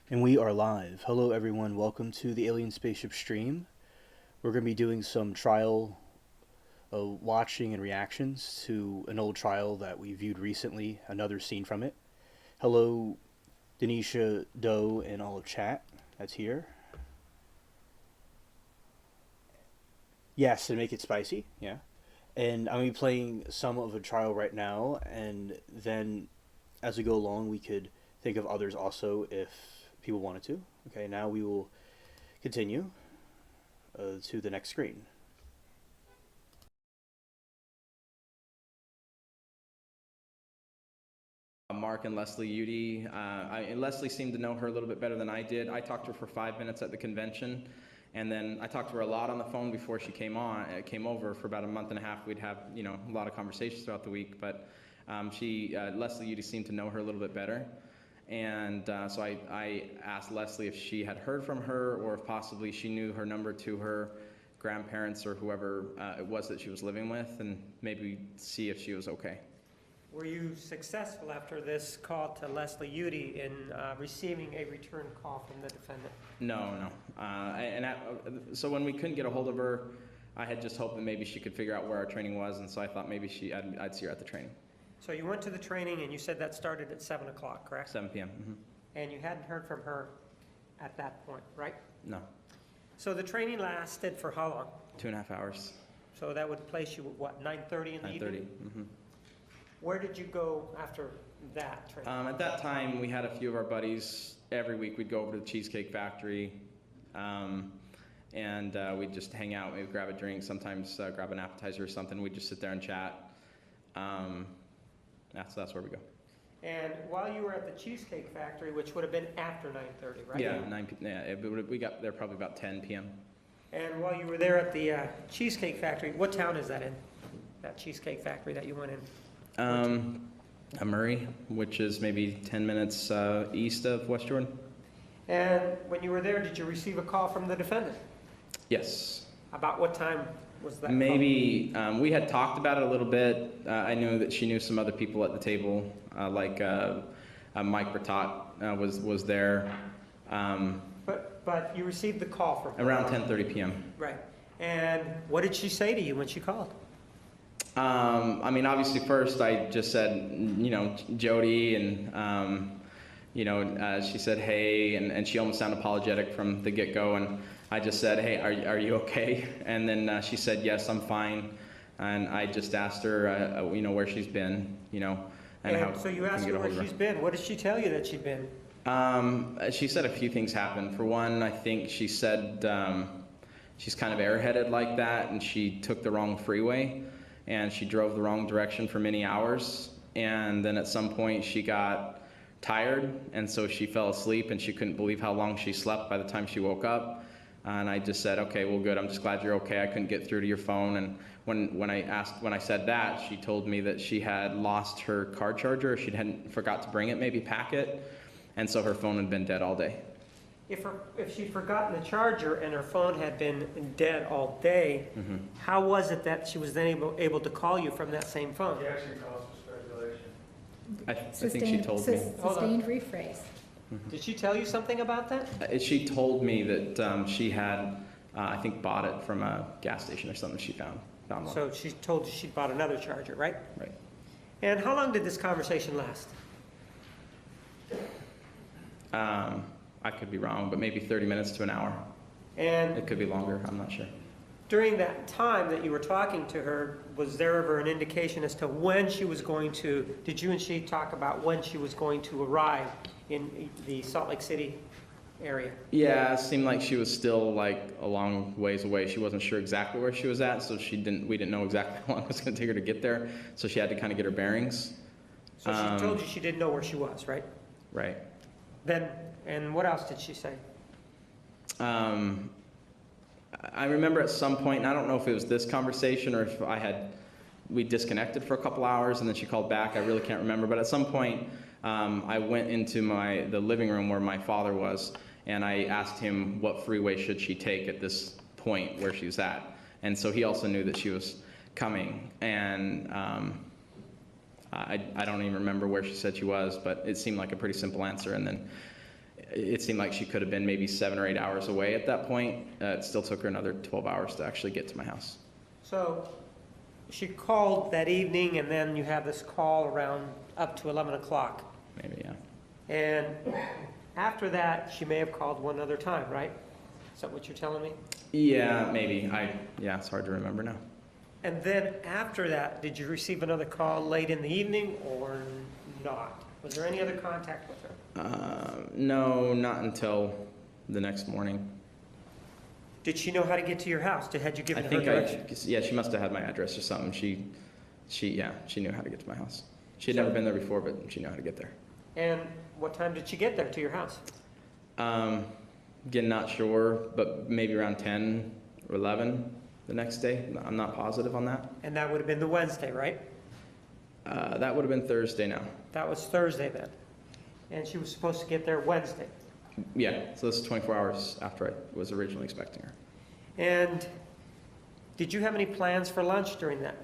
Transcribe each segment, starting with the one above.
And we are live. Hello everyone, welcome to the Alien Spaceship stream. We're going to be doing some trial watching and reactions to an old trial that we viewed recently, another scene from it. Hello Denisha, Doe, and all of chat that's here. Yes, to make it spicy, yeah. And I'm going to be playing some of a trial right now, and then as we go along we could think of others also if people wanted to. Okay, now we will continue to the next screen. Mark and Leslie Udy. And Leslie seemed to know her a little bit better than I did. I talked to her for 5 minutes at the convention, and then I talked to her a lot on the phone before she came over for about a month and a half. We'd have a lot of conversations throughout the week, but Leslie Udy seemed to know her a little bit better. And so I asked Leslie if she had heard from her or if possibly she knew her number to her grandparents or whoever it was that she was living with, and maybe see if she was okay. Were you successful after this call to Leslie Udy in receiving a return call from the defendant? No. So when we couldn't get a hold of her, I had just hoped that maybe she could figure out where our training was, and so I thought maybe I'd see her at the training. So you went to the training, and you said that started at 7 o'clock, correct? 7 p.m. Mm-hmm. And you hadn't heard from her at that point, right? No. So the training lasted for how long? 2.5 hours. So that would place you at what, 9:30 in the evening? 9:30. Mm-hmm. Where did you go after that training? At that time, we had a few of our buddies. Every week, we'd go over to the Cheesecake Factory, and we'd just hang out. We'd grab a drink, sometimes grab an appetizer or something. We'd just sit there and chat. So that's where we go. And while you were at the Cheesecake Factory, which would have been after 9:30, right? Yeah, we got there probably about 10 p.m. And while you were there at the Cheesecake Factory, what town is that in? That Cheesecake Factory that you went in? Murray, which is maybe 10 minutes east of West Jordan. And when you were there, did you receive a call from the defendant? Yes. About what time was that Maybe we had talked about it a little bit. I knew that she knew some other people at the table, like Mike Bertot was there. But you received the call from her? Around 10:30 p.m. Right. And what did she say to you when she called? I mean, obviously, first I just said, Jody, and she said, hey, and she almost sounded apologetic from the get-go, and I just said, hey, are you okay? And then she said, yes, I'm fine, and I just asked her, where she's been, and how. So you asked her where she's been. What did she tell you that she'd been? She said a few things happened. For one, I think she said she's kind of airheaded like that, and she took the wrong freeway. And she drove the wrong direction for many hours, and then at some point she got tired, and so she fell asleep, and she couldn't believe how long she slept by the time she woke up. And I just said, okay, well, good, I'm just glad you're okay. I couldn't get through to your phone. And when I said that, she told me that she had lost her car charger, or she hadn't forgot to bring it, maybe pack it, and so her phone had been dead all day. If she'd forgotten the charger and her phone had been dead all day, Mm-hmm. how was it that she was then able to call you from that same phone? He actually calls for speculation. I think she told me. Sustained rephrase. Did she tell you something about that? She told me that she had, I think, bought it from a gas station or something. She found one. So she told you she'd bought another charger, right? Right. And how long did this conversation last? I could be wrong, but maybe 30 minutes to an hour. And It could be longer, I'm not sure. during that time that you were talking to her, was there ever an indication as to when she was going to, did you and she talk about when she was going to arrive in the Salt Lake City area? Yeah, it seemed like she was still like a long ways away. She wasn't sure exactly where she was at, so we didn't know exactly how long it was going to take her to get there, so she had to kind of get her bearings. So she told you she didn't know where she was, right? Right. Then, and what else did she say? I remember at some point, and I don't know if it was this conversation or if we disconnected for a couple hours and then she called back. I really can't remember. But at some point, I went into the living room where my father was, and I asked him what freeway should she take at this point where she was at. And so he also knew that she was coming. And I don't even remember where she said she was, but it seemed like a pretty simple answer. And then it seemed like she could have been maybe 7 or 8 hours away at that point. It still took her another 12 hours to actually get to my house. So she called that evening, and then you have this call around up to 11 o'clock. Maybe, yeah. And after that, she may have called one other time, right? Is that what you're telling me? Yeah, maybe. Yeah, it's hard to remember now. And then after that, did you receive another call late in the evening or not? Was there any other contact with her? No, not until the next morning. Did she know how to get to your house? Had you given her direction? Yeah, she must have had my address or something. She knew how to get to my house. She had never been there before, but she knew how to get there. And what time did she get there to your house? Again, not sure, but maybe around 10 or 11 the next day. I'm not positive on that. And that would have been the Wednesday, right? That would have been Thursday now. That was Thursday then. And she was supposed to get there Wednesday. Yeah, so this is 24 hours after I was originally expecting her. And did you have any plans for lunch during that?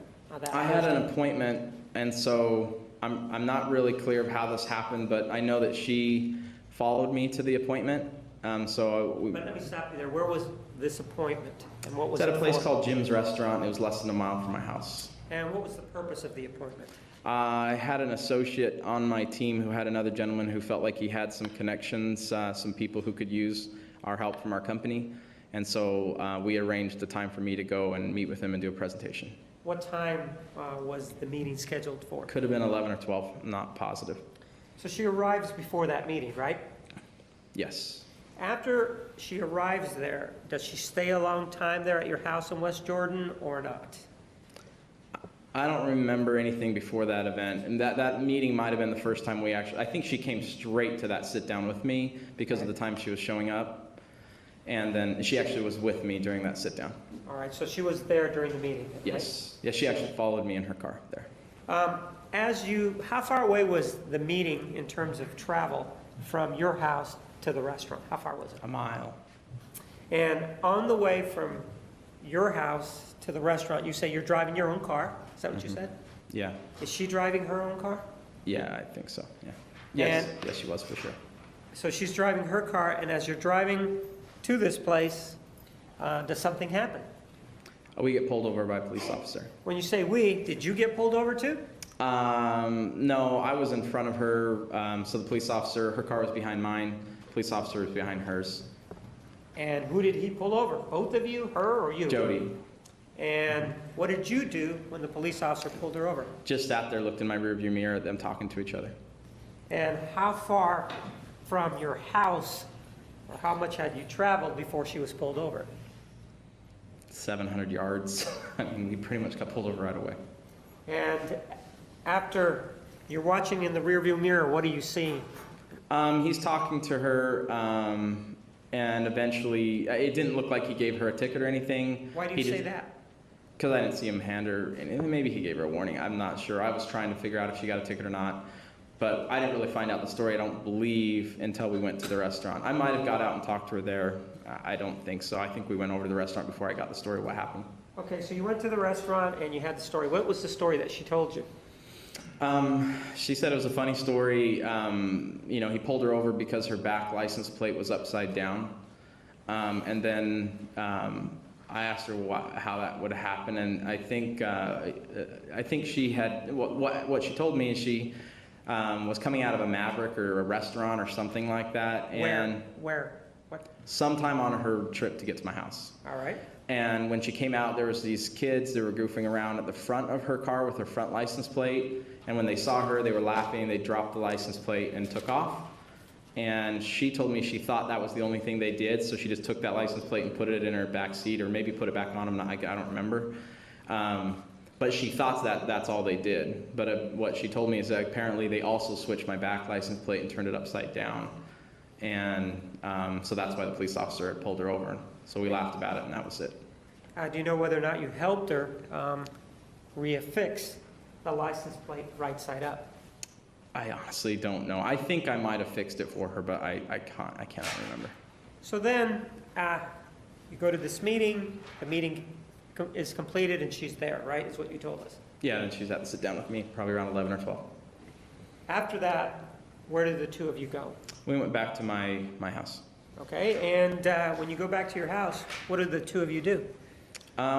I had an appointment, and so I'm not really clear of how this happened, but I know that she followed me to the appointment. But let me stop you there. Where was this appointment? And what was it? At it a place for? called Jim's Restaurant. It was less than a mile from my house. And what was the purpose of the appointment? I had an associate on my team who had another gentleman who felt like he had some connections, some people who could use our help from our company. And so we arranged the time for me to go and meet with him and do a presentation. What time was the meeting scheduled for? Could have been 11 or 12, I'm not positive. So she arrives before that meeting, right? Yes. After she arrives there, does she stay a long time there at your house in West Jordan or not? I don't remember anything before that event. And that meeting might have been the first time I think she came straight to that sit down with me because of the time she was showing up. And then she actually was with me during that sit down. All right, so she was there during the meeting. Right? Yes. Yeah, she actually followed me in her car there. How far away was the meeting in terms of travel from your house to the restaurant? How far was it? A mile. And on the way from your house to the restaurant, you say you're driving your own car. Is that what you said? Yeah. Is she driving her own car? Yeah, I think so, yeah. Yes, yes, she was for sure. So she's driving her car, and as you're driving to this place, does something happen? We get pulled over by a police officer. When you say we, did you get pulled over too? No, I was in front of her, so the police officer, her car was behind mine, police officer was behind hers. And who did he pull over? Both of you, her or you? Jody. And what did you do when the police officer pulled her over? Just sat there, looked in my rearview mirror at them talking to each other. And how far from your house, or how much had you traveled before she was pulled over? 700 yards. I mean, we pretty much got pulled over right away. And after you're watching in the rearview mirror, what are you seeing? He's talking to her, and eventually, it didn't look like he gave her a ticket or anything. Why do you say that? Because I didn't see him hand her, and maybe he gave her a warning. I'm not sure. I was trying to figure out if she got a ticket or not. But I didn't really find out the story, I don't believe, until we went to the restaurant. I might have got out and talked to her there. I don't think so. I think we went over to the restaurant before I got the story, what happened. Okay, so you went to the restaurant and you had the story. What was the story that she told you? She said it was a funny story. He pulled her over because her back license plate was upside down. And then I asked her how that would happen, and I think she had what she told me is she was coming out of a Maverick or a restaurant or something like that, and Where? What? sometime on her trip to get to my house. All right. And when she came out, there was these kids that were goofing around at the front of her car with her front license plate. And when they saw her, they were laughing. They dropped the license plate and took off. And she told me she thought that was the only thing they did, so she just took that license plate and put it in her back seat, or maybe put it back on. I don't remember. But she thought that's all they did. But what she told me is that apparently they also switched my back license plate and turned it upside down. And so that's why the police officer had pulled her over. So we laughed about it, and that was it. Do you know whether or not you helped her reaffix the license plate right side up? I honestly don't know. I think I might have fixed it for her, but I cannot remember. So then you go to this meeting. The meeting is completed, and she's there, right? Is what you told us. Yeah, and she's at the sit down with me, probably around 11 or 12. After that, Where did the two of you go? We went back to my house. Okay, and when you go back to your house, what did the two of you do?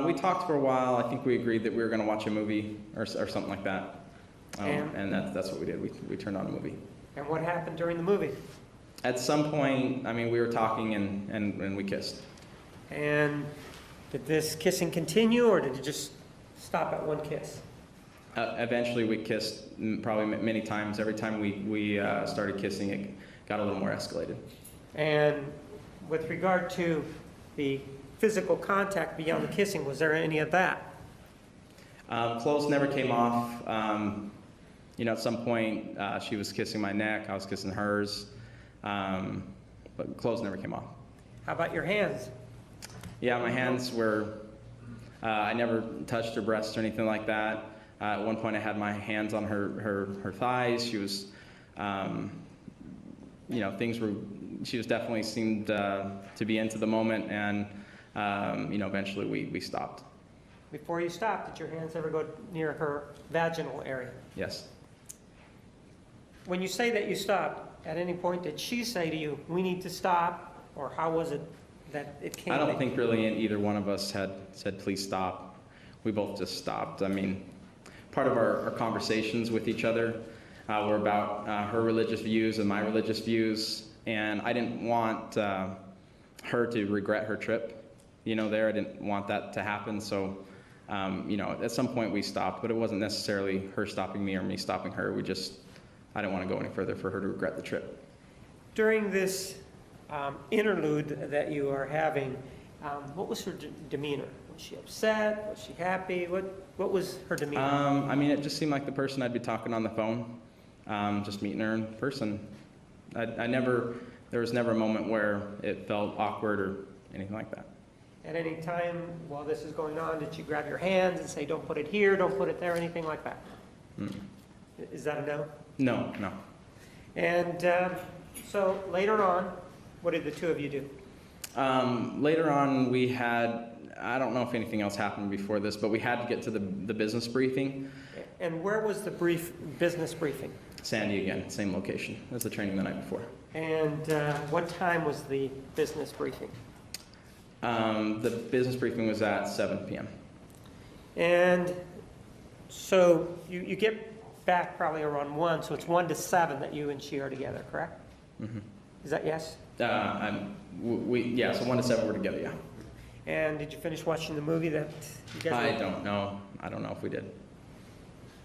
We talked for a while. I think we agreed that we were going to watch a movie or something like that. And that's what we did. We turned on a movie. And what happened during the movie? At some point, I mean, we were talking and we kissed. And did this kissing continue, or did it just stop at one kiss? Eventually, we kissed probably many times. Every time we started kissing, it got a little more escalated. And with regard to the physical contact beyond the kissing, was there any of that? Clothes never came off. At some point, she was kissing my neck. I was kissing hers. But clothes never came off. How about your hands? Yeah, my hands were, I never touched her breasts or anything like that. At one point I had my hands on her thighs. She was, she was definitely seemed to be into the moment, and, eventually we stopped. Before you stopped, did your hands ever go near her vaginal area? Yes. When you say that you stopped, at any point did she say to you, we need to stop, or how was it that it came? I don't think really either one of us had said, please stop. We both just stopped. I mean, part of our conversations with each other were about her religious views and my religious views, and I didn't want her to regret her trip, there. I didn't want that to happen, so, at some point we stopped, but it wasn't necessarily her stopping me or me stopping her. I didn't want to go any further for her to regret the trip. During this interlude that you are having, what was her demeanor? Was she upset? Was she happy? What was her demeanor? It just seemed like the person I'd be talking on the phone, just meeting her in person. There was never a moment where it felt awkward or anything like that. At any time while this is going on, did she grab your hands and say, don't put it here, don't put it there, anything like that? Is that a no? No. And so later on, what did the two of you do? Later on, we had, I don't know if anything else happened before this, but we had to get to the business briefing. And where was the business briefing? Sandy again, same location as the training the night before. And what time was the business briefing? The business briefing was at 7 p.m. And so you get back probably around 1, so it's 1 to 7 that you and she are together, correct? Mm-hmm. Is that yes? So 1 to 7 we're together, yeah. And did you finish watching the movie that you guys I don't know if we did.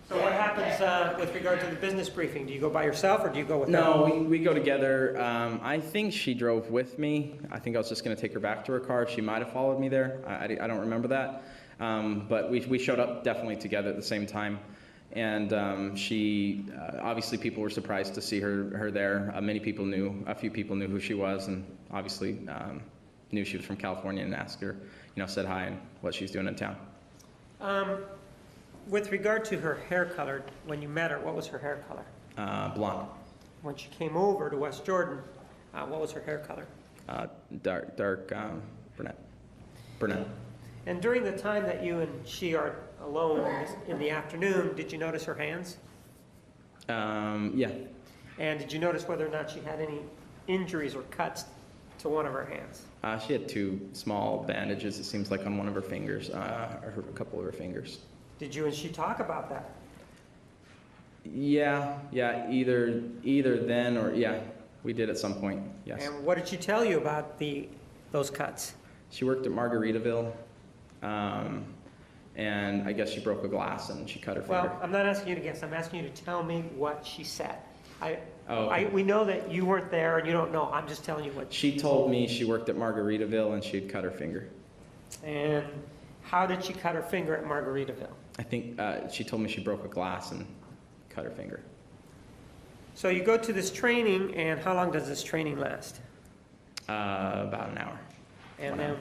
So what happens with regard to the business briefing? Do you go by yourself or do you go with her? No, we go together. I think she drove with me. I think I was just going to take her back to her car. She might have followed me there. I don't remember that. But we showed up definitely together at the same time. And she, obviously people were surprised to see her there. A few people knew who she was, and obviously knew she was from California, and asked her, said hi and what she's doing in town. With regard to her hair color, when you met her, what was her hair color? Blonde. When she came over to West Jordan, what was her hair color? Dark brunette. And during the time that you and she are alone in the afternoon, did you notice her hands? Yeah. And did you notice whether or not she had any injuries or cuts to one of her hands? She had 2 small bandages, it seems like, on one of her fingers, or a couple of her fingers. Did you and she talk about that? Yeah, either then or, yeah, we did at some point, yes. And what did she tell you about those cuts? She worked at Margaritaville, and I guess she broke a glass and she cut her finger. Well, I'm not asking you to guess, I'm asking you to tell me what she said. Okay. We know that you weren't there and you don't know, I'm just telling you what she told me. She worked at Margaritaville and she'd cut her finger. And how did she cut her finger at Margaritaville? I think she told me she broke a glass and cut her finger. So you go to this training, and how long does this training last? About an hour. And then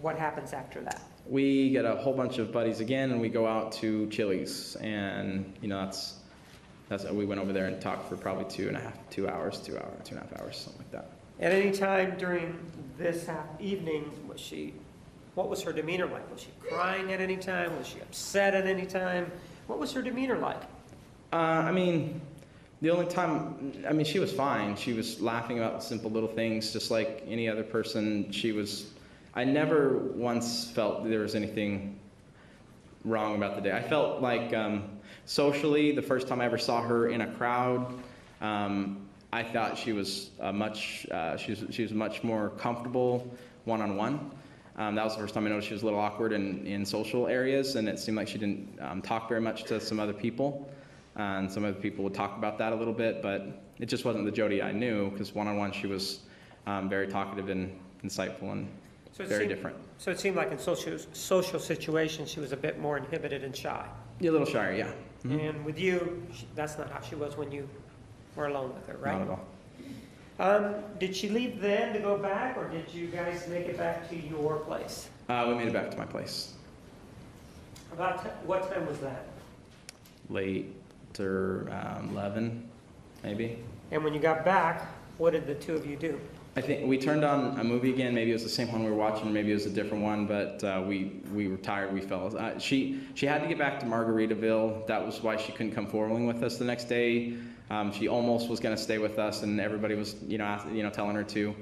what happens after that? We get a whole bunch of buddies again, and we go out to Chili's, and that's we went over there and talked for probably 2.5 hours, something like that. At any time during this evening, what was her demeanor like? Was she crying at any time? Was she upset at any time? What was her demeanor like? The only time, I mean, she was fine. She was laughing about simple little things, just like any other person. I never once felt there was anything wrong about the day. I felt like socially, the first time I ever saw her in a crowd, I thought she was she was much more comfortable one-on-one. That was the first time I noticed she was a little awkward in social areas, and it seemed like she didn't talk very much to some other people. And some other people would talk about that a little bit, but it just wasn't the Jody I knew, because one-on-one she was very talkative and insightful and very different. So it seemed like in social situations, she was a bit more inhibited and shy. Yeah, a little shyer, yeah. Mm-hmm. And with you, that's not how she was when you were alone with her, right? Not at all. Did she leave then to go back, or did you guys make it back to your place? We made it back to my place. About what time was that? Late, or 11, maybe. And when you got back, what did the two of you do? I think we turned on a movie again. Maybe it was the same one we were watching, maybe it was a different one, but we were tired, we fell. She had to get back to Margaritaville. That was why she couldn't come forwarding with us the next day. She almost was going to stay with us, and everybody was, telling her to.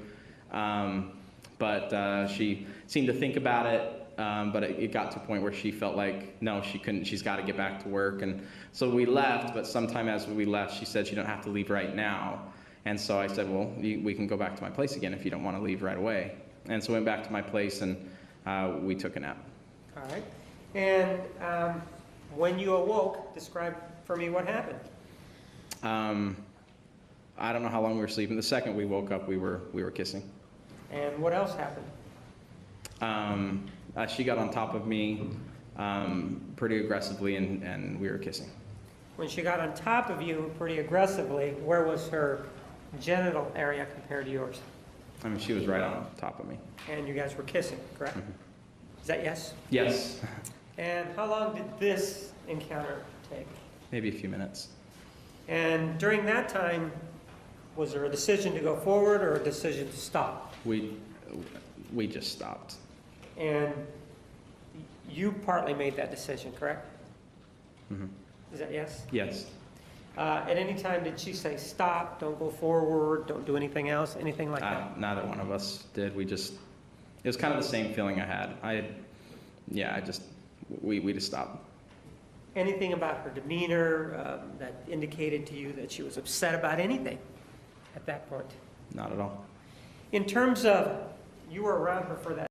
But she seemed to think about it. But it got to a point where she felt like, no, she couldn't, she's got to get back to work. And so we left, but sometime as we left, she said she don't have to leave right now. And so I said, well, we can go back to my place again if you don't want to leave right away. And so we went back to my place, and we took a nap. All right. And when you awoke, describe for me what happened. I don't know how long we were sleeping. The second we woke up, we were kissing. And what else happened? She got on top of me pretty aggressively, and we were kissing. When she got on top of you pretty aggressively, where was her genital area compared to yours? I mean, she was right on top of me. And you guys were kissing, correct? Mm-hmm. Is that yes? Yes. And how long did this encounter take? Maybe a few minutes. And during that time, was there a decision to go forward or a decision to stop? We just stopped. And you partly made that decision, correct? Mm-hmm. Is that yes? Yes. At any time did she say, stop, don't go forward, don't do anything else, anything like that? Neither one of us did. It was kind of the same feeling I had. We just stopped. Anything about her demeanor that indicated to you that she was upset about anything at that point? Not at all. In terms of, you were around her for that.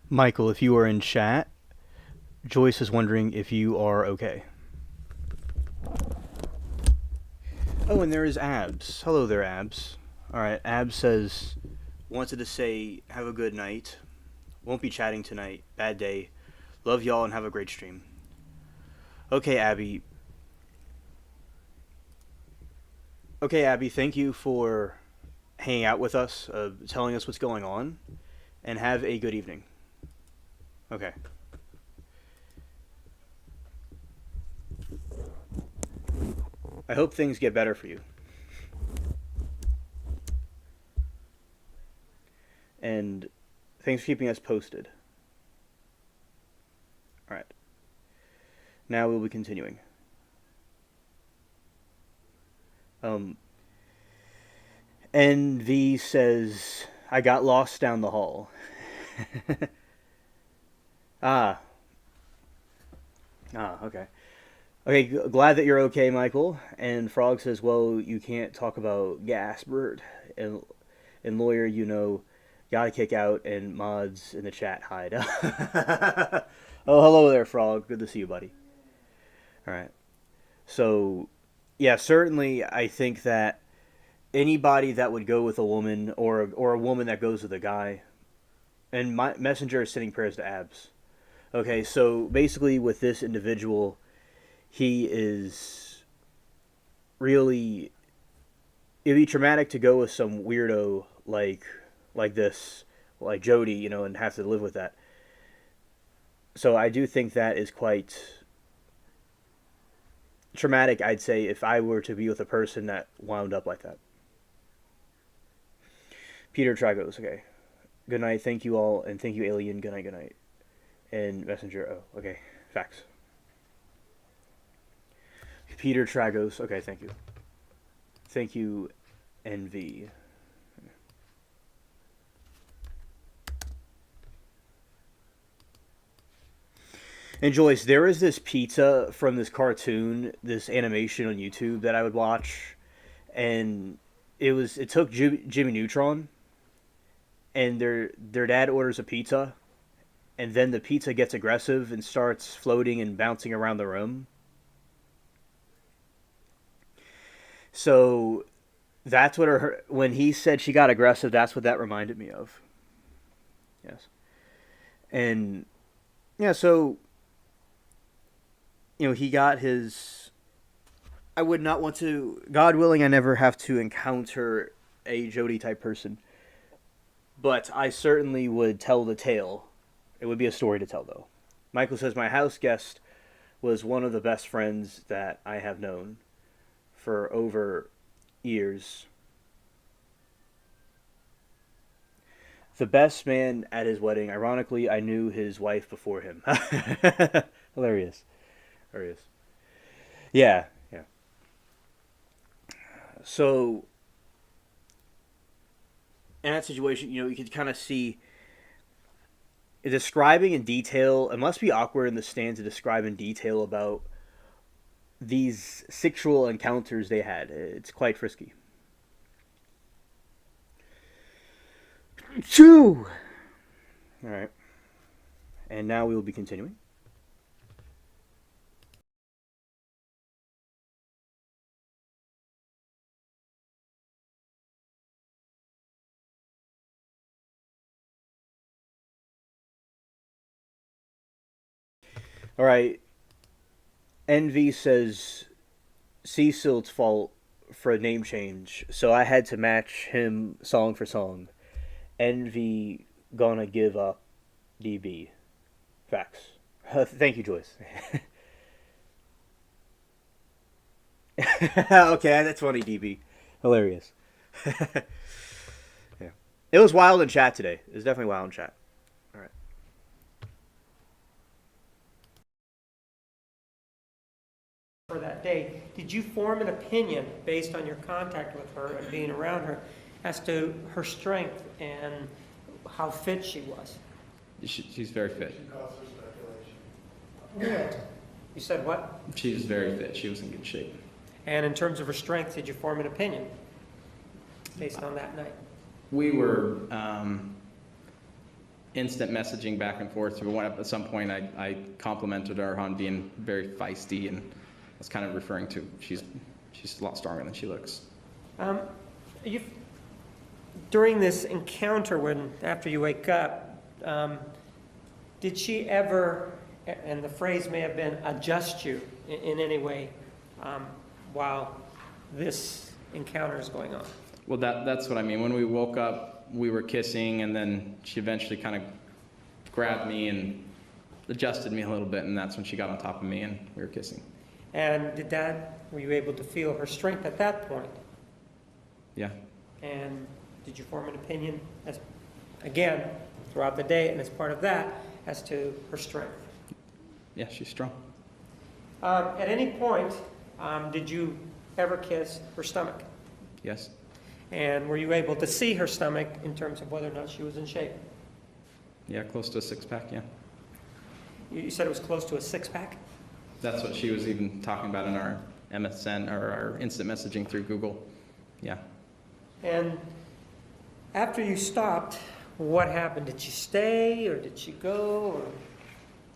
Michael, if you are in chat, Joyce is wondering if you are okay. Oh, and there is Abs. Hello there, Abs. Alright, Abs says, wanted to say, have a good night. Won't be chatting tonight. Bad day. Love y'all and have a great stream. Okay, Abby. Okay, Abby, thank you for hanging out with us, telling us what's going on, and have a good evening. Okay. I hope things get better for you. And thanks for keeping us posted. Alright. Now we'll be continuing. NV says, I got lost down the hall. Okay. Okay, glad that you're okay, Michael. And Frog says, well, you can't talk about gas, Bert. And Lawyer, gotta kick out, and mods in the chat hide. Oh, hello there, Frog. Good to see you, buddy. Alright. So, yeah, certainly I think that anybody that would go with a woman, or a woman that goes with a guy, and my Messenger is sending prayers to Abs. Okay, so basically with this individual, he is really, it'd be traumatic to go with some weirdo like this, like Jody, and have to live with that. So I do think that is quite traumatic, I'd say, if I were to be with a person that wound up like that. Peter Tragos, okay. Good night. Thank you all, and thank you, Alien. Good night. Good night. And Messenger. Oh, okay. Facts. Peter Tragos. Okay, thank you. Thank you, NV. And Joyce, there is this pizza from this cartoon, this animation on YouTube that I would watch, and it took Jimmy Neutron, and their dad orders a pizza, and then the pizza gets aggressive and starts floating and bouncing around the room. So that's what when he said she got aggressive, that's what that reminded me of. Yes. And yeah, so he got his. I would not want to, God willing, I never have to encounter a Jody type person. But I certainly would tell the tale. It would be a story to tell, though. Michael says, my house guest was one of the best friends that I have known for over years. The best man at his wedding. Ironically, I knew his wife before him. Hilarious. Hilarious. Yeah, yeah. So, in that situation, you could kind of see describing in detail. It must be awkward in the stand to describe in detail about these sexual encounters they had. It's quite frisky. Choo! All right. And now we will be continuing. All right. NV says Cecil's fault for a name change, so I had to match him song for song. NV gonna give up DB. Facts. Thank you, Joyce. Okay, that's funny, DB. Hilarious. Yeah. It was wild in chat today. It was definitely wild in chat. All right. For that day, did you form an opinion based on your contact with her and being around her as to her strength and how fit she was? She's very fit. She causes speculation. Good. You said what? She's very fit. She was in good shape. And in terms of her strength, did you form an opinion based on that night? We were instant messaging back and forth. At some point, I complimented her on being very feisty, and I was kind of referring to she's a lot stronger than she looks. During this encounter, after you wake up, did she ever, and the phrase may have been, adjust you in any way while this encounter is going on? Well, that's what I mean. When we woke up, we were kissing, and then she eventually kind of grabbed me and adjusted me a little bit, and that's when she got on top of me, and we were kissing. And were you able to feel her strength at that point? Yeah. And did you form an opinion, again, throughout the day, and as part of that, as to her strength? Yeah, she's strong. At any point, did you ever kiss her stomach? Yes. And were you able to see her stomach in terms of whether or not she was in shape? Yeah, close to a six-pack, yeah. You said it was close to a six-pack? That's what she was even talking about in our MSN, or our instant messaging through Google. Yeah. And after you stopped, what happened? Did she stay, or did she go, or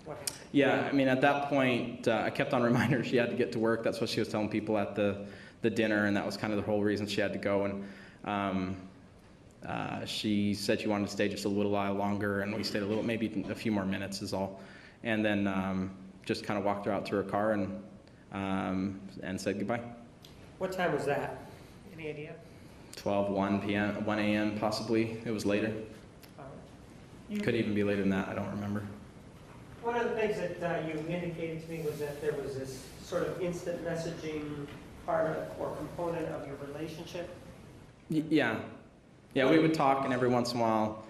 what happened? Yeah, I mean, at that point, I kept on reminding her she had to get to work. That's what she was telling people at the dinner, and that was kind of the whole reason she had to go. And she said she wanted to stay just a little while longer, and we stayed maybe a few more minutes is all. And then just kind of walked her out to her car and said goodbye. What time was that? Any idea? 1 a.m. possibly. It was later. Could even be later than that. I don't remember. One of the things that you indicated to me was that there was this sort of instant messaging part or component of your relationship. Yeah. Yeah, we would talk, and every once in a while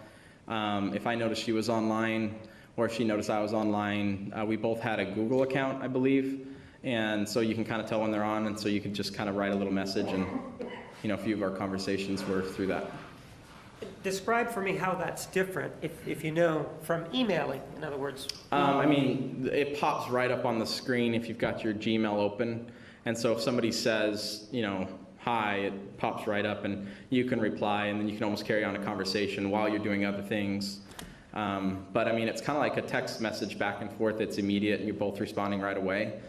If I noticed she was online, or if she noticed I was online, we both had a Google account, I believe. And so you can kind of tell when they're on, and so you could just kind of write a little message, and a few of our conversations were through that. Describe for me how that's different, if you know, from emailing, in other words. I mean, it pops right up on the screen if you've got your Gmail open. And so if somebody says, hi, it pops right up and you can reply, and then you can almost carry on a conversation while you're doing other things. But I mean, it's kind of like a text message back and forth. It's immediate and you're both responding right away.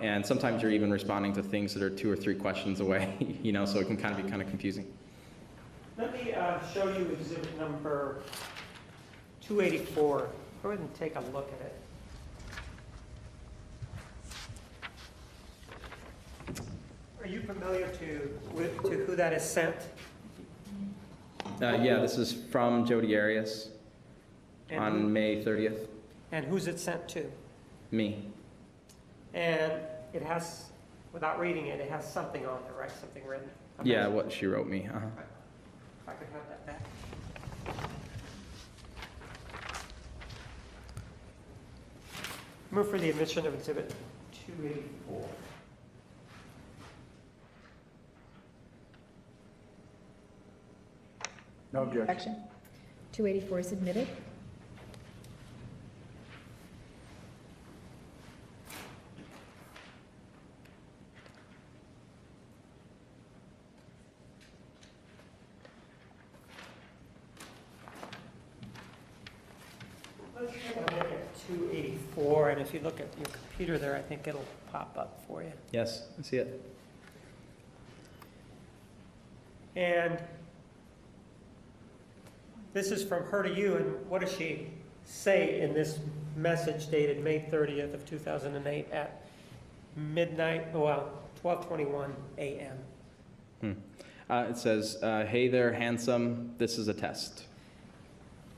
And sometimes you're even responding to things that are 2 or 3 questions away, so it can kind of be kind of confusing. Let me show you exhibit number 284. Go ahead and take a look at it. Are you familiar to who that is sent? Yeah, this is from Jody Arias on May 30th. And who's it sent to? Me. And it has, without reading it, it has something on there, right? Something written? Yeah, what she wrote me. Uh-huh. If I could have that back. Move for the admission of exhibit 284. No objection. Objection. 284 is admitted. Let's take a look at 284, and if you look at your computer there, I think it'll pop up for you. Yes, I see it. And this is from her to you, and what does she say in this message dated May 30th of 2008 at midnight, 12:21 a.m.? It says, hey there, handsome, this is a test.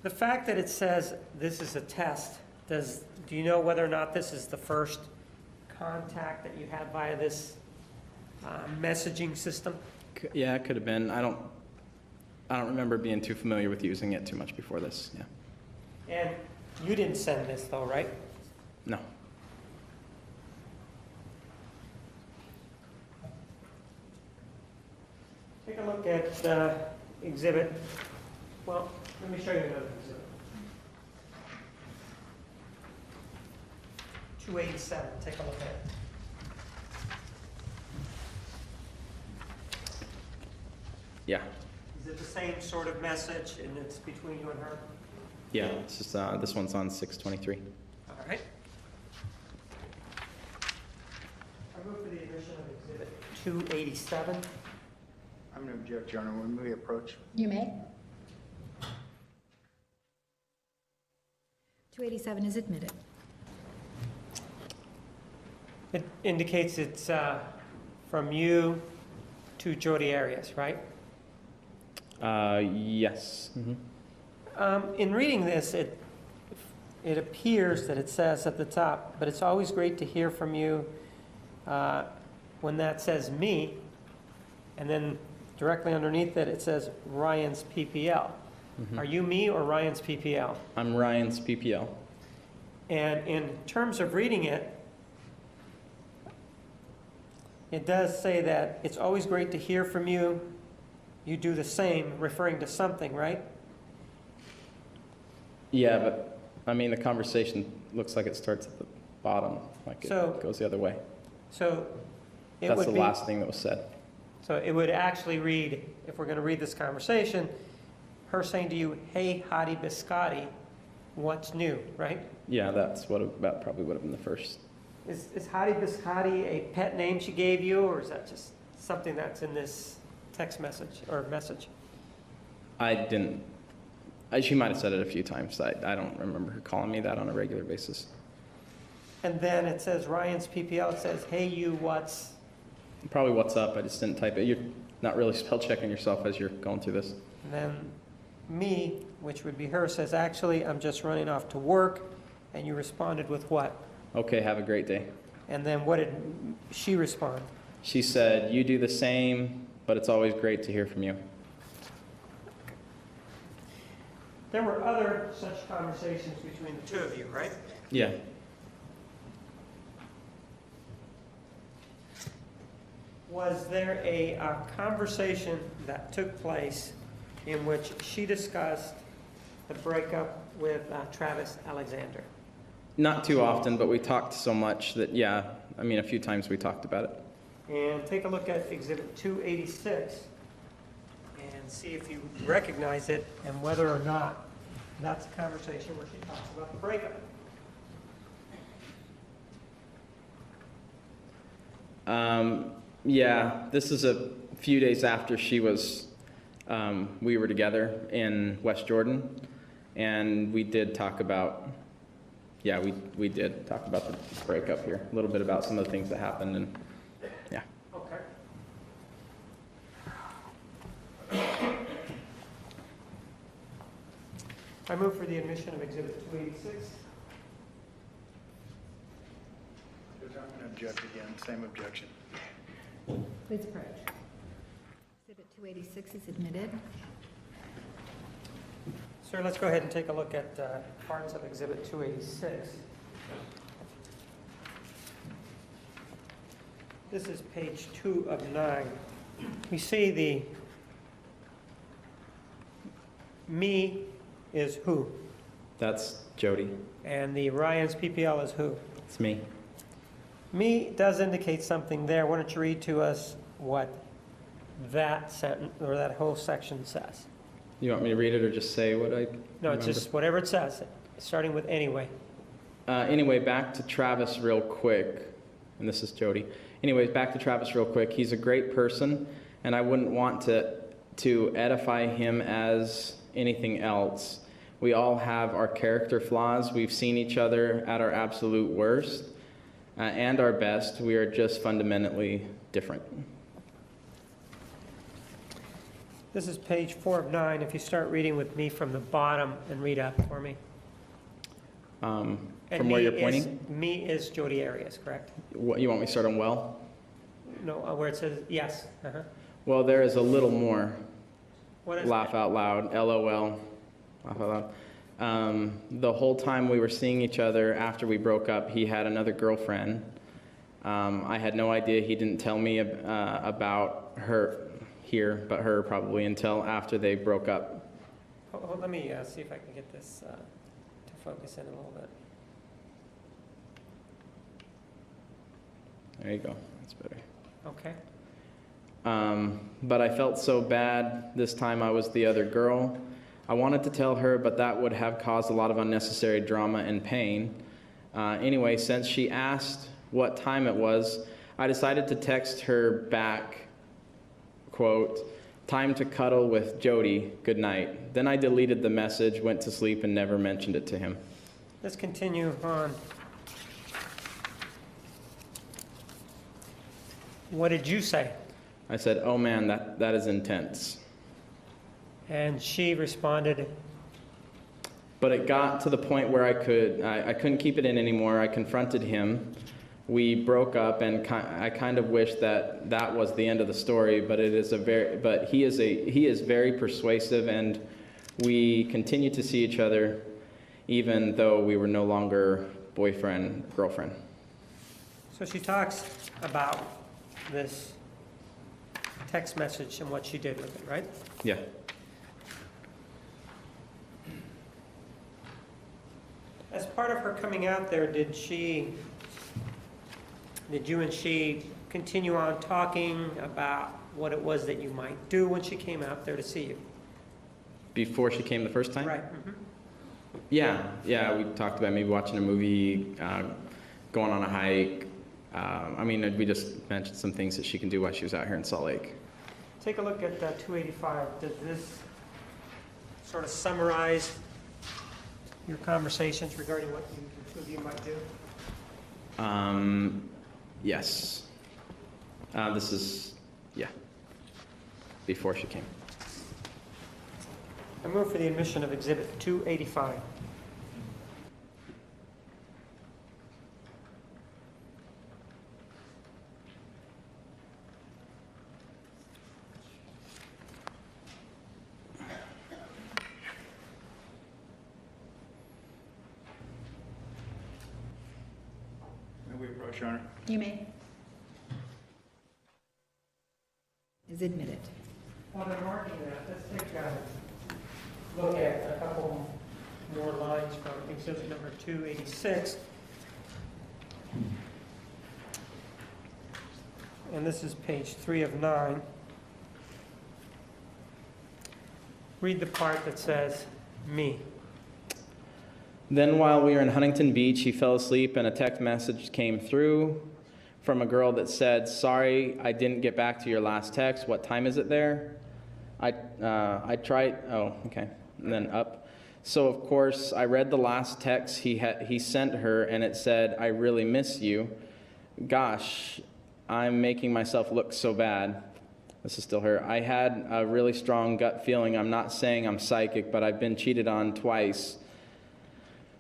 The fact that it says this is a test, do you know whether or not this is the first contact that you had via this messaging system? Yeah, it could have been. I don't remember being too familiar with using it too much before this. Yeah. And you didn't send this though, right? No. Take a look at exhibit, well, let me show you another exhibit. 287, take a look at it. Yeah. Is it the same sort of message and it's between you and her? Yeah. It's just this one's on 623. All right. I move for the admission of exhibit 287. I'm going to object, Your Honor, when we approach. You may. 287 is admitted. It indicates it's from you to Jody Arias, right? Yes. Mm-hmm. In reading this, it appears that it says at the top, but it's always great to hear from you when that says me, and then directly underneath it, it says Ryan's PPL. Mm-hmm. Are you me or Ryan's PPL? I'm Ryan's PPL. And in terms of reading it, it does say that it's always great to hear from you. You do the same, referring to something, right? Yeah, but I mean, the conversation looks like it starts at the bottom, like it goes the other way. So it That's would the be, last thing that was said. so it would actually read, if we're going to read this conversation, her saying to you, hey, hottie biscotti, what's new, right? Yeah, that probably would have been the first. Is hottie biscotti a pet name she gave you, or is that just something that's in this text message or message? I didn't. She might have said it a few times. I don't remember her calling me that on a regular basis. And then it says Ryan's PPL, it says, hey, you, what's? Probably what's up. I just didn't type it. You're not really spell checking yourself as you're going through this. And then me, which would be her, says, actually, I'm just running off to work. And you responded with what? Okay, have a great day. And then what did she respond? She said, you do the same, but it's always great to hear from you. There were other such conversations between the two of you, right? Yeah. Was there a conversation that took place in which she discussed the breakup with Travis Alexander? Not too often, but we talked so much that, yeah, I mean, a few times we talked about it. And take a look at Exhibit 286 and see if you recognize it and whether or not that's a conversation where she talks about the breakup. Yeah, this is a few days after we were together in West Jordan, and we did talk about, yeah, we did talk about the breakup here, a little bit about some of the things that happened, and yeah. Okay. I move for the admission of Exhibit 286. I'm going to object again, same objection. Please approach. Exhibit 286 is admitted. Sir, let's go ahead and take a look at parts of Exhibit 286. This is page 2 of 9. We see the me is who? That's Jody. And the Ryan's PPL is who? It's me. Me does indicate something there. Why don't you read to us what that sentence or that whole section says? You want me to read it or just say what I No, it's remember? just whatever it says, starting with anyway. Anyway, back to Travis real quick, and this is Jody. Anyways, back to Travis real quick. He's a great person, and I wouldn't want to edify him as anything else. We all have our character flaws. We've seen each other at our absolute worst and our best. We are just fundamentally different. This is page 4 of 9. If you start reading with me from the bottom and read up for me. From And where me you're pointing? Me is Jody Arias, correct? What, you want me to start on well? No, where it says yes. Uh-huh. Well, there is a little more. What is Laugh out loud, LOL, laugh out loud. The whole time we were seeing each other after we broke up, he had another girlfriend. I had no idea. He didn't tell me about her here, but her probably until after they broke up. Let me see if I can get this to focus in a little bit. There you go, that's better. Okay. But I felt so bad this time I was the other girl. I wanted to tell her, but that would have caused a lot of unnecessary drama and pain. Anyway, since she asked what time it was, I decided to text her back, quote, "Time to cuddle with Jody, good night." Then I deleted the message, went to sleep, and never mentioned it to him. Let's continue on. What did you say? I said, "Oh man, that is intense." And she responded, But it got to the point where I couldn't keep it in anymore. I confronted him. We broke up, and I kind of wish that was the end of the story. But he is very persuasive, and we continue to see each other, even though we were no longer boyfriend girlfriend. so she talks about this text message and what she did with it, right? Yeah. As part of her coming out there, did you and she continue on talking about what it was that you might do when she came out there to see you? Before she came the first time? Right. Mm-hmm. Yeah. We talked about maybe watching a movie, going on a hike. We just mentioned some things that she can do while she was out here in Salt Lake. Take a look at 285. Does this sort of summarize your conversations regarding what the two of you might do? Yes. This is, before she came. I move for the admission of Exhibit 285. Your Honor. You may. Is admitted. While they're marking that, let's take a look at a couple more lines from exhibit number 286. And this is page 3 of 9. Read the part that says, me. Then while we were in Huntington Beach, he fell asleep and a text message came through from a girl that said, "Sorry, I didn't get back to your last text. What time is it there?" I tried, oh, okay, and then up. So of course, I read the last text he sent her and it said, "I really miss you. Gosh, I'm making myself look so bad." This is still her. "I had a really strong gut feeling. I'm not saying I'm psychic, but I've been cheated on twice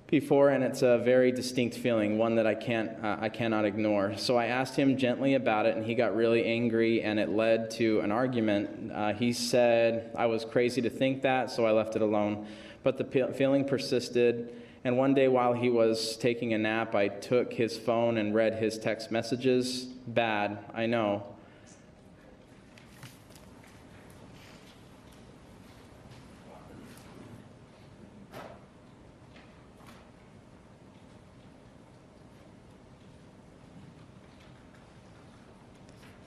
before, and it's a very distinct feeling, one that I cannot ignore." So I asked him gently about it, and he got really angry, and it led to an argument. He said I was crazy to think that, so I left it alone. But the feeling persisted, and one day while he was taking a nap, I took his phone and read his text messages. Bad, I know.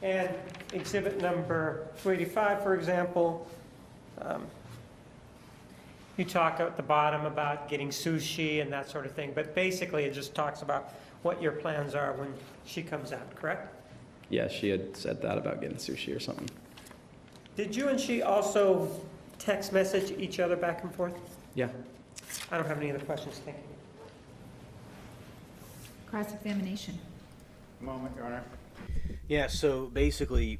And exhibit number 285, for example, you talk at the bottom about getting sushi and that sort of thing, but basically it just talks about what your plans are when she comes out, correct? Yeah, she had said that about getting sushi or something. Did you and she also text message each other back and forth? Yeah. I don't have any other questions, thank you. Cross-examination. A moment, Your Honor. Yeah, so basically,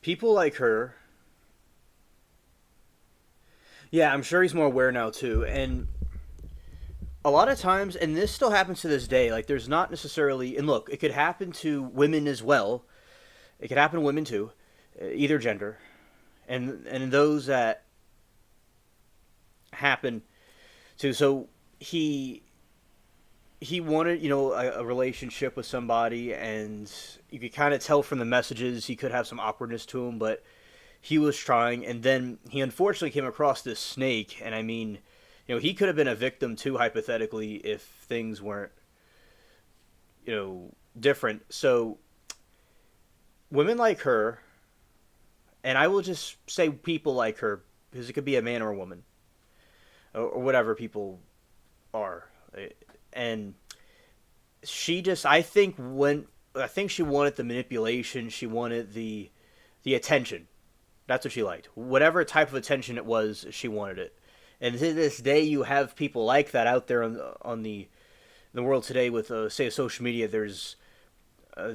people like her, yeah, I'm sure he's more aware now too, and a lot of times, and this still happens to this day, like there's not necessarily, and look, it could happen to women as well, it could happen to women too, either gender, and those that happen to, so he wanted, a relationship with somebody, and you could kind of tell from the messages he could have some awkwardness to him, but he was trying, and then he unfortunately came across this snake, and I mean, he could have been a victim too, hypothetically, if things weren't, different. So, women like her, and I will just say people like her, because it could be a man or a woman, or whatever people are. And she just, I think she wanted the manipulation, she wanted the attention. That's what she liked. Whatever type of attention it was, she wanted it. And to this day, you have people like that out there on the world today with, say, social media. There's a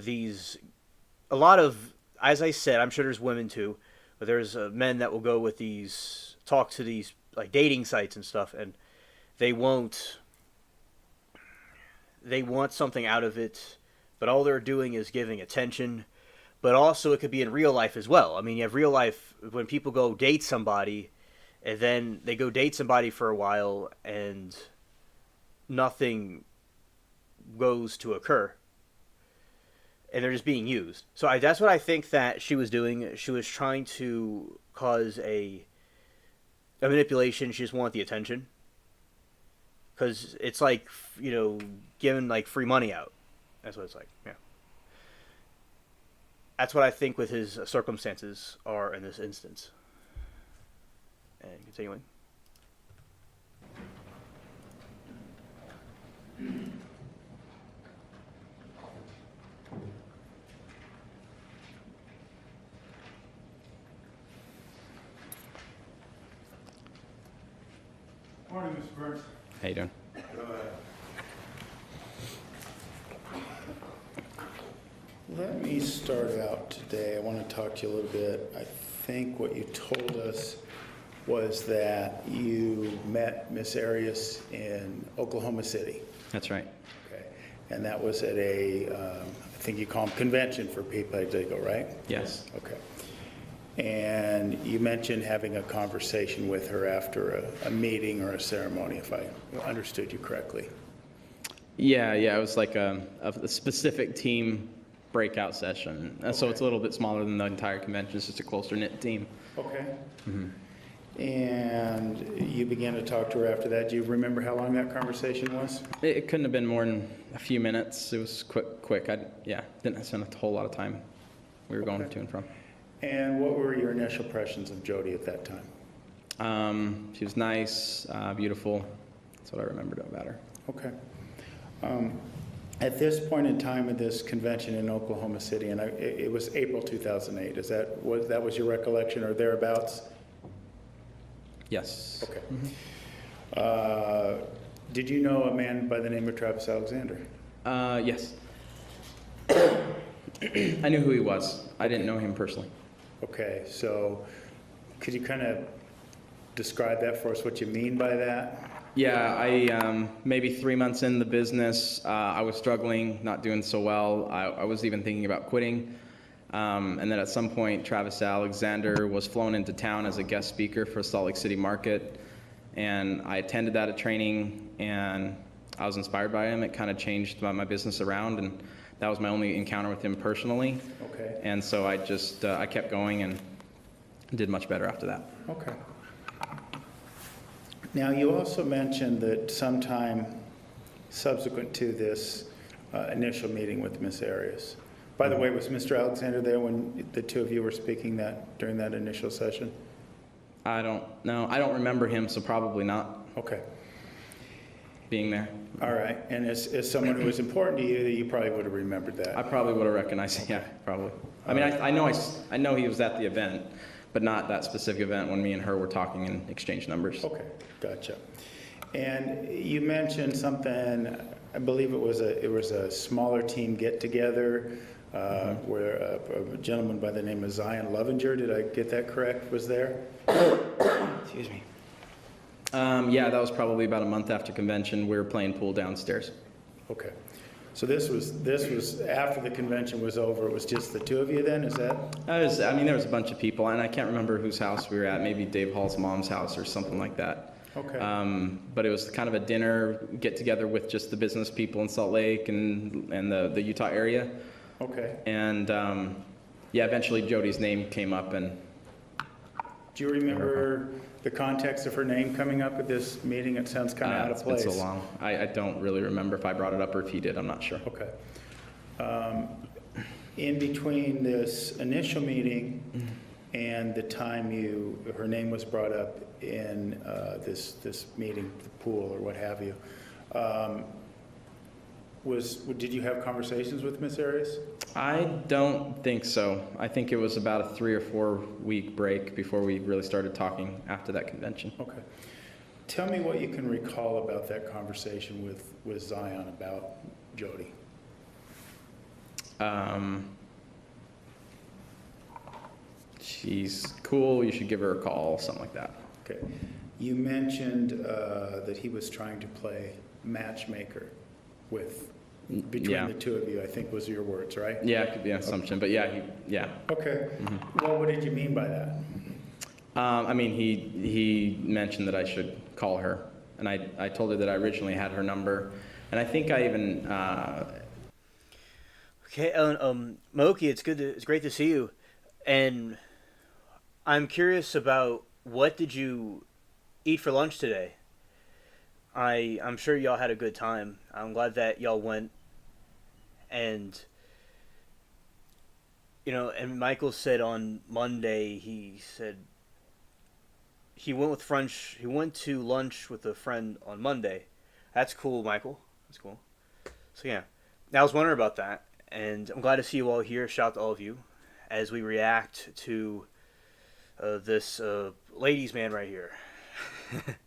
lot of, as I said, I'm sure there's women too, but there's men that will go with talk to these like dating sites and stuff, and they want something out of it, but all they're doing is giving attention. But also it could be in real life as well. I mean, you have real life when people go date somebody, and then they go date somebody for a while, and nothing goes to occur. And they're just being used. So that's what I think that she was doing. She was trying to cause a manipulation. She just wanted the attention. Because it's like, giving like free money out. That's what it's like, yeah. That's what I think with his circumstances are in this instance. And continuing. Morning, Mr. Burns. How you doing? Let me start out today. I want to talk to you a little bit. I think what you told us was that you met Miss Arias in Oklahoma City. That's right. Okay. And that was at I think you call them convention for people at Digo, right? Yes. Okay. And you mentioned having a conversation with her after a meeting or a ceremony, if I understood you correctly. Yeah, it was like a specific team breakout session. So Okay. it's a little bit smaller than the entire convention. It's just a closer knit team. Okay. And you began to talk to her after that. Do you remember how long that conversation was? It couldn't have been more than a few minutes. It was quick. Didn't spend a whole lot of time. We were going Okay. to and from. And what were your initial impressions of Jody at that time? She was nice, beautiful. That's what I remembered about her. Okay. At this point in time at this convention in Oklahoma City, and it was April 2008, that was your recollection or thereabouts? Yes. Okay. Did you know a man by the name of Travis Alexander? Yes. I knew who he was. I didn't know him personally. Okay, so could you kind of describe that for us, what you mean by that? Yeah, I maybe 3 months in the business, I was struggling, not doing so well. I was even thinking about quitting. And then at some point, Travis Alexander was flown into town as a guest speaker for Salt Lake City market. And I attended that training, and I was inspired by him. It kind of changed my business around, and that was my only encounter with him personally. Okay. And so I just, I kept going and did much better after that. Okay. Now, you also mentioned that sometime subsequent to this initial meeting with Ms. Arias. By the way, was Mr. Alexander there when the two of you were speaking during that initial session? I don't know. I don't remember him, so probably not Okay. being there. All right. And as someone who was important to you, you probably would have remembered that. I probably would have recognized him. Yeah, probably. I mean, I know he was at the event, but not that specific event when me and her were talking and exchanged numbers. Okay, gotcha. And you mentioned something, I believe it was a smaller team get-together where a gentleman by the name of Zion Lovinger, did I get that correct, was there? Excuse me. Yeah, that was probably about a month after convention. We were playing pool downstairs. Okay. So this was after the convention was over, it was just the two of you then, is that? There was a bunch of people, and I can't remember whose house we were at, maybe Dave Hall's mom's house or something like that. Okay. But it was kind of a dinner get-together with just the business people in Salt Lake and the Utah area. Okay. And, yeah, eventually Jody's name came up, and Do you remember the context of her name coming up at this meeting? It sounds kind of out of it's place. been so long. I don't really remember if I brought it up or if he did. I'm not sure. Okay. In between this initial meeing and the time her name was brought up in this meeting, the pool or what have you, did you have conversations with Ms. Arias? I don't think so. I think it was about a 3 or 4 week break before we really started talking after that convention. Okay. Tell me what you can recall about that conversation with Zion about Jody. She's cool. You should give her a call, something like that. Okay. You mentioned that he was trying to play matchmaker between the two of you, I think was your words, right? Yeah, it could be an assumption, but yeah, yeah. Okay. Well, what did you mean by that? I mean, he mentioned that I should call her, and I told her that I originally had her number, and I think I even. Okay, Ellen, Moki, it's great to see you, and I'm curious about what did you eat for lunch today? I'm sure y'all had a good time. I'm glad that y'all went, and and Michael said on Monday he said he went to lunch with a friend on Monday. That's cool, Michael. That's cool. So yeah, I was wondering about that, and I'm glad to see you all here. Shout out to all of you as we react to this ladies' man right here.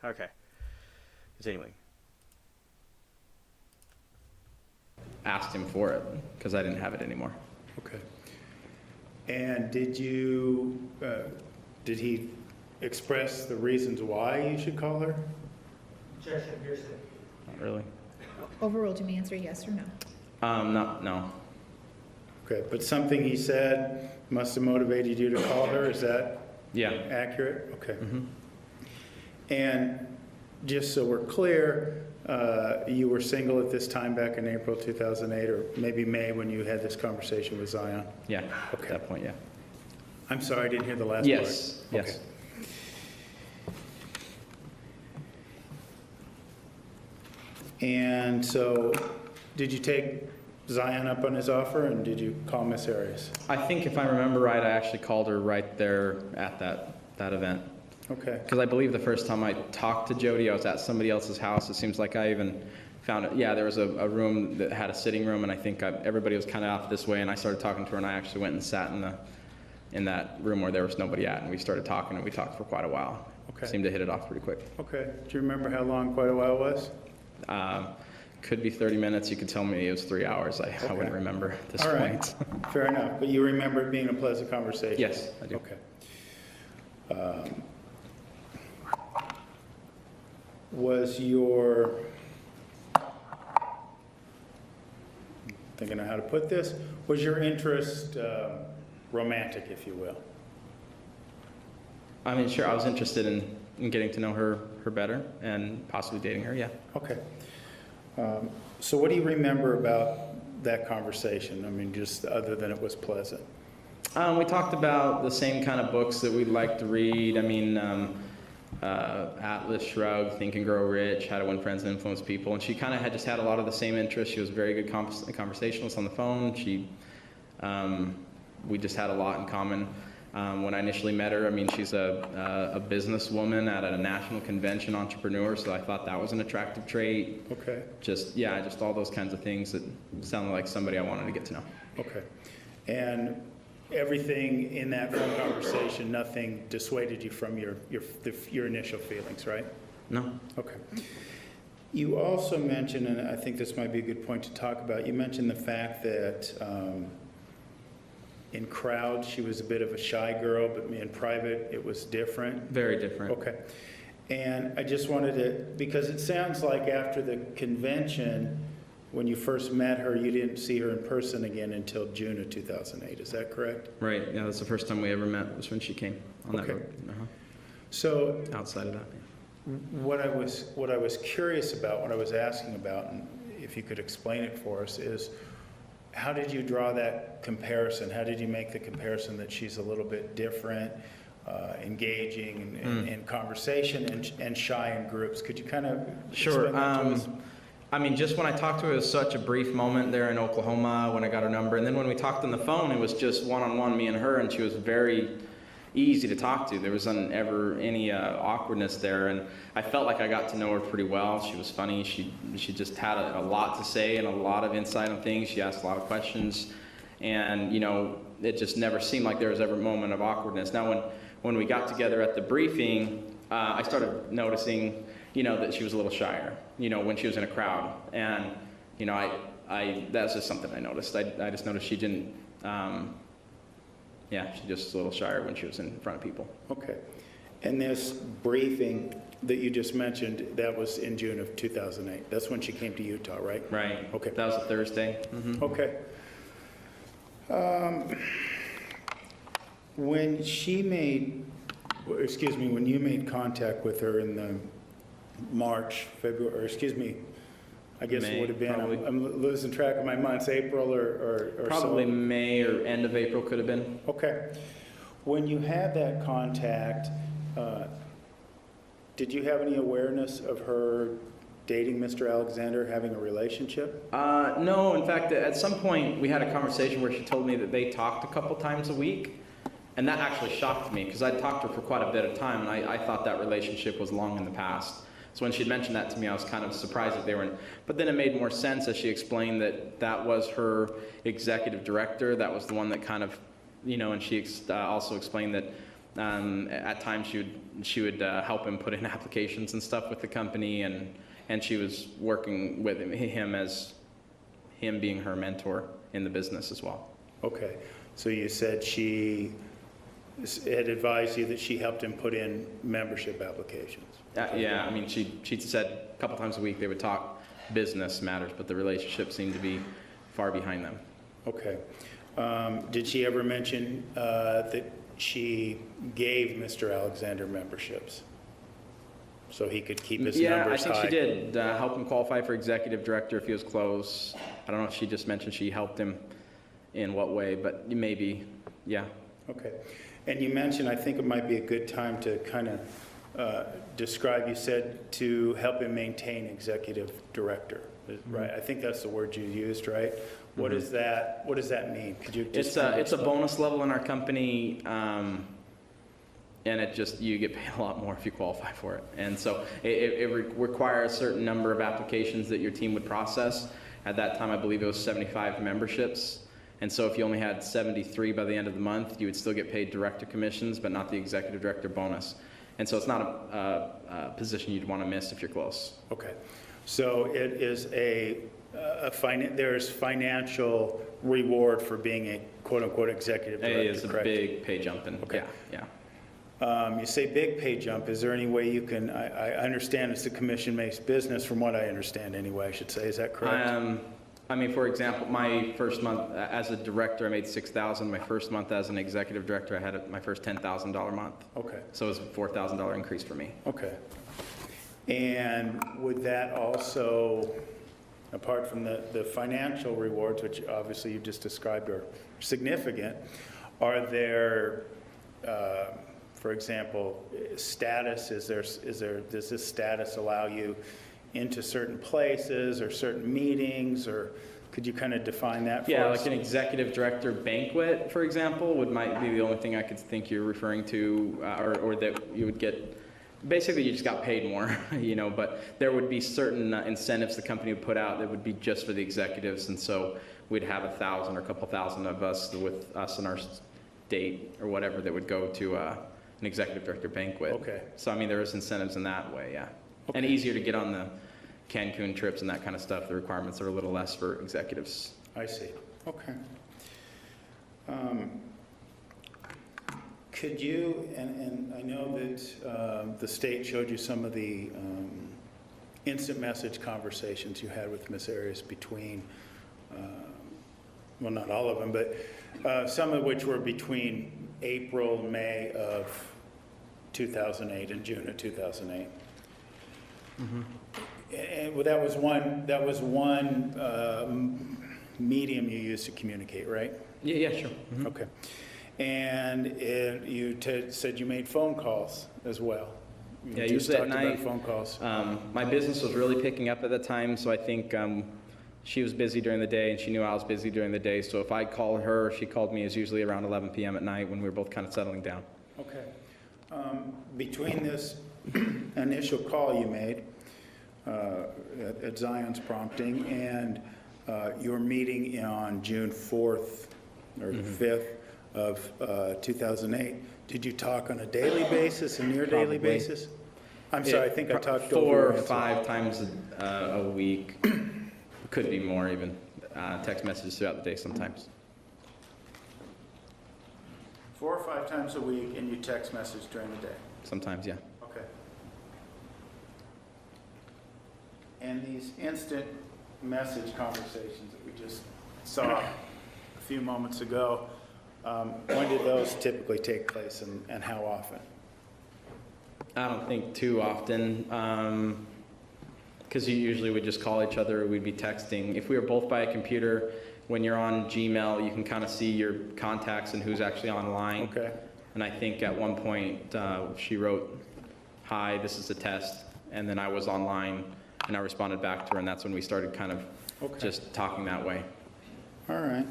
Okay. Continuing. Asked him for it because I didn't have it anymore. Okay. And did he express the reasons why you should call her? Objection, hearsay. Not really. Overruled, you may answer yes or no. No. Okay, but something he said must have motivated you to call her, is that Yeah. accurate? Okay. Mm-hmm. And just so we're clear, you were single at this time back in April 2008, or maybe May when you had this conversation with Zion? Yeah, Okay. at that point, yeah. I'm sorry, I didn't hear the last part. Yes, yes. Okay. And so, did you take Zion up on his offer, and did you call Miss Arias? I think if I remember right, I actually called her right there at that event. Okay. Because I believe the first time I talked to Jody, I was at somebody else's house. It seems like I even found it. Yeah, there was a room that had a sitting room, and I think everybody was kind of off this way, and I started talking to her, and I actually went and sat in that room where there was nobody at, and we started talking, and we talked for quite a while. Okay. Seemed to hit it off pretty quick. Okay. Do you remember how long quite a while was? Could be 30 minutes. You could tell me it was 3 hours. I wouldn't remember at this All right. point. Fair enough. But you remember it being a pleasant conversation? Yes, I do. Okay. Was your, thinking of how to put this, was your interest romantic, if you will? I mean, sure, I was interested in getting to know her better and possibly dating her, yeah. Okay. So what do you remember about that conversation? I mean, just other than it was pleasant. We talked about the same kind of books that we'd like to read. I mean, Atlas Shrugged, Think and Grow Rich, How to Win Friends and Influence People. And she kind of just had a lot of the same interests. She was a very good conversationalist on the phone. We just had a lot in common. When I initially met her, I mean, she's a businesswoman at a national convention entrepreneur, so I thought that was an attractive trait. Okay. Just all those kinds of things that sounded like somebody I wanted to get to know. Okay. And everything in that phone conversation, nothing dissuaded you from your initial feelings, right? No. Okay. You also mentioned, and I think this might be a good point to talk about, you mentioned the fact that in crowds she was a bit of a shy girl, but in private it was different. Very different. Okay. And I just wanted to, because it sounds like after the convention, when you first met her, you didn't see her in person again until June of 2008. Is that correct? Right. Yeah, that's the first time we ever met was when she came on that Okay. road. So Outside of that. what I was curious about, what I was asking about, and if you could explain it for us, is how did you draw that comparison? How did you make the comparison that she's a little bit different, engaging in conversation and shy in groups? Could you kind of Sure. explain that to us? I mean, just when I talked to her, it was such a brief moment there in Oklahoma when I got her number. And then when we talked on the phone, it was just one-on-one, me and her, and she was very easy to talk to. There wasn't ever any awkwardness there. And I felt like I got to know her pretty well. She was funny. She just had a lot to say and a lot of insight on things. She asked a lot of questions. And, you know, it just never seemed like there was ever a moment of awkwardness. Now, when we got together at the briefing, I started noticing, you know, that she was a little shyer, you know, when she was in a crowd. And, you know, that's just something I noticed. I just noticed she didn't, she just a little shyer when she was in front of people. Okay. And this briefing that you just mentioned, that was in June of 2008. That's when she came to Utah, right? Right. Okay. That was a Thursday. Mm-hmm. Okay. When you made contact with her in the March, February, or excuse me, I guess May, it would have been, probably. I'm losing track of my months, April or Probably so. May or end of April could have been. Okay. When you had that contact, did you have any awareness of her dating Mr. Alexander, having a relationship? No, in fact, at some point we had a conversation where she told me that they talked a couple times a week. And that actually shocked me because I'd talked to her for quite a bit of time, and I thought that relationship was long in the past. So when she'd mentioned that to me, I was kind of surprised that they were in. But then it made more sense as she explained that that was her executive director. That was the one that kind of, you know, and she also explained that at times she would help him put in applications and stuff with the company, and she was working with him as him being her mentor in the business as well. Okay. So you said she had advised you that she helped him put in membership applications. Yeah, I mean, she said a couple times a week they would talk business matters, but the relationship seemed to be far behind them. Okay. Did she ever mention that she gave Mr. Alexander memberships? so he could keep his Yeah, I numbers think high? she did help him qualify for executive director if he was close. I don't know if she just mentioned she helped him in what way, but maybe, yeah. Okay. And you mentioned, I think it might be a good time to kind of describe, you said to help him maintain executive director, right? I think that's the word you used, right? What is that, what does that mean? Could you just It's a bonus level in our company, and it just, you get paid a lot more if you qualify for it. And so it requires a certain number of applications that your team would process. At that time, I believe it was 75 memberships. And so if you only had 73 by the end of the month, you would still get paid director commissions, but not the executive director bonus. And so it's not a position you'd want to miss if you're close. Okay. So it is there's financial reward for being a quote-unquote executive director, It is a correct? big pay jump. And Okay. Yeah. You say big pay jump. Is there any way you can, I understand it's a commission-based business, from what I understand anyway, I should say. Is that correct? I mean, for example, my first month as a director, I made $6,000. My first month as an executive director, I had my first $10,000 month. Okay. So it was a $4,000 increase for me. Okay. And would that also, apart from the financial rewards, which obviously you just described are significant, are there, for example, status? Does this status allow you into certain places or certain meetings, or could you kind of define that for Yeah, us? like an executive director banquet, for example, might be the only thing I could think you're referring to, or that you would get. Basically, you just got paid more, you know, but there would be certain incentives the company would put out that would be just for the executives, and so we'd have 1,000 or a couple thousand of us with us in our state or whatever that would go to an executive director banquet. Okay. So, I mean, there is incentives in that way, yeah. Okay. And easier to get on the Cancun trips and that kind of stuff. The requirements are a little less for executives. I see. Okay. Could you, and I know that the state showed you some of the instant message conversations you had with Ms. Arias between, well, not all of them, but some of which were between April, May of 2008 and June of 2008. And well, that was one medium you used to communicate, right? Yeah, sure. Mhm. Okay. And you said you made phone calls as well. You Yeah, just usually at talked about night. phone calls. My business was really picking up at the time, so I think she was busy during the day and she knew I was busy during the day. So if I called her, she called me, is usually around 11 p.m. at night when we were both kind of settling down. Okay. Between this initial call you made at Zion's prompting and your meeting on June 4th or 5th of 2008, did you talk on a daily basis, a near daily Probably. basis? I'm sorry, I think I talked over 4 your or answer. 5 times a week. Could be more even. Text messages throughout the day sometimes. 4 or 5 times a week, and you text message during the day? Sometimes, yeah. Okay. And these instant message conversations that we just saw a few moments ago, when did those typically take place and how often? I don't think too often, because you usually would just call each other or we'd be texting. If we were both by a computer, when you're on Gmail, you can kind of see your contacts and who's actually online. Okay. And I think at one point she wrote, "Hi, this is a test," and then I was online and I responded back to her, and that's when we started kind of Okay. just talking that way. All right.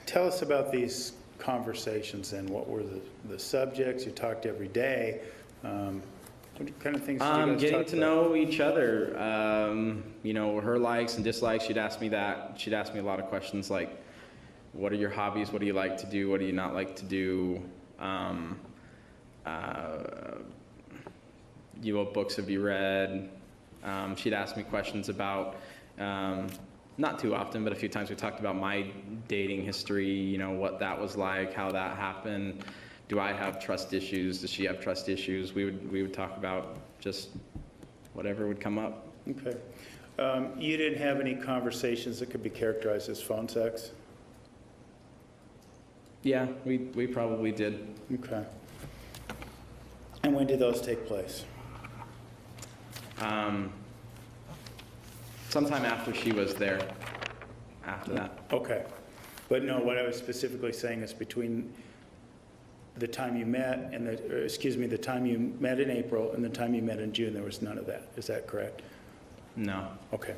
Tell us about these conversations and what were the subjects? You talked every day. What kind of things did you guys Getting talk to about? know each other, you know, her likes and dislikes. She'd ask me that. She'd ask me a lot of questions like, what are your hobbies? What do you like to do? What do you not like to do? What books have you read? She'd ask me questions about, not too often, but a few times we talked about my dating history, you know, what that was like, how that happened. Do I have trust issues? Does she have trust issues? We would talk about just whatever would come up. Okay. You didn't have any conversations that could be characterized as phone sex? Yeah, we probably did. Okay. And when did those take place? Sometime after she was there, after that. Okay. But no, what I was specifically saying is between the time you met and the time you met in April and the time you met in June, there was none of that. Is that correct? No. Okay.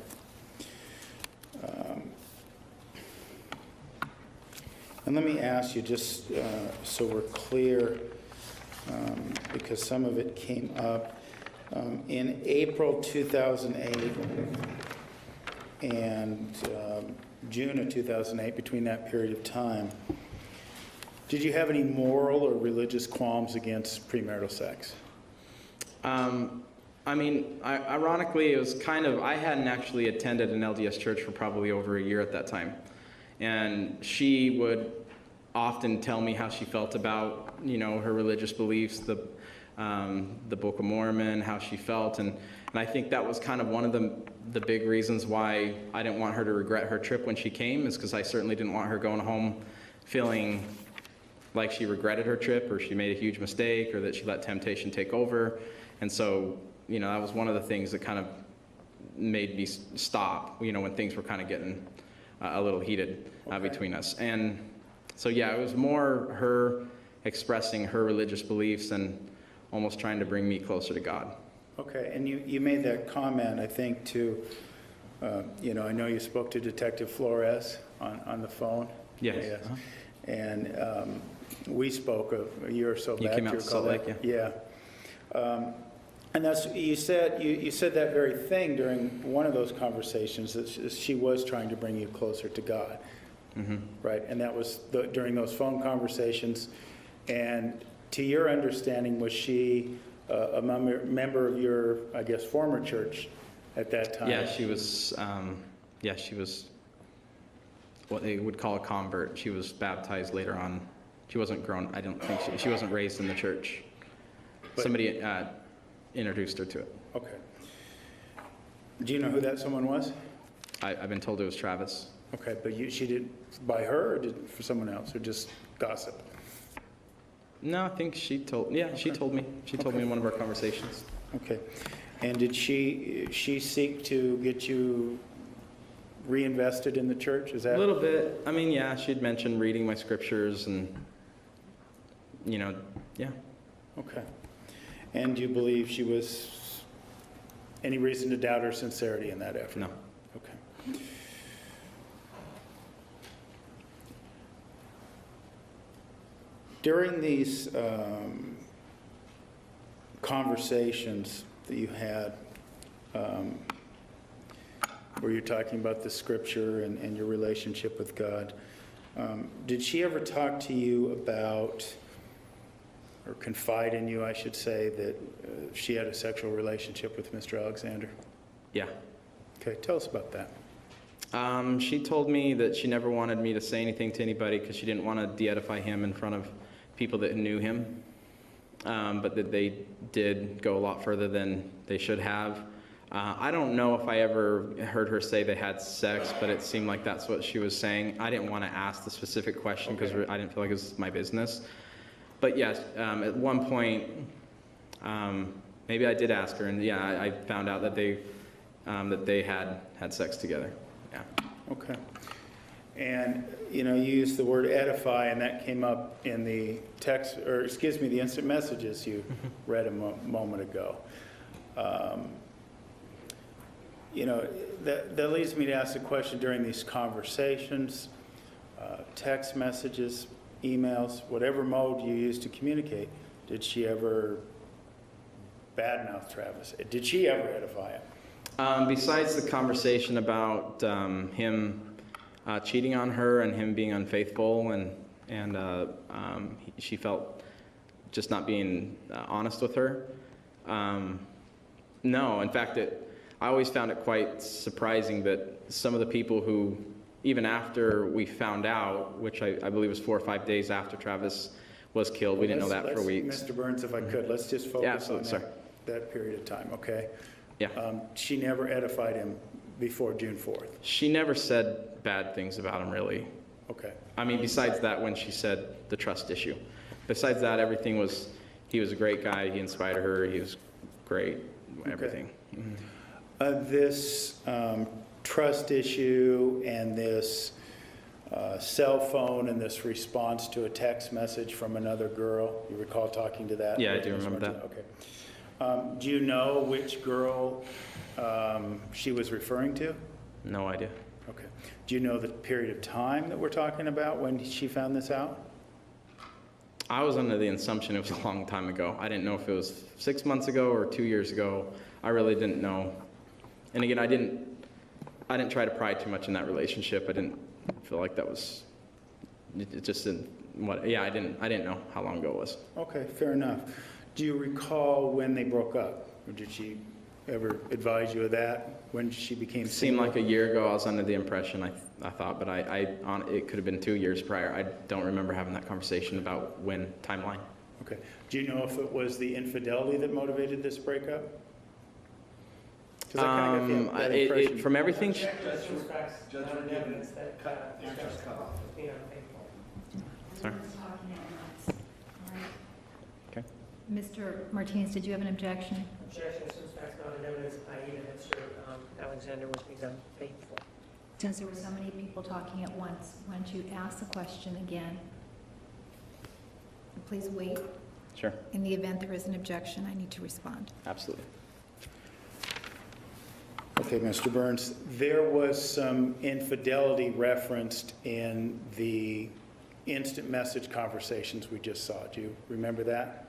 And let me ask you, just so we're clear, because some of it came up, in April 2008 and June of 2008, between that period of time, did you have any moral or religious qualms against premarital sex? I mean, ironically, it was kind of, I hadn't actually attended an LDS church for probably over a year at that time. And she would often tell me how she felt about, her religious beliefs, the Book of Mormon, how she felt. And I think that was kind of one of the big reasons why I didn't want her to regret her trip when she came, is because I certainly didn't want her going home feeling like she regretted her trip or she made a huge mistake or that she let temptation take over. And so, that was one of the things that kind of made me stop, when things were kind of getting a little heated between us. And so, yeah, it was more her expressing her religious beliefs and almost trying to bring me closer to God. Okay, and you made that comment, I think, to, I know you spoke to Detective Flores on the phone. Yes. Uh-huh. And we spoke a year or so back. You came out to Salt Lake, yeah. And that's, you said that very thing during one of those conversations, that she was trying to bring you closer to God. Mm-hmm. Right? And that was during those phone conversations. And to your understanding, was she a member of your, I guess, former church at that time? Yeah, she was, she was what they would call a convert. She was baptized later on. She wasn't grown, I don't think, she wasn't raised in the church. But somebody introduced her to it. Okay. Do you know who that someone was? I've been told it was Travis. Okay, but she did by her or did for someone else, or just gossip? No, I think she told me. She told me in one of our conversations. Okay. And did she seek to get you reinvested in the church? Is that a little bit? I mean, yeah, she'd mentioned reading my scriptures and, yeah. Okay. And do you believe she was any reason to doubt her sincerity in that effort? No. Okay. During these conversations that you had, where you're talking about the scripture and your relationship with God, did she ever talk to you about, or confide in you, I should say, that she had a sexual relationship with Mr. Alexander? Yeah. Okay, tell us about that. She told me that she never wanted me to say anything to anybody because she didn't want to de-edify him in front of people that knew him, but that they did go a lot further than they should have. I don't know if I ever heard her say they had sex, but it seemed like that's what she was saying. I didn't want to ask the specific question because I didn't feel like it was my business. But yes, at one point, maybe I did ask her, and yeah, I found out that they had sex together. Yeah. Okay. And you used the word edify, and that came up in the text, or excuse me, the instant messages you read a moment ago. That leads me to ask the question: during these conversations, text messages, emails, whatever mode you use to communicate, did she ever badmouth Travis? Did she ever edify him? Besides the conversation about him cheating on her and him being unfaithful, and she felt just not being honest with her. No, in fact, I always found it quite surprising that some of the people who, even after we found out, which I believe was 4 or 5 days after Travis was killed, we didn't know that for weeks. Mr. Burns, if I could, let's just focus on sorry. that period of time, okay? Yeah. She never edified him before June 4th? She never said bad things about him, really. Okay. I mean, besides that, when she said the trust issue. Besides that, everything was, he was a great guy. He inspired her. He was great. Everything. This trust issue and this cell phone and this response to a text message from another girl, you recall talking to that? Yeah, I do remember that. Okay. Do you know which girl she was referring to? No idea. Okay. Do you know the period of time that we're talking about when she found this out? I was under the assumption it was a long time ago. I didn't know if it was 6 months ago or 2 years ago. I really didn't know. And again, I didn't try to pry too much in that relationship. I didn't feel like that was, it just didn't, I didn't know how long ago it was. Okay, fair enough. Do you recall when they broke up? Or did she ever advise you of that, when she became It seemed single? like a year ago. I was under the impression, I thought, but it could have been 2 years prior. I don't remember having that conversation about when, timeline. Okay. Do you know if it was the infidelity that motivated this breakup? 'Cause I kinda got that impression. From everything, Judge respects not an evidence that discussed being unfaithful. Sorry. Okay. Mr. Martinez, did you have an objection? Objection is respects not an evidence, i.e. that Mr. Alexander was being unfaithful. Since there were so many people talking at once, why don't you ask the question again? Please wait. Sure, In the event there is an objection, I need to respond. absolutely. Okay, Mr. Burns, there was some infidelity referenced in the instant message conversations we just saw. Do you remember that?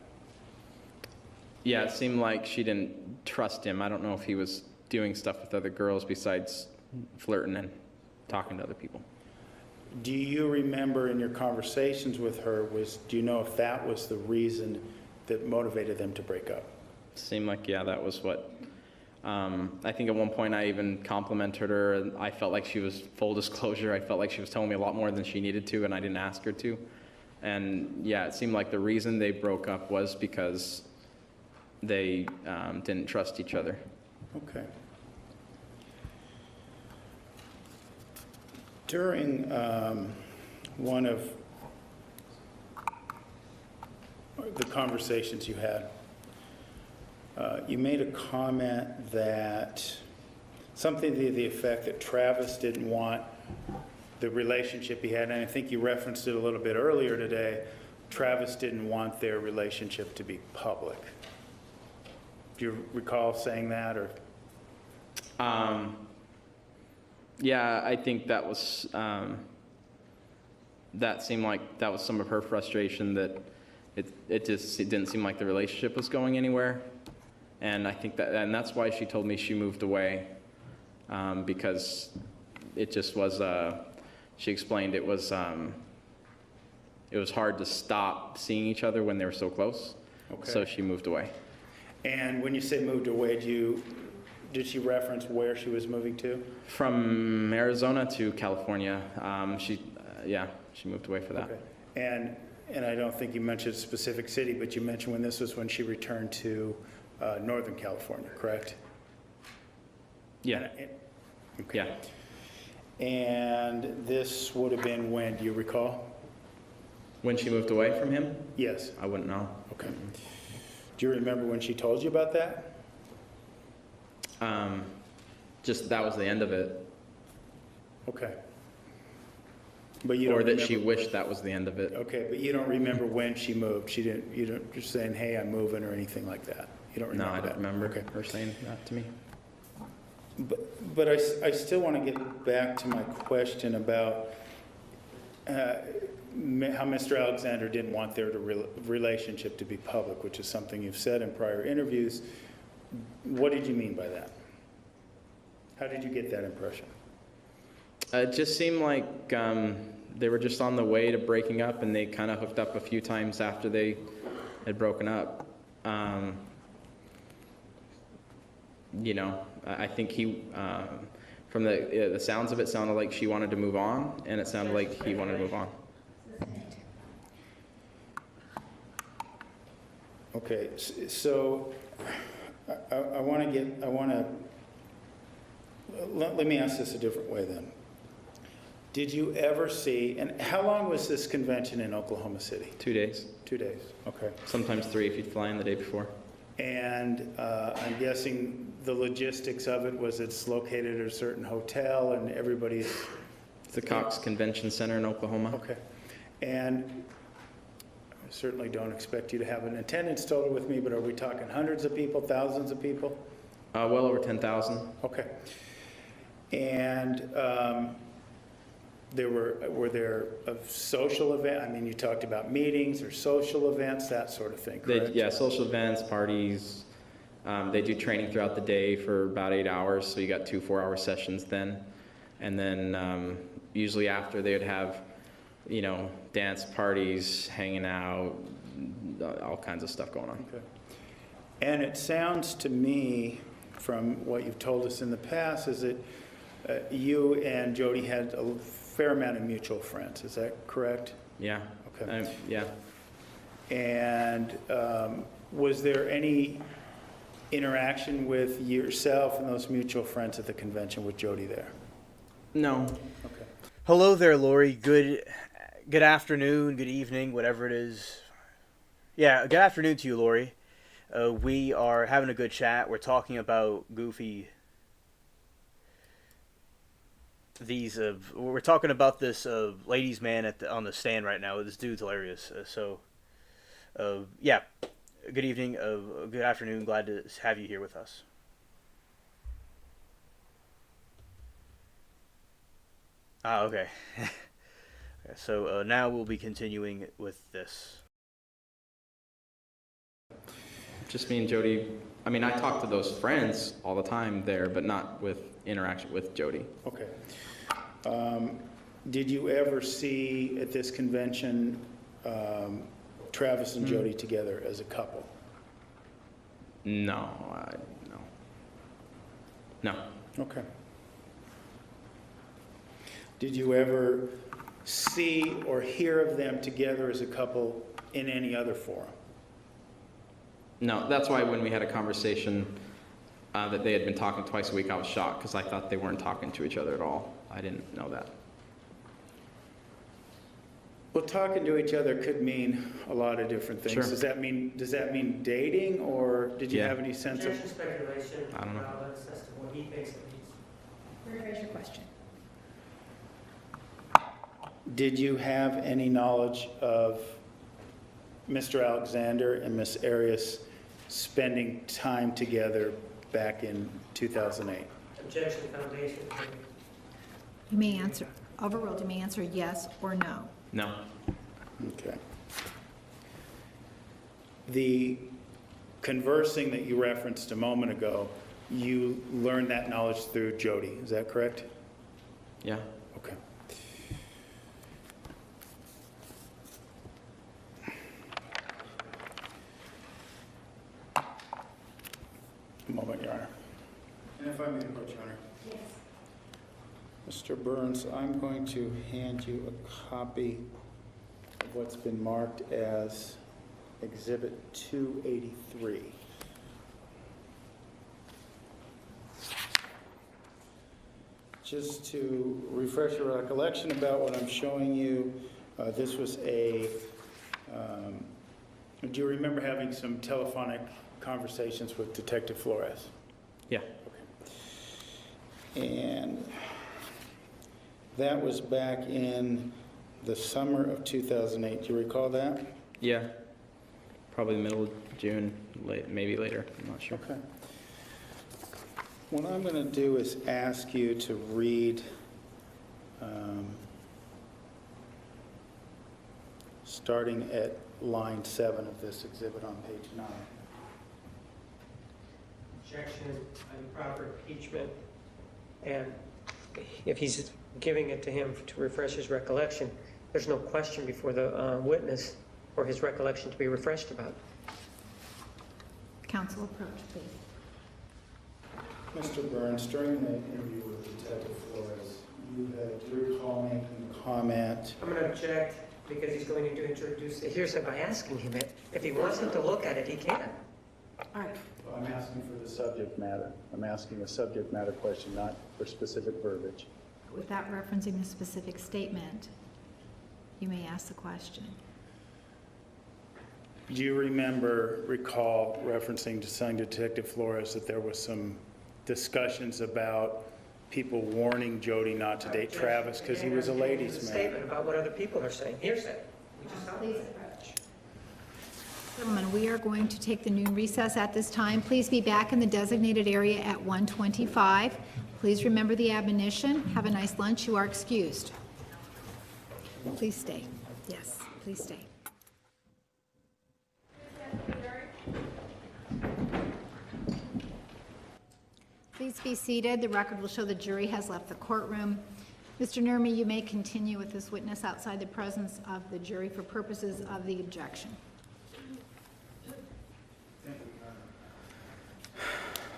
Yeah, it seemed like she didn't trust him. I don't know if he was doing stuff with other girls besides flirting and talking to other people. Do you remember in your conversations with her, do you know if that was the reason that motivated them to break up? Seemed like, yeah, that was what, I think at one point I even complimented her, and I felt like she was, full disclosure, I felt like she was telling me a lot more than she needed to, and I didn't ask her to. And yeah, it seemed like the reason they broke up was because they didn't trust each other. Okay. During one of the conversations you had, you made a comment that something to the effect that Travis didn't want the relationship he had, and I think you referenced it a little bit earlier today. Travis didn't want their relationship to be public. Do you recall saying that, or? Yeah, I think that was, that seemed like that was some of her frustration, that it didn't seem like the relationship was going anywhere. And I think and that's why she told me she moved away, because it just was, she explained it was hard to stop seeing each other when they were so close. Okay. So she moved away. And when you say moved away, did she reference where she was moving to? From Arizona to California. She moved away for that. Okay. And I don't think you mentioned a specific city, but you mentioned when she returned to Northern California, correct? Yeah. Okay. Yeah. And this would have been when, do you recall? When she moved away from him? Yes. I wouldn't know. Okay. Do you remember when she told you about that? Just that was the end of it. Okay. But you don't Or that remember, she wished that was the end of it. okay, but you don't remember when she moved. You don't just saying, hey, I'm moving or anything like that. You don't No, remember I that? don't remember Okay. her saying that to me. But I still want to get back to my question about how Mr. Alexander didn't want their relationship to be public, which is something you've said in prior interviews. What did you mean by that? How did you get that impression? It just seemed like they were just on the way to breaking up, and they kind of hooked up a few times after they had broken up. I think he, from the sounds of it, sounded like she wanted to move on, and it sounded like he wanted to move on. Okay, so let me ask this a different way then. Did you ever see, and how long was this convention in Oklahoma City? 2 days, 2 days, okay. sometimes 3 if you'd fly in the day before. And I'm guessing the logistics of it was it's located at a certain hotel and everybody's, It's the Cox Convention Center in Oklahoma. okay. And I certainly don't expect you to have an attendance total with me, but are we talking hundreds of people, thousands of people? Well over 10,000. Okay. And were there a social event? I mean, you talked about meetings or social events, that sort of thing, correct? Yeah, social events, parties. They do training throughout the day for about 8 hours, so you got 2 4-hour sessions then. And then usually after they would have, you know, dance parties, hanging out, all kinds of stuff going on. Okay. And it sounds to me, from what you've told us in the past, is that you and Jody had a fair amount of mutual friends. Is that correct? Yeah. Okay. Yeah. And was there any interaction with yourself and those mutual friends at the convention with Jody there? No. Okay. Hello there, Lori. Good afternoon, good evening, whatever it is. Yeah, good afternoon to you, Lori. We are having a good chat. We're talking about we're talking about this ladies' man on the stand right now. This dude's hilarious. Yeah. Good evening. Good afternoon. Glad to have you here with us. Okay. So now we'll be continuing with this. Just me and Jody. I mean, I talk to those friends all the time there, but not with interaction with Jody. Okay. Did you ever see at this convention Travis and Jody together as a couple? No. No. Okay. Did you ever see or hear of them together as a couple in any other forum? No, that's why when we had a conversation that they had been talking twice a week, I was shocked because I thought they weren't talking to each other at all. I didn't know that. Well, talking to each other could mean a lot of different things. Sure. Does that mean dating, or did you Yeah. have any sense of? Objection, speculation. I don't know. As to what he thinks it means. Rephrase your question. Did you have any knowledge of Mr. Alexander and Miss Arias spending time together back in 2008? Objection, foundation. You may answer, overruled, you may answer yes or no. No. Okay. The conversing that you referenced a moment ago, you learned that knowledge through Jody, is that correct? Yeah. Okay. A moment, Your Honor. And if I may approach, Your Honor. Yes. Mr. Burns, I'm going to hand you a copy of what's been marked as Exhibit 283. Just to refresh your recollection about what I'm showing you, this was do you remember having some telephonic conversations with Detective Flores? Yeah. And that was back in the summer of 2008. Do you recall that? Yeah. Probably the middle of June, maybe later. I'm not sure. Okay. What I'm going to do is ask you to read starting at line 7 of this exhibit on page 9. Objection, improper impeachment. And if he's giving it to him to refresh his recollection, there's no question before the witness for his recollection to be refreshed about. Counsel approach, please. Mr. Burns, during the interview with Detective Flores, you had recall making a comment. I'm going to object because he's going to introduce the hearsay by asking him it. If he wants him to look at it, he can. All right. I'm asking for the subject matter. I'm asking a subject matter question, not for specific verbiage. Without referencing a specific statement, you may ask the question. Do you recall referencing to telling Detective Flores that there was some discussions about people warning Jody not to date Travis because he was a ladies' man? Statement about what other people are saying. Hearsay. We just don't- Please approach. Gentlemen, we are going to take the noon recess at this time. Please be back in the designated area at 1:25. Please remember the admonition. Have a nice lunch. You are excused. Please stay. Yes, please stay. Please be seated. The record will show the jury has left the courtroom. Mr. Nurmi, you may continue with this witness outside the presence of the jury for purposes of the objection.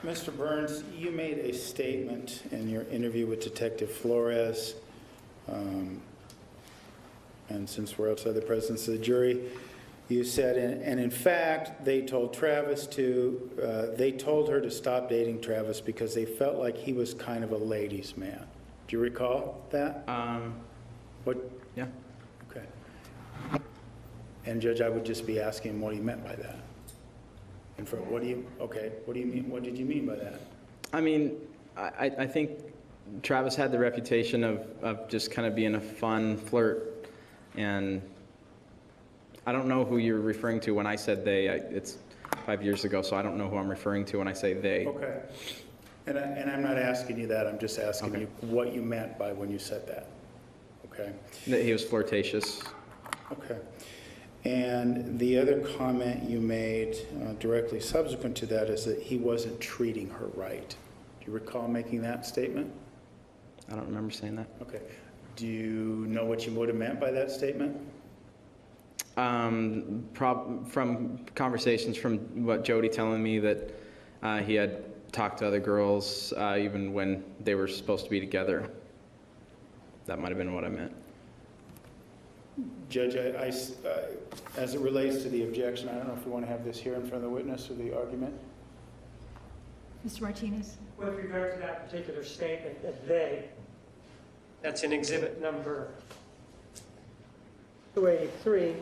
Mr. Burns, you made a statement in your interview with Detective Flores, and since we're outside the presence of the jury, you said, and in fact, they told her to stop dating Travis because they felt like he was kind of a ladies' man. Do you recall that? What? Yeah. Okay. And Judge, I would just be asking what he meant by that. And for what do you mean? What did you mean by that? I mean, I think Travis had the reputation of just kind of being a fun flirt, and I don't know who you're referring to when I said they. It's 5 years ago, so I don't know who I'm referring to when I say they. Okay. And I'm not asking you that. I'm just asking you what you meant by when you said that. Okay. That he was flirtatious. Okay. And the other comment you made directly subsequent to that is that he wasn't treating her right. Do you recall making that statement? I don't remember saying that. Okay. Do you know what you would have meant by that statement? From conversations from what Jody telling me that he had talked to other girls even when they were supposed to be together. That might have been what I meant. Judge, as it relates to the objection, I don't know if you want to have this here in front of the witness or the argument. Mr. Martinez? With regard to that particular statement, that that's in exhibit number 283,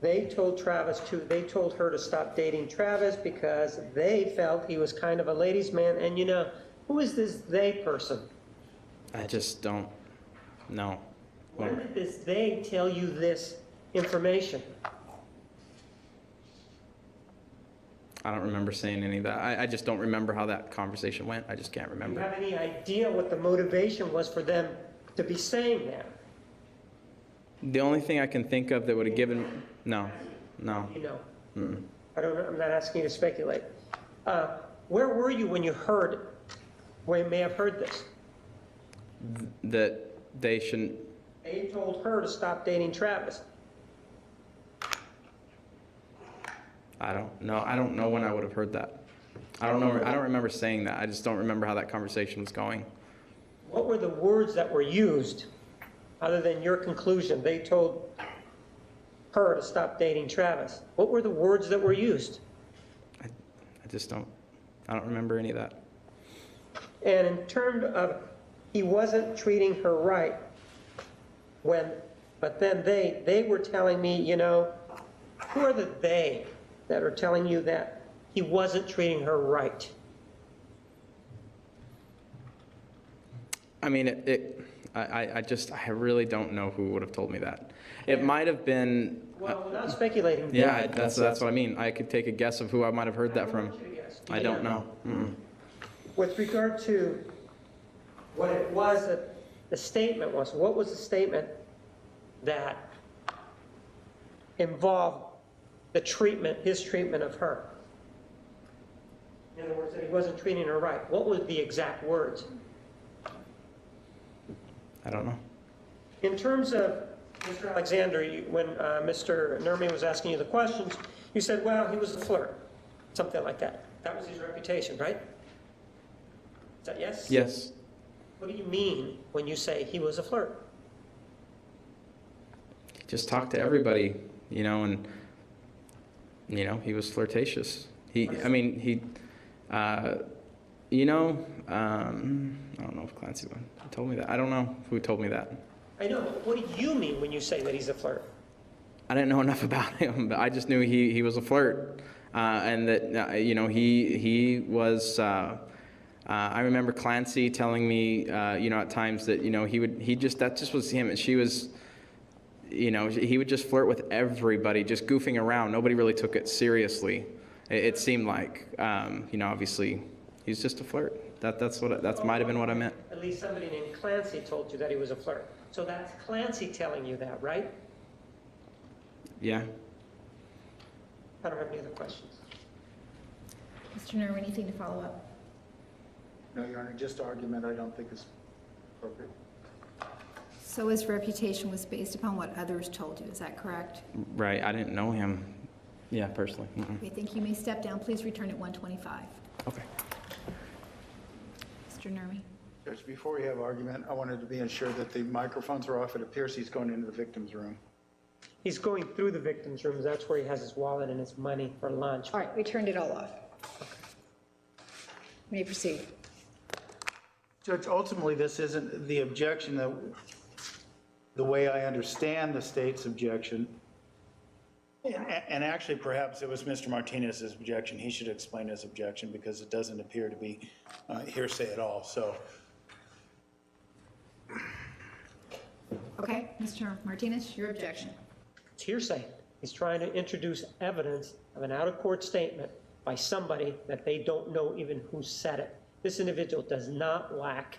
they told her to stop dating Travis because they felt he was kind of a ladies' man. And you know, who is this they person? I just don't know. When did this they tell you this information? I don't remember saying any of that. I just don't remember how that conversation went. I just can't Do you remember. have any idea what the motivation was for them to be saying that? The only thing I can think of that would have given... No. You know. Mm-mm. I don't know. I'm not asking you to speculate. Where were you when you may have heard this? That they shouldn't... They told her to stop dating Travis. I don't know. I don't know when I would have heard that. I don't know. I don't remember saying that. I just don't remember how that conversation was going. What were the words that were used, other than your conclusion? They told her to stop dating Travis. What were the words that were used? I just don't... I don't remember any of that. And in terms of he wasn't treating her right, but then they were telling me, you know, who are the they that are telling you that he wasn't treating her right? I mean, I really don't know who would have told me that. It might have been... Well, without speculating. Yeah, that's what I mean. I could take a guess of who I might have heard that from. I don't know. Mm-mm. With regard to what it was that the statement was, what was the statement that involved his treatment of her? In other words, that he wasn't treating her right. What were the exact words? I don't know. In terms of Mr. Alexander, when Mr. Nurmi was asking you the questions, you said, well, he was a flirt, something like that. That was his reputation, right? Is that yes? Yes. What do you mean when you say he was a flirt? He just talked to everybody, you know, and, you know, he was flirtatious. You know, I don't know if Clancy told me that. I don't know who told me that. I know, but what do you mean when you say that he's a flirt? I didn't know enough about him, but I just knew he was a flirt, and that you know he was. I remember Clancy telling me, you know, at times that you know that just was him, and she was, you know, he would just flirt with everybody, just goofing around. Nobody really took it seriously. It seemed like, you know, obviously he's just a flirt. That might have been what I meant. At least somebody named Clancy told you that he was a flirt. So that's Clancy telling you that, right? Yeah. I don't have any other questions. Mr. Nerve, anything to follow up? No, Your Honor, just argument I don't think is appropriate. So his reputation was based upon what others told you, is that correct? Right. I didn't know him. Yeah, personally. I think you may step down. Please return at 1:25. Okay. Mr. Nermi. Judge, before we have argument, I wanted to be ensured that the microphones are off. It appears he's going into the victim's room. He's going through the victim's rooms. That's where he has his wallet and his money for lunch. All right, we turned it all off. You may proceed. Judge, ultimately, this isn't the objection that, the way I understand the state's objection, and actually perhaps it was Mr. Martinez's objection. He should explain his objection because it doesn't appear to be hearsay at all, so. Okay, Mr. Martinez, your objection. It's hearsay. He's trying to introduce evidence of an out-of-court statement by somebody that they don't know even who said it. This individual does not lack,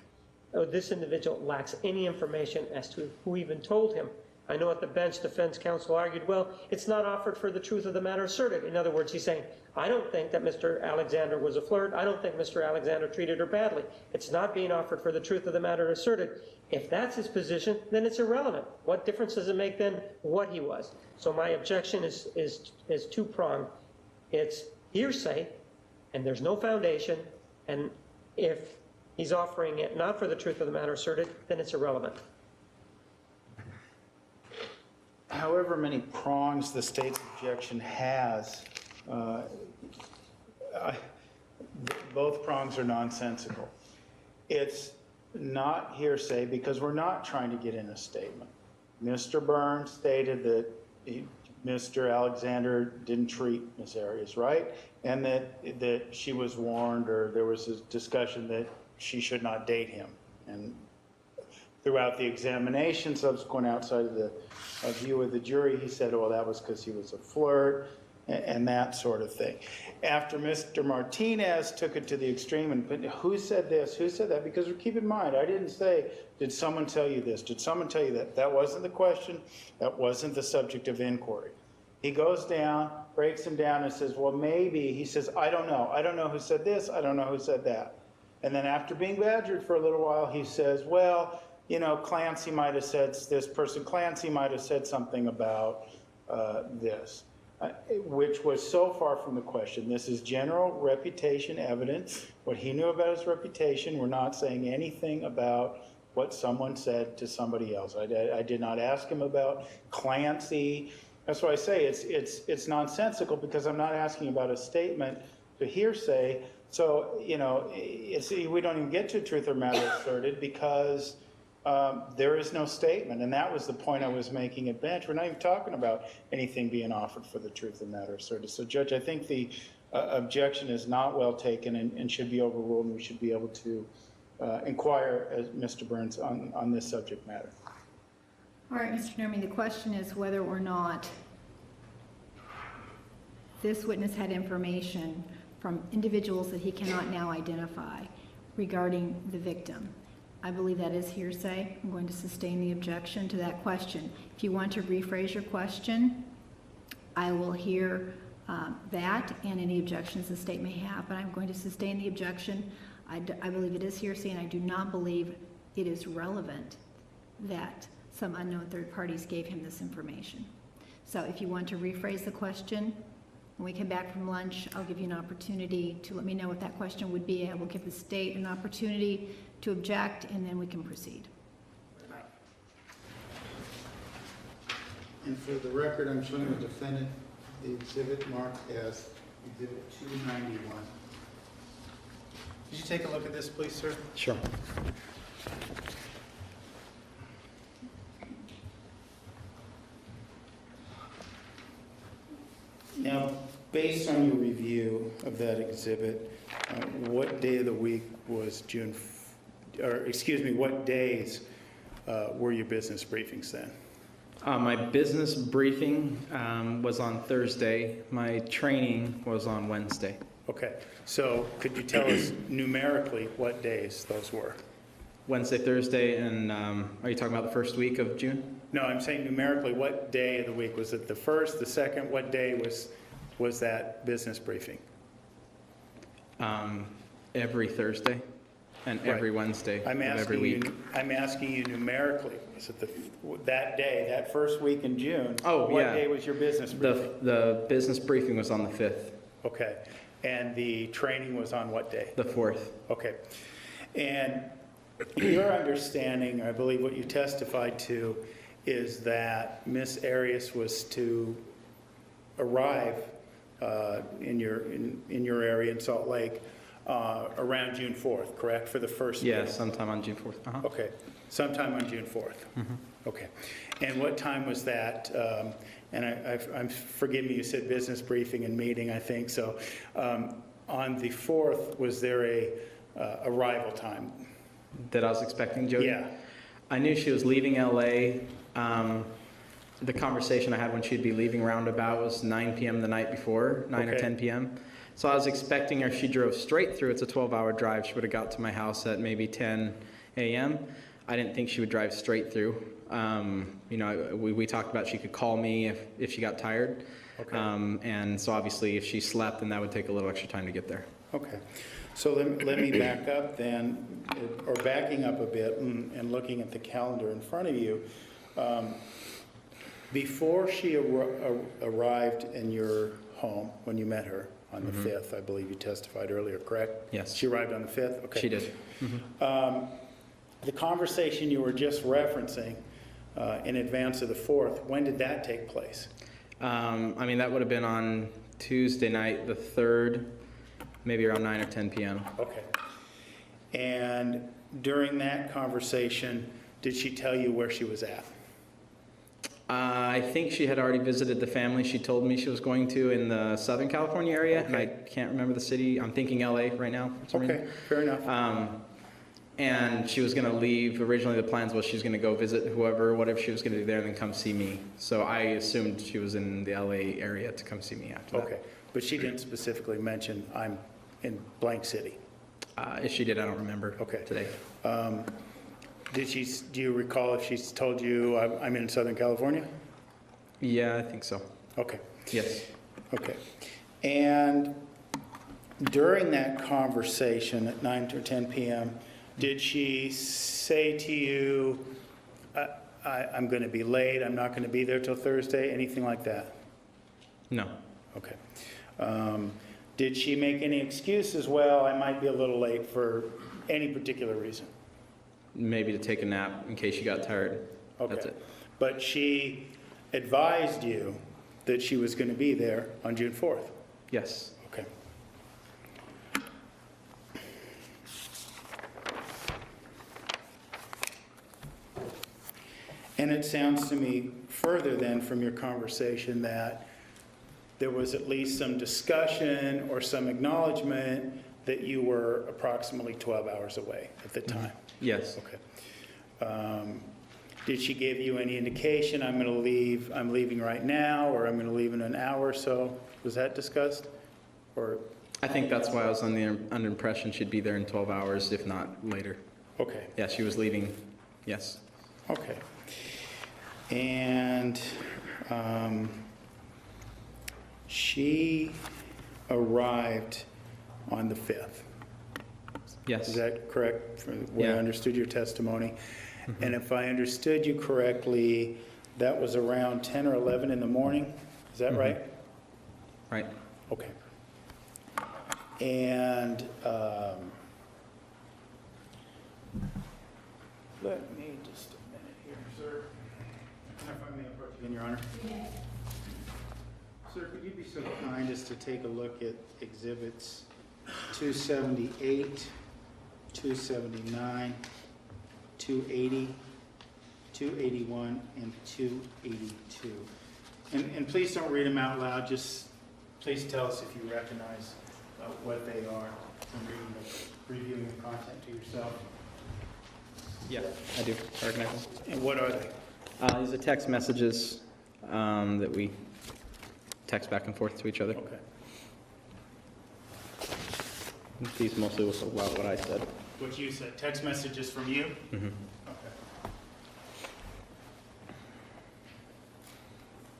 or this individual lacks any information as to who even told him. I know at the bench, defense counsel argued, well, it's not offered for the truth of the matter asserted. In other words, he's saying, I don't think that Mr. Alexander was a flirt. I don't think Mr. Alexander treated her badly. It's not being offered for the truth of the matter asserted. If that's his position, then it's irrelevant. What difference does it make then what he was? So my objection is two-pronged. It's hearsay, and there's no foundation, and if he's offering it not for the truth of the matter asserted, then it's irrelevant. However many prongs the state's objection has, both prongs are nonsensical. It's not hearsay because we're not trying to get in a statement. Mr. Burns stated that Mr. Alexander didn't treat Ms. Arias right, and that she was warned, or there was a discussion that she should not date him. And throughout the examination, subsequent outside of the view of the jury, he said, well, that was because he was a flirt and that sort of thing. After Mr. Martinez took it to the extreme and who said this, who said that? Because keep in mind, I didn't say, did someone tell you this? Did someone tell you that? That wasn't the question. That wasn't the subject of inquiry. He goes down, breaks him down and says, well, maybe, he says, I don't know. I don't know who said this. I don't know who said that. And then after being badgered for a little while, he says, well, you know, Clancy might have said, this person Clancy might have said something about this, which was so far from the question. This is general reputation evidence. What he knew about his reputation, we're not saying anything about what someone said to somebody else. I did not ask him about Clancy. That's why I say it's nonsensical, because I'm not asking about a statement to hearsay. So, you know, we don't even get to truth or matter asserted because there is no statement. And that was the point I was making at bench. We're not even talking about anything being offered for the truth of matter asserted. So, Judge, I think the objection is not well taken and should be overruled, and we should be able to inquire, as Mr. Burns, on this subject matter. All right, Mr. Nermi, the question is whether or not this witness had information from individuals that he cannot now identify regarding the victim. I believe that is hearsay. I'm going to sustain the objection to that question. If you want to rephrase your question, I will hear that and any objections the state may have, but I'm going to sustain the objection. I believe it is hearsay, and I do not believe it is relevant that some unknown third parties gave him this information. So if you want to rephrase the question, when we come back from lunch, I'll give you an opportunity to let me know what that question would be. I will give the state an opportunity to object, and then we can proceed. And for the record, I'm showing the defendant the exhibit marked as Exhibit 291. Could you take a look at this, please, sir? Sure. Now, based on your review of that exhibit, what day of the week was what days were your business briefings then? My business briefing was on Thursday. My training was on Wednesday. Okay, so could you tell us numerically what days those were? Wednesday, Thursday, and are you talking about the first week of June? No, I'm saying numerically, what day of the week? Was it the first, the second? What day was that business briefing? Every Thursday and every Wednesday of every week. I'm asking you numerically. Was it that day, that first week in June? Oh, What yeah. day was your business briefing? The business briefing was on the 5th, Okay, and the training was on what day? the 4th. Okay, and your understanding, I believe what you testified to, is that Miss Arias was to arrive in your area in Salt Lake around June 4th, correct, for the first Yeah, meeting? sometime on June 4th. Uh-huh. Okay, sometime on June 4th. Okay, and what time was that? And forgive me, you said business briefing and meeting, I think, so on the 4th, was there a arrival time? That I was expecting, Jody? Yeah. I knew she was leaving LA. The conversation I had when she'd be leaving roundabout was 9 p.m. the night before, 9 or Okay. 10 p.m. So I was expecting her, if she drove straight through, it's a 12-hour drive, she would have got to my house at maybe 10 a.m. I didn't think she would drive straight through. We talked about she could call me if she got tired. Okay. And so obviously if she slept, then that would take a little extra time to get there. Okay, so let me back up then, or backing up a bit and looking at the calendar in front of you. Before she arrived in your home, when you met her on the 5th, I believe you testified earlier, correct? Yes. She arrived on the 5th? Okay. She did. The conversation you were just referencing in advance of the 4th, when did that take place? That would have been on Tuesday night, the 3rd, maybe around 9 or 10 p.m. Okay. And during that conversation, did she tell you where she was at? I think she had already visited the family she told me she was going to in the Southern California area, and I can't remember the city. I'm thinking LA right now. For some Okay, reason. fair enough. And she was going to leave. Originally, the plans was she was going to go visit whatever she was going to do there, and then come see me. So I assumed she was in the LA area to come see me after that. Okay, but she didn't specifically mention I'm in blank city. If she did, I don't remember Okay. today. Do you recall if she's told you I'm in Southern California? Yeah, I think so. Okay, Yes. okay. And during that conversation at 9 or 10 p.m., did she say to you, I'm going to be late, I'm not going to be there till Thursday, anything like that? No. Okay. Did she make any excuses? Well, I might be a little late for any particular reason. Maybe to take a nap in case she got tired. Okay. That's it. But she advised you that she was going to be there on June 4th? Yes. Okay. And it sounds to me further then from your conversation that there was at least some discussion or some acknowledgement that you were approximately 12 hours away at the time. Yes. Okay. Did she give you any indication, I'm leaving right now, or I'm going to leave in an hour or so? Was that discussed? Or, I think that's why I was under impression she'd be there in 12 hours, if not later. okay, Yeah, she was leaving. Yes. okay. And she arrived on the 5th. Yes. Is that correct, from the way I Yeah. understood your testimony? And if I understood you correctly, that was around 10 or 11 in the morning? Is that right? Right. Okay. And let me just a minute here, sir. If I may approach you, Your Honor. Sir, could you be so kind as to take a look at exhibits 278 279, 280, 281, and 282. And please don't read them out loud, just please tell us if you recognize what they are from reviewing the content to yourself. Yeah, I do. I recognize them. And what are they? These are text messages that we text back and forth to each other. Okay. These mostly was about what I said. What you said, text messages from you? Mm-hmm. Okay.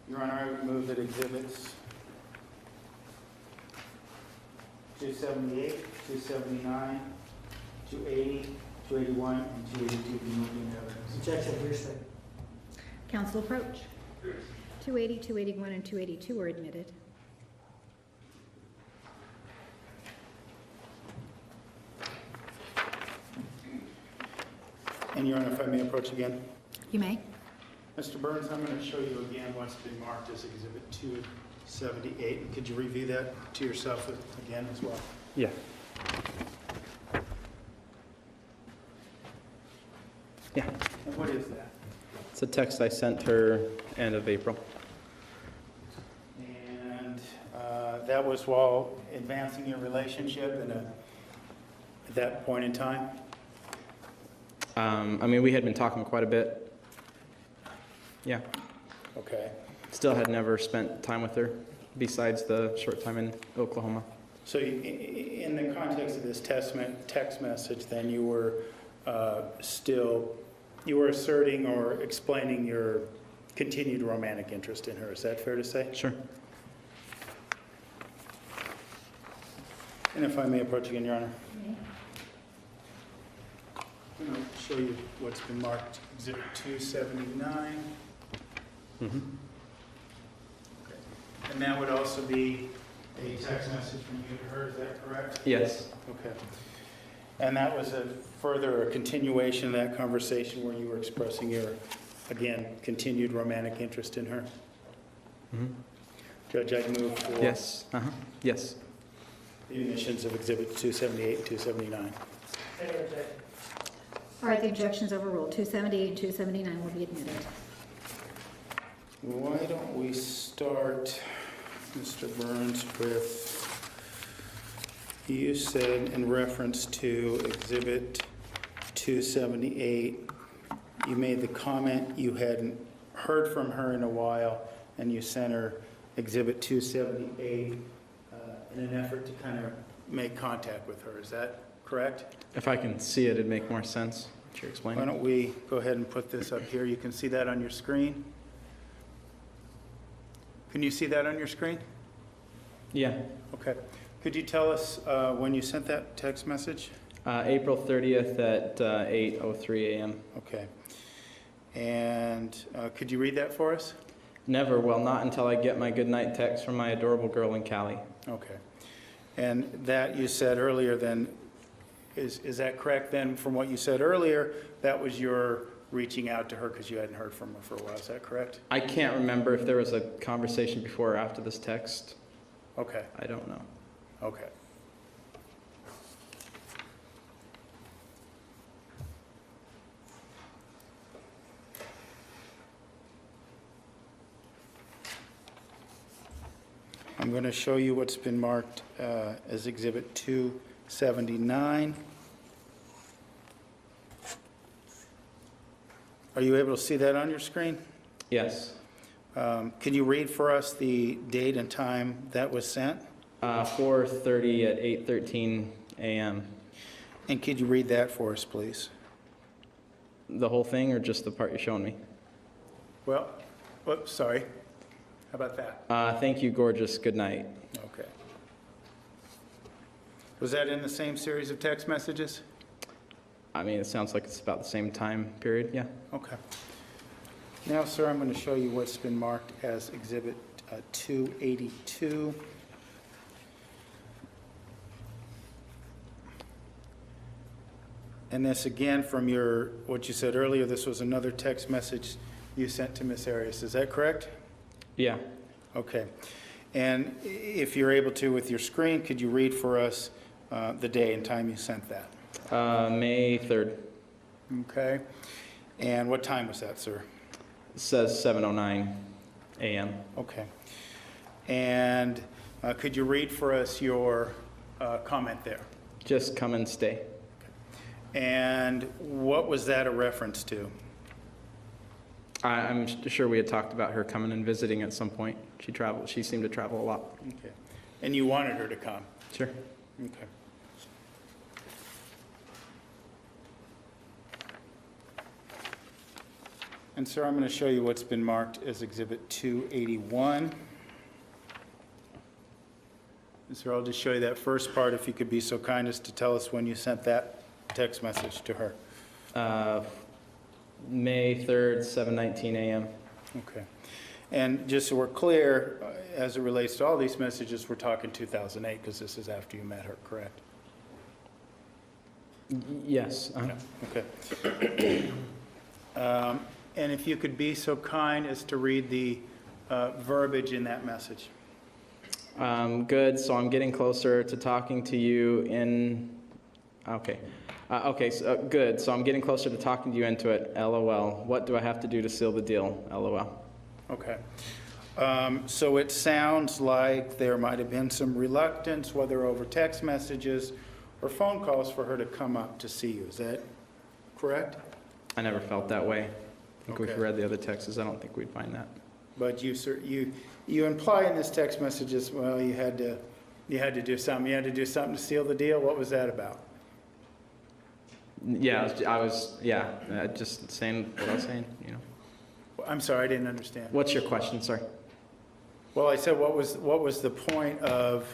Your Honor, I would move that exhibits 278, 279, 280, 281, and 282 be moved into evidence. Objection, hearsay. Counsel approach. 280, 281, and 282 are admitted. And Your Honor, if I may approach again. You may. Mr. Burns, I'm going to show you again what's been marked as Exhibit 278. Could you review that to yourself again as well? Yeah. Yeah. And what is that? It's a text I sent her end of April. And that was while advancing your relationship at that point in time? I mean, we had been talking quite a bit. Yeah. Okay. Still had never spent time with her besides the short time in Oklahoma. So in the context of this text message, then you were asserting or explaining your continued romantic interest in her. Is that fair to say? Sure. And if I may approach again, Your Honor. I'm going to show you what's been marked Exhibit 279. Mm-hmm. Okay. And that would also be a text message from you to her, is that correct? Yes. Okay. And that was a continuation of that conversation where you were expressing your, again, continued romantic interest in her? Mm-hmm. Judge, I'd move for Yes. Yes. the admissions of Exhibit 278 and 279. Any objection? All right, the objection's overruled. 278 and 279 will be admitted. Why don't we start, Mr. Burns, with, you said in reference to Exhibit 278, you made the comment you hadn't heard from her in a while, and you sent her Exhibit 278 in an effort to kind of make contact with her. Is that correct? If I can see it, it'd make more sense. Should you explain Why it? don't we go ahead and put this up here? You can see that on your screen. Can you see that on your screen? Yeah. Okay. Could you tell us when you sent that text message? April 30th at 8:03 a.m. Okay. And could you read that for us? Never. Well, not until I get my goodnight text from my adorable girl in Cali. Okay. And that you said earlier then, is that correct then from what you said earlier? That was your reaching out to her because you hadn't heard from her for a while. Is that correct? I can't remember if there was a conversation before or after this text. Okay. I don't know. Okay. I'm going to show you what's been marked as Exhibit 279. Are you able to see that on your screen? Yes. Can you read for us the date and time that was sent? 4:30 at 8:13 a.m. And could you read that for us, please? The whole thing or just the part you're showing me? Well, whoops, sorry. How about that? Thank you, gorgeous. Good night. Okay. Was that in the same series of text messages? I mean, it sounds like it's about the same time period. Yeah. Okay. Now, sir, I'm going to show you what's been marked as Exhibit 282. And this, again, from what you said earlier, this was another text message you sent to Ms. Arias. Is that correct? Yeah. Okay. And if you're able to, with your screen, could you read for us the day and time you sent that? May 3rd. Okay. And what time was that, sir? It says 7:09 a.m. Okay. And could you read for us your comment there? Just come and stay. And what was that a reference to? I'm sure we had talked about her coming and visiting at some point. She seemed to travel a lot. Okay. And you wanted her to come? Sure. Okay. And sir, I'm going to show you what's been marked as Exhibit 281. And sir, I'll just show you that first part, if you could be so kind as to tell us when you sent that text message to her. May 3rd, 7:19 a.m. Okay. And just so we're clear, as it relates to all these messages, we're talking 2008, because this is after you met her, correct? Yes. Okay. And if you could be so kind as to read the verbiage in that message. Good. So I'm getting closer to talking to you in. Okay. Okay. So, good. So I'm getting closer to talking to you into it. LOL. What do I have to do to seal the deal? LOL. Okay. So it sounds like there might have been some reluctance, whether over text messages or phone calls, for her to come up to see you. Is that correct? I never felt that way. I think if Okay. we read the other texts, I don't think we'd find that. But you imply in this text messages, well, you had to do something. You had to do something to seal the deal. What was that about? Yeah, just saying what I was saying, you know. I'm sorry, I didn't understand. What's your question, sorry? Well, I said, what was the point of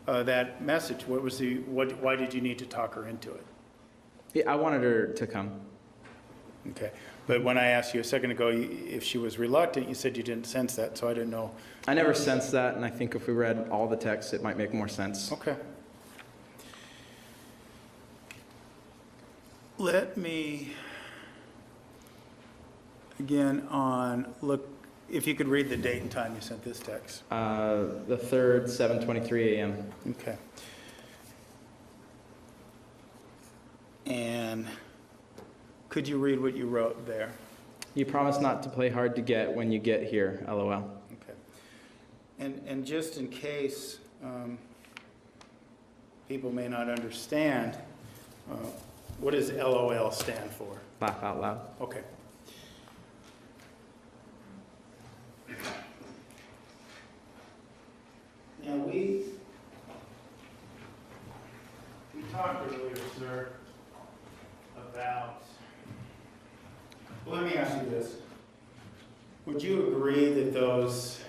that message? Why did you need to talk her into it? Yeah, I wanted her to come. Okay. But when I asked you a second ago if she was reluctant, you said you didn't sense that, so I didn't know. I never sensed that, and I think if we read all the texts, it might make more sense. Okay. Let me, again, look, if you could read the date and time you sent this text. The 3rd, 7:23 a.m. Okay. And could you read what you wrote there? You promise not to play hard to get when you get here, LOL. Okay. And just in case people may not understand, what does LOL stand for? Laugh out loud. Okay. Now, we talked earlier, sir, about, well, let me ask you this. Would you agree that those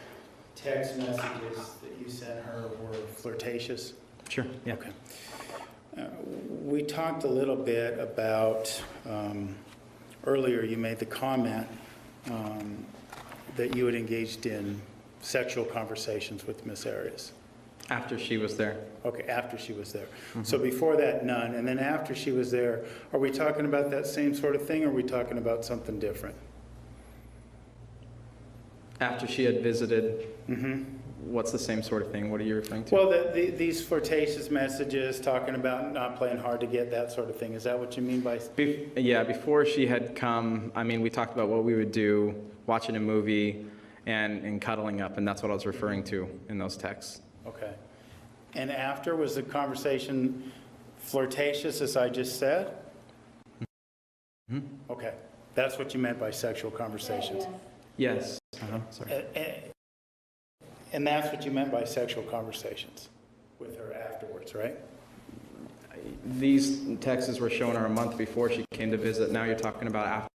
text messages that you sent her were flirtatious? Sure, yeah. Okay. We talked a little bit about, earlier you made the comment that you had engaged in sexual conversations with Miss Arias. After she was there. Okay, after she was there. So before that, none. And then after she was there, are we talking about that same sort of thing, or are we talking about something different? After she had visited, what's the same sort of thing? What are you referring to? Well, these flirtatious messages, talking about not playing hard to get, that sort of thing. Is that what you mean by? Yeah, before she had come, I mean, we talked about what we would do, watching a movie and cuddling up, and that's what I was referring to in those texts. Okay. And after, was the conversation flirtatious, as I just said? Okay. That's what you meant by sexual conversations. Yes. Sorry. And that's what you meant by sexual conversations with her afterwards, right? These texts were shown her a month before she came to visit. Now you're talking about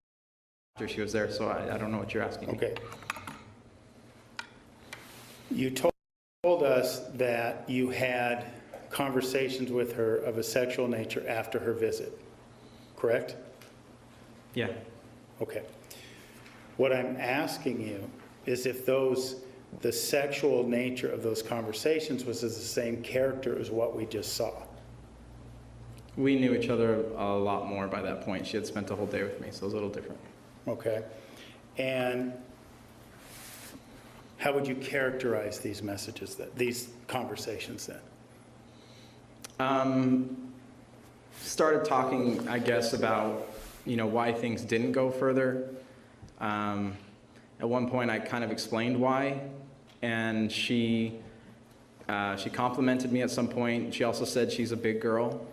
after she was there, so I don't know what you're asking me. Okay. You told us that you had conversations with her of a sexual nature after her visit, correct? Yeah. Okay. What I'm asking you is if the sexual nature of those conversations was as the same character as what we just saw. We knew each other a lot more by that point. She had spent a whole day with me, so it was a little different. Okay. And how would you characterize these messages, these conversations then? started talking, I guess, about, why things didn't go further. At one point, I kind of explained why, and she complimented me at some point. She also said she's a big girl,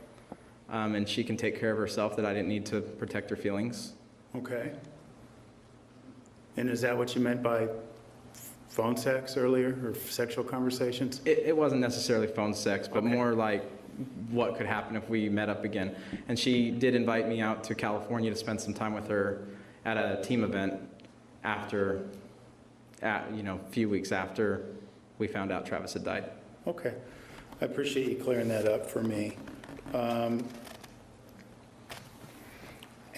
and she can take care of herself, that I didn't need to protect her feelings. Okay. And is that what you meant by phone sex earlier, or sexual conversations? It wasn't necessarily phone sex, but Okay. more like what could happen if we met up again. And she did invite me out to California to spend some time with her at a team event a few weeks after we found out Travis had died. Okay. I appreciate you clearing that up for me.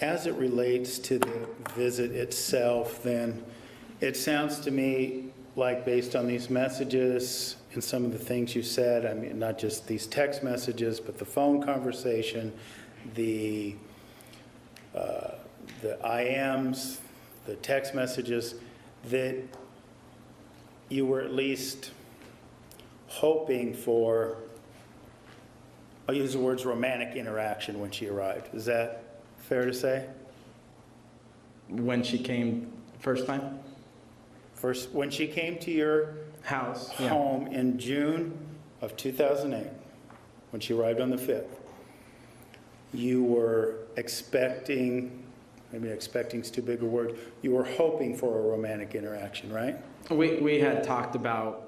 As it relates to the visit itself, then, it sounds to me like, based on these messages and some of the things you said, I mean, not just these text messages, but the phone conversation, the IMs, the text messages, that you were at least hoping for, I'll use the words romantic interaction when she arrived. Is that fair to say? When she came first time? First, when she came to your House. Yeah. home in June of 2008, when she arrived on the 5th, you were expecting, maybe expecting's too big a word, you were hoping for a romantic interaction, right? We had talked about,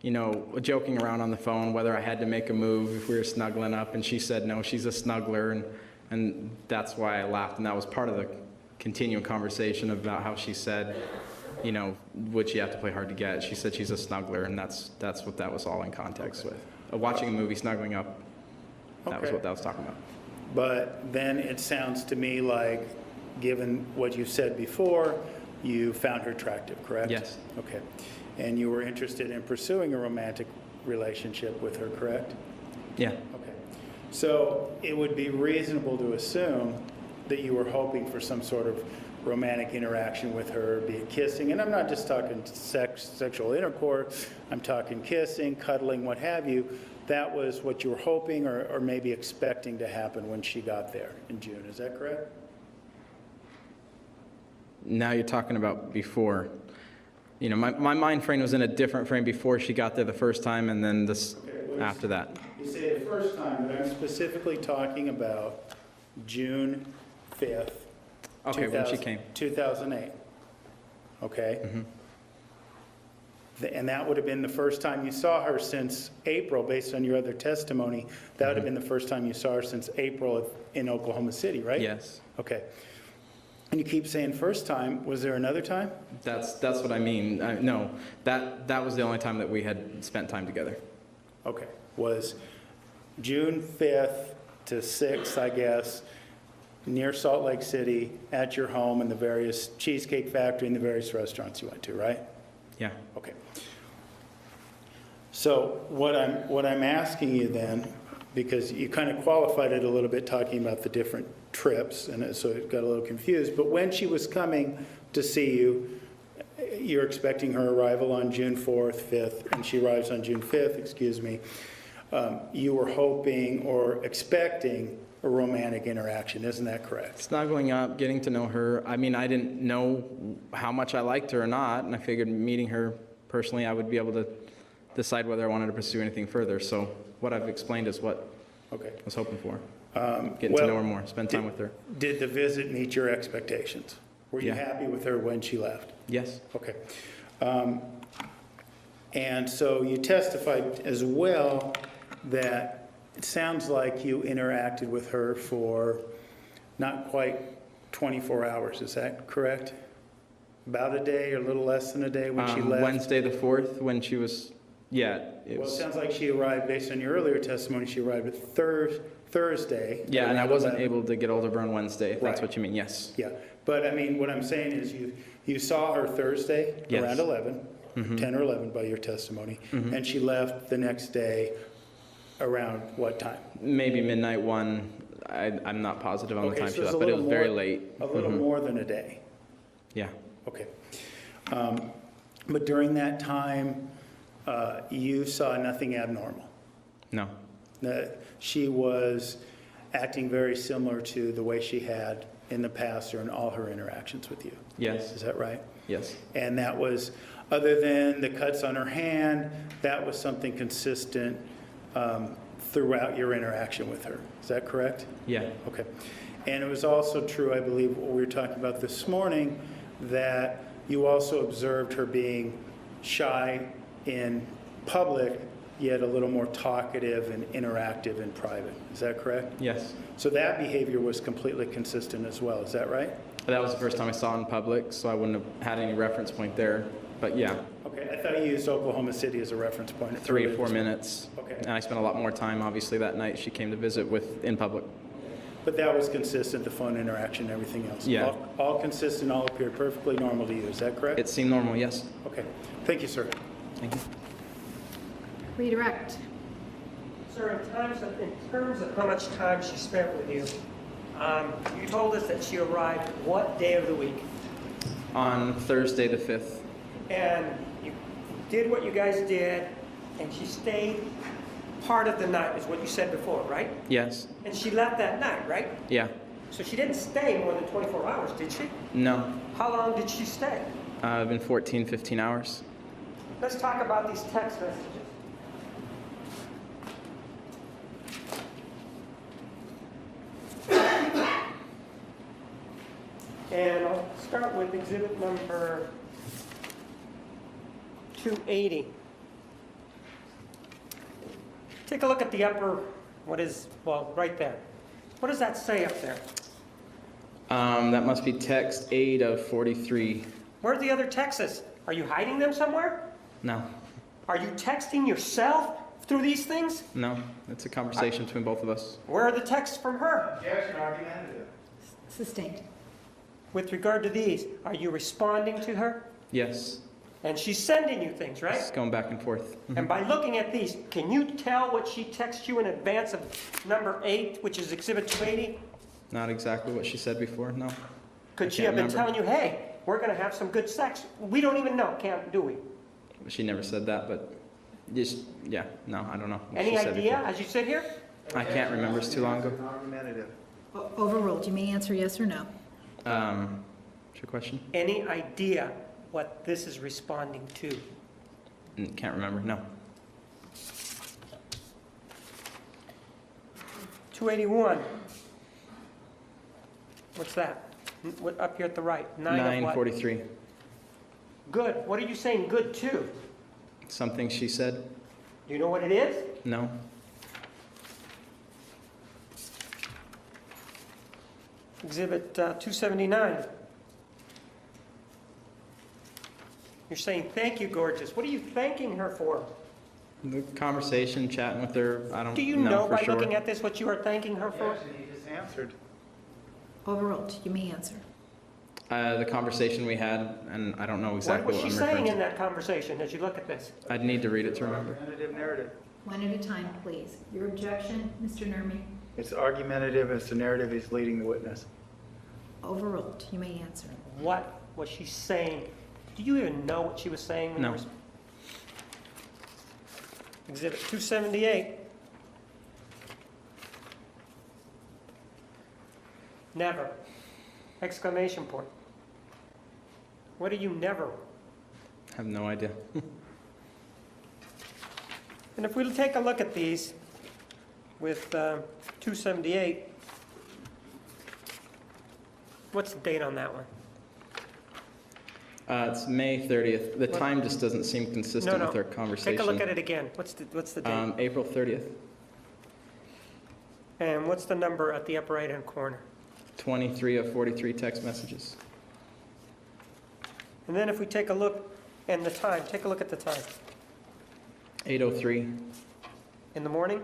joking around on the phone, whether I had to make a move if we were snuggling up, and she said no, she's a snuggler, and that's why I laughed, and that was part of the continuing conversation about how she said, would she have to play hard to get? She said she's a snuggler, and that's what that was all in context with. Watching a movie, snuggling up, that was Okay. what that was talking about. But then it sounds to me like, given what you said before, you found her attractive, correct? Yes. Okay. And you were interested in pursuing a romantic relationship with her, correct? Yeah. Okay. So it would be reasonable to assume that you were hoping for some sort of romantic interaction with her, be it kissing, and I'm not just talking sexual intercourse, I'm talking kissing, cuddling, what have you. That was what you were hoping or maybe expecting to happen when she got there in June. Is that correct? Now you're talking about before. My mind frame was in a different frame before she got there the first time, and then this after that. You say the first time, but I'm specifically talking about June 5th. Okay, when she came. 2008. Okay? Mm-hmm. And that would have been the first time you saw her since April, based on your other testimony. That would have been the first time you saw her since April in Oklahoma City, right? Yes. Okay. And you keep saying first time. Was there another time? That's what I mean. No, that was the only time that we had spent time together. Okay. Was June 5th to 6th, I guess, near Salt Lake City, at your home, in the various Cheesecake Factory and the various restaurants you went to, right? Yeah. Okay. So what I'm asking you then, because you kind of qualified it a little bit talking about the different trips, and so it got a little confused, but when she was coming to see you, you're expecting her arrival on June 4th, 5th, and she arrives on June 5th, excuse me. You were hoping or expecting a romantic interaction, isn't that correct? Snuggling up, getting to know her. I mean, I didn't know how much I liked her or not, and I figured meeting her personally, I would be able to decide whether I wanted to pursue anything further. So what I've explained is what Okay. I was hoping for. Getting to know her more, spend time with her. Did the visit meet your expectations? Were you Yeah. happy with her when she left? Yes. Okay. And so you testified as well that it sounds like you interacted with her for not quite 24 hours. Is that correct? About a day or a little less than a day when she left? Wednesday the 4th, when she was, it Well, it was. sounds like she arrived, based on your earlier testimony, she arrived at Thursday. Yeah, and I around wasn't 11. able to get hold of her on Wednesday, if that's Right. what you mean, yes. Yeah, but I mean, what I'm saying is you saw her Thursday Yes. around 11, 10 or 11 by your testimony, and she left the next day around what time? Maybe midnight 1. I'm not positive on the Okay, time so she it's left, a but it little was very more- late. A little more than a day. Yeah. Okay. But during that time, you saw nothing abnormal. No. She was acting very similar to the way she had in the past or in all her interactions with you. Yes. Is that right? Yes. And that was, other than the cuts on her hand, that was something consistent throughout your interaction with her. Is that correct? Yeah. Okay. And it was also true, I believe, what we were talking about this morning, that you also observed her being shy in public, yet a little more talkative and interactive in private. Is that correct? Yes. So that behavior was completely consistent as well. Is that right? That was the first time I saw it in public, so I wouldn't have had any reference point there. But yeah, Okay. I thought you used Oklahoma City as a reference point. 3 or 4 minutes. Okay. And I spent a lot more time, obviously, that night she came to visit with in public. But that was consistent, the phone interaction and everything else? Yeah. All consistent, all appeared perfectly normal to you. Is that correct? It seemed normal, yes. Okay. Thank you, sir. Thank you. Redirect. Sir, in terms of how much time she spent with you, you told us that she arrived what day of the week? On Thursday the 5th. And you did what you guys did, and she stayed part of the night, is what you said before, right? Yes. And she left that night, right? Yeah. So she didn't stay more than 24 hours, did she? No. How long did she stay? I've been 14, 15 hours. Let's talk about these text messages. And I'll start with exhibit number 280. Take a look at the upper, right there. What does that say up there? That must be text 8 of 43. Where are the other texts? Are you hiding them somewhere? No. Are you texting yourself through these things? No. It's a conversation between both of us. Where are the texts from her? Objection, argumentative. Sustained. With regard to these, are you responding to her? Yes. And she's sending you things, right? It's going back and forth. And by looking at these, can you tell what she texts you in advance of number 8, which is exhibit 280? Not exactly what she said before, no. Could she can't have been remember. telling you, hey, we're going to have some good sex? We don't even know, do we? She never said that, but just, yeah, no, I don't know. what Any she said idea before. as you sit here? I can't remember, it's too long ago. Argumentative. Overruled. You may answer yes or no. What's your question? Any idea what this is responding to? Can't remember, no. 281. What's that? What, up here at the right? 9 of what? 9:43. Good. What are you saying good to? Something she said? Do you know what it is? No. Exhibit 279. You're saying, thank you, gorgeous. What are you thanking her for? The conversation, chatting with her, I don't Do you know know for by sure. looking at this what you are thanking her for? Yes, and he just answered. Overruled. You may answer. The conversation we had, and I don't know exactly What what, was she I'm referring saying in to. that conversation as you look at this? I'd need to read it to remember. Argumentative narrative. One at a time, please. Your objection, Mr. Nurmi? It's argumentative, it's the narrative, he's leading the witness. Overruled. You may answer. What was she saying? Do you even know what she was saying? When No. you were... Exhibit 278. Never. Exclamation point. What do you never? I have no idea. And if we take a look at these with 278, what's the date on that one? It's May 30th. The What? time just doesn't seem consistent No, with our conversation. Take a look at it again. What's the date? April 30th, And what's the number at the upper right-hand corner? 23 of 43 text messages. And then if we take a look, and the time, take a look at the time. 8:03. In the morning?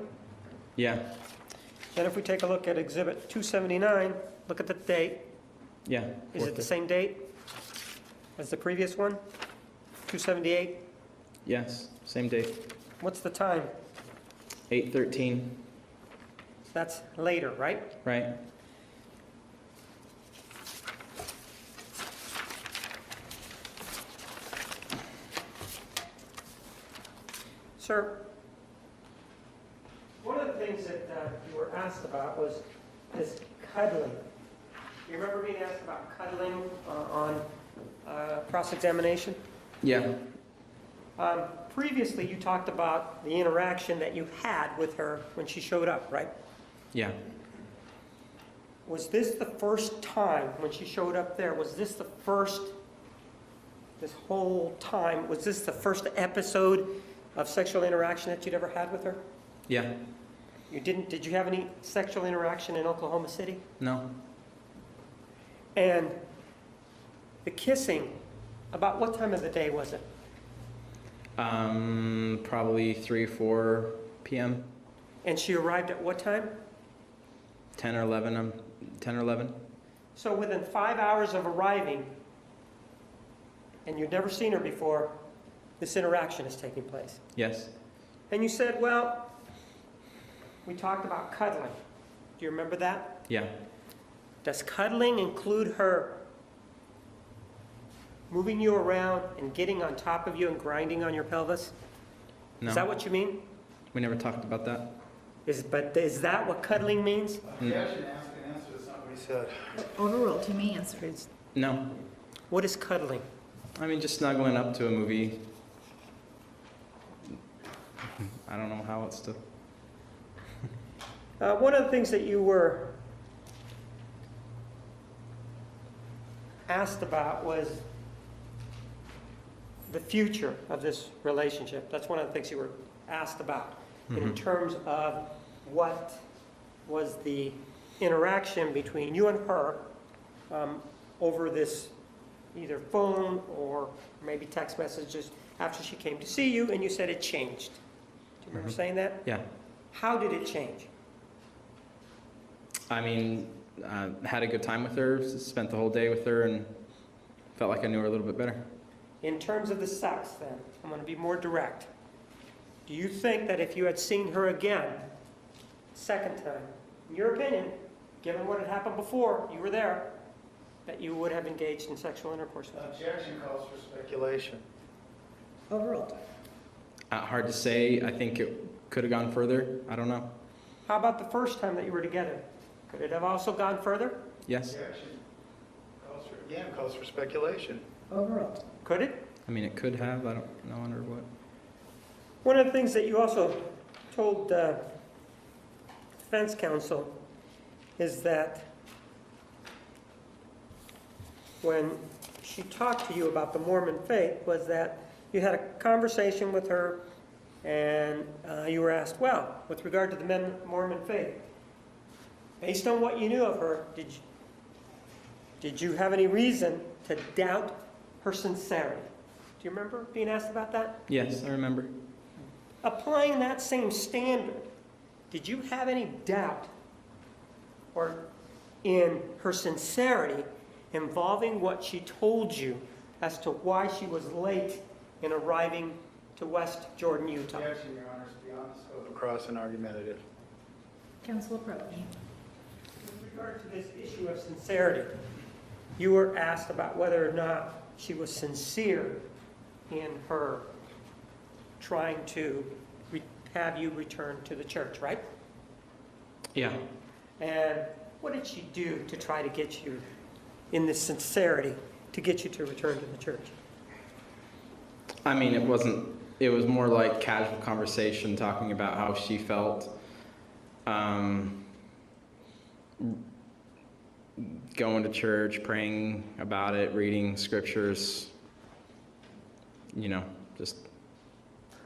Yeah, Then if we take a look at exhibit 279, look at the date. yeah. Is it the 4:30. same date as the previous one? 278? Yes, same date. What's the time? 8:13, That's later, right? right? Sir, one of the things that you were asked about was this cuddling. You remember being asked about cuddling on cross-examination? Yeah. Previously, you talked about the interaction that you had with her when she showed up, right? Yeah. Was this the first time when she showed up there? Was this the first, this whole time, was this the first episode of sexual interaction that you'd ever had with her? Yeah. Did you have any sexual interaction in Oklahoma City? No. And the kissing, about what time of the day was it? Probably 3 or 4 p.m. And she arrived at what time? 10 or 11. 10 or 11. So within 5 hours of arriving, and you'd never seen her before, this interaction is taking place. Yes. And you said, well, we talked about cuddling. Do you remember that? Yeah. Does cuddling include her moving you around and getting on top of you and grinding on your pelvis? No. Is that what you mean? We never talked about that. But is that what cuddling means? You actually asked an answer, that's not what he said. Overruled, too many answer. No. What is cuddling? I mean, just snuggling up to a movie. I don't know how else to. One of the things that you were asked about was the future of this relationship. That's one of the things you were asked about in terms of what was the interaction between you and her over this either phone or maybe text messages after she came to see you, and you said it changed. Do you remember saying that? Yeah. How did it change? I mean, had a good time with her, spent the whole day with her, and felt like I knew her a little bit better. In terms of the sex, then, I'm going to be more direct. Do you think that if you had seen her again, second time, in your opinion, given what had happened before, you were there, that you would have engaged in sexual intercourse with her? Objection calls for speculation. Overruled. Hard to say. I think it could have gone further. I don't know. How about the first time that you were together? Could it have also gone further? Yes. Objection calls for speculation. Overruled. Could it? I mean, it could have. I don't know under what. One of the things that you also told defense counsel is that when she talked to you about the Mormon faith was that you had a conversation with her and you were asked, well, with regard to the Mormon faith, based on what you knew of her, did you have any reason to doubt her sincerity? Do you remember being asked about that? Yes, I remember. Applying that same standard, did you have any doubt or in her sincerity involving what she told you as to why she was late in arriving to West Jordan, Utah? Objection, Your Honor, to be honest, across and argumentative. Counsel approach. With regard to this issue of sincerity, you were asked about whether or not she was sincere in her trying to have you return to the church, right? Yeah. And what did she do to try to get you in this sincerity to get you to return to the church? I mean, it was more like casual conversation, talking about how she felt. Going to church, praying about it, reading scriptures, just.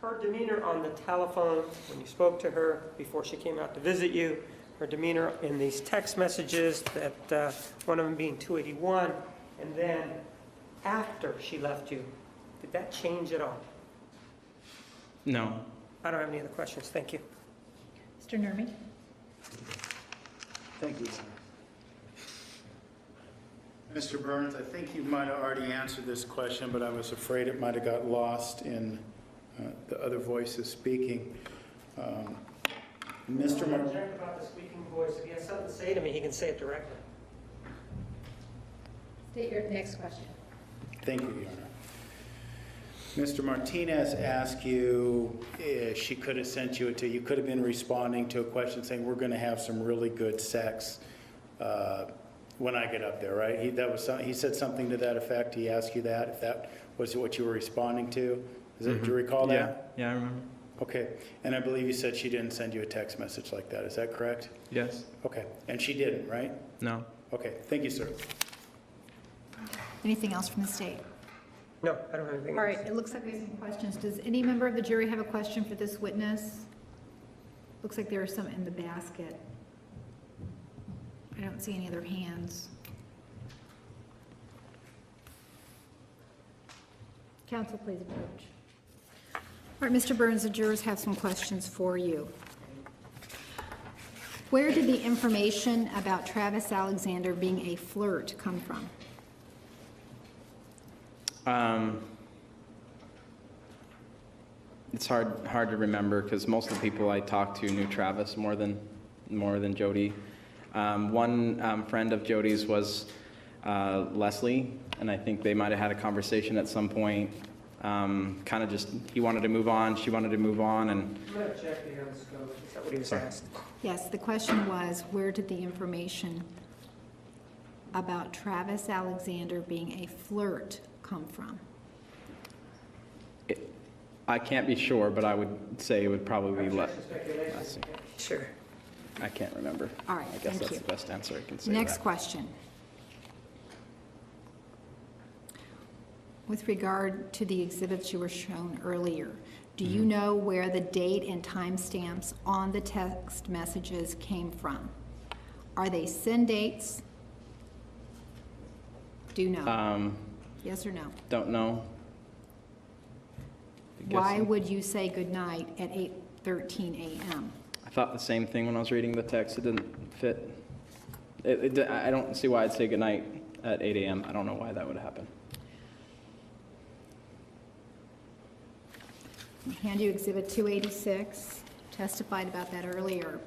Her demeanor on the telephone, when you spoke to her before she came out to visit you, her demeanor in these text messages, that one of them being 281, and then after she left you, did that change at all? No. I don't have any other questions. Thank you. Mr. Nermy? Thank you, Your Honor. Mr. Burns, I think you might have already answered this question, but I was afraid it might have got lost in the other voices speaking. Mr. I'm Mar- object about the speaking voice. If he has something to say to me, he can say it directly. State your next question. Thank you, Your Honor. Mr. Martinez asked you if she could have sent you you could have been responding to a question saying, we're going to have some really good sex when I get up there, right? He said something to that effect. He asked you that, if that was what you were responding to. Do you recall that? Yeah, I remember. Okay. And I believe you said she didn't send you a text message like that. Is that correct? Yes. Okay. And she didn't, right? No. Okay. Thank you, sir. Anything else from the state? No, I don't have anything All else. right, it looks like we have some questions. Does any member of the jury have a question for this witness? Looks like there are some in the basket. I don't see any other hands. Counsel, please approach. All right, Mr. Burns, the jurors have some questions for you. Where did the information about Travis Alexander being a flirt come from? It's hard to remember because most of the people I talked to knew Travis more than Jody. One friend of Jody's was Leslie, and I think they might have had a conversation at some point. Kind of just, he wanted to move on, she wanted to move on, and I'm going to check the scope. Is that what he was asked? Yes, the question was, where did the information about Travis Alexander being a flirt come from? I can't be sure, but I would say it would probably be Leslie. Sure. I can't remember. All right, I guess thank that's you. the best answer I can say. Next that. question. With regard to the exhibits you were shown earlier, do you know where the date and timestamps on the text messages came from? Are they send dates? Do you know? Yes or no? Don't know. Why Guessing. would you say goodnight at 8:13 a.m.? I thought the same thing when I was reading the text. It didn't fit. I don't see why I'd say goodnight at 8 a.m. I don't know why that would happen. Hand you Exhibit 286, testified about that earlier.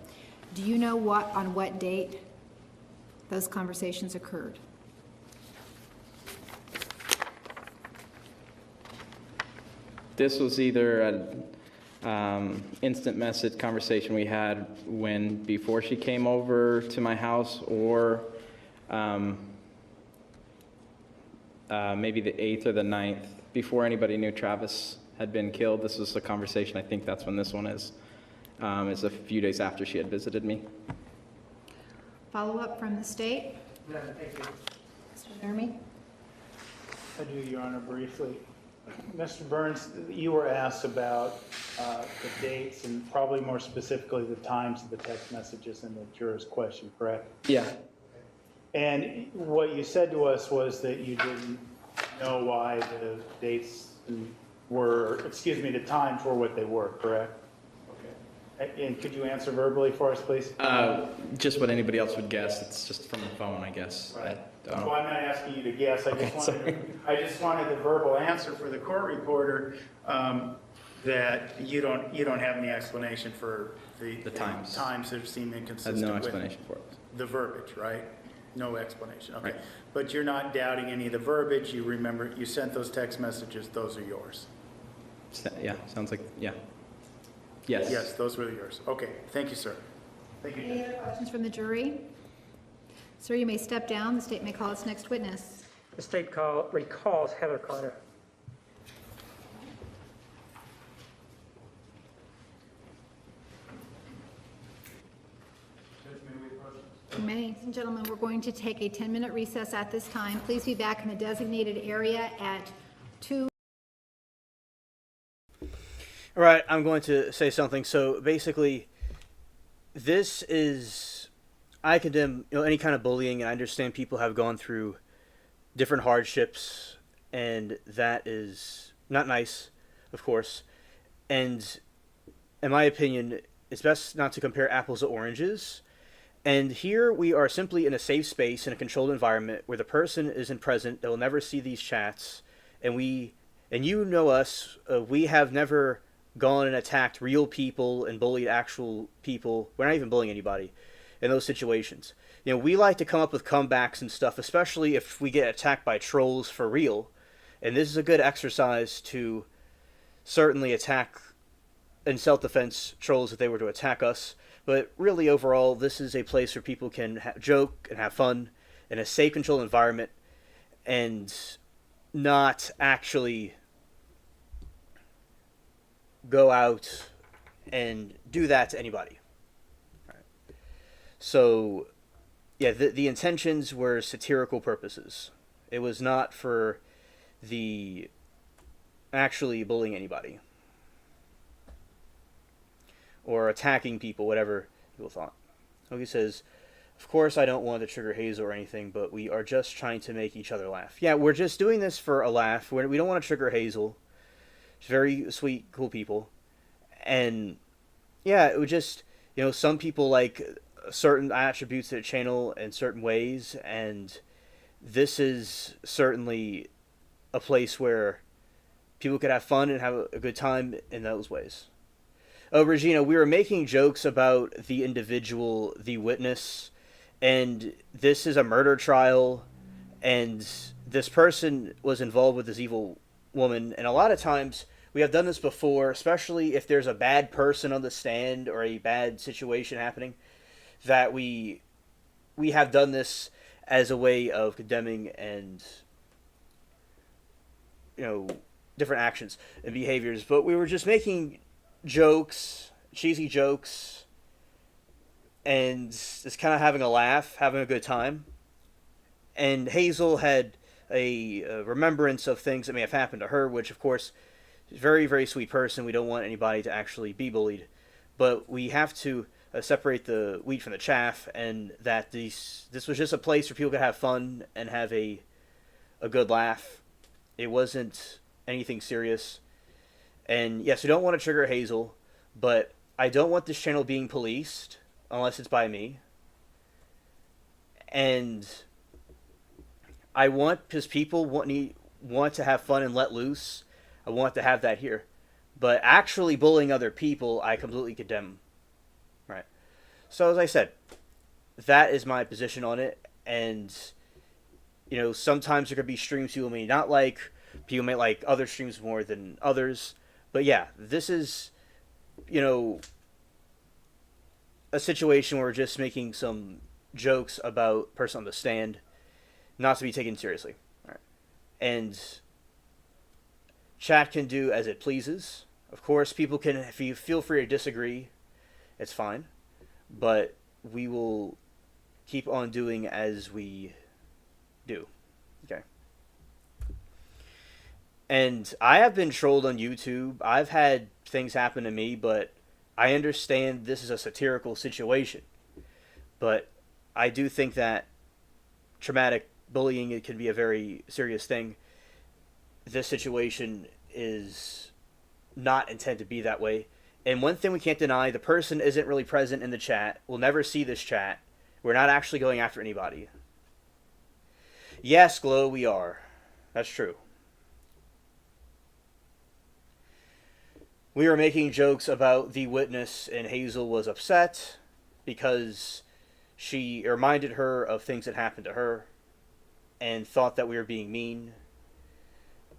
Do you know on what date those conversations occurred? This was either an instant message conversation we had before she came over to my house, or maybe the 8th or the 9th, before anybody knew Travis had been killed. This was a conversation, I think that's when this one is. It's a few days after she had visited me. Follow-up from the state? No, thank you. Mr. Jeremy? I do, Your Honor, briefly. Mr. Burns, you were asked about the dates and probably more specifically the times of the text messages in the juror's question, correct? Yeah. And what you said to us was that you didn't know why the dates the times were what they were, correct? Okay. And could you answer verbally for us, please? Just what anybody else would guess. It's just from the phone, I guess. Right. I don't Well, I'm not asking you to guess. I just wanted the verbal answer for the court reporter that you don't have any explanation for the times. Times that seem I inconsistent. have no with explanation for it. the verbiage, right? No explanation. Okay. Right. But you're not doubting any of the verbiage. You remember you sent those text messages. Those are yours. Yeah, sounds like, yeah. Yes. Yes, those were yours. Okay. Thank you, sir. Thank you. Any other questions from the jury? Sir, you may step down. The state may call its next witness. The state recalls Heather Connor. You may. Ladies and gentlemen, we're going to take a 10-minute recess at this time. Please be back in the designated area at 2. All right, I'm going to say something. So basically, this is, I condemn any kind of bullying, and I understand people have gone through different hardships, and that is not nice, of course. And in my opinion, it's best not to compare apples to oranges. And here we are simply in a safe space, in a controlled environment, where the person isn't present. They'll never see these chats. And you know us, we have never gone and attacked real people and bullied actual people. We're not even bullying anybody in those situations. We like to come up with comebacks and stuff, especially if we get attacked by trolls for real. And this is a good exercise to certainly attack in self-defense trolls if they were to attack us. But really, overall, this is a place where people can joke and have fun in a safe, controlled environment, and not actually go out and do that to anybody. All right. So, yeah, the intentions were satirical purposes. It was not for the actually bullying anybody or attacking people, whatever people thought. Hoagie says, of course I don't want to trigger Hazel or anything, but we are just trying to make each other laugh. Yeah, we're just doing this for a laugh. We don't want to trigger Hazel. She's very sweet, cool people. And yeah, it would just, some people like certain attributes of the channel in certain ways, and this is certainly a place where people could have fun and have a good time in those ways. Oh, Regina, we were making jokes about the individual, the witness, and this is a murder trial, and this person was involved with this evil woman, and a lot of times we have done this before, especially if there's a bad person on the stand or a bad situation happening, that we have done this as a way of condemning and different actions and behaviors. But we were just making jokes, cheesy jokes, and just kind of having a laugh, having a good time. And Hazel had a remembrance of things that may have happened to her, which of course is a very, very sweet person. We don't want anybody to actually be bullied, but we have to separate the wheat from the chaff, and that this was just a place where people could have fun and have a good laugh. It wasn't anything serious. And yes, we don't want to trigger Hazel, but I don't want this channel being policed unless it's by me. And I want, because people want to have fun and let loose, I want to have that here. But actually bullying other people, I completely condemn. Right. So as I said, that is my position on it. And, sometimes there could be streams people may not like. People may like other streams more than others. But yeah, this is, a situation where we're just making some jokes about person on the stand, not to be taken seriously. All right. And chat can do as it pleases. Of course, people can, if you feel free to disagree, it's fine. But we will keep on doing as we do. Okay. And I have been trolled on YouTube. I've had things happen to me, but I understand this is a satirical situation. But I do think that traumatic bullying, it can be a very serious thing. This situation is not intended to be that way. And one thing we can't deny, the person isn't really present in the chat. We'll never see this chat. We're not actually going after anybody. Yes, Glow, we are. That's true. We were making jokes about the witness, and Hazel was upset because she reminded her of things that happened to her and thought that we were being mean.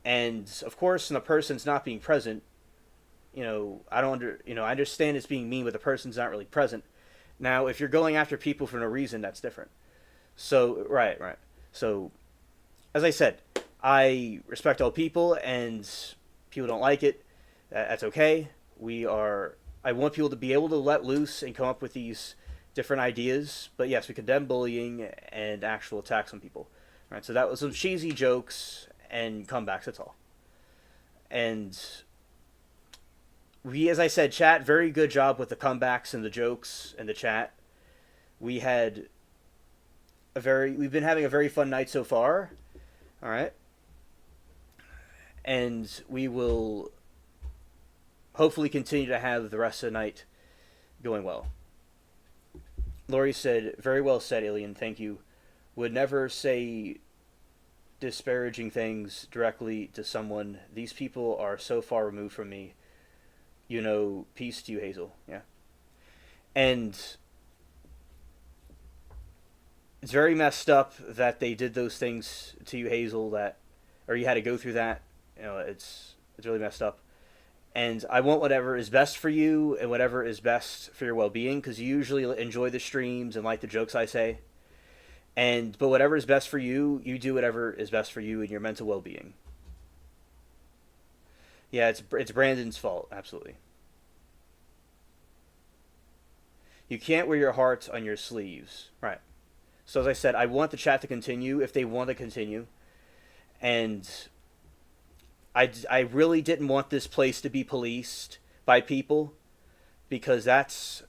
And of course, when the person's not being present, I understand it's being mean, but the person's not really present. Now, if you're going after people for no reason, that's different. So, right. So, as I said, I respect all people, and people don't like it. That's okay. I want people to be able to let loose and come up with these different ideas. But yes, we condemn bullying and actual attacks on people. All right, so that was some cheesy jokes and comebacks, that's all. And as I said, chat, very good job with the comebacks and the jokes and the chat. We've been having a very fun night so far. All right. And we will hopefully continue to have the rest of the night going well. Lori said, very well said, Alien, thank you. Would never say disparaging things directly to someone. These people are so far removed from me. Peace to you, Hazel. Yeah. And it's very messed up that they did those things to you, Hazel, or you had to go through that. It's really messed up. And I want whatever is best for you and whatever is best for your well-being, because you usually enjoy the streams and like the jokes I say. But whatever is best for you, you do whatever is best for you and your mental well-being. Yeah, it's Brandon's fault, absolutely. You can't wear your heart on your sleeves, right? So as I said, I want the chat to continue if they want to continue, and I really didn't want this place to be policed by people, because that's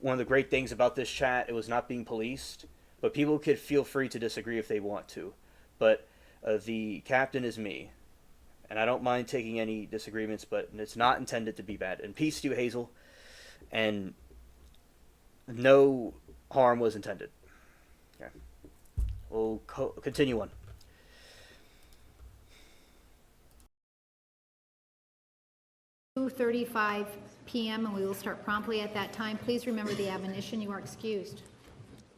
one of the great things about this chat. It was not being policed, but people could feel free to disagree if they want to. But the captain is me, and I don't mind taking any disagreements, but it's not intended to be bad. And peace to you, Hazel, and no harm was intended. Okay. We'll continue on. (2:35 p.m.) and we will start promptly at that time. Please remember the admonition. You are excused.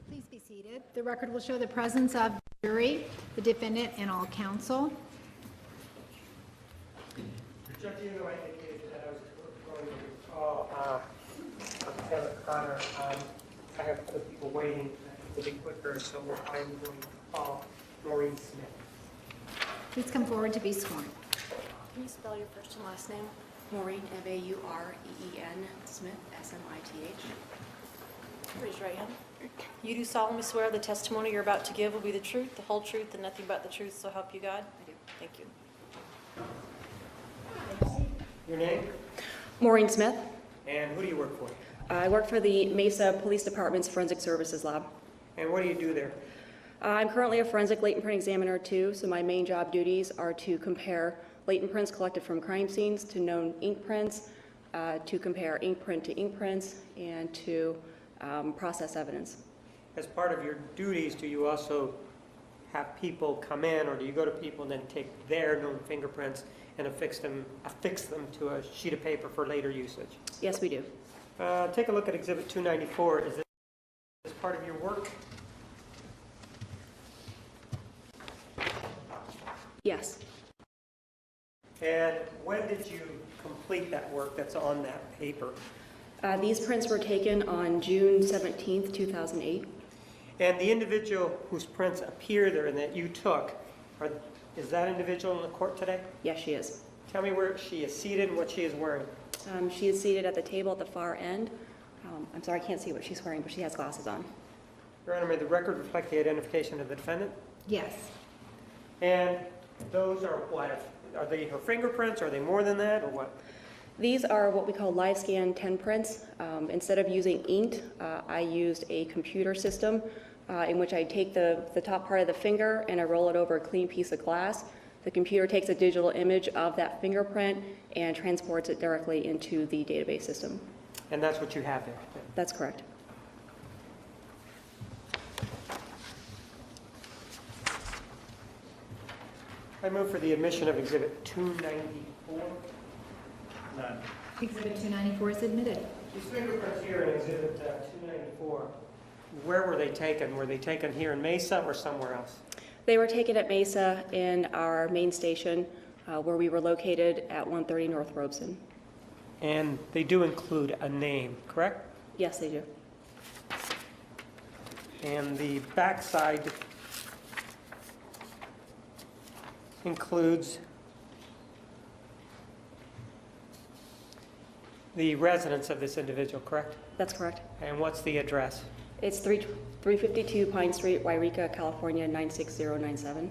Please be seated. The record will show the presence of the jury, the defendant, and all counsel. Judge, you know, I indicated that I was going to call Lieutenant Connor. I have other people waiting to be quicker, so I'm going to call Maureen Smith. Please come forward to be sworn. Can you spell your first and last name? Maureen, M-A-U-R-E-E-N, Smith, S-M-I-T-H. Raise your right hand. You do solemnly swear the testimony you're about to give will be the truth, the whole truth, and nothing but the truth, so help you God? I do. Thank you. Your name Maureen Smith. and who do you work for? I work for the Mesa Police Department's Forensic Services Lab. And what do you do there? I'm currently a forensic latent print examiner too, so my main job duties are to compare latent prints collected from crime scenes to known ink prints, to compare ink print to ink prints, and to process evidence. As part of your duties, do you also have people come in, or do you go to people and then take their known fingerprints and affix them to a sheet of paper for later usage? Yes, we do. Take a look at Exhibit 294. Is this part of your work? Yes. And when did you complete that work that's on that paper? These prints were taken on June 17th, 2008. And the individual whose prints appear there and that you took, is that individual in the court today? Yes, she is. Tell me where she is seated and what she is wearing. She is seated at the table at the far end. I'm sorry, I can't see what she's wearing, but she has glasses on. Your Honor, may the record reflect the identification of the defendant? Yes. And those are what? Are they her fingerprints? Are they more than that, or what? These are what we call live scan 10 prints. Instead of using ink, I used a computer system in which I take the top part of the finger and I roll it over a clean piece of glass. The computer takes a digital image of that fingerprint and transports it directly into the database system. And that's what you have there. That's correct. I move for the admission of Exhibit 294. None. Exhibit 294 is admitted. These fingerprints here in Exhibit 294, where were they taken? Were they taken here in Mesa or somewhere else? They were taken at Mesa in our main station where we were located at 130 North Robeson. And they do include a name, correct? Yes, they do. And the backside includes the residence of this individual, correct? That's correct. And what's the address? It's 352 Pine Street, Wairika, California, 96097.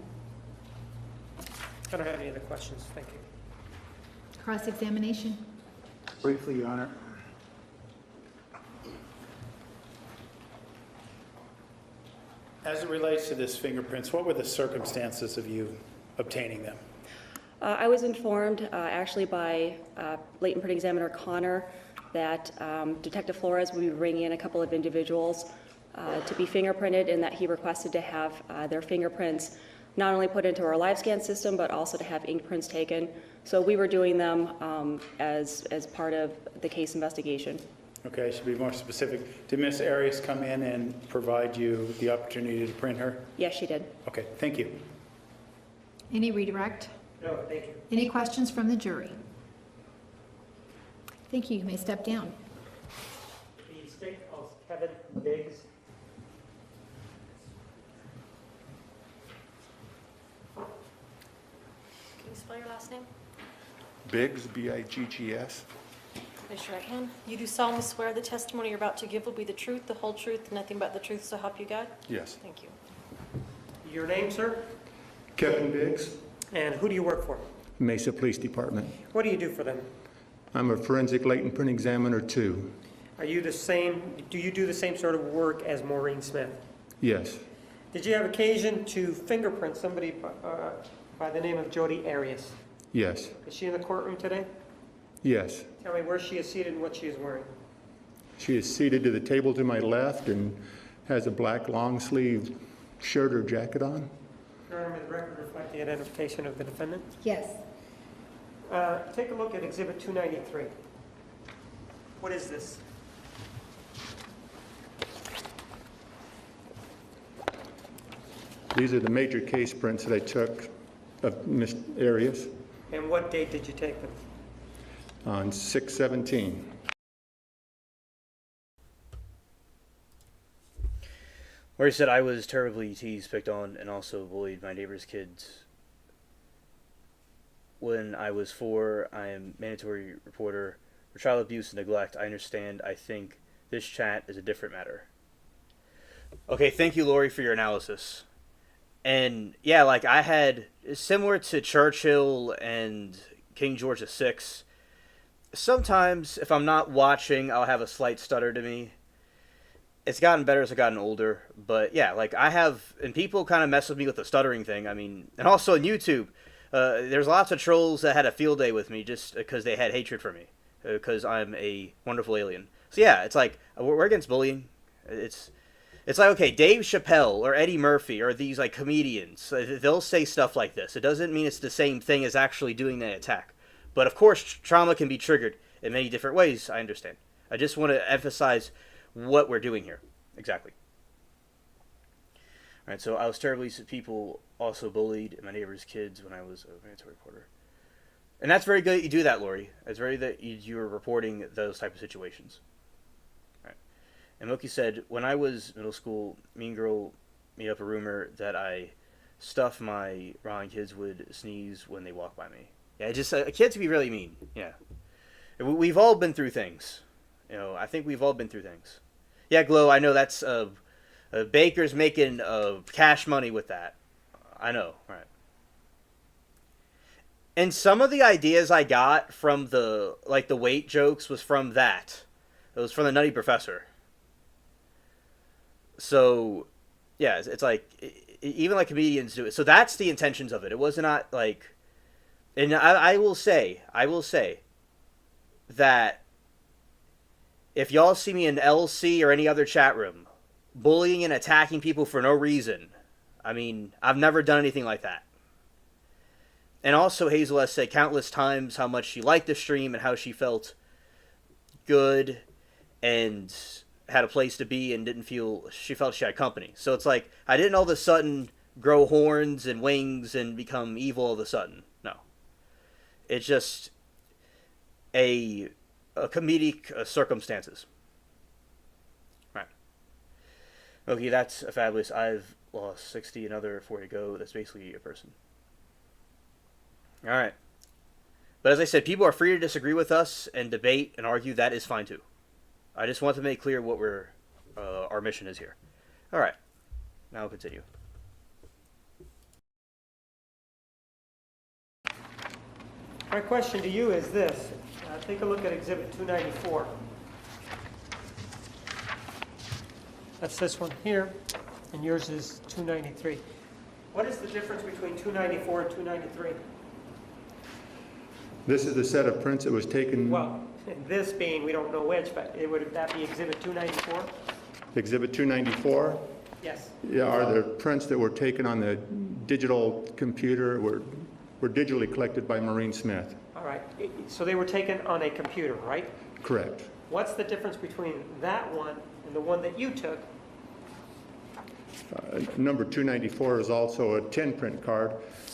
I don't have any other questions. Thank you. Cross-examination. Briefly, Your Honor. As it relates to this fingerprints, what were the circumstances of you obtaining them? I was informed actually by latent print examiner Connor that Detective Flores would be bringing in a couple of individuals to be fingerprinted, and that he requested to have their fingerprints not only put into our live scan system, but also to have ink prints taken. So we were doing them as part of the case investigation. Okay, I should be more specific. Did Ms. Arias come in and provide you the opportunity to print her? Yes, she did. Okay, thank you. Any redirect? No, thank you. Any questions from the jury? Thank you. You may step down. The state of Kevin Biggs. Can you spell your last name? Biggs, B-I-G-G-S. Raise your right hand. You do solemnly swear the testimony you're about to give will be the truth, the whole truth, and nothing but the truth, so help you God? Yes. Thank you. Your name, sir? Kevin Biggs, And who do you work for? Mesa Police Department. What do you do for them? I'm a forensic latent print examiner too. Are you the same, do you do the same sort of work as Maureen Smith? Yes. Did you have occasion to fingerprint somebody by the name of Jodi Arias? Yes. Is she in the courtroom today? Yes. Tell me where she is seated and what she is wearing. She is seated to the table to my left and has a black long sleeve shirt or jacket on. Your Honor, may the record reflect the identification of the defendant? Yes. Take a look at Exhibit 293. What is this? These are the major case prints that I took of Ms. Arias And what date did you take them? on 6/17. Where he said I was terribly teased, picked on, and also bullied my neighbor's kids. When I was 4, I am mandatory reporter for child abuse and neglect. I understand. I think this chat is a different matter. Okay, thank you, Lori, for your analysis. And yeah, like I had, similar to Churchill and King George VI, sometimes if I'm not watching, I'll have a slight stutter to me. It's gotten better as I've gotten older, but yeah, like I have, and people kind of mess with me with the stuttering thing. I mean, and also on YouTube, there's lots of trolls that had a field day with me just because they had hatred for me, because I'm a wonderful alien. So yeah, it's like, we're against bullying. It's like, okay, Dave Chappelle or Eddie Murphy or these like comedians, they'll say stuff like this. It doesn't mean it's the same thing as actually doing the attack. But of course, trauma can be triggered in many different ways, I understand. I just want to emphasize what we're doing here. Exactly. All right, so I was terribly, people also bullied my neighbor's kids when I was a mandatory reporter. And that's very good that you do that, Lori. It's very that you're reporting those type of situations. All right. And Moki said, when I was middle school, mean girl made up a rumor that I stuff my wrong kids would sneeze when they walk by me. Yeah, just kids can be really mean. Yeah. We've all been through things. You know, I think we've all been through things. Yeah, Glow, I know that's Baker's making cash money with that. I know, right. And some of the ideas I got from the weight jokes was from that. It was from the Nutty Professor. So, yeah, it's like, even like comedians do it. So that's the intentions of it. It was not like, and I will say that if y'all see me in LC or any other chat room bullying and attacking people for no reason, I mean, I've never done anything like that. And also, Hazel has said countless times how much she liked the stream and how she felt good and had a place to be and she felt she had company. So it's like, I didn't all of a sudden grow horns and wings and become evil all of a sudden. No. It's just a comedic circumstances. Right. Okay, that's a fabulous. I've lost 60, another 40 to go. That's basically a person. All right. But as I said, people are free to disagree with us and debate and argue. That is fine too. I just want to make clear what our mission is here. All right. Now we'll continue. My question to you is this. Take a look at Exhibit 294. That's this one here, and yours is 293. What is the difference between 294 and 293? This is the set of prints that was taken. Well, this being, we don't know which, but would that be Exhibit 294? Exhibit 294. Yes. Yeah, are the prints that were taken on the digital computer were digitally collected by Maureen Smith. All right. So they were taken on a computer, right? Correct. What's the difference between that one and the one that you took? Number 294 is also a 10 print card.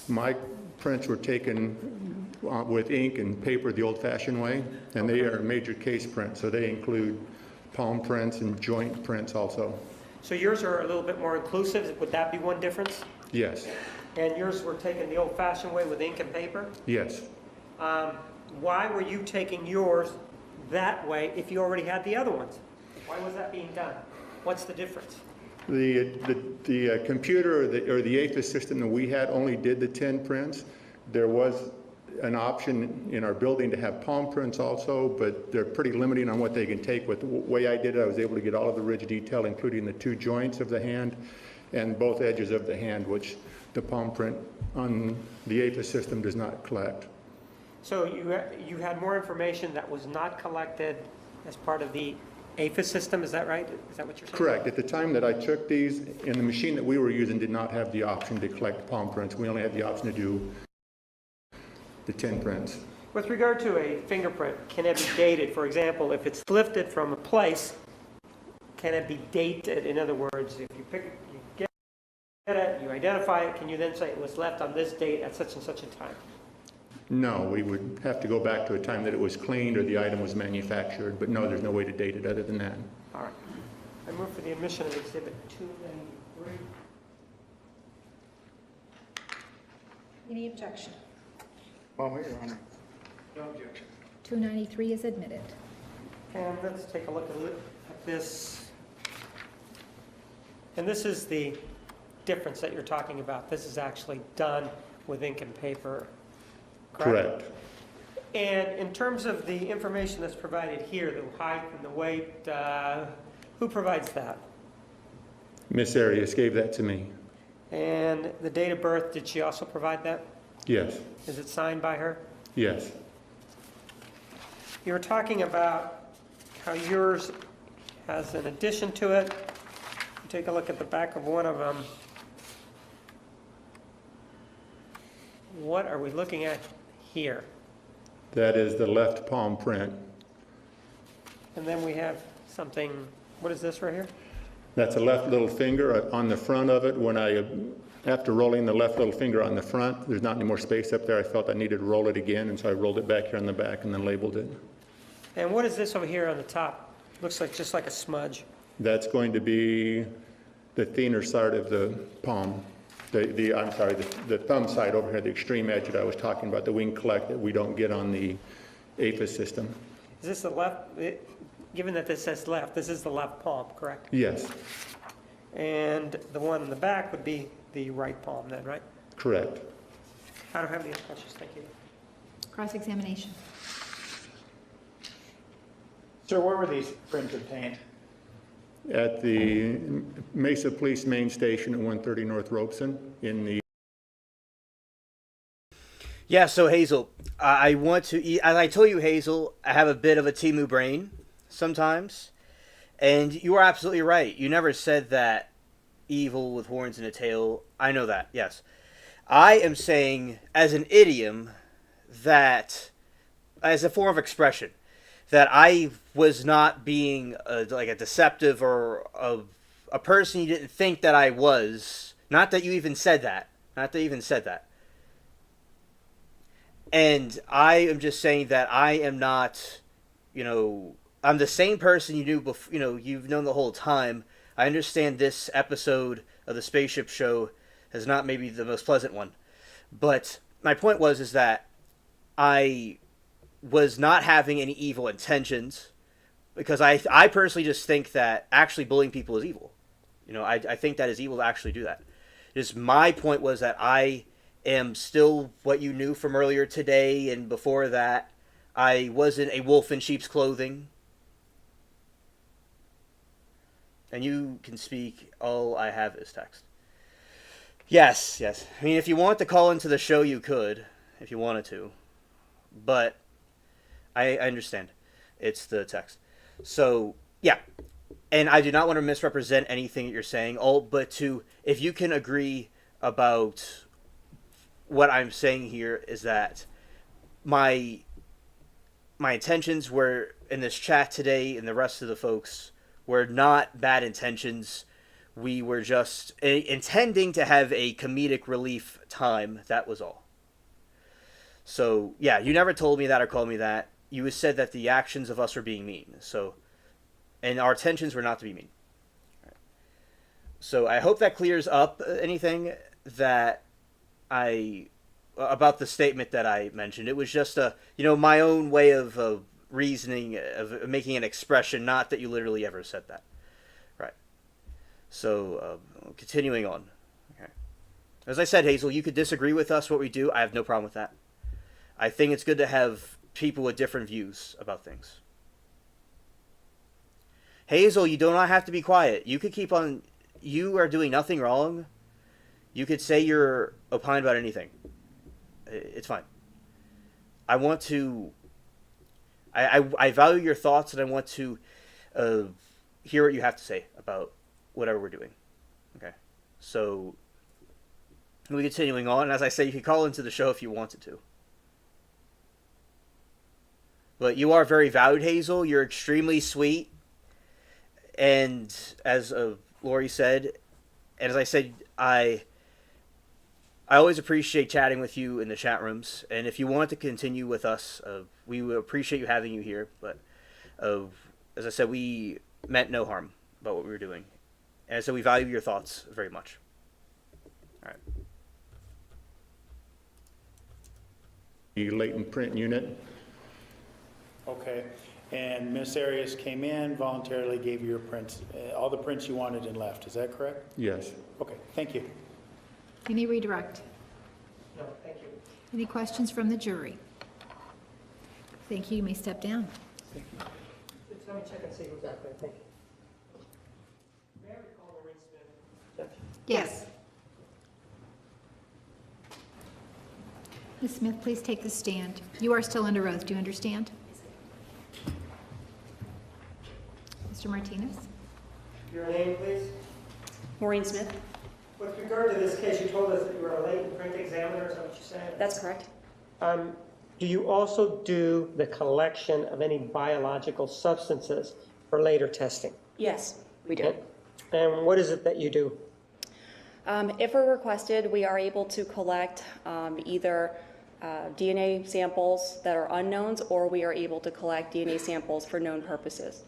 My prints were taken with ink and paper the old-fashioned way, and they are major case prints, so they include palm prints and joint prints also. So yours are a little bit more inclusive. Would that be one difference? Yes, And yours were taken the old-fashioned way with ink and paper? yes. Why were you taking yours that way if you already had the other ones? Why was that being done? What's the difference? The computer or the APHIS system that we had only did the 10 prints. There was an option in our building to have palm prints also, but they're pretty limiting on what they can take. With the way I did it, I was able to get all of the ridge detail, including the 2 joints of the hand and both edges of the hand, which the palm print on the APHIS system does not collect. So you had more information that was not collected as part of the APHIS system, is that right? Is that what you're saying? Correct. At the time that I took these, and the machine that we were using did not have the option to collect palm prints. We only had the option to do the 10 prints. With regard to a fingerprint, can it be dated? For example, if it's lifted from a place, can it be dated? In other words, if you get it, you identify it, can you then say it was left on this date at such and such a time? No, we would have to go back to a time that it was cleaned or the item was manufactured, but no, there's no way to date it other than that. All right. I move for the admission of Exhibit 293. Any objection? Moment, Your Honor. 293 is admitted. And let's take a look at this. And this is the difference that you're talking about. This is actually done with ink and paper, correct? Correct. And in terms of the information that's provided here, the height and the weight, who provides that? Miss Arias gave that to me. And the date of birth, did she also provide that? Yes, Is it signed by her? yes. You were talking about how yours has an addition to it. Take a look at the back of one of them. What are we looking at here? That is the left palm print. And then we have something, what is this right here? That's a left little finger on the front of it. After rolling the left little finger on the front, there's not any more space up there. I felt I needed to roll it again, and so I rolled it back here on the back and then labeled it. And what is this over here on the top? Looks like just like a smudge. That's going to be the thinner side of the palm. The thumb side over here, the extreme edge that I was talking about, that we can collect that we don't get on the APHIS system. Is this the left, given that this says left, this is the left palm, correct? Yes, And the one in the back would be the right palm then, right? correct. I don't have any other questions, thank you. Cross-examination. Sir, where were these prints obtained? At the Mesa Police Main Station at 130 North Robeson in the Yeah, so Hazel, I want to eat, as I told you, Hazel, I have a bit of a Temu brain sometimes, and you are absolutely right. You never said that evil with horns and a tail. I know that, yes. I am saying as an idiom that, as a form of expression, that I was not being like a deceptive or a person you didn't think that I was. Not that you even said that. Not that you even said that. And I am just saying that I am not, I'm the same person you knew before, you've known the whole time. I understand this episode of the Spaceship Show is not maybe the most pleasant one. But my point is that I was not having any evil intentions, because I personally just think that actually bullying people is evil. I think that is evil to actually do that. Just my point was that I am still what you knew from earlier today and before that. I wasn't a wolf in sheep's clothing. And you can speak. All I have is text. Yes. I mean, if you want to call into the show, you could, if you wanted to. But I understand. It's the text. So, yeah. And I do not want to misrepresent anything that you're saying. If you can agree about what I'm saying here is that my intentions were in this chat today and the rest of the folks were not bad intentions. We were just intending to have a comedic relief time. That was all. So, yeah, you never told me that or called me that. You said that the actions of us were being mean. So, and our intentions were not to be mean. So I hope that clears up anything that about the statement that I mentioned. It was just my own way of reasoning, of making an expression, not that you literally ever said that. Right. So, continuing on. Okay. As I said, Hazel, you could disagree with us, what we do. I have no problem with that. I think it's good to have people with different views about things. Hazel, you do not have to be quiet. You could keep on. You are doing nothing wrong. You could say you're opined about anything. It's fine. I want to. I value your thoughts, and I want to hear what you have to say about whatever we're doing. Okay. So, we're continuing on. As I say, you can call into the show if you wanted to. But you are very valued, Hazel. You're extremely sweet. And as Lori said, and as I said, I always appreciate chatting with you in the chat rooms. And if you want to continue with us, we would appreciate you having you here. But as I said, we meant no harm about what we were doing. And so we value your thoughts very much. All right. The latent print unit. Okay, and Ms. Arias came in, voluntarily gave you your prints, all the prints you wanted and left, is that correct? Yes. Okay, thank you. Any redirect? No, thank you. Any questions from the jury? Thank you. You may step down. Let me check and see who's out there. Thank you. May I recall Maureen Smith? Yes. Ms. Smith, please take the stand. You are still under oath. Do you understand? Mr. Martinez? Your name, please? Maureen Smith? With regard to this case, you told us that you were a latent print examiner, is that what you said? That's correct. Do you also do the collection of any biological substances for later testing? Yes, we do. And what is it that you do? If we're requested, we are able to collect either DNA samples that are unknowns, or we are able to collect DNA samples for known purposes.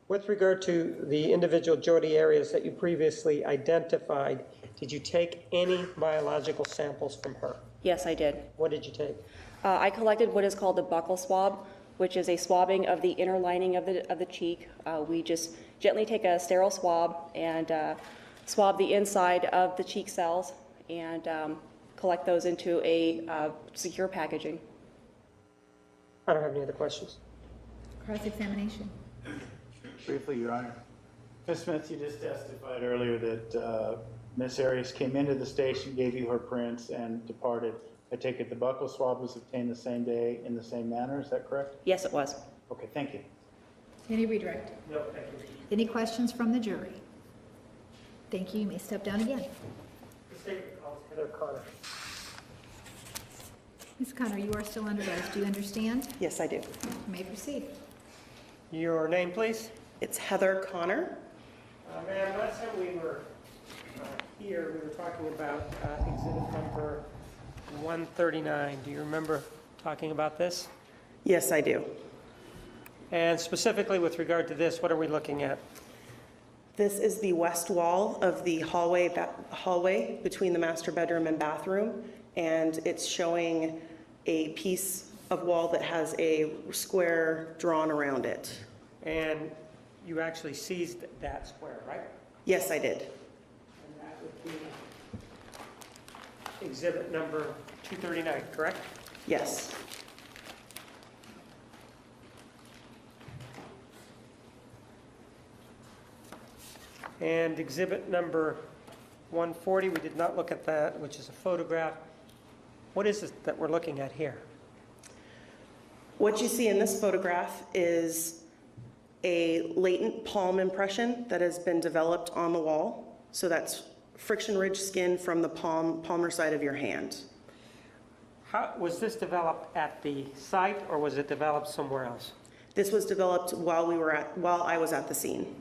With regard to the individual Jodi Arias that you previously identified, did you take any biological samples from her? Yes, I did. What did you take? I collected what is called a buccal swab, which is a swabbing of the inner lining of the cheek. We just gently take a sterile swab and swab the inside of the cheek cells and collect those into a secure packaging. I don't have any other questions. Cross-examination. Briefly, Your Honor. Ms. Smith, you just testified earlier that Ms. Arias came into the station, gave you her prints, and departed. I take it the buccal swab was obtained the same day in the same manner, is that correct? Yes, it was. Okay, thank you. Any redirect? No, thank you. Any questions from the jury? Thank you. You may step down again. The statement calls Heather Connor. Ms. Connor, you are still under oath. Do you understand? Yes, I do. You may proceed. Your name, please? It's Heather Connor. Ma'am, last time we were here, we were talking about exhibit number 139. Do you remember talking about this? Yes, I do. And specifically with regard to this, what are we looking at? This is the west wall of the hallway between the master bedroom and bathroom, and it's showing a piece of wall that has a square drawn around it. And you actually seized that square, right? Yes, I did. And that would be exhibit number 239, correct? Yes. And exhibit number 140, we did not look at that, which is a photograph. What is it that we're looking at here? What you see in this photograph is a latent palm impression that has been developed on the wall. So that's friction-ridged skin from the palmar side of your hand. How, was this developed at the site or was it developed somewhere else? This was developed while I was at the scene.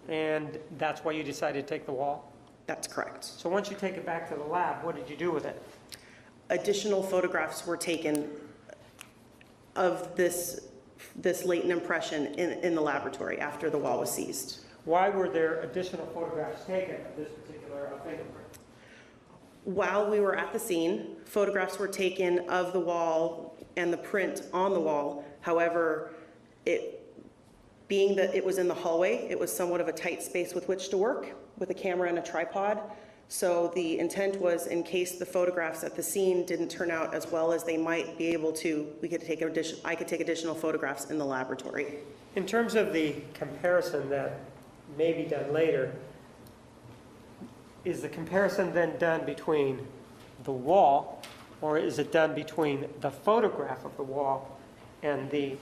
And that's why you decided to take the wall? That's correct. So once you take it back to the lab, what did you do with it? additional photographs were taken of this latent impression in the laboratory after the wall was seized. Why were there additional photographs taken of this particular fingerprint? While we were at the scene, photographs were taken of the wall and the print on the wall. However, being that it was in the hallway, it was somewhat of a tight space with which to work with a camera and a tripod. So the intent was, in case the photographs at the scene didn't turn out as well as they might be able to, I could take additional photographs in the laboratory. In terms of the comparison that may be done later, is the comparison then done between the wall, or is it done between the photograph of the wall and the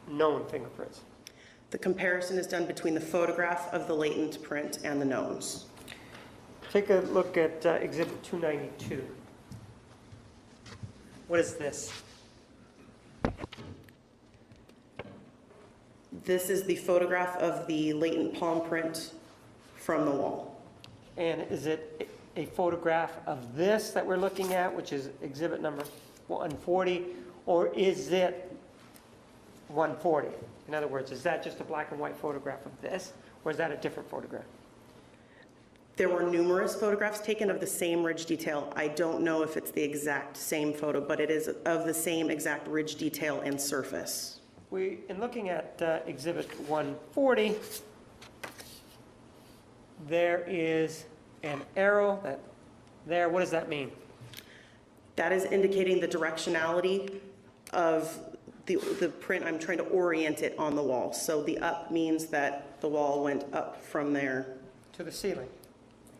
known fingerprints? The comparison is done between the photograph of the latent print and the knowns. Take a look at Exhibit 292. What is this? This is the photograph of the latent palm print from the wall. And is it a photograph of this that we're looking at, which is exhibit number 140, or is it 140? In other words, is that just a black and white photograph of this, or is that a different photograph? There were numerous photographs taken of the same ridge detail. I don't know if it's the exact same photo, but it is of the same exact ridge detail and surface. In looking at exhibit 140, there is an arrow there. What does that mean? That is indicating the directionality of the print. I'm trying to orient it on the wall. So the up means that the wall went up from there. To the ceiling.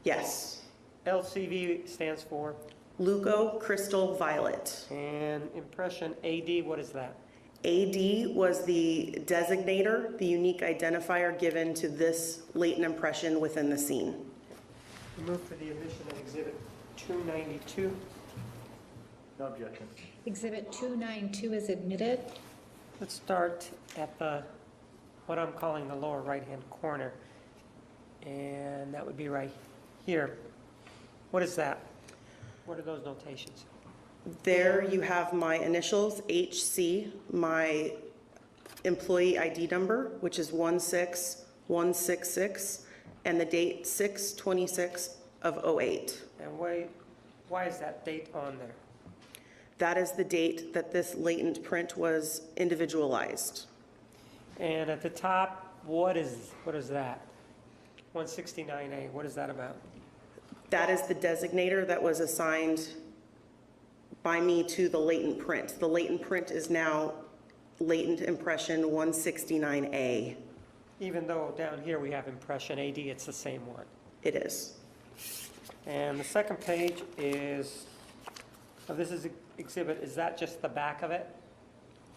Yes. LCV stands for? Luco Crystal Violet. And impression AD, what is that? AD was the designator, the unique identifier given to this latent impression within the scene. We move for the admission of exhibit 292. No objection. Exhibit 292 is admitted. Let's start at what I'm calling the lower right-hand corner. And that would be right here. What is that? What are those notations? There you have my initials, HC, my employee ID number, which is 16166, and the date 6/26 of 08. And why is that date on there? That is the date that this latent print was individualized. And at the top, what is that? 169A, what is that about? That is the designator that was assigned by me to the latent print. The latent print is now latent impression 169A. Even though down here we have impression AD, it's the same one. It is. And the second page is, this is exhibit, is that just the back of it?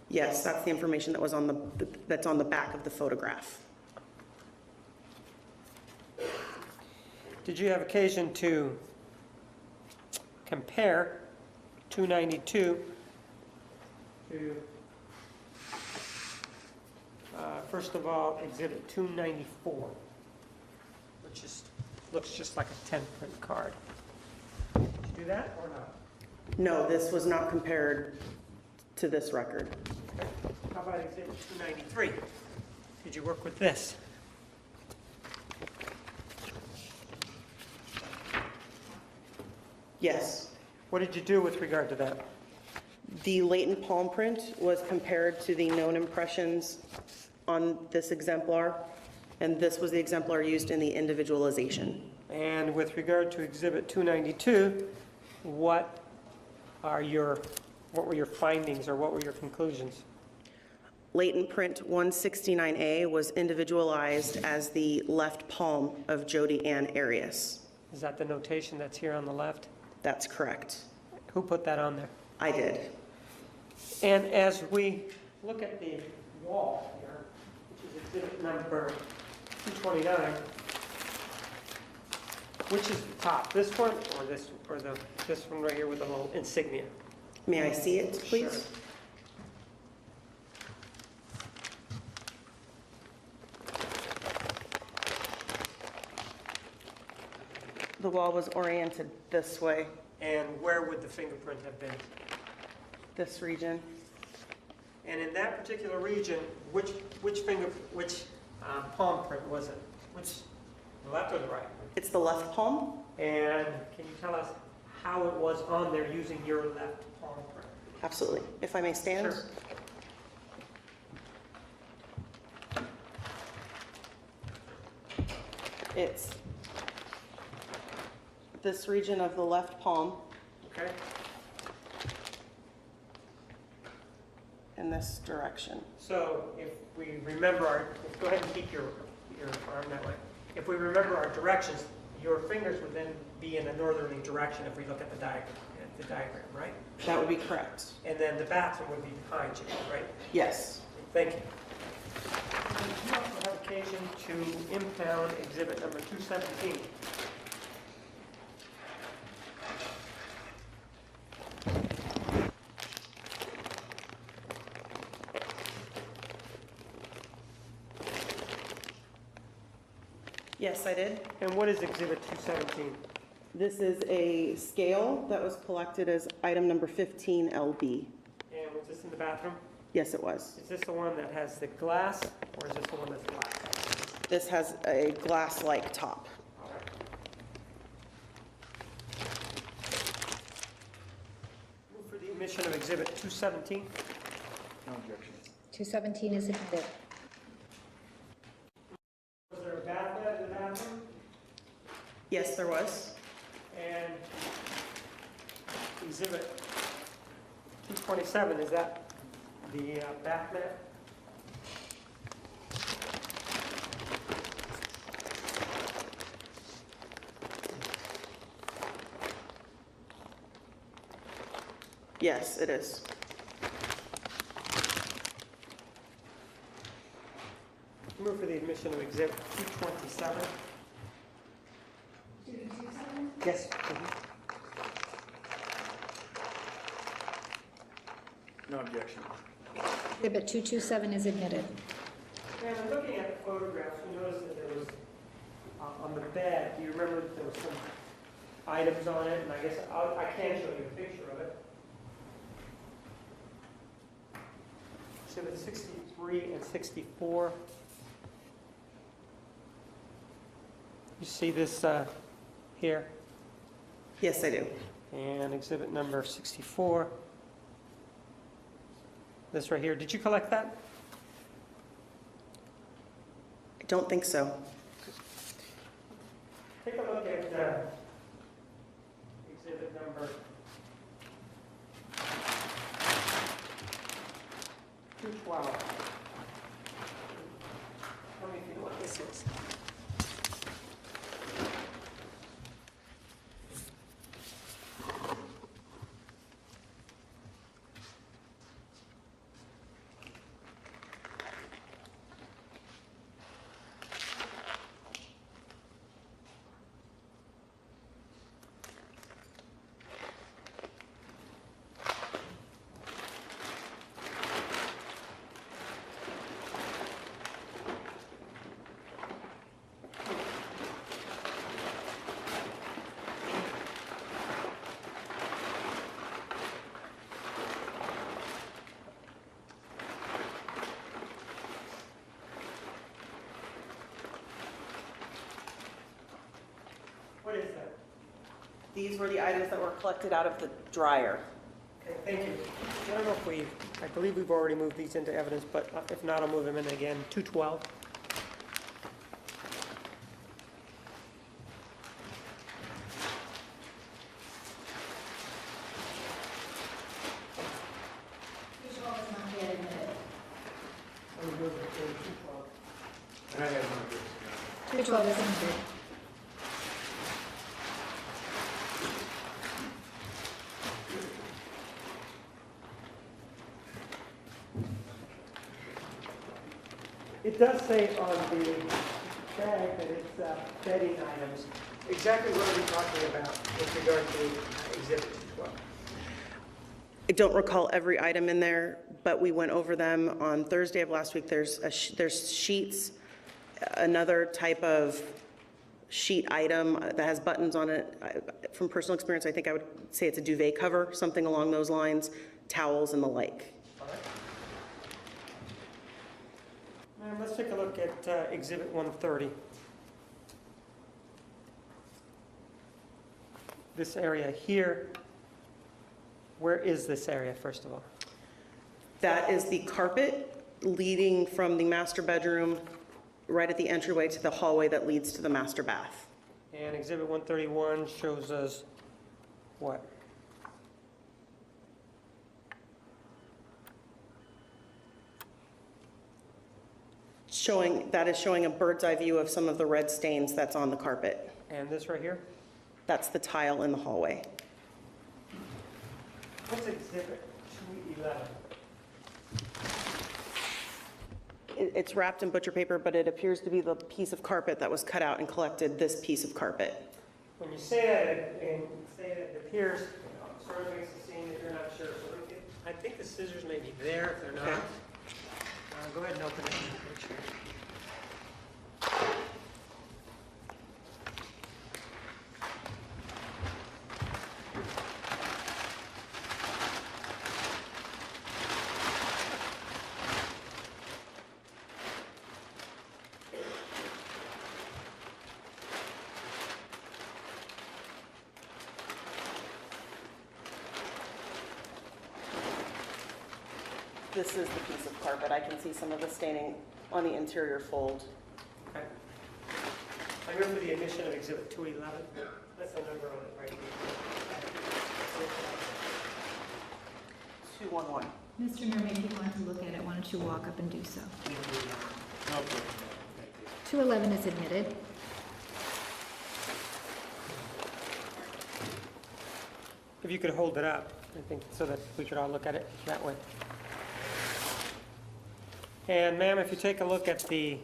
Yes, that's the information that was that's on the back of the photograph. Did you have occasion to compare 292 to, first of all, exhibit 294, which looks just like a 10-print card? Did you do that or not? No, this was not compared to this record. Okay. How about exhibit 293? Did you work with this? Yes. What did you do with regard to that? The latent palm print was compared to the known impressions on this exemplar, and this was the exemplar used in the individualization. And with regard to exhibit 292, what were your findings or what were your conclusions? Latent print 169A was individualized as the left palm of Jodi Ann Arias. Is that the notation that's here on the left? That's correct. Who put that on there? I did. And as we look at the wall here, which is exhibit number 229, which is the top, this one or this one right here with the little insignia? May I see it, please? Sure. The wall was oriented this way. And where would the fingerprint have been? This region. And in that particular region, which palm print was it? Which, the left or the right? It's the left palm. And can you tell us how it was on there using your left palm print? Absolutely. If I may stand. Sure. It's this region of the left palm Okay. in this direction. So if we remember go ahead and keep your arm that way. If we remember our directions, your fingers would then be in a northerly direction if we look at the diagram, right? That would be correct. And then the bathroom would be behind you, right? Yes. Thank you. You also have occasion to impound exhibit number 217. Yes, I did. And what is exhibit 217? This is a scale that was collected as item number 15 LB. And was this in the bathroom? Yes, it was. Is this the one that has the glass, or is this the one that's glass? This has a glass-like top. All right. Move for the admission of exhibit 217. 217 is admitted. Was there a bath bed in the bathroom? Yes, there was. And exhibit 227, is that the bath mat? Yes, it is. Move for the admission of exhibit 227. Yes. No objection. Exhibit 227 is admitted. And looking at the photographs, you notice that there was, on the bed, do you remember that there were some items on it? And I guess I can show you a picture of it. Exhibit 63 and 64. You see this here? Yes, I do. And exhibit number 64. This right here. Did you collect that? I don't think so. Take a look at exhibit number 212. Tell me if you know what this is. What is that? These were the items that were collected out of the dryer. Okay, thank you. I don't know if I believe we've already moved these into evidence, but if not, I'll move them in again. 212. I'll move it to 212. 212 is admitted. It does say on the bag that it's bedding items. Exactly what are we talking about with regard to exhibit 12? I don't recall every item in there, but we went over them on Thursday of last week. There's sheets, another type of sheet item that has buttons on it. From personal experience, I think I would say it's a duvet cover, something along those lines, towels and the like. All right. Ma'am, let's take a look at Exhibit 130. This area here, where is this area, first of all? That is the carpet leading from the master bedroom right at the entryway to the hallway that leads to the master bath. And Exhibit 131 shows us what? That is showing a bird's eye view of some of the red stains that's on the carpet. And this right here? That's the tile in the hallway. What's Exhibit 211? It's wrapped in butcher paper, but it appears to be the piece of carpet that was cut out and collected this piece of carpet. When you say that, and say that it appears, it sort of makes it seem that you're not sure. So I think the scissors may be there if they're not. Okay. Go ahead and open it. Make sure. This is the piece of carpet. I can see some of the staining on the interior fold. Okay. I remember the admission of Exhibit 211. That's the number on it right here. 211. Mr. Nurmi, if you want to look at it, why don't you walk up and do so? 211 is admitted. If you could hold it up, I think, so that we could all look at it that way. And ma'am, if you take a look at the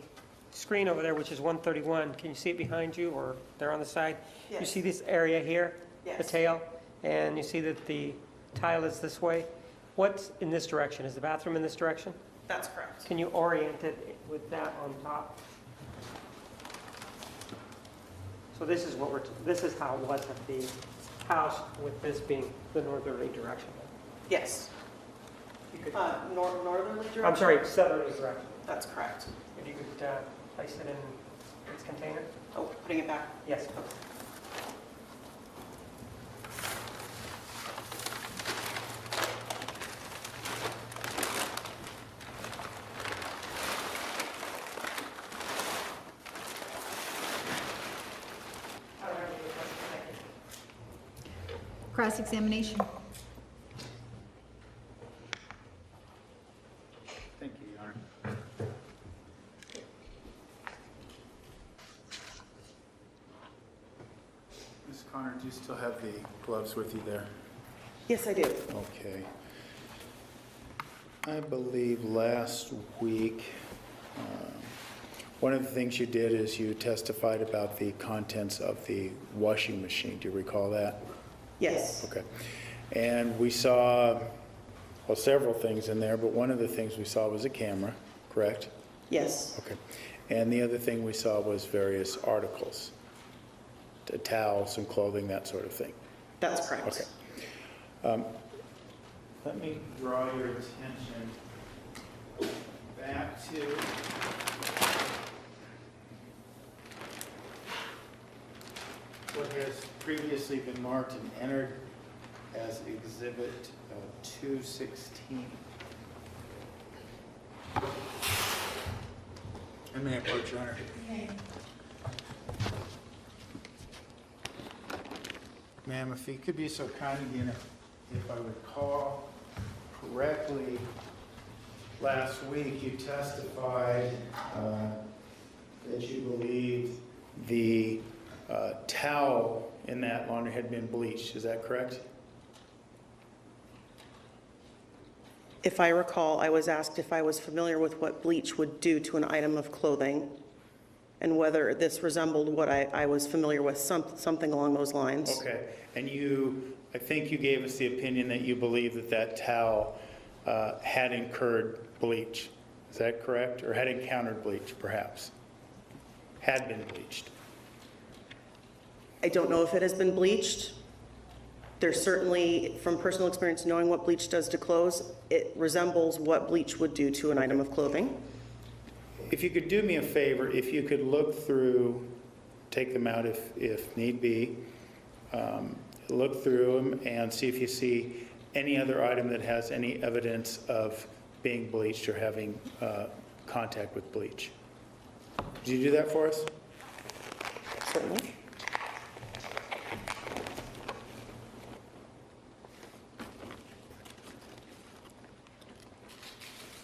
screen over there, which is 131, can you see it behind you or there on the side? You Yes. see this area here? The Yes. tail? And you see that the tile is this way? What's in this direction? Is the bathroom in this direction? That's correct. Can you orient it with that on top? So this is this is how it was at the house, with this being the northerly direction. Yes. You could- Northerly direction? I'm sorry, southerly direction. That's correct. If you could place it in its container? Oh, putting it back. Yes. I don't have any questions. Thank you. Cross-examination. Thank you, Your Honor. Ms. Connor, do you still have the gloves with you there? Yes, I do. Okay. I believe last week, one of the things you did is you testified about the contents of the washing machine. Do you recall that? Yes. Okay. And we saw, well, several things in there, but one of the things we saw was a camera, correct? Yes. Okay. And the other thing we saw was various articles, towels and clothing, that sort of thing. That's correct. Okay. Let me draw your attention back to what has previously been marked and entered as Exhibit 216. And may I approach, Your Honor? Ma'am, if you could be so kind again, if I recall correctly, last week you testified that you believed the towel in that laundry had been bleached. Is that correct? If I recall, I was asked if I was familiar with what bleach would do to an item of clothing and whether this resembled what I was familiar with, something along those lines. Okay. And I think you gave us the opinion that you believe that that towel had incurred bleach. Is that correct? Or had encountered bleach, perhaps? Had been bleached. I don't know if it has been bleached. There's certainly, from personal experience, knowing what bleach does to clothes, it resembles what bleach would do to an item of clothing. If you could do me a favor, if you could look through, take them out if need be, look through them and see if you see any other item that has any evidence of being bleached or having contact with bleach. Could you do that for us? Certainly.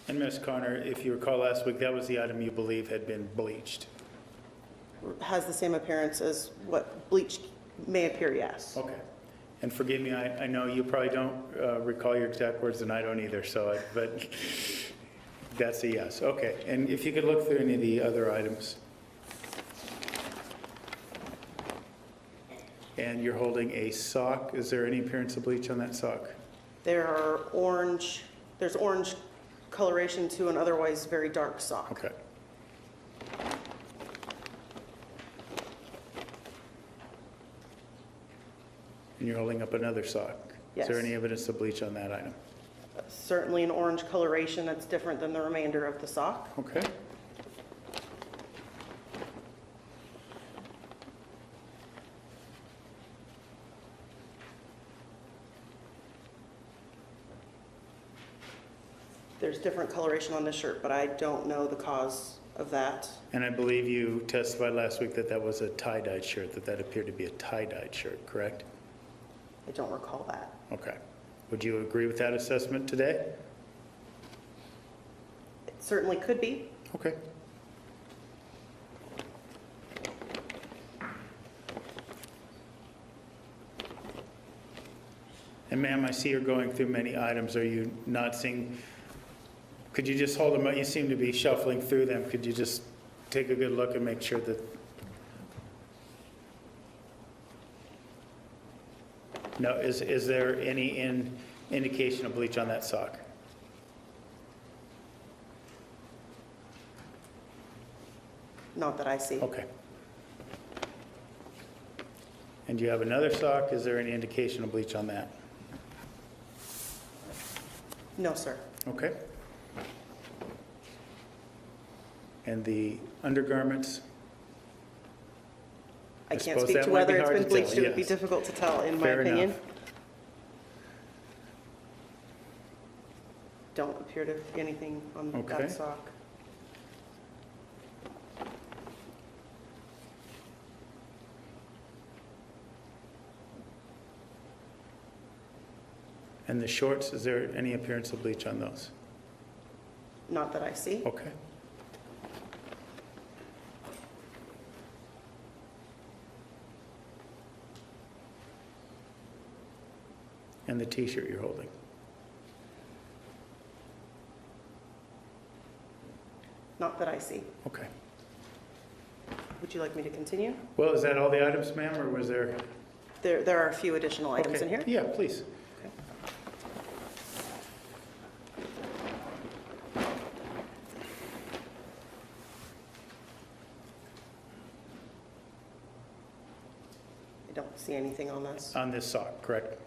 And Ms. Connor, if you recall last week, that was the item you believe had been bleached. Has the same appearance as what bleach may appear, yes. Okay. And forgive me, I know you probably don't recall your exact words, and I don't either, but that's a yes. Okay. And if you could look through any of the other items. And you're holding a sock. Is there any appearance of bleach on that sock? There's orange coloration to an otherwise very dark sock. Okay. And you're holding up another sock. Yes. Is there any evidence of bleach on that item? Certainly an orange coloration that's different than the remainder of the sock. Okay. There's different coloration on this shirt, but I don't know the cause of that. And I believe you testified last week that that was a tie-dyed shirt, that appeared to be a tie-dyed shirt, correct? I don't recall that. Okay. Would you agree with that assessment today? It certainly could be. Okay. And ma'am, I see you're going through many items. Are you not seeing? Could you just hold them up? You seem to be shuffling through them. Could you just take a good look and make sure that? No, is there any indication of bleach on that sock? Not that I see. Okay. And you have another sock. Is there any indication of bleach on that? No, sir. Okay. And the undergarments? I can't suppose speak that to might be whether it's hard been to bleached. tell, It would be yes. difficult to tell, in my Fair opinion. enough. Don't appear to be anything on Okay. that sock. And the shorts, is there any appearance of bleach on those? Not that I see. Okay. And the t-shirt you're holding? Not that I see. Okay. Would you like me to continue? Well, is that all the items, ma'am, or was there? There are a few additional items Okay. in here. Yeah, please. Okay. I don't see anything on this. On this sock, correct?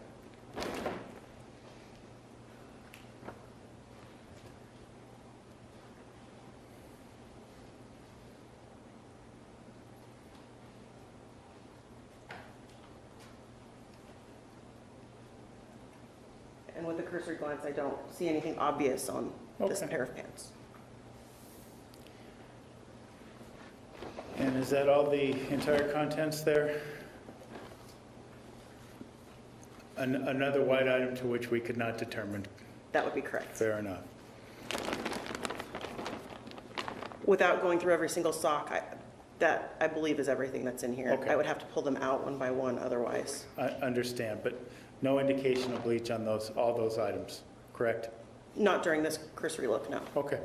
And with a cursory glance, I don't see anything obvious on this Okay. pair of pants. And is that all the entire contents there? Another white item to which we could not determine. That would be correct. Fair enough. Without going through every single sock, that I believe is everything that's in here. Okay. I would have to pull them out one by one otherwise. I understand, but no indication of bleach on all those items, correct? Not during this cursory look, no. Okay.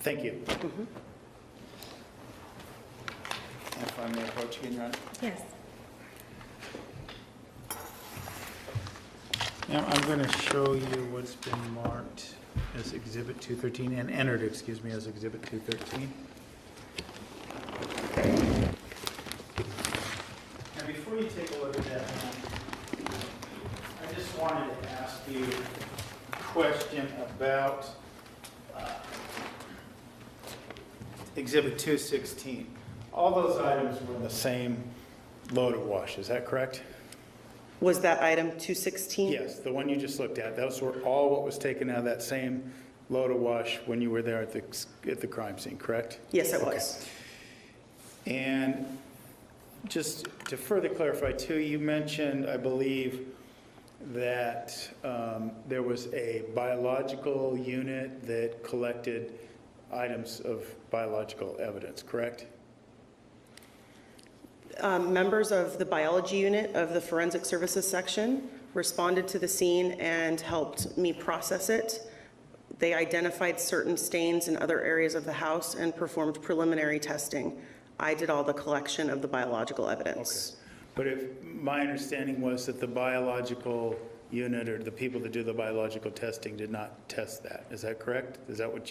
Thank you. If I may approach again, Your Honor. Yes. Now, I'm going to show you what's been marked as Exhibit 213 and entered, excuse me, as Exhibit 213. question about Exhibit 216. All those items were the same load of wash, is that correct? Was that item 216? Yes, the one you just looked at. Those were all what was taken out of that same load of wash when you were there at the crime scene, correct? Yes, it was. And just to further clarify too, you mentioned, I believe, that there was a biological unit that collected items of biological evidence, correct? Members of the biology unit of the forensic services section responded to the scene and helped me process it. They identified certain stains in other areas of the house and performed preliminary testing. I did all the collection of the biological evidence. But if my understanding was that the biological unit or the people that do the biological testing did not test that. Is that correct? Is that what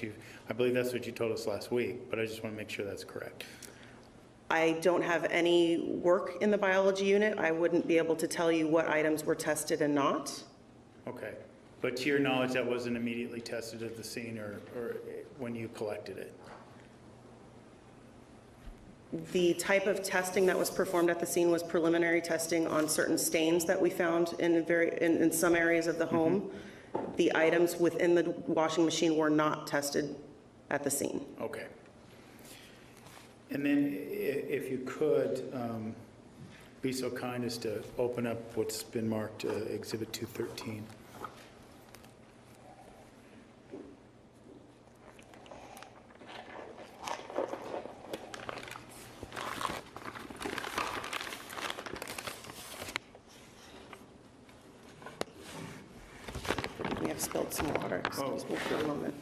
I believe that's what you told us last week, but I just want to make sure that's correct. I don't have any work in the biology unit. I wouldn't be able to tell you what items were tested and not. Okay. But to your knowledge, that wasn't immediately tested at the scene or when you collected it? The type of testing that was performed at the scene was preliminary testing on certain stains that we found in some areas of the home. The items within the washing machine were not tested at the scene. Okay. And then if you could be so kind as to open up what's been marked Exhibit 213. We have spilled some water. Excuse me for a moment.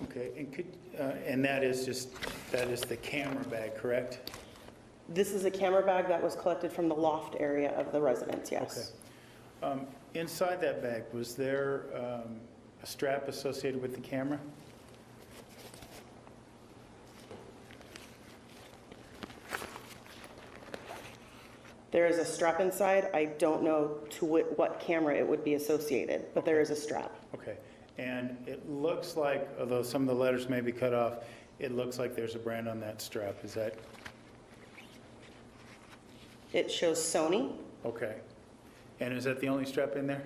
Okay, and that is the camera bag, correct? This is a camera bag that was collected from the loft area of the residence, yes. Okay. Inside that bag, was there a strap associated with the camera? There is a strap inside. I don't know to what camera it would be associated, but there is a strap. Okay, and it looks like, although some of the letters may be cut off, it looks like there's a brand on that strap. Is that It shows Sony. okay? And is that the only strap in there?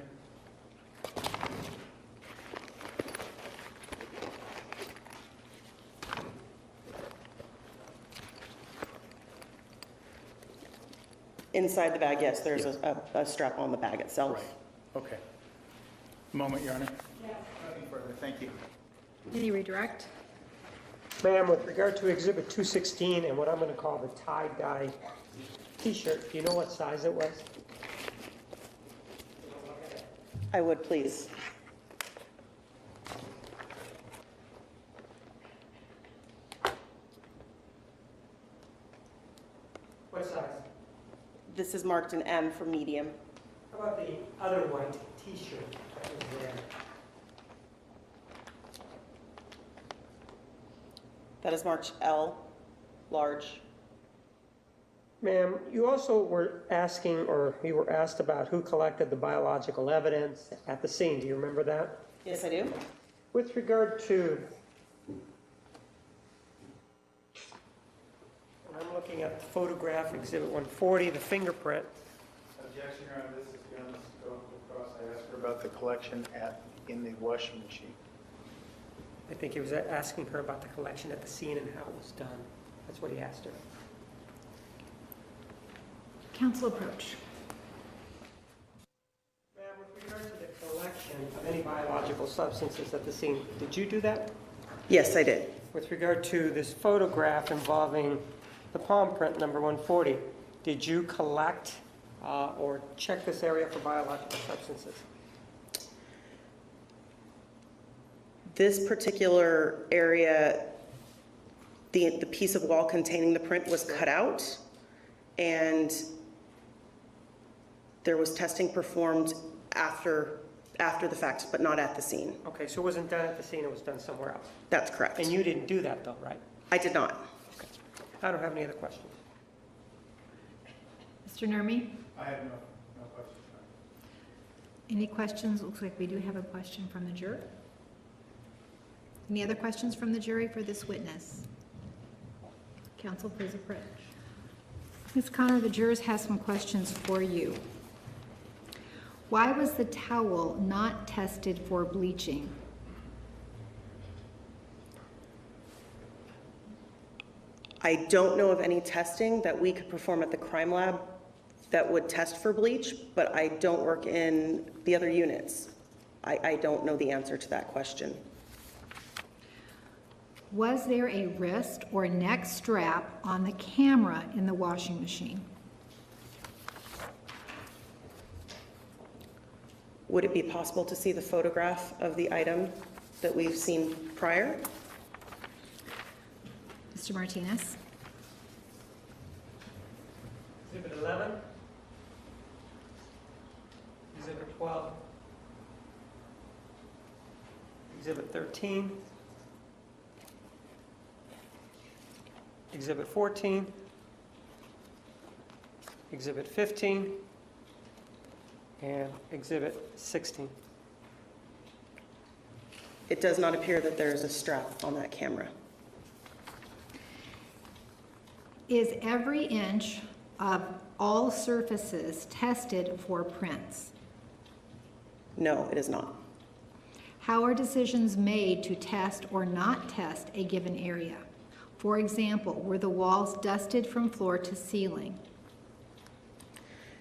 Inside the bag, yes, there's a strap on the bag itself. Right. Okay. Moment, Your Honor. Nothing further. Thank you. Any redirect? Ma'am, with regard to Exhibit 216 and what I'm going to call the tie-dye T-shirt, do you know what size it was? I would, please. What size? This is marked an M for medium. How about the other white T-shirt that was there? That is marked L, large. Ma'am, you also were asking, or you were asked about who collected the biological evidence at the scene. Do you remember that? Yes, I do. With regard to, I'm looking at the photograph, Exhibit 140, the fingerprint. Objection, Your Honor. This is beyond the scope of the cross. I asked her about the collection in the washing machine. I think he was asking her about the collection at the scene and how it was done. That's what he asked her. Council approach. Ma'am, with regard to the collection of any biological substances at the scene, did you do that? Yes, I did. With regard to this photograph involving the palm print number 140, did you collect or check this area for biological substances? This particular area, the piece of wall containing the print was cut out, and there was testing performed after the fact, but not at the scene. Okay, so it wasn't done at the scene, it was done somewhere else. That's correct. And you didn't do that though, right? I did not. Okay. I don't have any other questions. Mr. Nurmi? I have no questions. Any questions? Looks like we do have a question from the juror. Any other questions from the jury for this witness? Counsel, please approach. Ms. Connor, the jurors have some questions for you. Why was the towel not tested for bleaching? I don't know of any testing that we could perform at the crime lab that would test for bleach, but I don't work in the other units. I don't know the answer to that question. Was there a wrist or neck strap on the camera in the washing machine? Would it be possible to see the photograph of the item that we've seen prior? Mr. Martinez? Exhibit 11. Exhibit 12. Exhibit 13. Exhibit 14. Exhibit 15. And Exhibit 16. It does not appear that there is a strap on that camera. Is every inch of all surfaces tested for prints? No, it is not. How are decisions made to test or not test a given area? For example, were the walls dusted from floor to ceiling?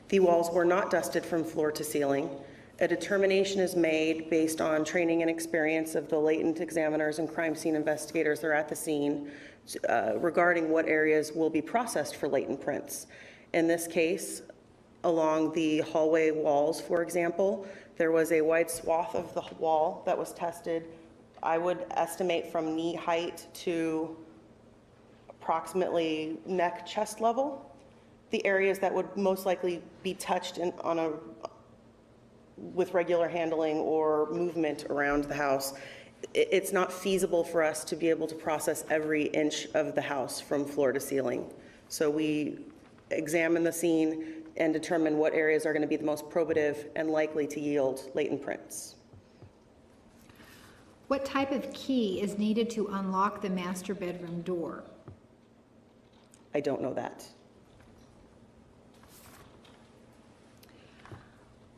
The walls were not dusted from floor to ceiling. A determination is made based on training and experience of the latent examiners and crime scene investigators that are at the scene regarding what areas will be processed for latent prints. In this case, along the hallway walls, for example, there was a wide swath of the wall that was tested. I would estimate from knee height to approximately neck, chest level. The areas that would most likely be touched with regular handling or movement around the house. It's not feasible for us to be able to process every inch of the house from floor to ceiling. So we examine the scene and determine what areas are going to be the most probative and likely to yield latent prints. What type of key is needed to unlock the master bedroom door? I don't know that.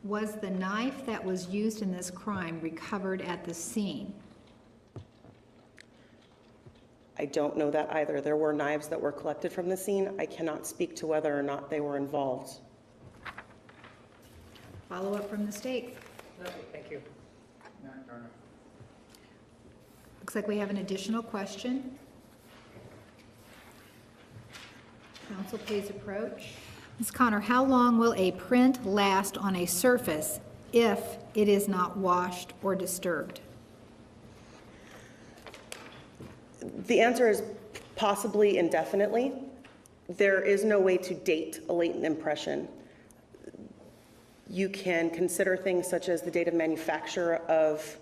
Was the knife that was used in this crime recovered at the scene? I don't know that either. There were knives that were collected from the scene. I cannot speak to whether or not they were involved. Follow up from the state. Thank you. Looks like we have an additional question. Counsel, please approach. Ms. Connor, how long will a print last on a surface if it is not washed or disturbed? The answer is possibly indefinitely. There is no way to date a latent impression. You can consider things such as the date of manufacture of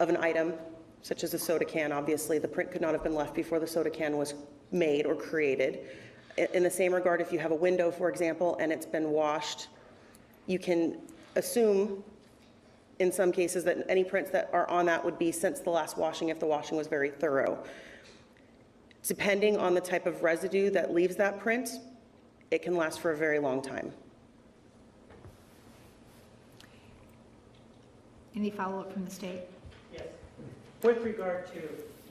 an item, such as a soda can. Obviously, the print could not have been left before the soda can was made or created. In the same regard, if you have a window, for example, and it's been washed, you can assume in some cases that any prints that are on that would be since the last washing if the washing was very thorough. Depending on the type of residue that leaves that print, it can last for a very long time. Any follow-up from the state? Yes. With regard to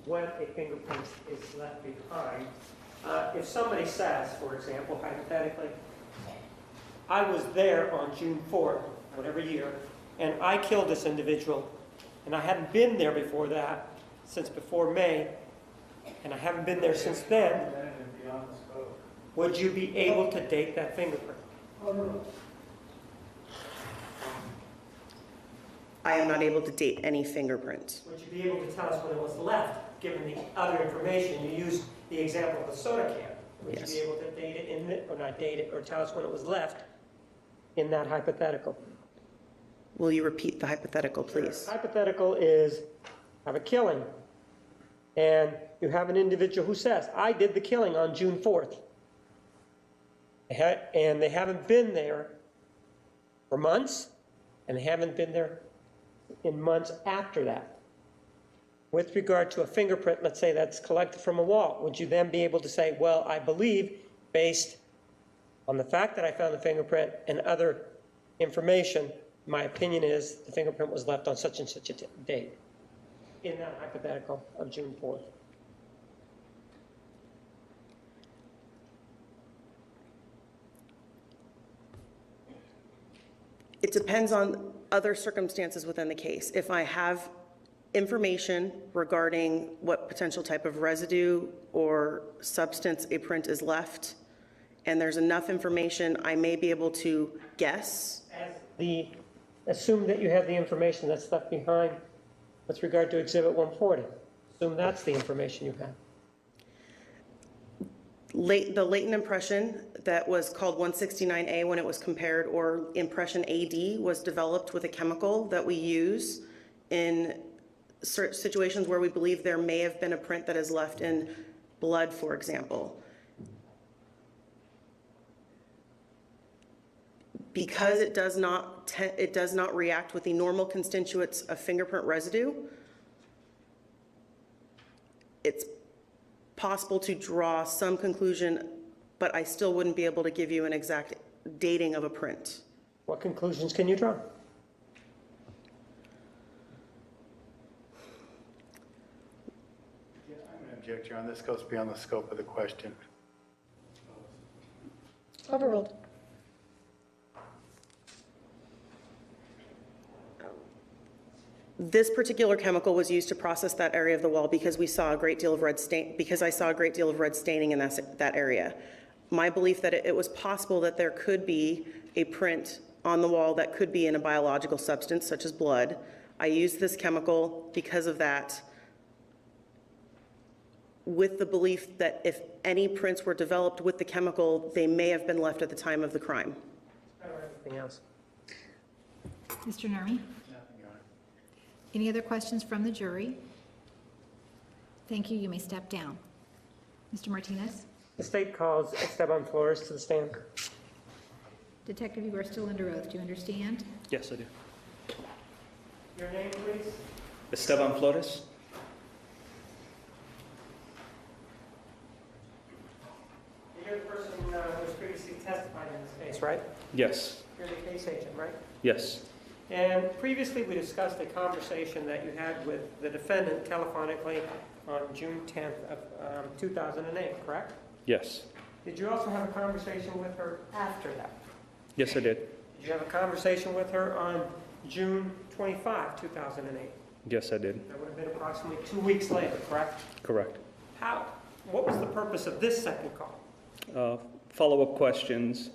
when a fingerprint is left behind, if somebody says, for example, hypothetically, I was there on June 4th, whatever year, and I killed this individual, and I hadn't been there before that, since before May, and I haven't been there since then, would you be able to date that fingerprint? I am not able to date any fingerprint. Would you be able to tell us when it was left, given the other information? You used the example of the soda can. Would Yes. you be able to date it or not date it, or tell us when it was left in that hypothetical? Will you repeat the hypothetical, please? Hypothetical is, have a killing, and you have an individual who says, I did the killing on June 4th. And they haven't been there for months, and haven't been there in months after that. With regard to a fingerprint, let's say that's collected from a wall, would you then be able to say, well, I believe, based on the fact that I found the fingerprint and other information, my opinion is the fingerprint was left on such and such a date, in that hypothetical of June 4th? It depends on other circumstances within the case. If I have information regarding what potential type of residue or substance a print is left, and there's enough information, I may be able to guess. Assume that you have the information that's left behind with regard to Exhibit 140. Assume that's the information you have. The latent impression that was called 169A when it was compared, or impression AD, was developed with a chemical that we use in situations where we believe there may have been a print that is left in blood, for example. Because it does not react with the normal constituents of fingerprint residue, it's possible to draw some conclusion, but I still wouldn't be able to give you an exact dating of a print. What conclusions can you draw? Yeah, I'm going to object, Your Honor. This goes beyond the scope of the question. Overruled. This particular chemical was used to process that area of the wall because we saw a great deal of red stain, because I saw a great deal of red staining in that area. My belief that it was possible that there could be a print on the wall that could be in a biological substance such as blood. I used this chemical because of that, with the belief that if any prints were developed with the chemical, they may have been left at the time of the crime. Anything else? Mr. Nurmi? Any other questions from the jury? Thank you. You may step down. Mr. Martinez? The state calls Esteban Flores to the stand. Detective, you are still under oath. Do you understand? Yes, I do. Your name, please? Esteban Flores? You're the person who was previously testified in this case, right? Yes. You're the case agent, right? Yes. And previously, we discussed a conversation that you had with the defendant telephonically on June 10th of 2008, correct? Yes. Did you also have a conversation with her after that? Yes, I did. Did you have a conversation with her on June 25, 2008? Yes, I did. That would have been approximately 2 weeks later, correct? Correct. What was the purpose of this second call? Follow-up questions,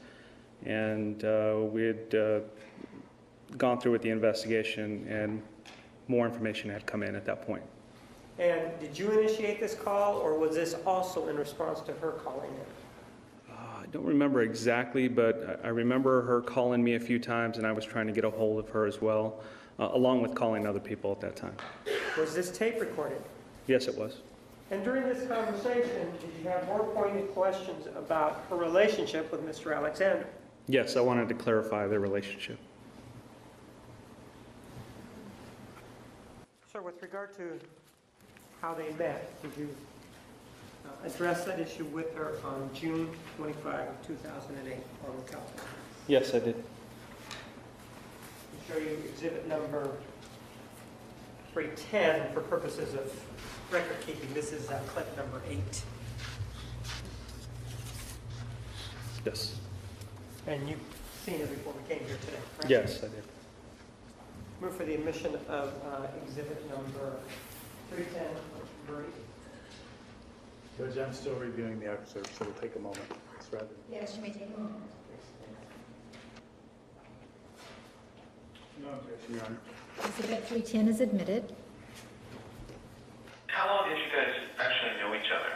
and we had gone through with the investigation, and more information had come in at that point. And did you initiate this call, or was this also in response to her calling in? I don't remember exactly, but I remember her calling me a few times, and I was trying to get a hold of her as well, along with calling other people at that time. Was this tape recorded? Yes, it was. And during this conversation, did you have more pointed questions about her relationship with Mr. Alexander? Yes, I wanted to clarify the relationship. Sir, with regard to how they met, did you address that issue with her on June 25 of 2008 on the telephone? Yes, I did. I'll show you exhibit number 310 for purposes of record keeping. This is clip number 8. Yes. And you've seen it before we came here today, correct? Yes, I did. Move for the admission of exhibit number 310. Judge, I'm still reviewing the excerpt, so it'll take a moment. It's rather... Yes, you may take a moment. No objection, Your Honor. Exhibit 310 is admitted. How long did you guys actually know each other?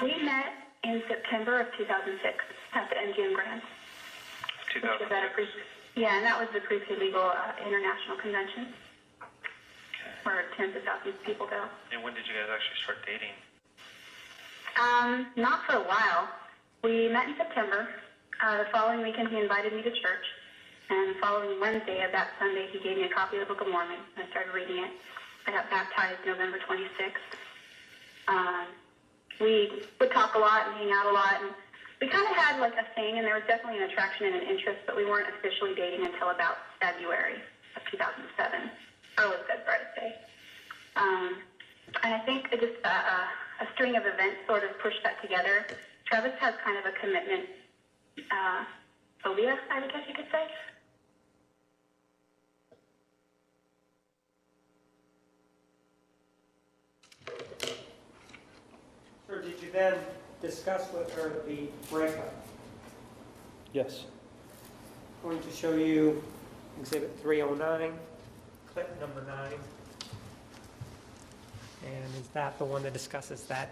We met in September of 2006 at the MGM Grand. 2006. Yeah, and that was the pre-legal international convention where tens of thousands of people go. And when did you guys actually start dating? Not for a while. We met in September. The following weekend, he invited me to church. And the following Wednesday of that Sunday, he gave me a copy of the Book of Mormon, and I started reading it. I got baptized November 26th. We would talk a lot and hang out a lot, and we kind of had like a thing, and there was definitely an attraction and an interest, but we weren't officially dating until about February of 2007, early February, I'd say. And I think it just a string of events sort of pushed that together. Travis has kind of a commitment phobia, I would guess you could say. Sir, did you then discuss with her the breakup? Yes. I'm going to show you Exhibit 309, clip number 9. And is that the one that discusses that?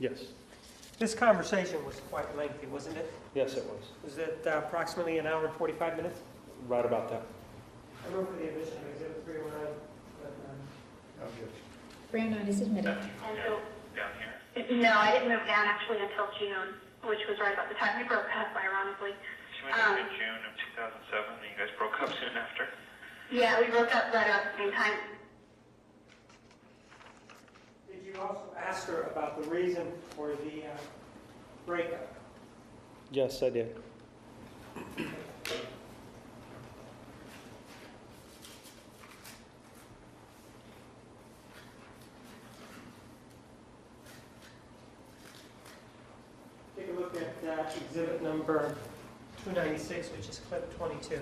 Yes. This conversation was quite lengthy, wasn't it? Yes, it was. Was it approximately an hour and 45 minutes? Right about that. I move for the admission of Exhibit 309. Brandon is admitted. And so, Down here. no, I didn't move down actually until June, which was right about the time we broke up, ironically. She went in June of 2007, and you guys broke up soon after. Yeah, we broke up right about the same time. Did you also ask her about the reason for the breakup? Yes, I did. Take a look at exhibit number 296, which is clip 22.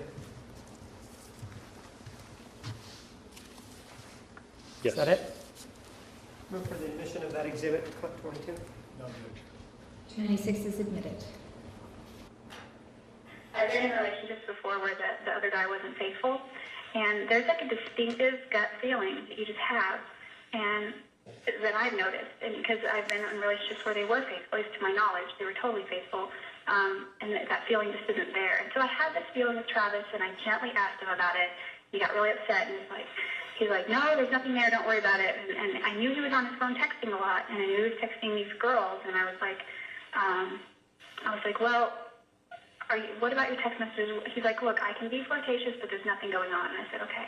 Yes. Is that it? Move for the admission of that exhibit, clip 22. No objection. 296 is admitted. I've been in relationships before where the other guy wasn't faithful, and there's like a distinctive gut feeling that you just have, and that I've noticed, and because I've been in relationships where they were faithful, at least to my knowledge, they were totally faithful, and that feeling just isn't there. And so I had this feeling with Travis, and I gently asked him about it. He got really upset, and he's like, no, there's nothing there, don't worry about it. And I knew he was on his phone texting a lot, and I knew he was texting these girls, and I was like, well, what about your text messages? He's like, look, I can be flirtatious, but there's nothing going on. And I said, okay.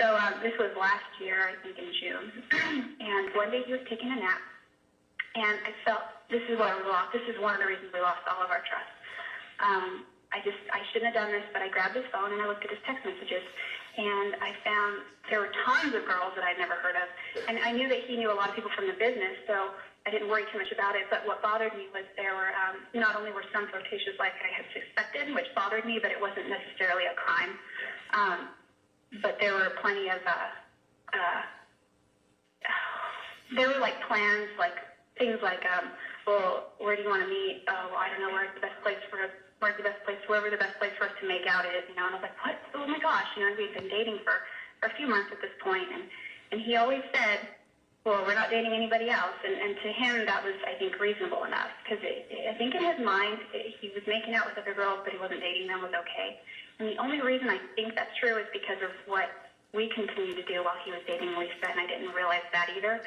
So this was last year, I think in June, and one day he was taking a nap, and I felt, this is why we lost, this is one of the reasons we lost all of our trust. I shouldn't have done this, but I grabbed his phone and I looked at his text messages, and I found there were tons of girls that I'd never heard of, and I knew that he knew a lot of people from the business, so I didn't worry too much about it. But what bothered me was there were, not only were some flirtatious like I had suspected, which bothered me, but it wasn't necessarily a crime. But there were plenty of, there were like plans, like things like, well, where do you want to meet? Well, I don't know, wherever the best place for us to make out is, And I was like, what? Oh my gosh, we'd been dating for a few months at this point, and he always said, well, we're not dating anybody else, and to him that was, I think, reasonable enough, because I think in his mind he was making out with other girls, but he wasn't dating them, was okay. And the only reason I think that's true is because of what we continued to do while he was dating Lisa, and I didn't realize that either.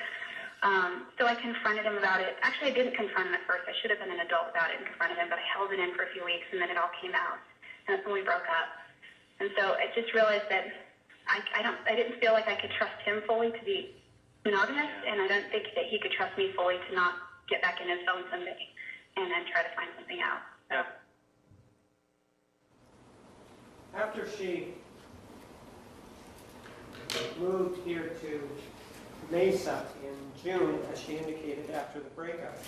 So I confronted him about it. Actually, I didn't confront him at first. I should have been an adult about it and confronted him, but I held it in for a few weeks, and then it all came out, and that's when we broke up. And so I just realized that I didn't feel like I could trust him fully to be monogamous, and I don't think that he could trust me fully to not get back in his phone someday and then try to find something out. So. After she moved here to Mesa in June, as she indicated after the breakup,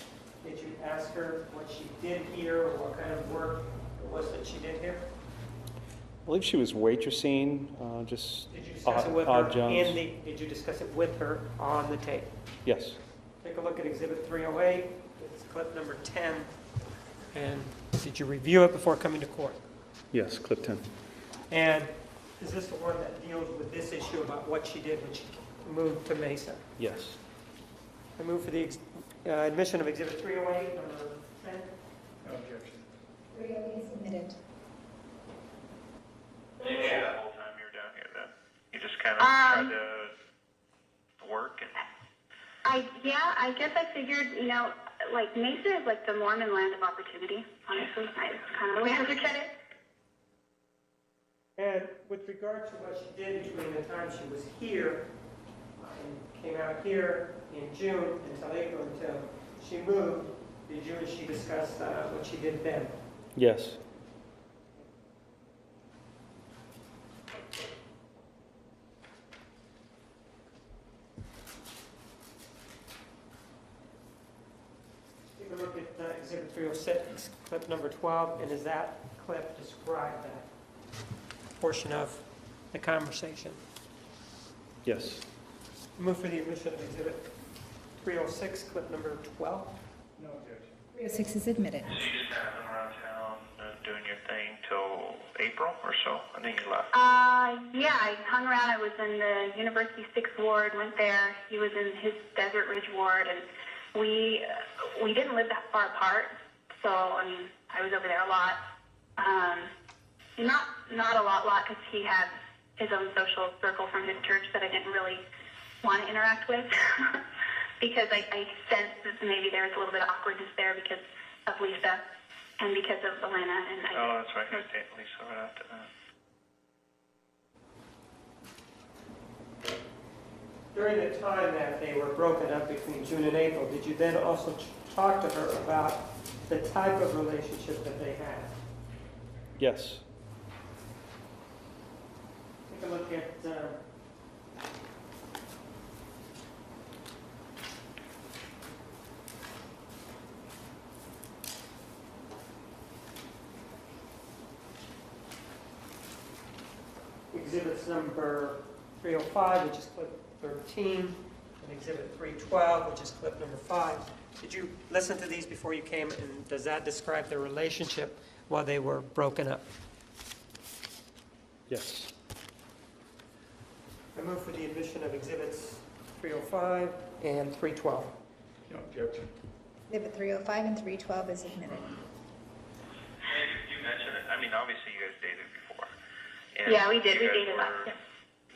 did you ask her what she did here or what kind of work it was that she did here? I believe she was waitressing, just Did you discuss it with her odd jobs. Did you discuss it with her on the tape? Yes. Take a look at Exhibit 308. It's clip number 10. And did you review it before coming to court? Yes, clip 10. And is this the one that deals with this issue about what she did when she moved to Mesa? Yes. I move for the admission of Exhibit 308, number 10. No objection. 308 is admitted. Did you do that whole time you were down here then? You just kind of tried to work and... I guess I figured, like Mesa is like the Mormon land of opportunity, honestly. It's kind of the way I look at it. And with regard to what she did between the time she was here and came out here in June until April, until she moved, did you and she discuss what she did then? Yes. Take a look at Exhibit 306, clip number 12, and does that clip describe that portion of the conversation? Yes. Move for the admission of Exhibit 306, clip number 12. No objection. 306 is admitted. So you just kind of hung around town doing your thing till April or so, and then you left. Yeah, I hung around. I was in the University 6th Ward, went there. He was in his Desert Ridge Ward, and we didn't live that far apart, so, I mean, I was over there a lot. Not a lot, because he had his own social circle from his church that I didn't really want to interact with, because I sensed that maybe there was a little bit of awkwardness there because of Lisa and because of Elena. And That's right, you dated Lisa right after that. During the time that they were broken up between June and April, did you then also talk to her about the type of relationship that they had? Yes. Take a look at exhibits number 305, which is clip 13, and exhibit 312, which is clip number 5. Did you listen to these before you came, and does that describe their relationship while they were broken up? Yes. I move for the admission of exhibits 305 and 312. No objection. Exhibit 305 and 312 is admitted. You mentioned it. I mean, obviously you guys dated before. And yeah, we did. We you guys dated last year.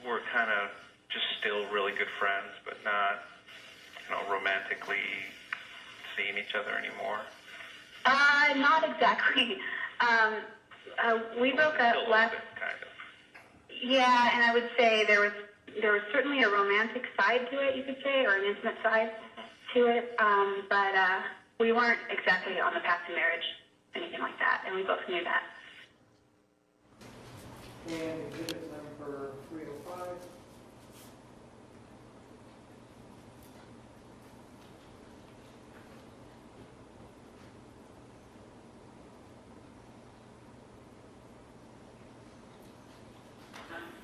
were kind of just still really good friends, but not, romantically seeing each other anymore. Not exactly. We broke up Still a last. bit, kind of. Yeah, and I would say there was certainly a romantic side to it, you could say, or an intimate side to it. But we weren't exactly on the path to marriage, anything like that, and we both knew that. And exhibit number 305.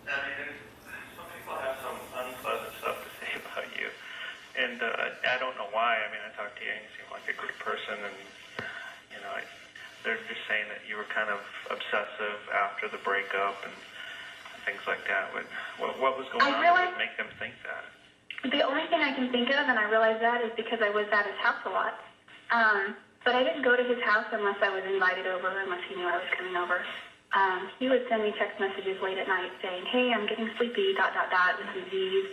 I mean, some people have some unpleasant stuff to say about you, and I don't know why. I mean, I talked to you and you seem like a great person, and they're just saying that you were kind of obsessive after the breakup and things like that. What was going on that would make them think that? The only thing I can think of, and I realize that, is because I was at his house a lot. But I didn't go to his house unless I was invited over, unless he knew I was coming over. He would send me text messages late at night saying, "Hey, I'm getting sleepy, ... with some Z's, ...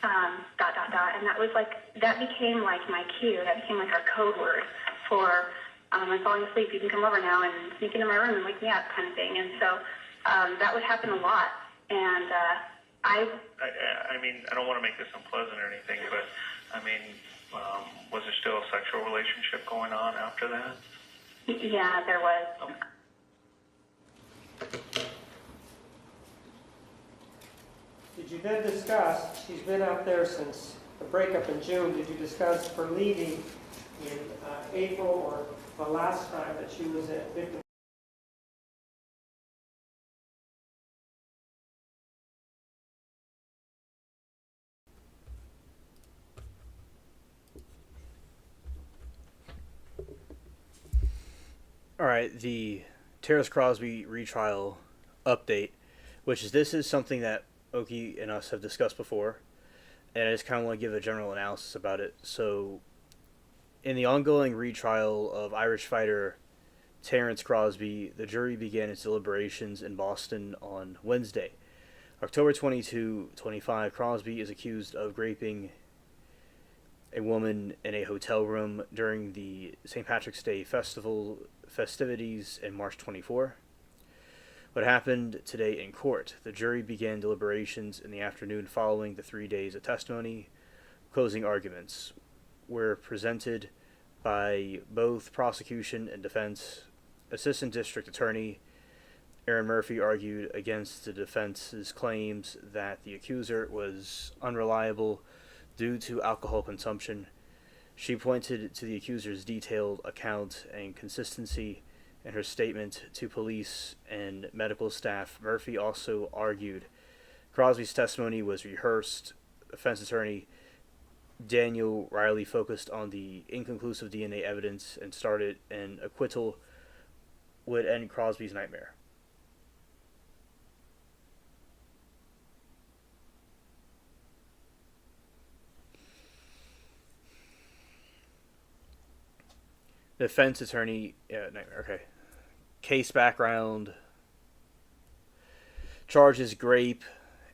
And that was that became like my cue. That became like our code word for, I'm falling asleep, you can come over now and sneak into my room and wake me up kind of thing. And so that would happen a lot. And I mean, I don't want to make this unpleasant or anything, but I mean, was there still a sexual relationship going on after that? Yeah, there was. Okay. Did you then discuss, she's been out there since the breakup in June, did you discuss her leaving in April or the last time that she was at victim? All right, the Terrace Crosby retrial update, this is something that Oki and us have discussed before, and I just kind of want to give a general analysis about it. So, in the ongoing retrial of Irish fighter Terrence Crosby, the jury began its deliberations in Boston on Wednesday. October 22, 25, Crosby is accused of raping a woman in a hotel room during the St. Patrick's Day festivities in March 24. What happened today in court? The jury began deliberations in the afternoon following the 3 days of testimony. Closing arguments were presented by both prosecution and defense. Assistant District Attorney Aaron Murphy argued against the defense's claims that the accuser was unreliable due to alcohol consumption. She pointed to the accuser's detailed account and consistency in her statement to police and medical staff. Murphy also argued Crosby's testimony was rehearsed. Defense attorney Daniel Riley focused on the inconclusive DNA evidence and started an acquittal would end Crosby's nightmare. Defense attorney, nightmare, okay. Case background, charges rape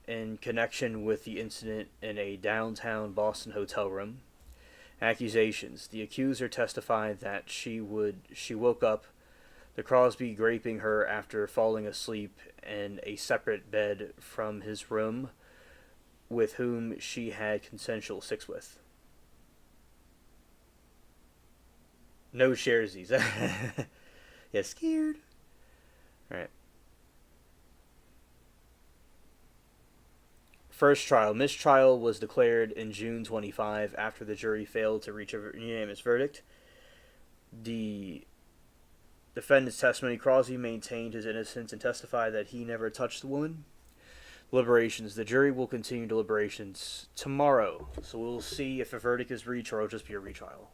in connection with the incident in a downtown Boston hotel room. Accusations. The accuser testified that she woke up to Crosby raping her after falling asleep in a separate bed from his room, with whom she had consensual sex with. No sharesies. Yeah, scared. Alright. First trial. Mistrial was declared in June 25 after the jury failed to reach a unanimous verdict. The defendant's testimony, Crosby maintained his innocence and testified that he never touched the woman. Deliberations. The jury will continue deliberations tomorrow. So we'll see if a verdict is reached or it'll just be a retrial.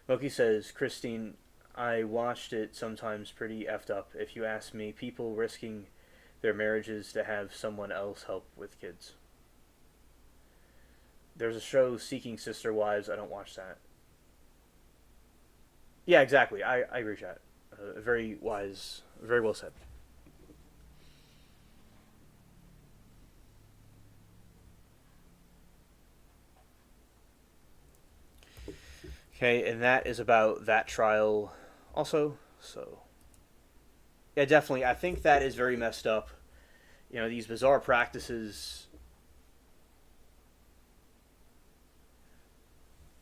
Loki says, Christine, I watched it sometimes pretty effed up. If you ask me, people risking their marriages to have someone else help with kids. There's a show, Seeking Sister Wives. I don't watch that. Yeah, exactly. I agree with that. Very wise. Very well said. Okay, and that is about that trial also. So, yeah, definitely. I think that is very messed up. You know, these bizarre practices.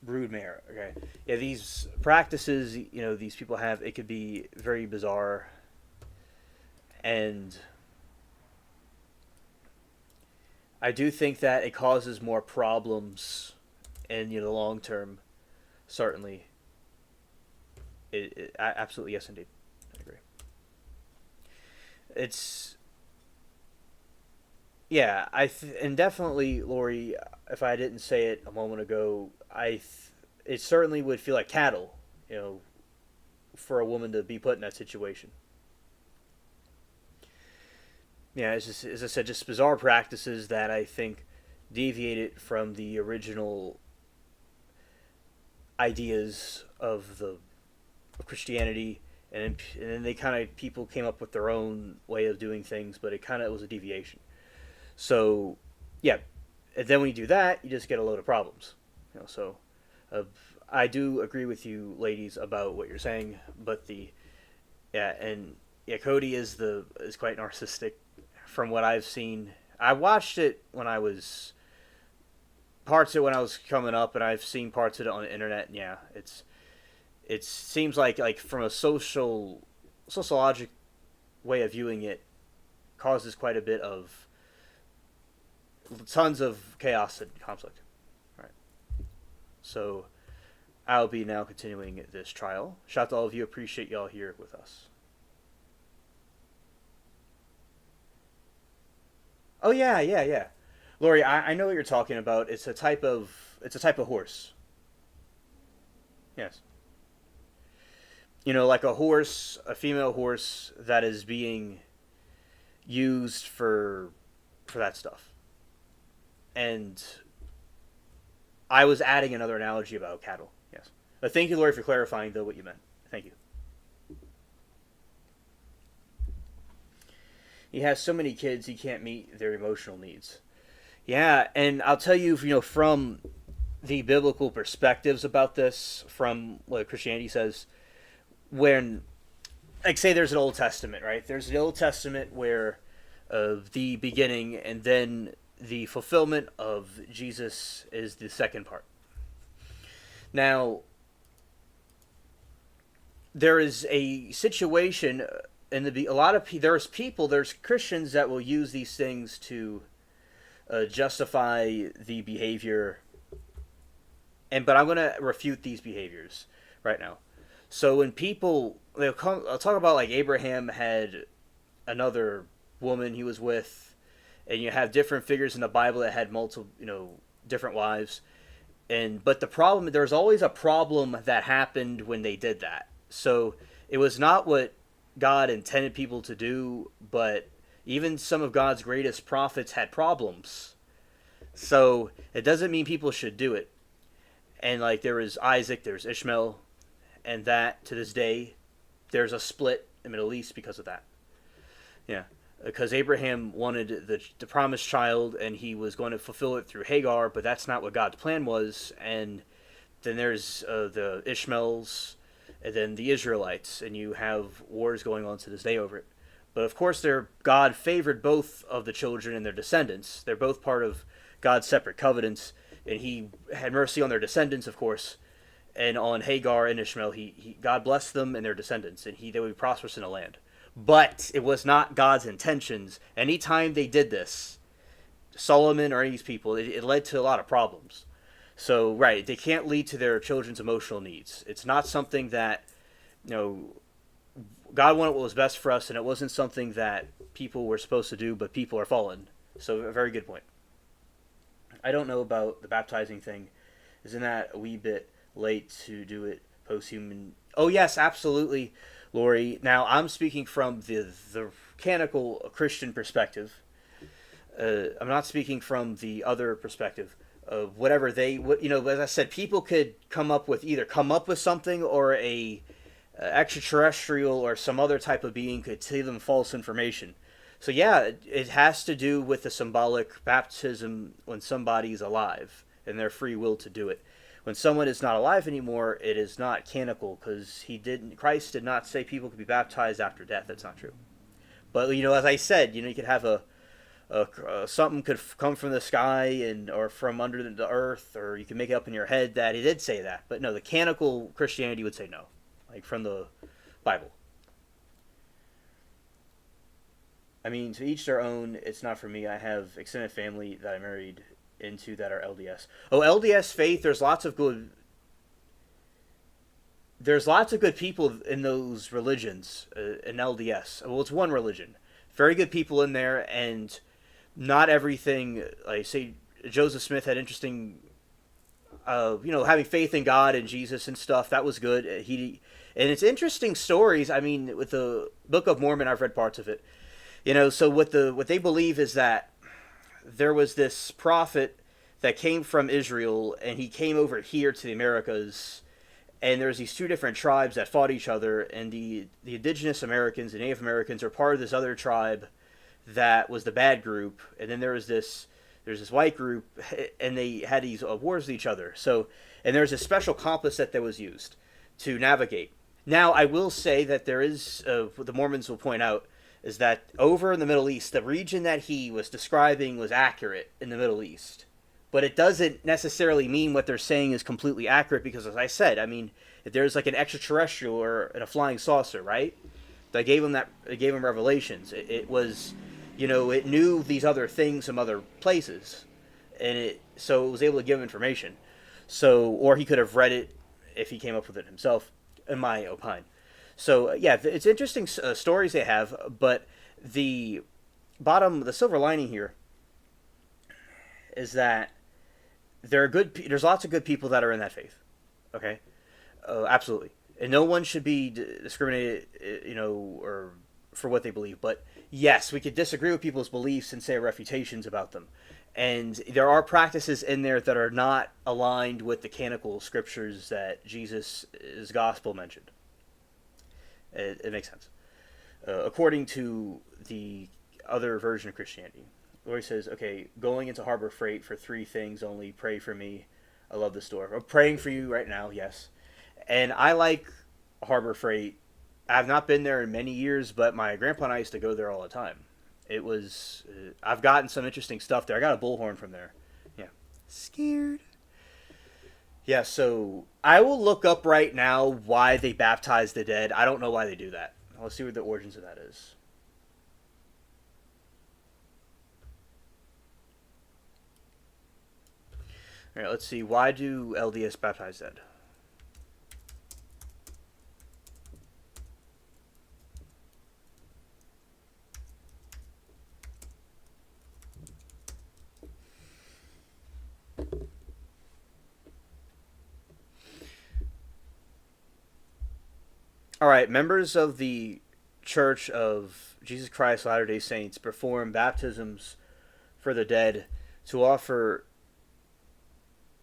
Broodmare, okay. Yeah, these practices, you know, these people have, it could be very bizarre. And I do think that it causes more problems in, you know, the long term. Certainly. Absolutely, yes, indeed. I agree. It's... Yeah, and definitely, Lori, if I didn't say it a moment ago, it certainly would feel like cattle, you know, for a woman to be put in that situation. Yeah, it's just, as I said, just bizarre practices that I think deviated from the original ideas of Christianity, and then they kind of, people came up with their own way of doing things, but it kind of was a deviation. So, yeah, and then when you do that, you just get a load of problems. You know, so I do agree with you, ladies, about what you're saying, but Cody is quite narcissistic, from what I've seen. I watched it when I was coming up, and I've seen parts of it on the internet. And yeah, it seems like from a sociologic way of viewing it, causes quite a bit of tons of chaos and conflict. Right. So I'll be now continuing this trial. Shout out to all of you. Appreciate y'all here with us. Oh yeah. Lori, I know what you're talking about. It's a type of horse. Yes. You know, like a horse, a female horse that is being used for that stuff. And I was adding another analogy about cattle. Yes. But thank you, Lori, for clarifying, though, what you meant. Thank you. He has so many kids he can't meet their emotional needs. Yeah, and I'll tell you, from the biblical perspectives about this, from what Christianity says, when, like, say there's an Old Testament, right? There's an Old Testament where the beginning and then the fulfillment of Jesus is the second part. Now, there is a situation a lot of there's Christians that will use these things to justify the behavior, but I'm going to refute these behaviors right now. So when I'll talk about, like, Abraham had another woman he was with, and you have different figures in the Bible that had multiple, different wives, but there's always a problem that happened when they did that. So it was not what God intended people to do, but even some of God's greatest prophets had problems. So it doesn't mean people should do it. And, like, there was Isaac, there's Ishmael, and that, to this day, there's a split in the Middle East because of that. Yeah, because Abraham wanted the promised child, and he was going to fulfill it through Hagar, but that's not what God's plan was. And then there's the Ishmaels, and then the Israelites, and you have wars going on to this day over it. But of course, God favored both of the children and their descendants. They're both part of God's separate covenants, and he had mercy on their descendants, of course. And on Hagar and Ishmael, God blessed them and their descendants, and they would be prosperous in the land. But it was not God's intentions. Anytime they did this, Solomon or any of these people, it led to a lot of problems. So, right, they can't lead to their children's emotional needs. It's not something that, God wanted what was best for us, and it wasn't something that people were supposed to do, but people are fallen. So, a very good point. I don't know about the baptizing thing. Isn't that a wee bit late to do it post-human? Oh, yes, absolutely, Lori. Now, I'm speaking from the canonical Christian perspective. I'm not speaking from the other perspective of whatever as I said, people could come up with something, or a extraterrestrial or some other type of being could tell them false information. So yeah, it has to do with the symbolic baptism when somebody's alive and their free will to do it. When someone is not alive anymore, it is not canonical, because Christ did not say people could be baptized after death. That's not true. But as I said, you could have something could come from the sky or from under the earth, or you can make it up in your head that he did say that. But no, the canonical Christianity would say no, like from the Bible. I mean, to each their own. It's not for me. I have extended family that I married into that are LDS. Oh, LDS faith. There's lots of good people in those religions. In LDS. Well, it's one religion. Very good people in there, and not everything. Like, say, Joseph Smith had interesting, having faith in God and Jesus and stuff. That was good. And it's interesting stories. I mean, with the Book of Mormon, I've read parts of it. So what they believe is that there was this prophet that came from Israel, and he came over here to the Americas, and there's these two different tribes that fought each other, and the indigenous Americans, the Native Americans, are part of this other tribe that was the bad group, and then there's this white group, and they had these wars with each other. So, and there's a special compass that was used to navigate. Now, I will say that there is, what the Mormons will point out, is that over in the Middle East, the region that he was describing was accurate in the Middle East. But it doesn't necessarily mean what they're saying is completely accurate, because, as I said, I mean, if there's like an extraterrestrial or a flying saucer, right? They gave him revelations. It was, it knew these other things from other places, and so it was able to give information. So, or he could have read it if he came up with it himself, in my opinion. So, yeah, it's interesting stories they have, but the silver lining here is that there's lots of good people that are in that faith, okay? Absolutely. And no one should be discriminated, or for what they believe. But, yes, we could disagree with people's beliefs and say refutations about them. And there are practices in there that are not aligned with the canonical scriptures that Jesus' gospel mentioned. It makes sense. According to the other version of Christianity. where he says, okay, going into Harbor Freight for 3 things only, pray for me, I love the store. I'm praying for you right now, yes. And I like Harbor Freight. I've not been there in many years, but my grandpa and I used to go there all the time. It was, I've gotten some interesting stuff there. I got a bullhorn from there. Yeah. Scared. Yeah, so I will look up right now why they baptize the dead. I don't know why they do that. Let's see what the origins of that is. All right, let's see. Why do LDS baptize dead? All right, members of the Church of Jesus Christ Latter-day Saints perform baptisms for the dead to offer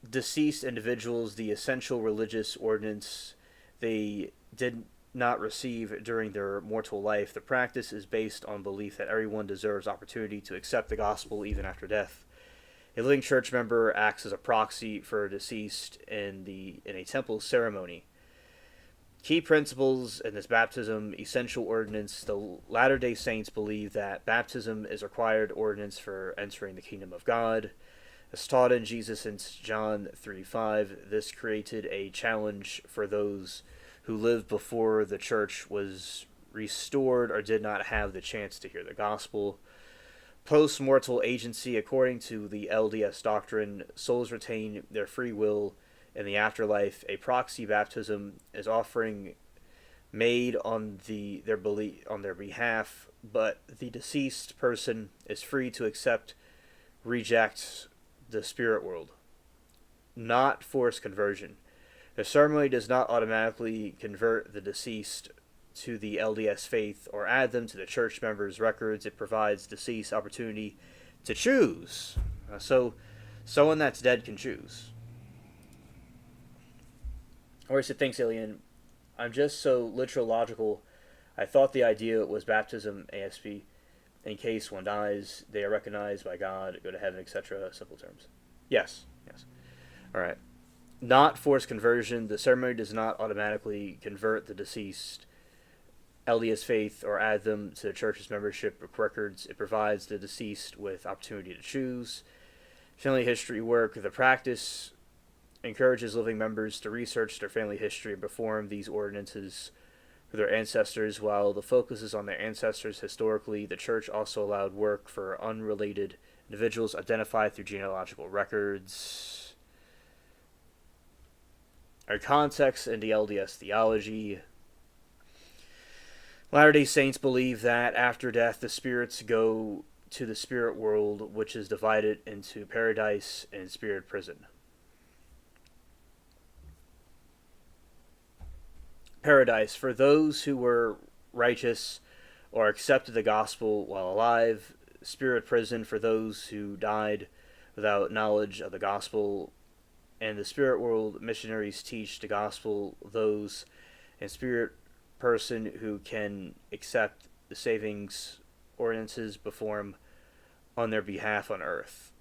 deceased individuals the essential religious ordinance they did not receive during their mortal life. The practice is based on belief that everyone deserves opportunity to accept the gospel even after death. A living church member acts as a proxy for a deceased in a temple ceremony. Key principles in this baptism essential ordinance. The Latter-day Saints believe that baptism is required ordinance for entering the kingdom of God. As taught in Jesus in John 3:5, this created a challenge for those who lived before the church was restored or did not have the chance to hear the gospel. Post-mortal agency. According to the LDS doctrine, souls retain their free will in the afterlife. A proxy baptism is offering made on their behalf, but the deceased person is free to accept, reject the spirit world, not force conversion. The ceremony does not automatically convert the deceased to the LDS faith or add them to the church members' records. It provides deceased opportunity to choose. So someone that's dead can choose. Or he said, thanks, Alien. I'm just so literal-logical. I thought the idea was baptism, ASSV. In case one dies, they are recognized by God, go to heaven, etc. Simple terms. Yes. All right. Not forced conversion. The ceremony does not automatically convert the deceased LDS faith or add them to the church's membership records. It provides the deceased with opportunity to choose. Family history work. The practice encourages living members to research their family history and perform these ordinances for their ancestors. While the focus is on their ancestors historically, the church also allowed work for unrelated individuals identified through genealogical records. Our context in the LDS theology. Latter-day Saints believe that after death the spirits go to the spirit world, which is divided into paradise and spirit prison. Paradise for those who were righteous or accepted the gospel while alive. Spirit prison for those who died without knowledge of the gospel. And the spirit world, missionaries teach the gospel those in spirit person who can accept the savings ordinances perform on their behalf on earth.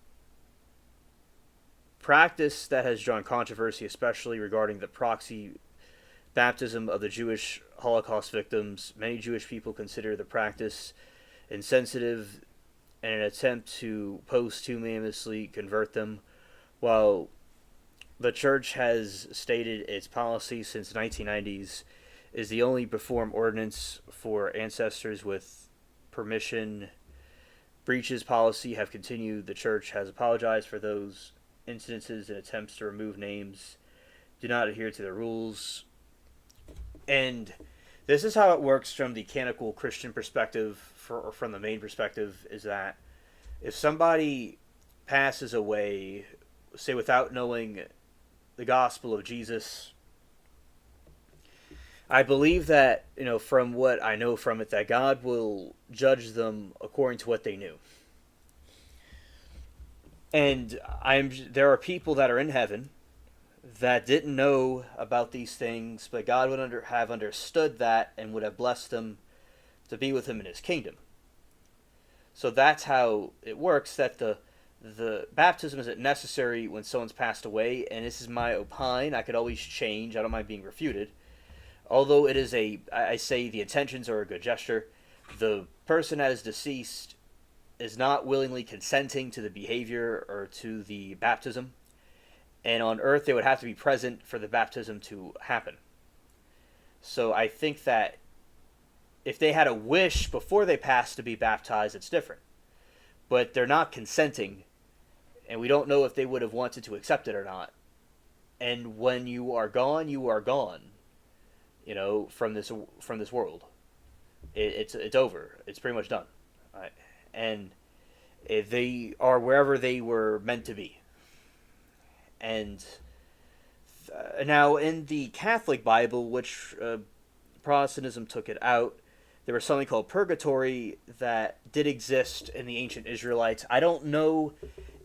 Practice that has drawn controversy, especially regarding the proxy baptism of the Jewish Holocaust victims. Many Jewish people consider the practice insensitive and an attempt to posthumously convert them. While the church has stated its policy since the 1990s is the only perform ordinance for ancestors with permission, breaches policy have continued. The church has apologized for those incidences and attempts to remove names do not adhere to the rules. And this is how it works from the canonical Christian perspective, or from the main perspective, is that if somebody passes away, say without knowing the gospel of Jesus, I believe that, from what I know from it, that God will judge them according to what they knew. And there are people that are in heaven that didn't know about these things, but God would have understood that and would have blessed them to be with him in his kingdom. So that's how it works, that the baptism isn't necessary when someone's passed away, and this is my opine. I could always change. I don't mind being refuted. Although it is I say the intentions are a good gesture, the person that is deceased is not willingly consenting to the behavior or to the baptism, and on earth they would have to be present for the baptism to happen. So I think that if they had a wish before they passed to be baptized, it's different. But they're not consenting, and we don't know if they would have wanted to accept it or not. And when you are gone, you are gone. You know, from this world, it's over. It's pretty much done, right? And they are wherever they were meant to be. And now in the Catholic Bible, which Protestantism took it out, there was something called purgatory that did exist in the ancient Israelites. I don't know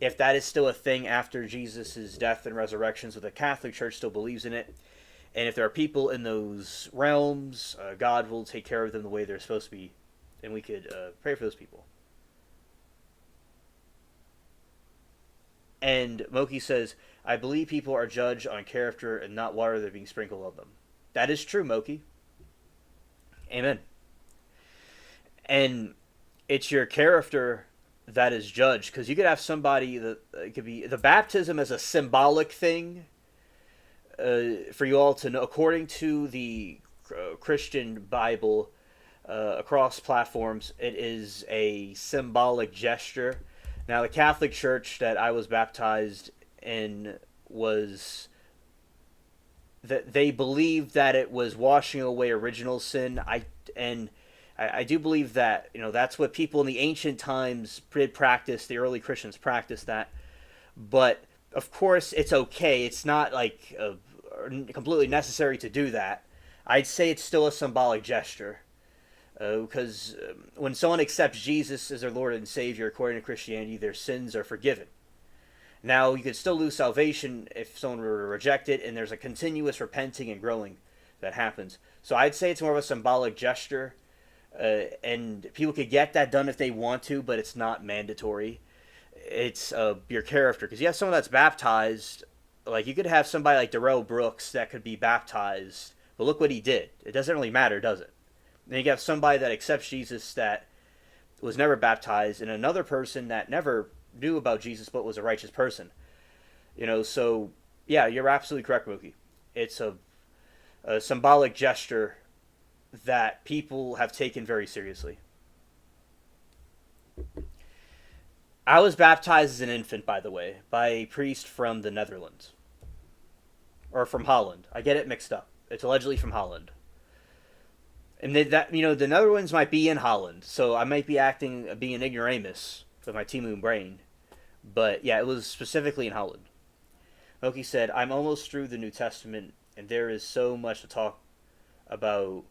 if that is still a thing after Jesus' death and resurrection, so the Catholic Church still believes in it. And if there are people in those realms, God will take care of them the way they're supposed to be, and we could pray for those people. And Moki says, I believe people are judged on character and not water that are being sprinkled on them. That is true, Moki. Amen. And it's your character that is judged, because you could have somebody that it could be the baptism as a symbolic thing for you all to know. According to the Christian Bible, across platforms, it is a symbolic gesture. Now, the Catholic Church that I was baptized in was that they believed that it was washing away original sin. I do believe that, you know, that's what people in the ancient times did practice. The early Christians practiced that. But, of course, it's okay. It's not, like, completely necessary to do that. I'd say it's still a symbolic gesture. Because when someone accepts Jesus as their Lord and Savior, according to Christianity, their sins are forgiven. Now, you could still lose salvation if someone were to reject it, and there's a continuous repenting and growing that happens. So I'd say it's more of a symbolic gesture. And people could get that done if they want to, but it's not mandatory. It's your character. Because you have someone that's baptized, like you could have somebody like Darrell Brooks that could be baptized, but look what he did. It doesn't really matter, does it? Then you have somebody that accepts Jesus that was never baptized, and another person that never knew about Jesus but was a righteous person. You know, so yeah, you're absolutely correct, Mookie. It's a symbolic gesture that people have taken very seriously. I was baptized as an infant, by the way, by a priest from the Netherlands. Or from Holland. I get it mixed up. It's allegedly from Holland. And that, you know, the Netherlands might be in Holland, so I might be being an ignoramus with my Temu brain. But yeah, it was specifically in Holland. Moki said, I'm almost through the New Testament, and there is so much to talk about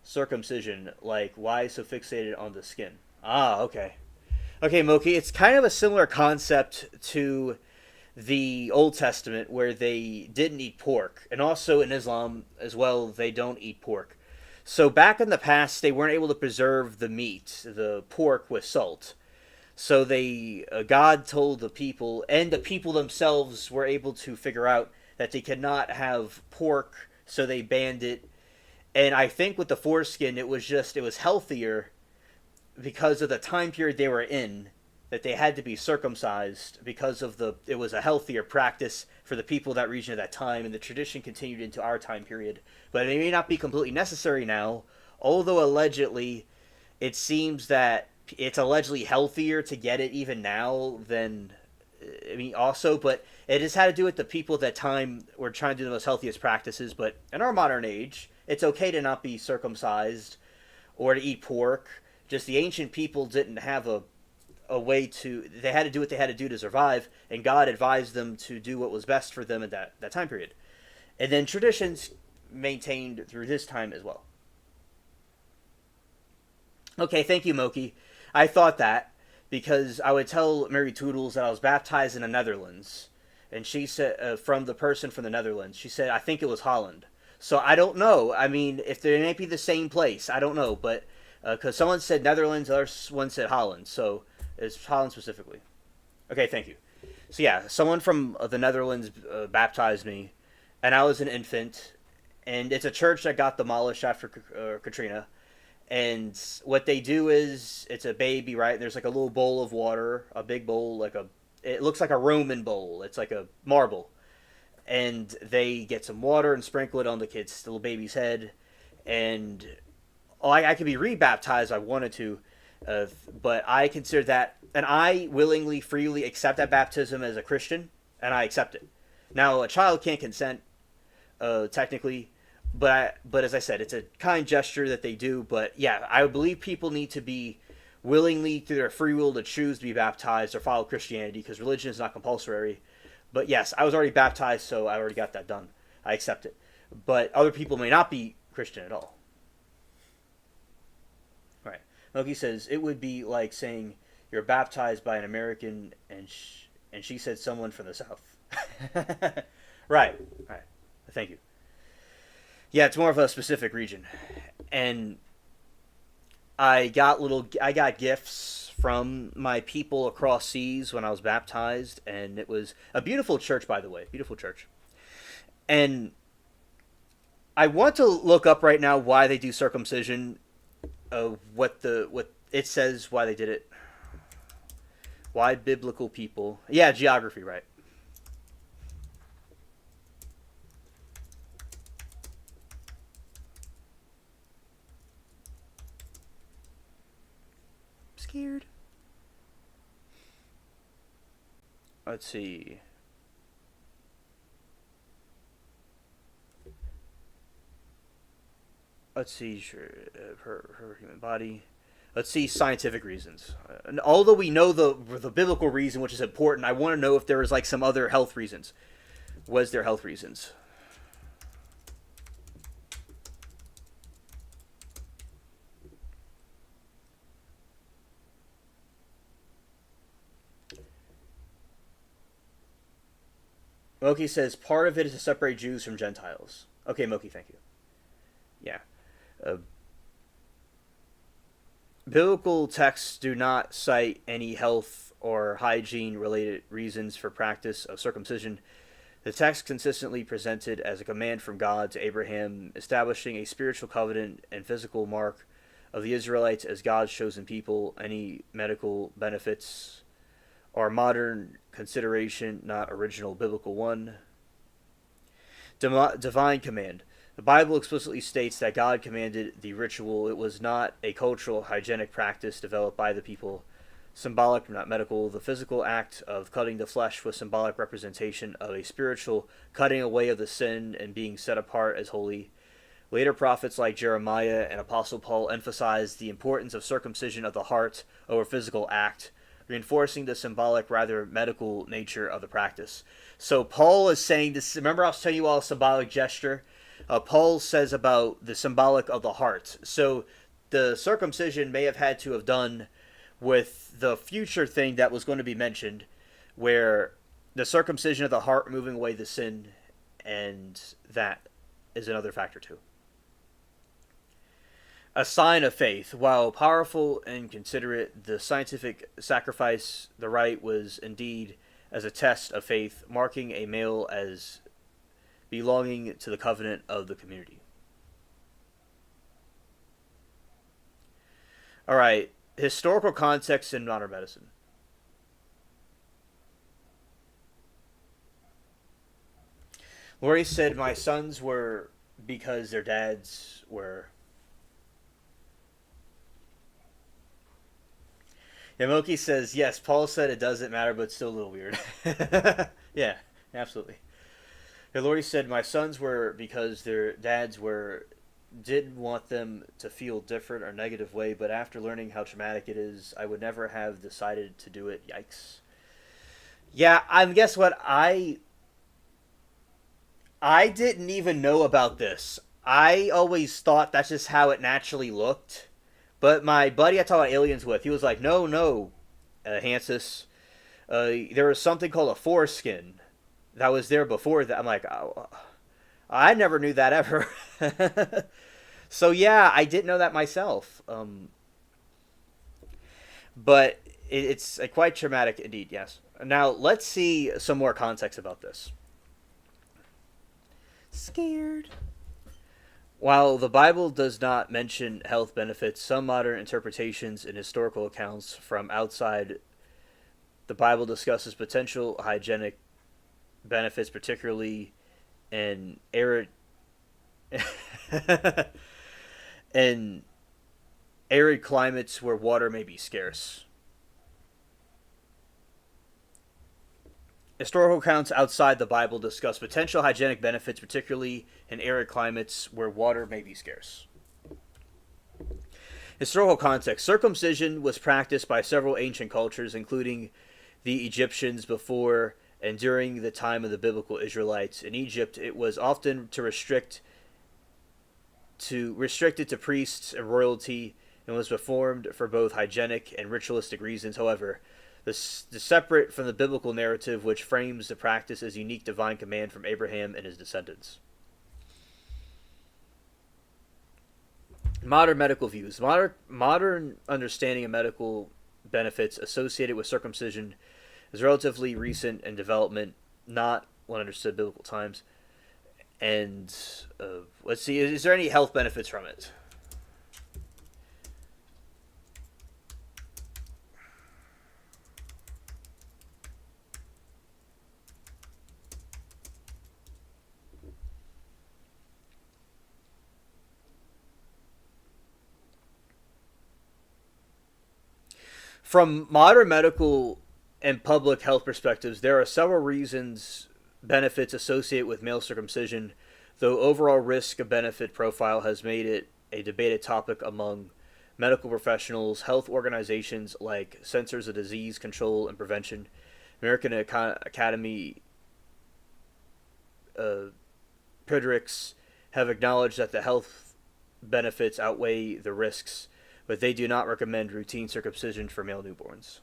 circumcision, like why so fixated on the skin. Ah, okay. Okay, Moki, it's kind of a similar concept to the Old Testament, where they didn't eat pork, and also in Islam as well, they don't eat pork. So back in the past, they weren't able to preserve the meat, the pork, with salt. So God told the people, and the people themselves were able to figure out that they could not have pork, so they banned it. And I think with the foreskin, it was healthier because of the time period they were in, that they had to be circumcised because of it was a healthier practice for the people of that region at that time, and the tradition continued into our time period. But it may not be completely necessary now, although allegedly it seems that it's allegedly healthier to get it even now than, I mean, also, but it has had to do with the people at that time were trying to do the most healthiest practices. But in our modern age, it's okay to not be circumcised or to eat pork. Just the ancient people didn't have a way to, they had to do what they had to do to survive, and God advised them to do what was best for them at that time period. And then traditions maintained through this time as well. Okay, thank you, Moki. I thought that because I would tell Mary Toodles that I was baptized in the Netherlands, and she said, from the person from the Netherlands, she said, I think it was Holland. So I don't know. I mean, if they may be the same place, I don't know, but Because someone said Netherlands, the other one said Holland. So it's Holland specifically. Okay, thank you. So yeah, someone from the Netherlands baptized me, and I was an infant. And it's a church that got demolished after Katrina. And what they do is, it's a baby, right? And there's like a little bowl of water, a big bowl, it looks like a Roman bowl. It's like a marble. And they get some water and sprinkle it on the little baby's head. And I could be rebaptized if I wanted to, but I consider that, and I willingly, freely accept that baptism as a Christian, and I accept it. Now, a child can't consent, technically, but as I said, it's a kind gesture that they do. But yeah, I believe people need to be willingly, through their free will, to choose to be baptized or follow Christianity, because religion is not compulsory. But yes, I was already baptized, so I already got that done. I accept it. But other people may not be Christian at all. Right. Loki says, it would be like saying you're baptized by an American, and she said someone from the South. Right. Thank you. Yeah, it's more of a specific region. And I got gifts from my people across seas when I was baptized, and it was a beautiful church, by the way. Beautiful church. And I want to look up right now why they do circumcision, what it says why they did it. Why biblical people? Yeah, geography, right. Scared. Let's see. Her human body. Let's see scientific reasons. And although we know the biblical reason, which is important, I want to know if there was like some other health reasons. Was there health reasons? Moki says part of it is to separate Jews from Gentiles. Okay, Moki, thank you. Yeah. Biblical texts do not cite any health or hygiene related reasons for practice of circumcision. The text consistently presented as a command from God to Abraham, establishing a spiritual covenant and physical mark of the Israelites as God's chosen people. Any medical benefits are modern consideration, not original biblical one. Divine command. The Bible explicitly states that God commanded the ritual. It was not a cultural hygienic practice developed by the people. Symbolic, not medical. The physical act of cutting the flesh was symbolic representation of a spiritual cutting away of the sin and being set apart as holy. Later prophets like Jeremiah and Apostle Paul emphasized the importance of circumcision of the heart over physical act, reinforcing the symbolic, rather medical nature of the practice. So Paul is saying this. Remember I was telling you all symbolic gesture? Paul says about the symbolic of the heart. So the circumcision may have had to have done with the future thing that was going to be mentioned, where the circumcision of the heart, moving away the sin, and that is another factor too. A sign of faith. While powerful and considerate, the scientific sacrifice, the rite was indeed as a test of faith, marking a male as belonging to the covenant of the community. All right, historical context in modern medicine. Lori said, my sons were because their dads were. Yamoki says, yes, Paul said it doesn't matter, but it's still a little weird. Yeah, absolutely. Lori said, my sons were because their dads didn't want them to feel different or negative way, but after learning how traumatic it is, I would never have decided to do it. Yikes. Yeah, guess what? I didn't even know about this. I always thought that's just how it naturally looked. But my buddy I talked about aliens with, he was like, no, Hansis. There was something called a foreskin that was there before that. I'm like, oh, I never knew that ever. So yeah, I didn't know that myself. But it's quite traumatic indeed, yes. Now, let's see some more context about this. Scared. While the Bible does not mention health benefits, some modern interpretations and historical accounts from outside the Bible discusses potential hygienic benefits, particularly in arid in arid climates where water may be scarce. Historical accounts outside the Bible discuss potential hygienic benefits, particularly in arid climates where water may be scarce. Historical context. Circumcision was practiced by several ancient cultures, including the Egyptians before and during the time of the biblical Israelites. In Egypt, it was often restricted to priests and royalty and was performed for both hygienic and ritualistic reasons. However, the separate from the biblical narrative, which frames the practice as unique divine command from Abraham and his descendants. Modern medical views. Modern understanding of medical benefits associated with circumcision is relatively recent in development, not when understood biblical times. And let's see, is there any health benefits from it? From modern medical and public health perspectives, there are several benefits associated with male circumcision, though overall risk of benefit profile has made it a debated topic among medical professionals. Health organizations like Centers of Disease Control and Prevention, American Academy, Pediatrics have acknowledged that the health benefits outweigh the risks, but they do not recommend routine circumcision for male newborns.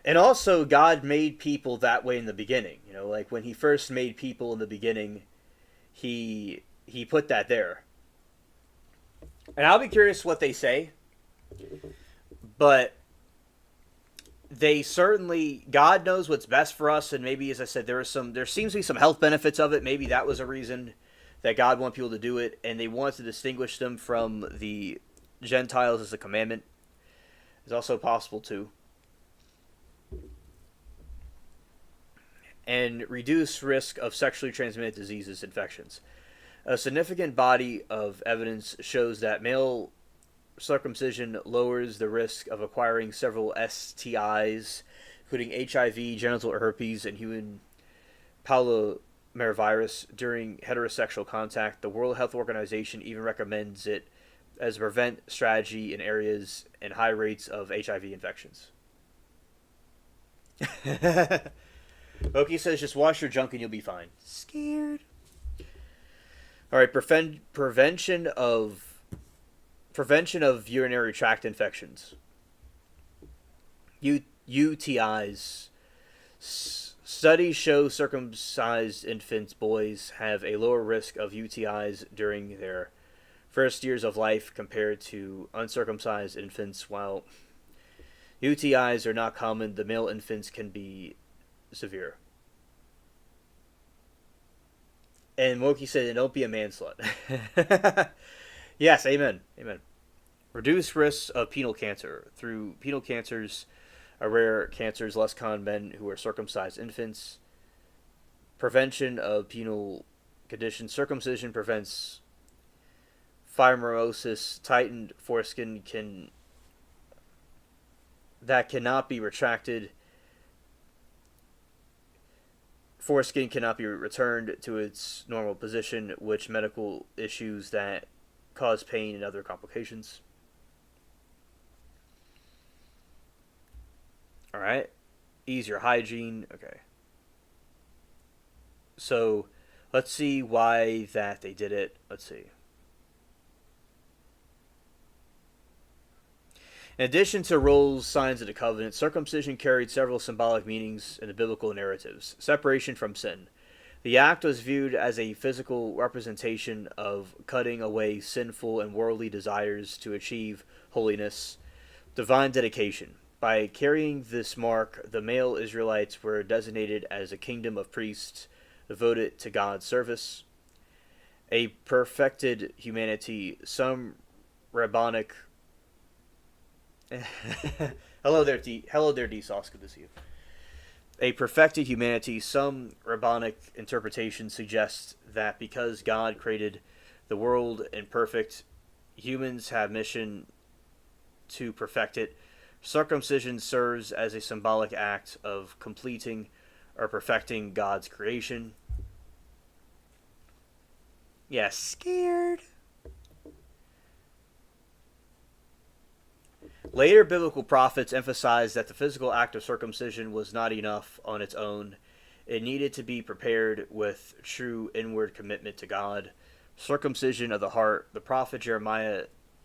And also, God made people that way in the beginning. You know, like when he first made people in the beginning, he put that there. And I'll be curious what they say. But they certainly, God knows what's best for us, and maybe, as I said, there seems to be some health benefits of it. Maybe that was a reason that God wanted people to do it, and they wanted to distinguish them from the Gentiles as a commandment. It's also possible too. And reduce risk of sexually transmitted diseases, infections. A significant body of evidence shows that male circumcision lowers the risk of acquiring several STIs, including HIV, genital herpes, and human papillomavirus during heterosexual contact. The World Health Organization even recommends it as a prevent strategy in areas and high rates of HIV infections. Oki says, just wash your junk and you'll be fine. Scared. All right, prevention of urinary tract infections. UTIs. Studies show circumcised infants, boys, have a lower risk of UTIs during their first years of life compared to uncircumcised infants. While UTIs are not common, the male infants can be severe. And Moki said, don't be a man slut. Yes, amen. Amen. Reduce risks of penile cancer. Through penile cancers are rare cancers, less common men who are circumcised infants. Prevention of penile conditions. Circumcision prevents fibrosis, tightened foreskin that cannot be retracted. Foreskin cannot be returned to its normal position, which medical issues that cause pain and other complications. All right. Easier hygiene. Okay. So let's see why that they did it. Let's see. In addition to roles, signs of the covenant, circumcision carried several symbolic meanings in the biblical narratives. Separation from sin. The act was viewed as a physical representation of cutting away sinful and worldly desires to achieve holiness. Divine dedication. By carrying this mark, the male Israelites were designated as a kingdom of priests devoted to God's service. A perfected humanity. Some rabbinic hello there, D Sauce. Good to see you. A perfected humanity. Some rabbinic interpretation suggests that because God created the world imperfect, humans have mission to perfect it. Circumcision serves as a symbolic act of completing or perfecting God's creation. Yeah, scared. Later biblical prophets emphasized that the physical act of circumcision was not enough on its own. It needed to be prepared with true inward commitment to God. Circumcision of the heart. The prophet Jeremiah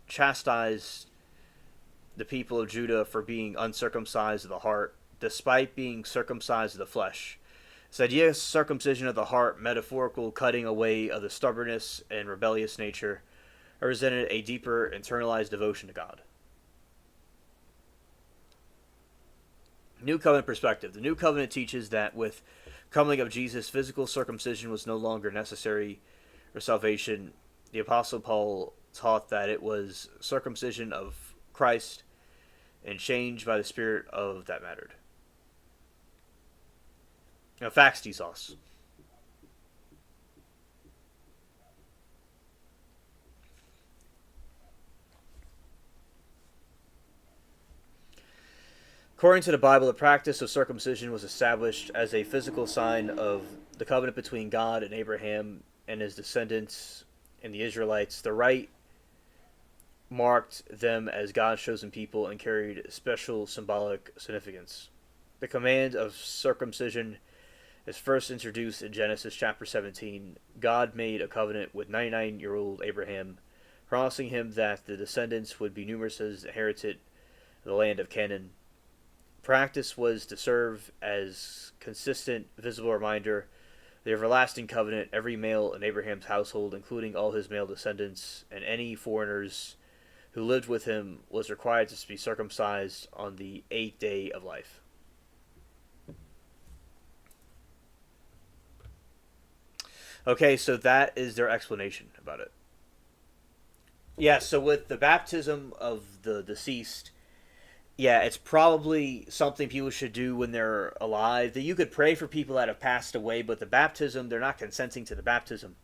chastised the people of Judah for being uncircumcised of the heart, despite being circumcised of the flesh. This idea of circumcision of the heart, metaphorical cutting away of the stubbornness and rebellious nature, represented a deeper internalized devotion to God. New Covenant perspective. The New Covenant teaches that with coming of Jesus, physical circumcision was no longer necessary for salvation. The Apostle Paul taught that it was circumcision of Christ and changed by the Spirit of that mattered. Now, facts, D-Sauce. According to the Bible, the practice of circumcision was established as a physical sign of the covenant between God and Abraham and his descendants and the Israelites. The rite marked them as God's chosen people and carried special symbolic significance. The command of circumcision is first introduced in Genesis chapter 17. God made a covenant with 99-year-old Abraham, promising him that the descendants would be numerous as inherited the land of Canaan. Practice was to serve as consistent, visible reminder of the everlasting covenant. Every male in Abraham's household, including all his male descendants and any foreigners who lived with him, was required to be circumcised on the 8th day of life. Okay, so that is their explanation about it. Yeah, so with the baptism of the deceased, yeah, it's probably something people should do when they're alive. That you could pray for people that have passed away, but the baptism, they're not consenting to the baptism.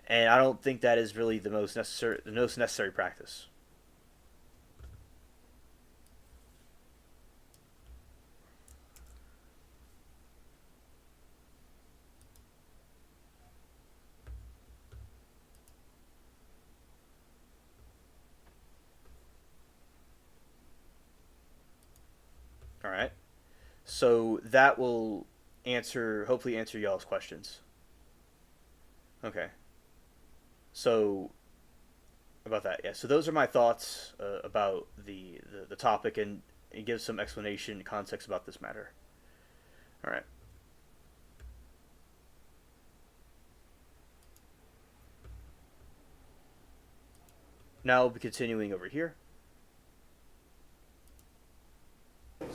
And I don't think that is really the most necessary practice. All right. So that will hopefully answer y'all's questions. Okay. So about that, yeah. So those are my thoughts about the topic, and it gives some explanation and context about this matter. All right. Now we'll be continuing over here.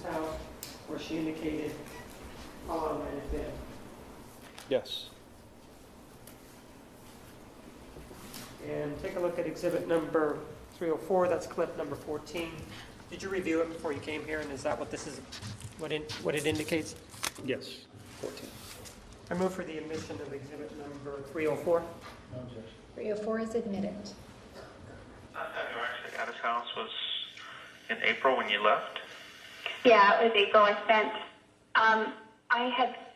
House where she indicated how long it had been. Yes. And take a look at exhibit number 304, that's clip number 14. Did you review it before you came here, and is that what this is, what it indicates? Yes. 14. I move for the admission of exhibit number 304. 304 is admitted. You were actually at his house was in April when you left? Yeah, it was April. I spent,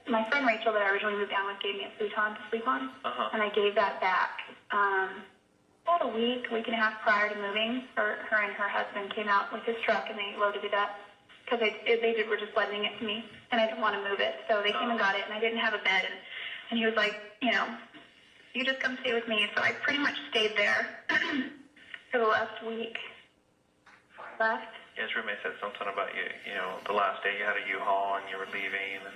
my friend Rachel that I originally moved down with gave me a futon to sleep on, and I gave that back about a week and a half prior to moving. Her and her husband came out with his truck and they loaded it up because they were just lending it to me, and I didn't want to move it. So they came and got it, and I didn't have a bed, and he was like, you just come stay with me. So I pretty much stayed there for the last week. left. Yeah, his roommate said something about you know, the last day you had a U-Haul and you were leaving, and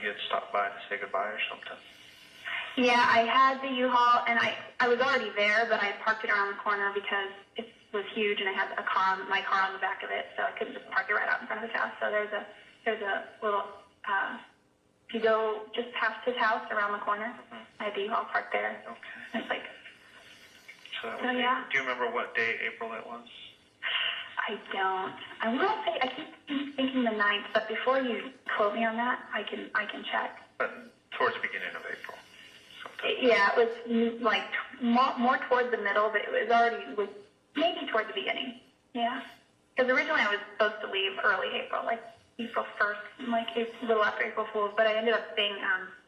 you had stopped by to say goodbye or something. Yeah, I had the U-Haul, and I was already there, but I parked it around the corner because it was huge, and I had my car on the back of it, so I couldn't just park it right out in front of his house. So there's a little, if you go just past his house around the corner, I had the U-Haul parked there. Okay. It's like, So yeah. do you remember what day, April, it was? I don't. I want to say, I keep thinking the 9th, but before you quote me on that, I can check. But towards the beginning of April. Sometime. Yeah, it was like more towards the middle, but it was maybe towards the beginning. Yeah. Because originally I was supposed to leave early April, like April 1st, like a little after April Fool's, but I ended up staying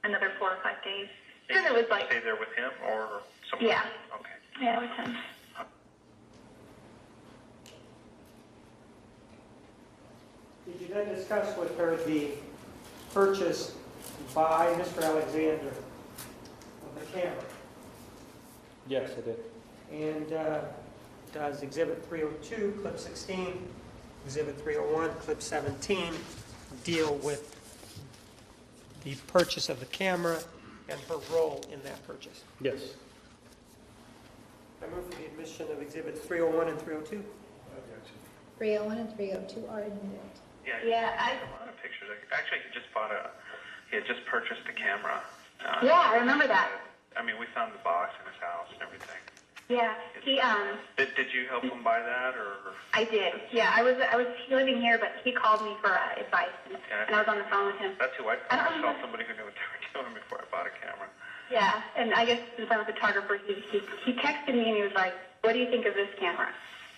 another 4 or 5 days. Because it was like... Stay there with him or someone Yeah. else? Okay. Yeah, with him. Did you then discuss with her the purchase by Mr. Alexander of the camera? Yes, I did. And does Exhibit 302, Clip 16, Exhibit 301, Clip 17 deal with the purchase of the camera and her role in that purchase? Yes. I move for the admission of Exhibits 301 and 302. 301 and 302 are admitted. Yeah, a lot of pictures. Actually, he had just purchased the camera. Yeah, I remember that. I mean, we found the box in his house and everything. Yeah, he Did you help him buy that, or? I did. Yeah, I was living here, but he called me for advice, and I was on the phone with him. That's who I I don't saw remember. somebody who knew what they were doing before I bought a camera. Yeah, and I guess since I'm a photographer, he texted me and he was like, "What do you think of this camera?"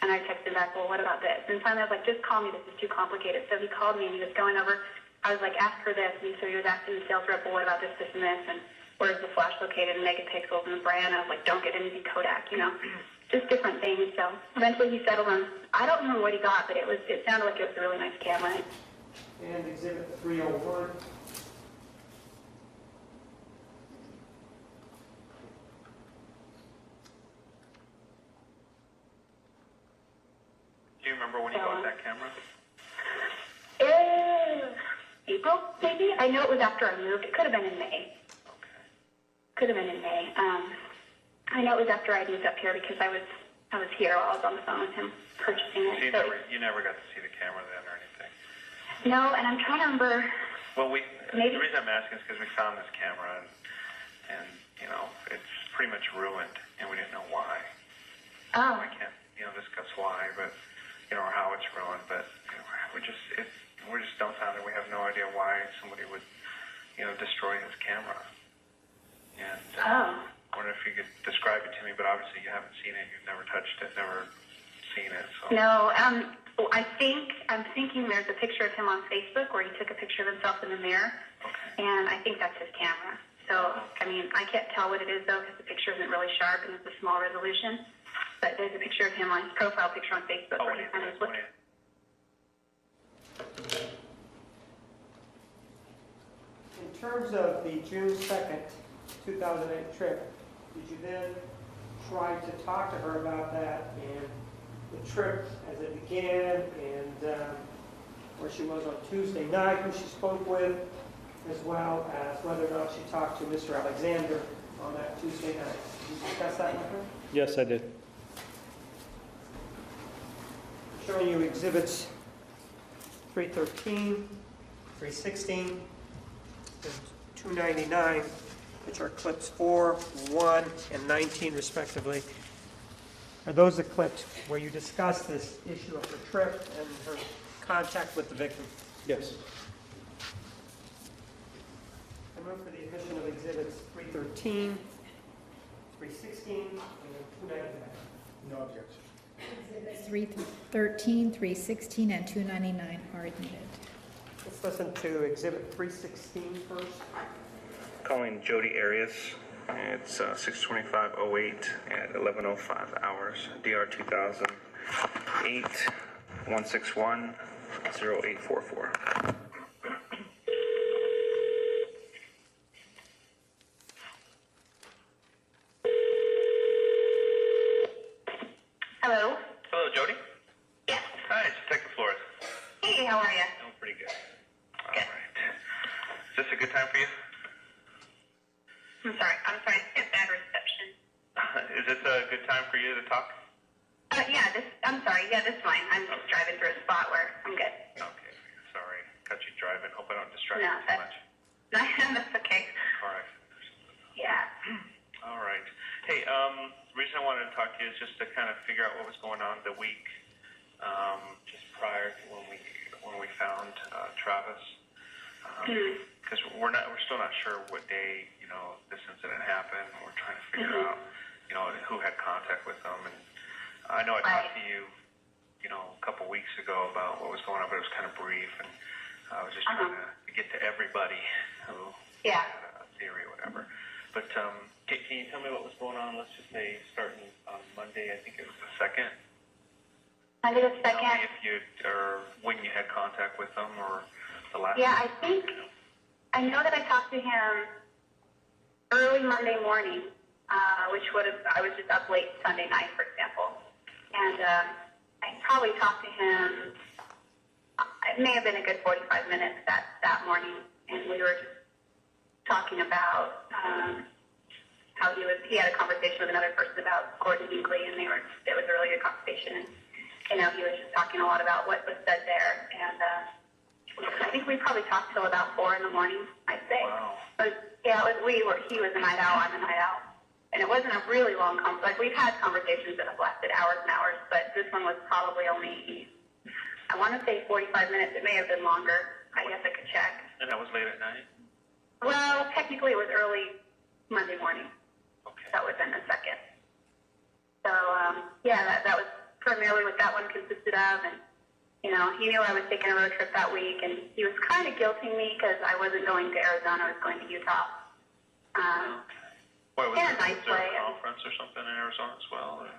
And I texted back, "Well, what about this?" And finally I was like, "Just call me. This is too complicated." So he called me and he was going over. I was like, "Ask her this." And so he was asking the sales rep, "Well, what about this, this, and this?" And where's the flash located, and megapixels, and the brand. And I was like, "Don't get anything Kodak, you know." Just different things. So eventually he settled on, I don't remember what he got, but it sounded like it was a really nice camera. And Exhibit 301. Do you remember when you bought that camera? April, maybe? I know it was after I moved. It could have been in May. Okay. Could have been in May. I know it was after I moved up here because I was here while I was on the phone with him purchasing it. So you never got to see the camera then or anything? No, and I'm trying to remember. Well, Maybe. the reason I'm asking is because we found this camera and you know, it's pretty much ruined and we didn't know why. Oh. I can't, discuss why, but, or how it's ruined, but, we're just dumbfounded. We have no idea why somebody would, destroy his camera. And, I wonder if you could describe it to me, but obviously you haven't seen it. You've never touched it, never seen it, so. No, I'm thinking there's a picture of him on Facebook where he took a picture of himself in the mirror, and I think that's his camera. So, I mean, I can't tell what it is, though, because the picture isn't really sharp and it's a small resolution. But there's a picture of him on his profile picture on Facebook where he's kind of looking. In terms of the June 2nd, 2008 trip, did you then try to talk to her about that and the trip as it began and where she was on Tuesday night, who she spoke with, as well as whether or not she talked to Mr. Alexander on that Tuesday night? Did you discuss that with her? Yes, I did. Showing you exhibits 313, 316, and 299, which are clips 4, 1, and 19 respectively. Are those the clips where you discuss this issue of her trip and her contact with the victim? Yes. I move for the admission of exhibits 313, 316, and 299. No objection. Exhibits 313, 316, and 299 are admitted. Let's listen to exhibit 316 first. Calling Jody Arias. It's 6:25:08 at 11:05 hours. DR 2008 161 0844. Hello? Hello, Jody. time for you? I'm sorry, it's bad reception. Is this a good time for you to talk? I'm sorry, this is fine. I'm just driving through a spot where I'm good. Okay, sorry. Got you driving. Hope I don't distract No, you too much. That's okay. All right. Yeah. All right. Hey, the reason I wanted to talk to you is just to kind of figure out what was going on the week just prior to when we found Travis. Because we're still not sure what day this incident happened. We're trying to figure out who had contact with them. And I know I talked to you a couple weeks ago about what was going on, but it was kind of brief, and I was just trying to get to everybody who had a theory or whatever. But can you tell me what was going on? Let's just say starting on Monday, I think it was the 2nd. Monday the 2nd. Tell me if you or when you had contact with them or the last. Yeah, I know that I talked to him early Monday morning, I was just up late Sunday night, for example, and I probably talked to him. It may have been a good 45 minutes that morning, and we were just talking about how he had a conversation with another person about Gordon Hinckley, and it was a really good conversation. And he was just talking a lot about what was said there, and I think we probably talked till about 4 in the morning, I'd say. Wow. But yeah, he was a night owl, I'm a night owl, and it wasn't a really long conversation. Like, we've had conversations that have lasted hours and hours, but this one was probably only, I want to say 45 minutes. It may have been longer. I guess I could check. And that was late at night? Well, technically it was early Monday morning. Okay. That would have been the 2nd. So, that was primarily what that one consisted of. And, he knew I was taking a road trip that week, and he was kind of guilting me because I wasn't going to Arizona. I was going to Utah. Why was and there nice play. a conference or something in Arizona as well? Or?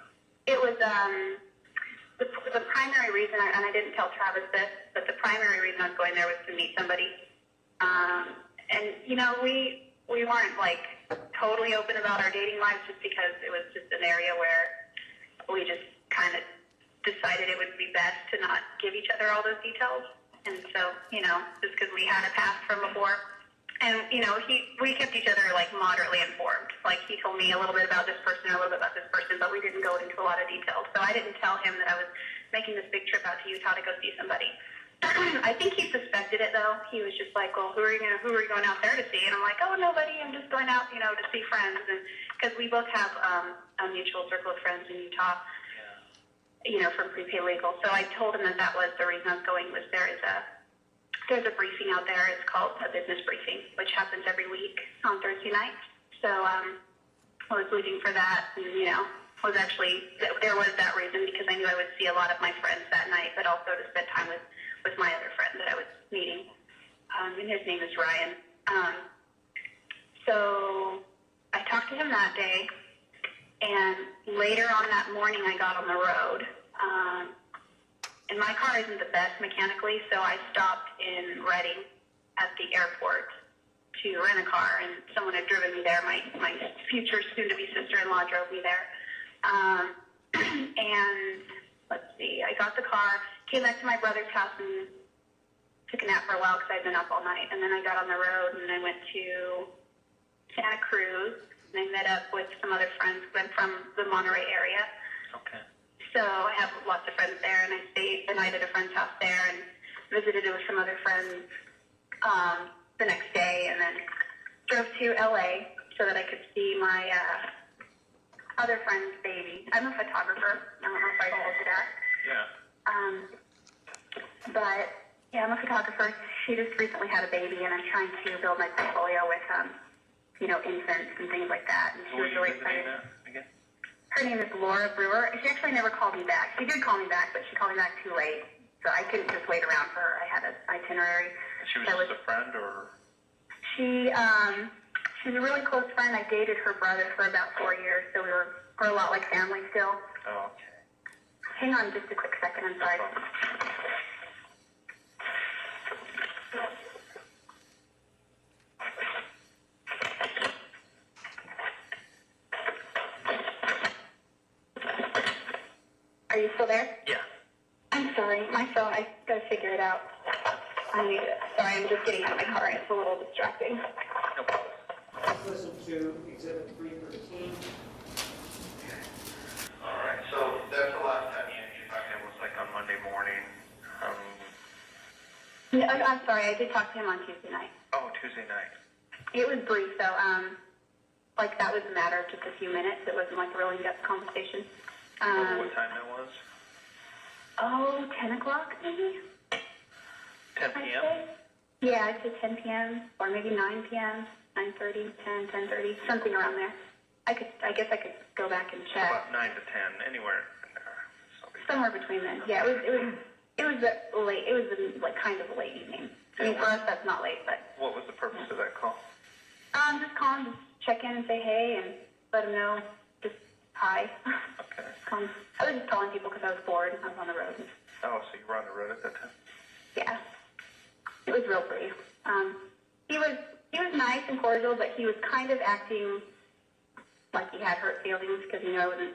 It was, the primary reason, and I didn't tell Travis this, but the primary reason I was going there was to meet somebody. And, we weren't, totally open about our dating lives just because it was just an area where we just kind of decided it would be best to not give each other all those details. And so, just because we had a past from before. And, we kept each other, moderately informed. He told me a little bit about this person, a little bit about this person, but we didn't go into a lot of details. So I didn't tell him that I was making this big trip out to Utah to go see somebody. I think he suspected it, though. He was just like, well, who are you going out there to see? And I'm like, oh, nobody. I'm just going out, to see friends. And because we both have a mutual circle of friends in Utah, from Prepay Legal. So I told him that was the reason I was going. Was there's a briefing out there. It's called a business briefing, which happens every week on Thursday nights. So I was leaving for that, and there was that reason because I knew I would see a lot of my friends that night, but also to spend time with my other friend that I was meeting, and his name is Ryan. So I talked to him that day, and later on that morning I got on the road. And my car isn't the best mechanically, so I stopped in Redding at the airport to rent a car, and someone had driven me there. My future soon-to-be sister-in-law drove me there. And let's see, I got the car, came back to my brother's house, and took a nap for a while because I'd been up all night. And then I got on the road, and I went to Santa Cruz, and I met up with some other friends. I'm from the Monterey area. Okay. So I have lots of friends there, and I stayed the night at a friend's house there and visited with some other friends the next day, and then drove to LA so that I could see my other friend's baby. I'm a photographer. I don't know if I told you that. Yeah. But, yeah, I'm a photographer. She just recently had a baby, and I'm trying to build my portfolio with, infants and things like that. And she was really excited. Again? Her name is Laura Brewer. She actually never called me back. She did call me back, but she called me back too late. So I couldn't just wait around for her. I had an itinerary. She was just a friend, or? She's a really close friend. I dated her brother for about 4 years, so we're a lot like family still. Oh, okay. Hang on just a quick second. I'm sorry. Are you still there? Yeah. I'm sorry. My phone, I gotta figure it out. Sorry, I'm just getting out of my car and it's a little distracting. Let's listen to Exhibit 313. All right, so that's the last time you talked to him was like on Monday morning. No, I'm sorry, I did talk to him on Tuesday night. Oh, Tuesday night. It was brief, though. Like that was a matter of just a few minutes. It wasn't like a really in-depth conversation. What time that was? 10 o'clock maybe? 10 I'd p.m.? say. Yeah, I'd say 10 p.m. or maybe 9 p.m., 9:30, 10, 10:30, something around there. I guess I could go back and check. About 9 to 10, anywhere in there. Somewhere between then. Yeah, it was late. It was like kind of a late evening. I mean, for us that's not late, but What was the purpose of that call? just call him, just check in and say hey, and let him know just hi. Okay. I was just calling people because I was bored and I was on the road. Oh, so you were on the road at that time? Yeah, it was real brief. He was nice and cordial, but he was kind of acting like he had hurt feelings because he knew I wasn't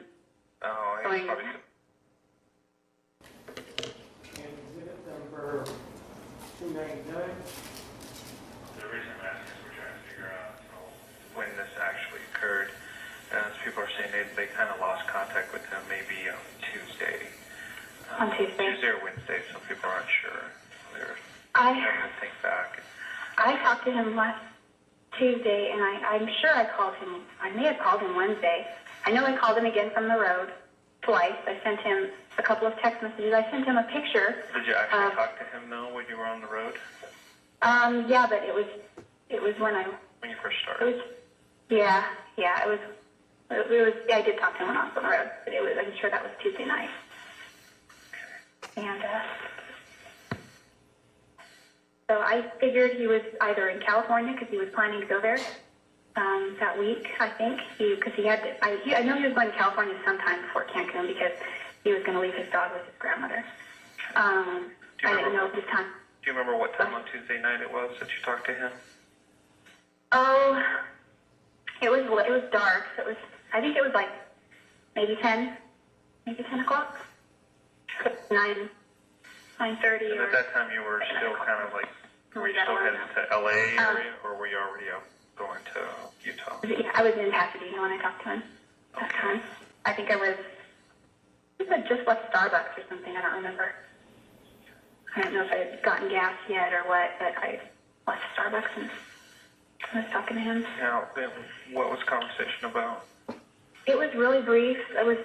Oh, yeah, going. probably. And exhibit number 299. The reason I'm asking is we're trying to figure out when this actually occurred. As people are saying they kind of lost contact with him maybe on Tuesday. On Tuesday? Tuesday or Wednesday, some people aren't sure. They're I having to think back. I talked to him last Tuesday, and I'm sure I called him. I may have called him Wednesday. I know I called him again from the road twice. I sent him a couple of text messages. I sent him a picture. Did you actually talk to him though when you were on the road? Yeah, but it was when When you first it started? was, yeah, it was, yeah, I did talk to him when I was on the road, but I'm sure that was Tuesday night. And, so I figured he was either in California because he was planning to go there, that week, I think, because I know he was going to California sometime before Cancun because he was going to leave his dog with his grandmother. I didn't know his time. Do you remember what time on Tuesday night it was that you talked to him? Oh, it was dark. So I think it was like maybe 10 o'clock, 9:30. And at that time you were still kind of like, were you still headed to LA area, or were you already out going to Utah? Yeah, I was in Pasadena when I talked to him that time. I think I had just left Starbucks or something. I don't remember. I don't know if I had gotten gas yet or what, but I left Starbucks and I was talking to him. Now, what was the conversation about? It was really brief. It was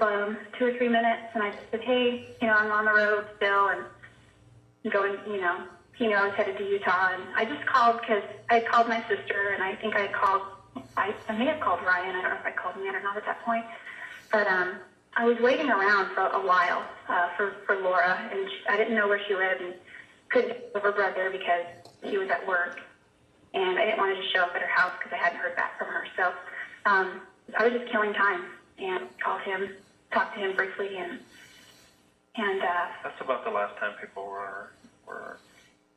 2 or 3 minutes, and I said, hey, I'm on the road still, and going, he knew I was headed to Utah, and I just called because I called my sister, and I think I may have called Ryan. I don't know if I called him yet or not at that point, but I was waiting around for a while for Laura, and I didn't know where she lived, and couldn't get with her brother because he was at work, and I didn't want to just show up at her house because I hadn't heard back from her, so I was just killing time and called him, talked to him briefly, and That's about the last time people were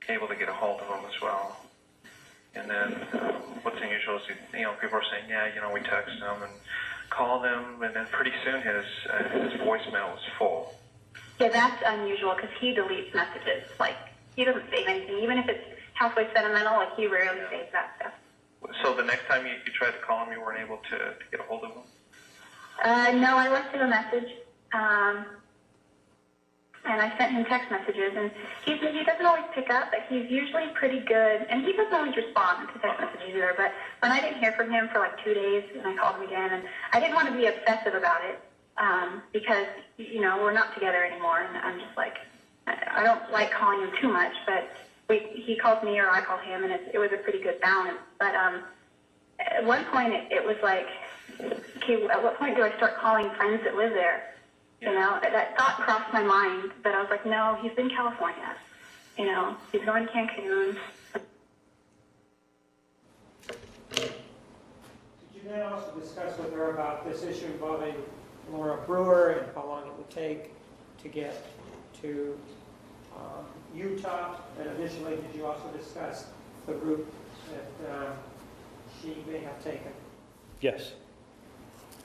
able to get a hold of him as well. And then what's unusual is, people are saying, we texted him and called him, and then pretty soon his voicemail was full. Yeah, that's unusual because he deletes messages. Like, he doesn't save anything, even if it's halfway sentimental. Like, he rarely saves that stuff. So the next time you tried to call him, you weren't able to get a hold of him? No, I left him a message, and I sent him text messages, and he doesn't always pick up, but he's usually pretty good, and he doesn't always respond to text messages either, but when I didn't hear from him for like 2 days, and I called him again, and I didn't want to be obsessive about it, because, we're not together anymore, and I'm just like, I don't like calling him too much, but he calls me or I call him, and it was a pretty good balance, but at one point it was like, okay, at what point do I start calling friends that live there? That thought crossed my mind, but I was like, no, he's in California. He's going to Cancun. Did you then also discuss with her about this issue involving Laura Brewer and how long it would take to get to Utah? And additionally, did you also discuss the route that she may have taken? Yes.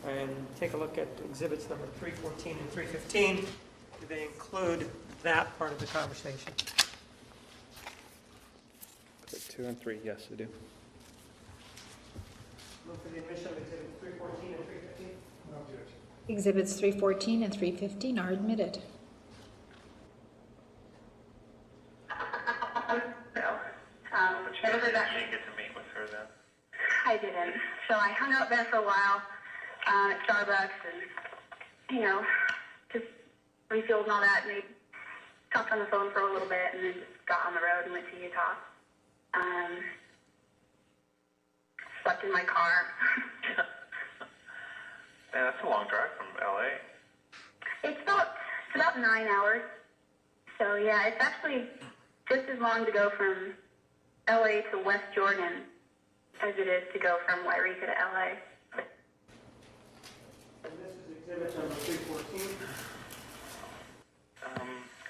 And take a look at exhibits number 314 and 315. Do they include that part of the conversation? 2 and 3, yes, I do. Move for the admission of exhibits 314 and 315. Exhibits 314 and 315 are admitted. Never heard that. You didn't get to meet with her then? I didn't. So I hung out there for a while at Starbucks and, just refueled and all that. And they talked on the phone for a little bit and then just got on the road and went to Utah. Slept in my car. Man, that's a long drive from LA. It's about 9 hours. So yeah, it's actually just as long to go from LA to West Jordan as it is to go from Wairika to LA. And this is exhibit number 314.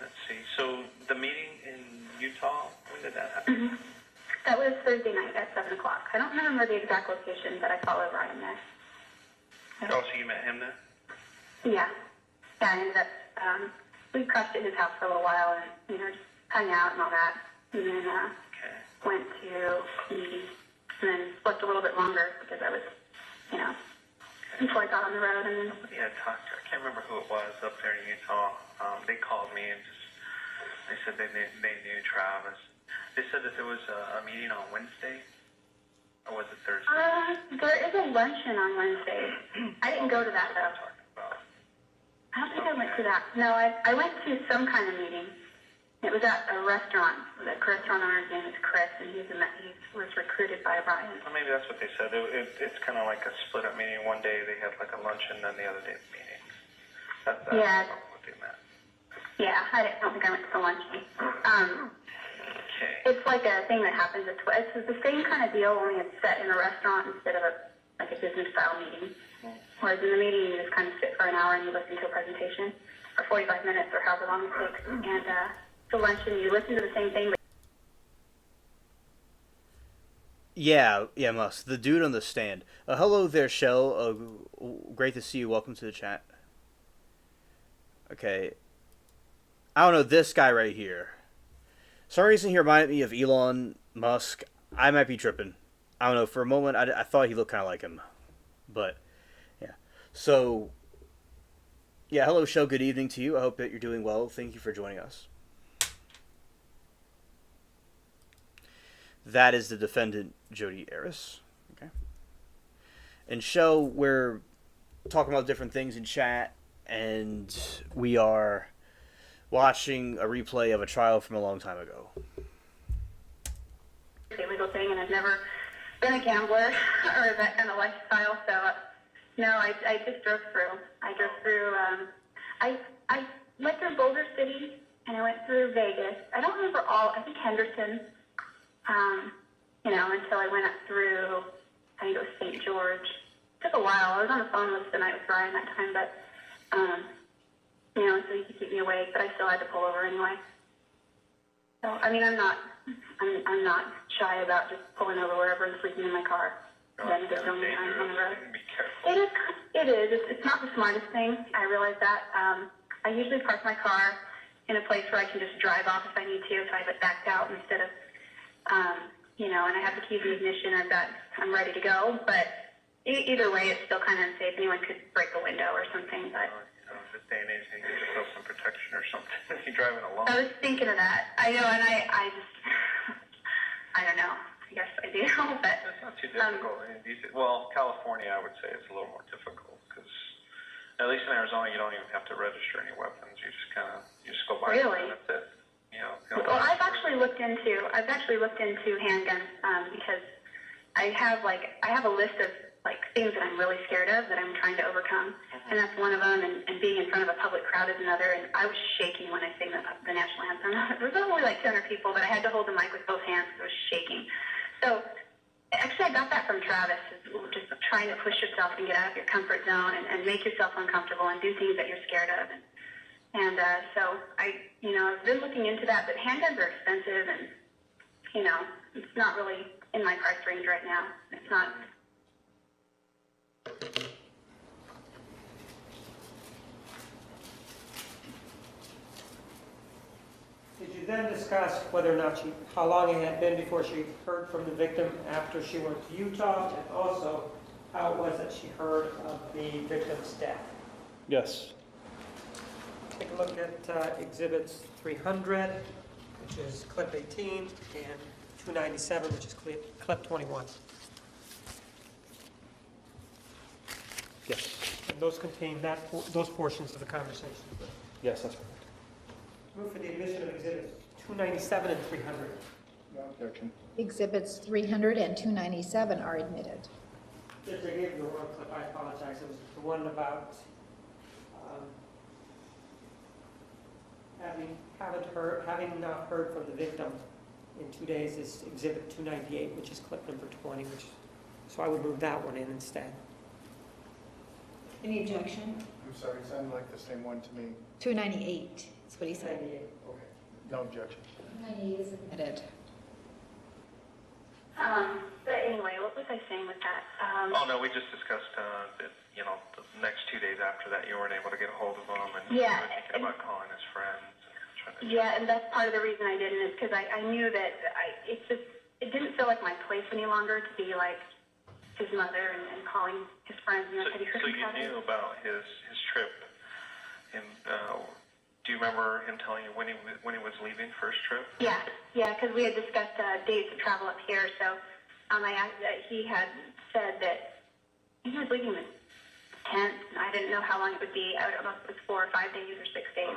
Let's see. So the meeting in Utah, when did that happen? Mm-hmm. That was Thursday night at 7 o'clock. I don't remember the exact location, but I followed Ryan there. Oh, so you met him there? Yeah. Yeah, I ended up, we crashed at his house for a little while and, just hung out and all that. And then, went to meetings and then slept a little bit longer because I was, until I got on the road and then. Somebody had talked to her. I can't remember who it was up there in Utah. They called me and they said they knew Travis. They said that there was a meeting on Wednesday, or was it Thursday? There is a luncheon on Wednesday. I didn't go to that though. I don't think I went to that. No, I went to some kind of meeting. It was at a restaurant. The restaurant owner's name is Chris, and he was recruited by Ryan. Well, maybe that's what they said. It's kind of like a split-up meeting. One day they had like a luncheon, then the other day the meeting. That's Yeah. what they meant. Yeah, I don't think I went to the luncheon. Okay. It's like a thing that happens at it's the same kind of deal, only it's set in a restaurant instead of a business-style meeting. Whereas in the meeting, you just kind of sit for an hour and you listen to a presentation, or 45 minutes, or however long it takes. And the luncheon, you listen to the same thing. Yeah, Mus. The dude on the stand. Hello there, Shell. Great to see you. Welcome to the chat. Okay. I don't know, this guy right here. Some reason he reminded me of Elon Musk. I might be tripping. I don't know. For a moment, I thought he looked kind of like him. But, yeah. So, yeah, hello, Shell. Good evening to you. I hope that you're doing well. Thank you for joining us. That is the defendant, Jody Aris. Okay. And Shell, we're talking about different things in chat, and we are watching a replay of a trial from a long time ago. Illegal thing, and I've never been a gambler or that kind of lifestyle, so no, I just drove through. I went through Boulder City, and I went through Vegas. I don't remember I think Henderson, until I went up through, I think it was St. George. It took a while. I was on the phone most of the night with Brian that time, but, so he could keep me awake, but I still had to pull over anyway. So, I mean, I'm not shy about just pulling over wherever and sleeping in my car. Then it's the only time on the road. Be careful. It is. It's not the smartest thing. I realize that. I usually park my car in a place where I can just drive off if I need to, so I have it backed out instead of, and I have the keys in the ignition. I'm ready to go. But either way, it's still kind of unsafe. Anyone could break a window or something. But This day and age, you give yourself some protection or something if you're driving alone. I was thinking of that. I know, and I just, I don't know. I guess I do, but It's not too difficult. Well, California, I would say, it's a little more difficult because at least in Arizona, you don't even have to register any weapons. You just go by them and that's it. Well, I've actually looked into handguns because I have a list of things that I'm really scared of that I'm trying to overcome, and that's one of them. And being in front of a public crowd is another. And I was shaking when I sang the national anthem. There was only 200 people, but I had to hold the mic with both hands because I was shaking. So actually, I got that from Travis. Just trying to push yourself and get out of your comfort zone and make yourself uncomfortable and do things that you're scared of. And so I've been looking into that, but handguns are expensive, and it's not really in my price range right now. It's not. Did you You then discussed whether or not how long it had been before she heard from the victim after she went to Utah, and also how it was that she heard of the victim's death. Yes. Take a look at exhibits 300, which is clip 18, and 297, which is clip 21. Yes. And those contain those portions of the conversation. Yes, that's correct. Move for the admission of exhibits 297 and 300. No objection. Exhibits 300 and 297 are admitted. Yes, I gave you the wrong clip. I apologize. It was the one about having not heard from the victim in 2 days is exhibit 298, which is clip number 20. So I would move that one in instead. Any objection? I'm sorry, it sounded like the same one to me. 298, that's what he said. 298. Okay. No objection. 298 is admitted. But anyway, what was I saying with that? Oh, no, we just discussed that, the next 2 days after that, you weren't able to get a hold of him, and you Yeah, were thinking about calling his friends. Yeah, and that's part of the reason I didn't, is because I knew that it didn't feel like my place any longer to be like his mother and calling his friends. So you knew about his trip, and do you remember him telling you when he was leaving for his trip? Yeah, because we had discussed dates of travel up here, so he had said that he was leaving the 10th, and I didn't know how long it would be. I don't know if it was 4 or 5 days or 6 days.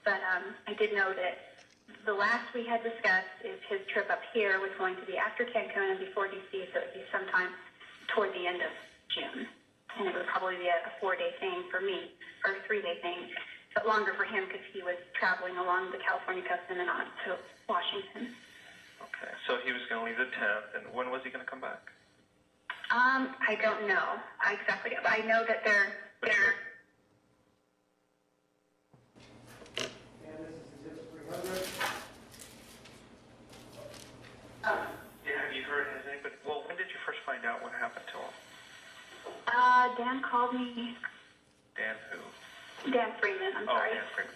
But I did know that the last we had discussed is his trip up here was going to be after Cancun and before DC, so it would be sometime toward the end of June. And it would probably be a 4-day thing for me, or a 3-day thing, but longer for him because he was traveling along the California coast and then on to Washington. Okay, so he was going to leave the 10th, and when was he going to come back? I don't know exactly. I know that they're Yeah, have you heard anything? Well, when did you first find out what happened to him? Dan called me. Dan who? Dan Freeman, I'm sorry. Dan Freeman.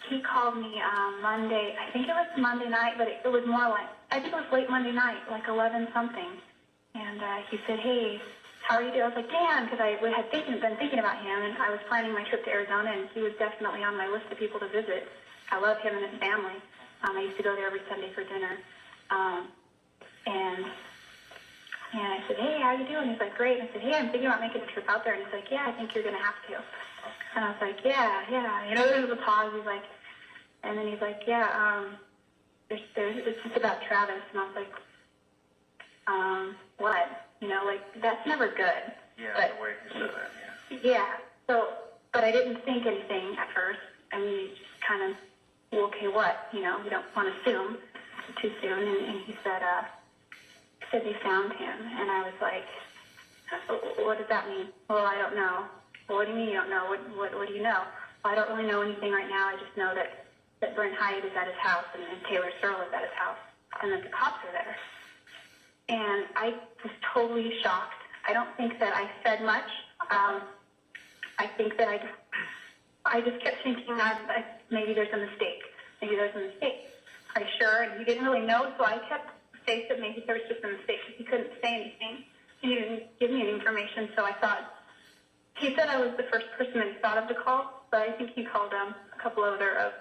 He called me Monday. I think it was Monday night, but it was more like, I think it was late Monday night, like 11 something. And he said, hey, how are you doing? I was like, Dan, because I had been thinking about him, and I was planning my trip to Arizona, and he was definitely on my list of people to visit. I love him and his family. I used to go there every Sunday for dinner. And I said, hey, how you doing? He's like, great. And I said, hey, I'm thinking about making a trip out there. And he's like, yeah, I think you're going to have to. And I was like, yeah. There was a pause. He's like, and then he's like, yeah, it's just about Travis. And I was like, what? That's never good. Yeah, but, the way he said that, yeah. Yeah. So, but I didn't think anything at first. I mean, just kind of, well, okay, what? You don't want to assume too soon. And he said they found him. And I was like, what does that mean? Well, I don't know. Well, what do you mean you don't know? What do you know? Well, I don't really know anything right now. I just know that Brent Hyatt is at his house and Taylor Searle is at his house and that the cops are there. And I was totally shocked. I don't think that I said much. I think that I just kept thinking maybe there's a mistake. Maybe there's a mistake. Are you sure? And he didn't really know, so I kept saying that maybe there was just a mistake. He couldn't say anything. He didn't give me any information, so I thought, he said I was the first person that he thought of to call, but I think he called a couple other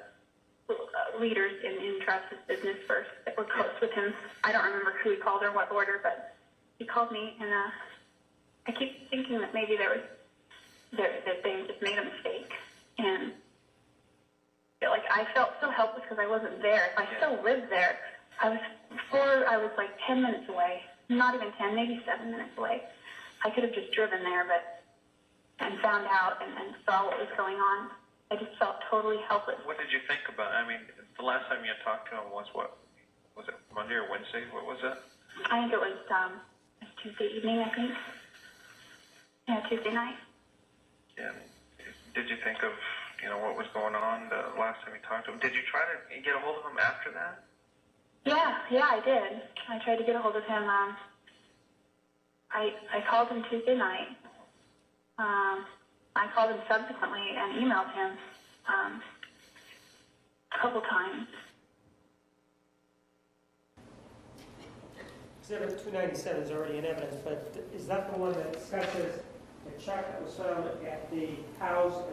leaders in Travis's business first that were close with him. I don't remember who he called or what order, but he called me, and I keep thinking that maybe that they just made a mistake. And I felt so helpless because I wasn't there. If I still lived there, I was like 10 minutes away, not even 10, maybe 7 minutes away. I could have just driven there, and found out and saw what was going on. I just felt totally helpless. What did you think about? I mean, the last time you talked to him was what? Was it Monday or Wednesday? What was that? I think it was Tuesday evening, I think. Yeah, Tuesday night. Yeah. Did you think of, what was going on the last time you talked to him? Did you try to get a hold of him after that? Yeah, I did. I tried to get a hold of him. I called him Tuesday night. I called him subsequently and emailed him a couple times. Exhibit 297 is already in evidence, but is that the one that discusses the check that was found at the house?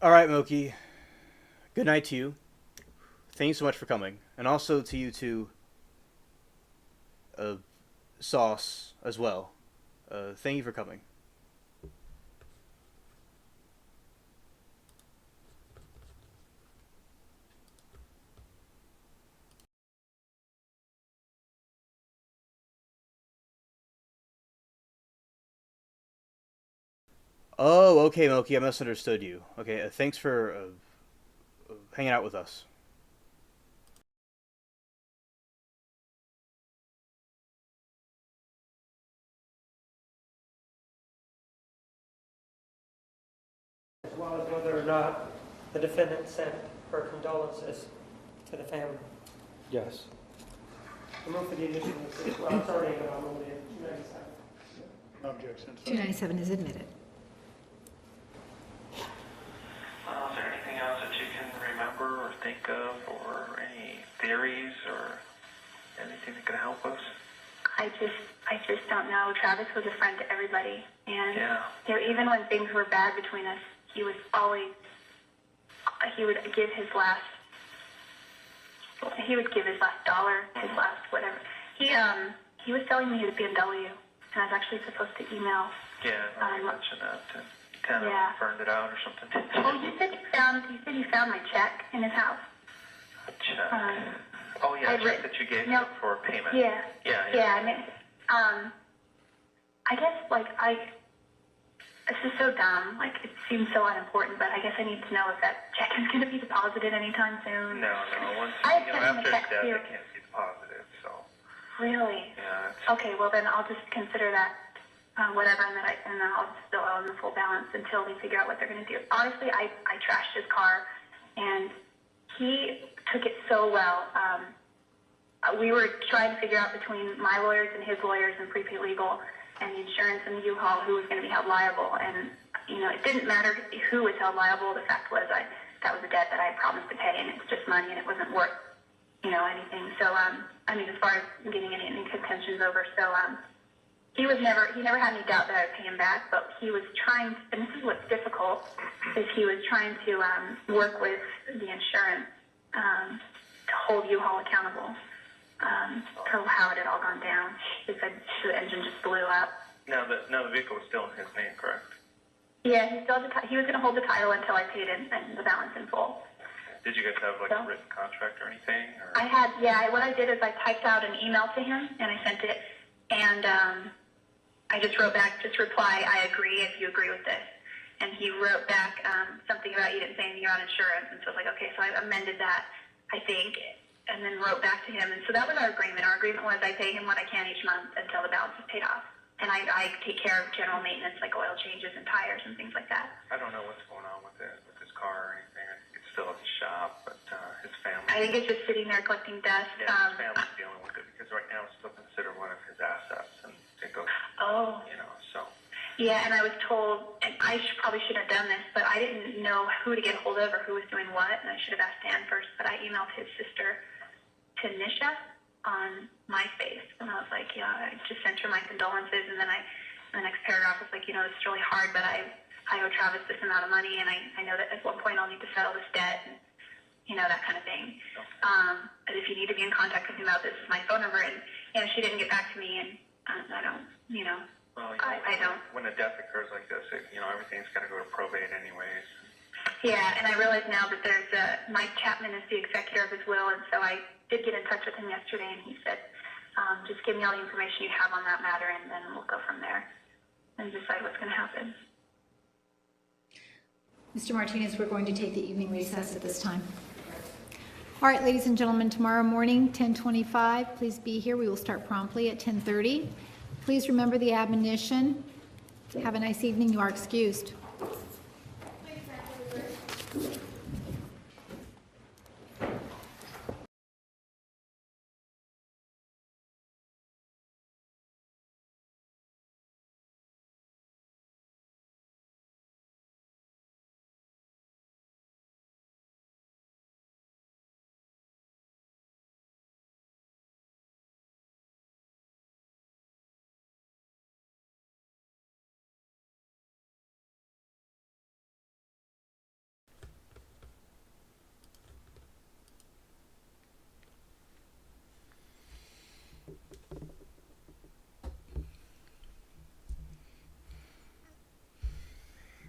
All right, Moki. Good night to you. Thank you so much for coming. And also to you two, Sauce, as well. Thank you for coming. Oh, okay, Moki, I misunderstood you. Okay, thanks for hanging out with us. As well as whether or not the defendant sent her condolences to the family. Yes. I move for the admission of well, it's already been on 297. No objection. 297 is admitted. Is there anything else that you can remember or think of, or any theories or anything that can help us? I just don't know. Travis was a friend to everybody, and Yeah. you know, even when things were bad between us, he would give his last dollar, his last whatever. He was selling me his BMW, and I was actually supposed to email. Yeah, you mentioned that, and kind of Yeah. burned it out or something. Oh, you said you found my check in his house. A check. Oh yeah, I'd check written- that you gave no. him for payment. Yeah. Yeah. Yeah, I mean, I guess, this is so dumb, it seems so unimportant, but I guess I need to know if that check is going to be deposited anytime soon. No. Once I you know, sent him a after check his death, too. it can't be positive. So Really? yeah. Okay, well then I'll just consider that, whatever, and then I'll still owe him the full balance until they figure out what they're going to do. Honestly, I trashed his car, and he took it so well. We were trying to figure out between my lawyers and his lawyers and prepaid legal and the insurance and the U-Haul who was going to be held liable. And, you know, it didn't matter who was held liable. The fact was that was a debt that I had promised to pay, and it's just money, and it wasn't worth, anything. So, as far as getting any contentions over. So, he never had any doubt that I would pay him back, but he was trying, and this is what's difficult, is he was trying to work with the insurance to hold U-Haul accountable. For how it had all gone down. He said the engine just blew up. Now the vehicle was still in his name, correct? Yeah, he was going to hold the title until I paid in the balance in full. Did you guys have a written contract or anything? Or? I had, what I did is I typed out an email to him and I sent it, and I just wrote back, reply, I agree if you agree with this. And he wrote back something about you didn't say anything about insurance, and so I was like, okay, so I amended that, I think, and then wrote back to him. And so that was our agreement. Our agreement was I pay him what I can each month until the balance is paid off. And I take care of general maintenance like oil changes and tires and things like that. I don't know what's going on with his car or anything. It's still at the shop, but his family. I think it's just sitting there collecting dust. Yeah, his family's dealing with it because right now it's still considered one of his assets, and it goes. Oh. So. Yeah, and I was told, and I probably shouldn't have done this, but I didn't know who to get a hold of or who was doing what, and I should have asked Dan first. But I emailed his sister, Tanisha, on MySpace, and I was like, I just sent her my condolences, and then the next paragraph was like, this is really hard, but I owe Travis this amount of money, and I know that at one point I'll need to settle this debt, and that kind of thing. And if you need to be in contact with me about this, is my phone number, and she didn't get back to me, and I don't, Well, I don't. When a death occurs like this, everything's got to go to probate anyways. Yeah, and I realize now that there's Mike Chapman is the executor of his will, and so I did get in touch with him yesterday, and he said, just give me all the information you have on that matter, and then we'll go from there and decide what's going to happen. Mr. Martinez, we're going to take the evening recess at this time. All right, ladies and gentlemen, tomorrow morning, 10:25, please be here. We will start promptly at 10:30. Please remember the admonition. Have a nice evening. You are excused.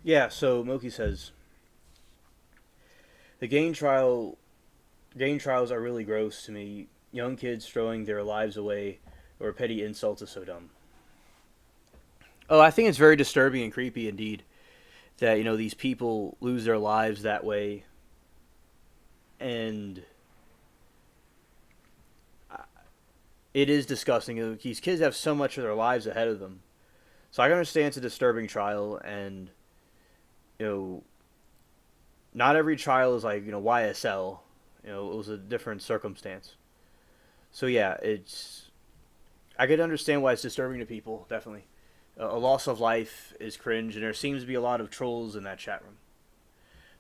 Yeah, so Moki says the gang trials are really gross to me. Young kids throwing their lives away over petty insults is so dumb. Oh, I think it's very disturbing and creepy indeed that these people lose their lives that way, and it is disgusting. These kids have so much of their lives ahead of them, so I can understand it's a disturbing trial, and not every trial is like YSL. It was a different circumstance. So yeah, I could understand why it's disturbing to people. Definitely, a loss of life is cringe, and there seems to be a lot of trolls in that chat room.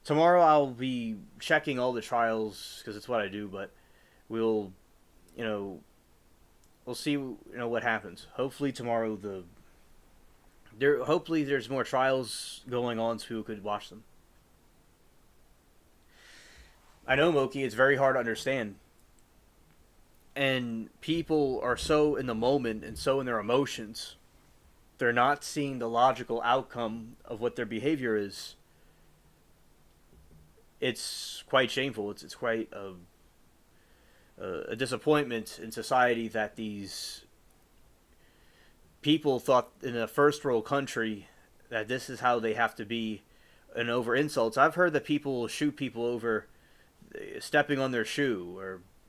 Tomorrow I'll be checking all the trials because it's what I do, but we'll, we'll see, what happens. Hopefully tomorrow hopefully there's more trials going on so people could watch them. I know, Moki, it's very hard to understand. And people are so in the moment and so in their emotions. They're not seeing the logical outcome of what their behavior is. It's quite shameful. It's quite a disappointment in society that these people thought in a first world country that this is how they have to be, and over insults. I've heard that people will shoot people over stepping on their shoe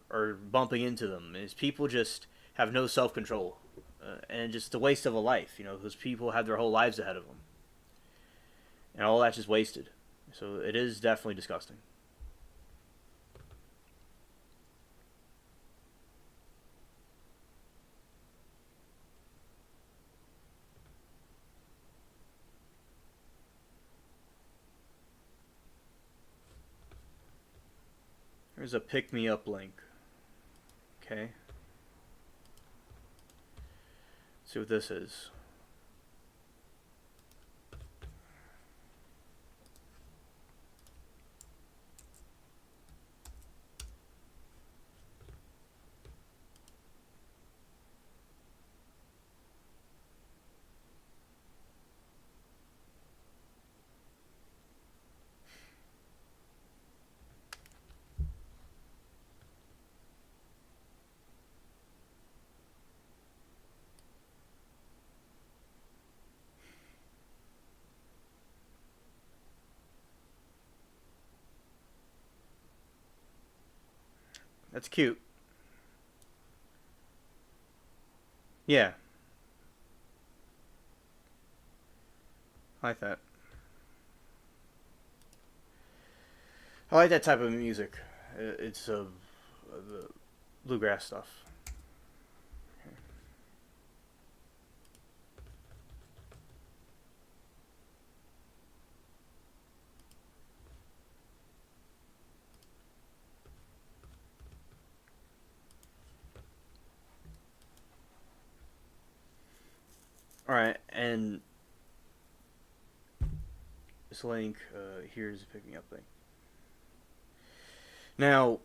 or bumping into them. Is people just have no self-control, and just a waste of a life. Those people have their whole lives ahead of them, and all that's just wasted. So it is definitely disgusting. There's a pick me up link. Okay. Let's see what this is. That's cute. Yeah. I like that. I like that type of music. It's the bluegrass stuff. Alright, and this link, here's a pick me up link. Now,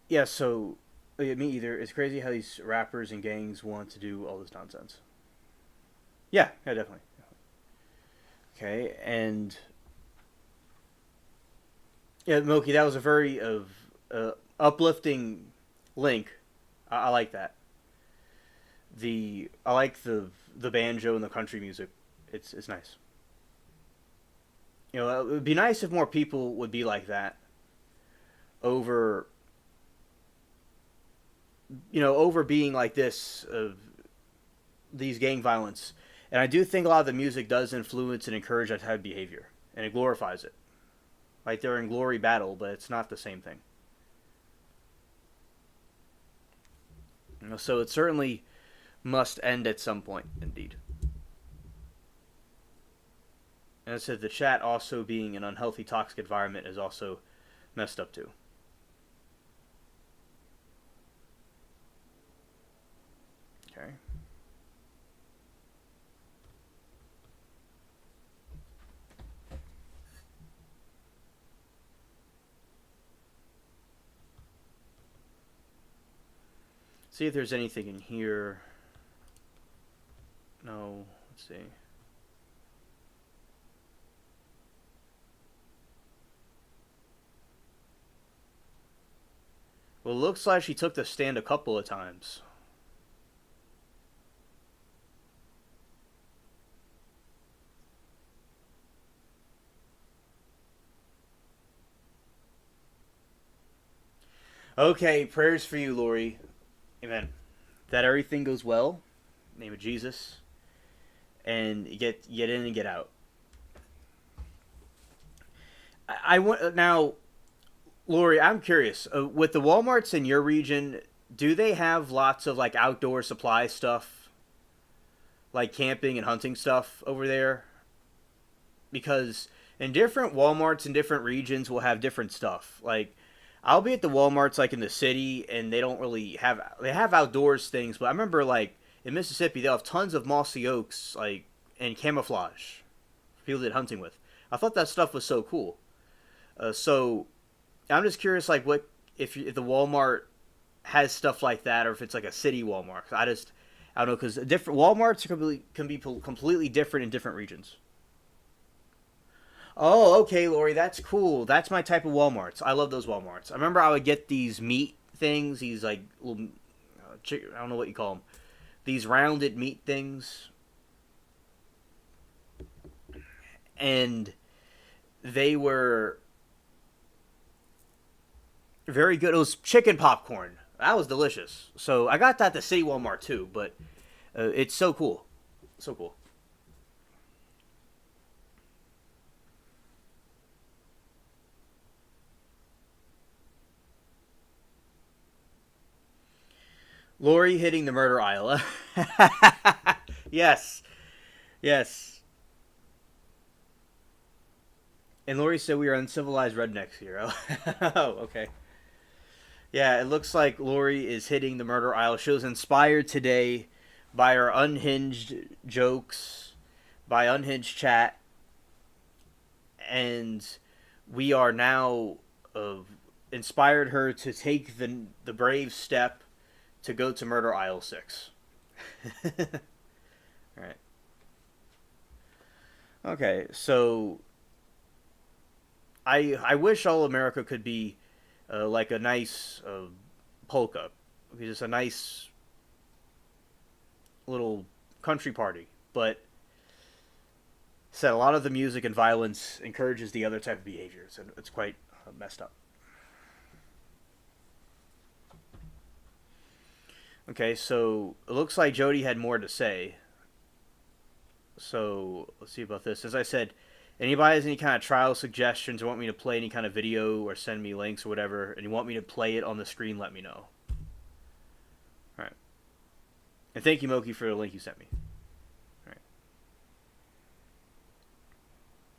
yeah, so, me either. It's crazy how these rappers and gangs want to do all this nonsense. Yeah, definitely. Okay, and yeah, Moki, that was a very uplifting link. I like that. I like the banjo and the country music. It's nice. It would be nice if more people would be like that. Over being like this of these gang violence. And I do think a lot of the music does influence and encourage that type of behavior, and it glorifies it. Like they're in glory battle, but it's not the same thing. So it certainly must end at some point, indeed. And it said the chat also being an unhealthy, toxic environment is also messed up too. Okay. See if there's anything in here. No, let's see. Well, it looks like she took the stand a couple of times. Okay, prayers for you, Lori. Amen. That everything goes well. In the name of Jesus. And you get in and get out. I want now, Lori, I'm curious. With the Walmarts in your region, do they have lots of like outdoor supply stuff, like camping and hunting stuff over there? Because in different Walmarts in different regions will have different stuff. Like I'll be at the Walmarts like in the city, and they don't really have, they have outdoors things, but I remember like in Mississippi they'll have tons of mossy oaks like and camouflage for people that hunting with. I thought that stuff was so cool. So I'm just curious, like what if the Walmart has stuff like that, or if it's like a city Walmart. I don't know, because different Walmarts can be completely different in different regions. Oh, okay, Lori, that's cool. That's my type of Walmarts. I love those Walmarts. I remember I would get these meat things, these like little, I don't know what you call them, these rounded meat things, and they were very good. It was chicken popcorn. That was delicious. So I got that at the City Walmart too, but it's so cool. So cool. Lori hitting the murder aisle. Yes. Yes. And Lori said we are uncivilized rednecks here. Oh, okay. Yeah, it looks like Lori is hitting the murder aisle. She was inspired today by our unhinged jokes, by unhinged chat, and we are now inspired her to take the brave step to go to murder aisle 6. All right. Okay, so I wish all America could be like a nice polka. Just a nice little country party. But said a lot of the music and violence encourages the other type of behaviors, and it's quite messed up. Okay, so it looks like Jody had more to say. So let's see about this. As I said, anybody has any kind of trial suggestions or want me to play any kind of video or send me links or whatever, and you want me to play it on the screen, let me know. All right. And thank you, Moki, for the link you sent me. All right.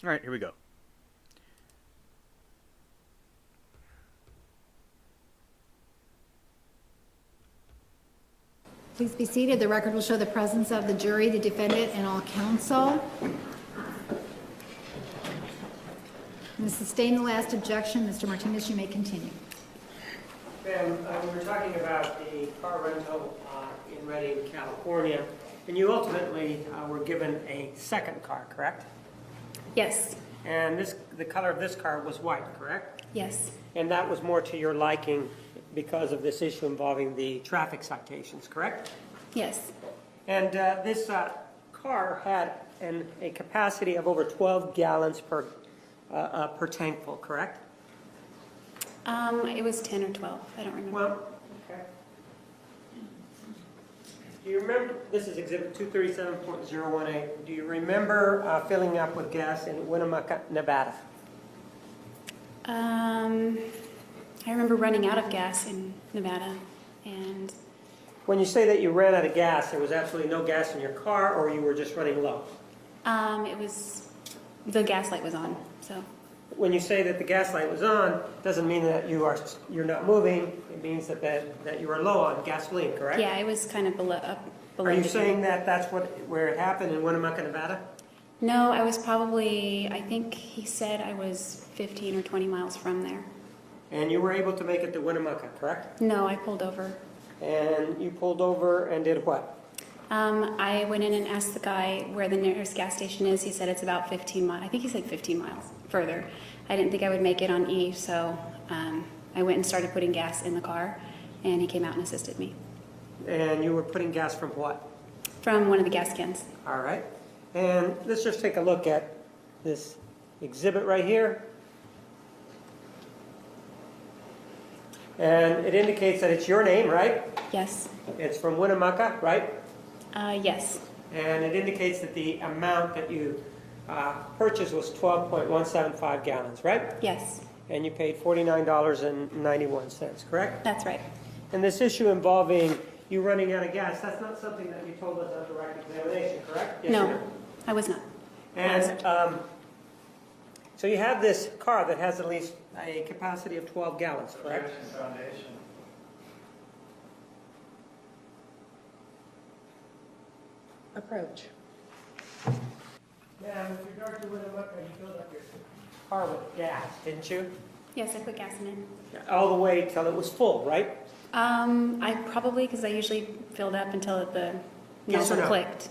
All right, here we go. Please be seated. The record will show the presence of the jury, the defendant, and all counsel. To sustain the last objection, Mr. Martinez, you may continue. Ma'am, we were talking about the car rental in Redding, California, and you ultimately were given a second car, correct? Yes. And the color of this car was white, correct? Yes. And that was more to your liking because of this issue involving the traffic citations, correct? Yes. And this car had a capacity of over 12 gallons per tankful, correct? It was 10 or 12. I don't remember. Well, okay. Do you remember, this is exhibit 237.018. Do you remember filling up with gas in Winnemucca, Nevada? I remember running out of gas in Nevada, and When you say that you ran out of gas, there was absolutely no gas in your car, or you were just running low? it was, the gas light was on, so. When you say that the gas light was on, doesn't mean that you're not moving. It means that you are low on gasoline, correct? Yeah, it was kind of below, below. Are you the- saying that that's where it happened in Winnemucca, Nevada? No, I was probably, I think he said I was 15 or 20 miles from there. And you were able to make it to Winnemucca, correct? No, I pulled over. And you pulled over and did what? I went in and asked the guy where the nearest gas station is. He said it's about 15 miles. I think he said 15 miles further. I didn't think I would make it on E, so I went and started putting gas in the car, and he came out and assisted me. And you were putting gas from what? From one of the gas cans. All right. And let's just take a look at this exhibit right here. And it indicates that it's your name, right? Yes. It's from Winnemucca, right? Yes. And it indicates that the amount that you purchased was 12.175 gallons, right? Yes. And you paid $49.91, correct? That's right. And this issue involving you running out of gas, that's not something that you told us on direct examination, correct? Yes or No, I was not. And so you have this car that has at least a capacity of 12 gallons, correct? Approach. Now, with regard to Winnemucca, you filled up your car with gas, didn't you? Yes, I put gas in it. All the way till it was full, right? I probably, because I usually filled up until the Yes or nozzle no? clicked.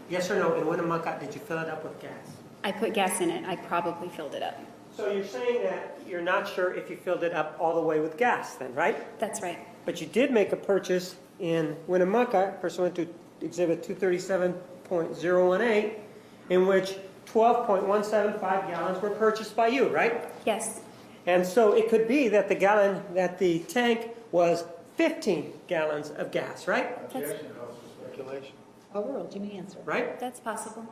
Yes or no, in Winnemucca, did you fill it up with gas? I put gas in it. I probably filled it up. So you're saying that you're not sure if you filled it up all the way with gas then, right? That's right. But you did make a purchase in Winnemucca pursuant to Exhibit 237.018, in which 12.175 gallons were purchased by you, right? Yes. And so it could be that the tank was 15 gallons of gas, right? That's, Overruled, you may answer. Right? that's possible.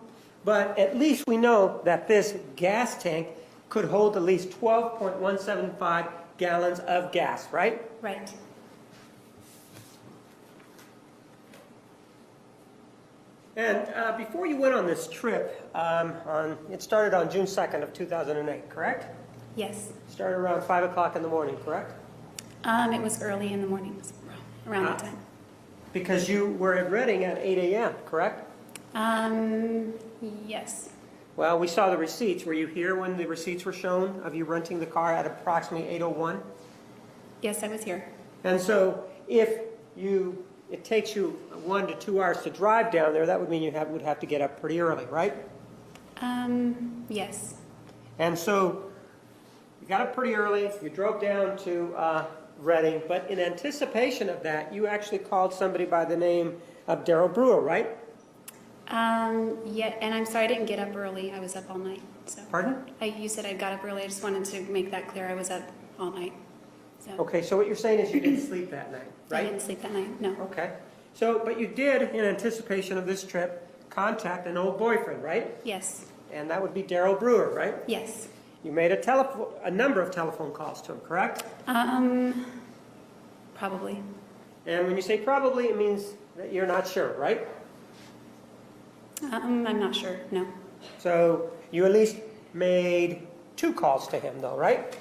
But at least we know that this gas tank could hold at least 12.175 gallons of gas, right? Right. And before you went on this trip, it started on June 2nd of 2008, correct? Yes. Started around 5 o'clock in the morning, correct? It was early in the morning, around that time. Because you were at Reading at 8 a.m., correct? Yes. Well, we saw the receipts. Were you here when the receipts were shown of you renting the car at approximately 8:01? Yes, I was here. And so if it takes you 1 to 2 hours to drive down there, that would mean you would have to get up pretty early, right? Yes. And so you got up pretty early, you drove down to Reading, but in anticipation of that, you actually called somebody by the name of Daryl Brewer, right? Yeah, and I'm sorry I didn't get up early. I was up all night. So. Pardon? You said I got up early. I just wanted to make that clear. I was up all night. So. Okay, so what you're saying is you didn't sleep that night, I right? didn't sleep that night. No. Okay. So, but you did, in anticipation of this trip, contact an old boyfriend, right? Yes. And that would be Daryl Brewer, right? Yes. You made a number of telephone calls to him, correct? Probably. And when you say probably, it means that you're not sure, right? I'm not sure. No. So you at least made 2 calls to him, though, right?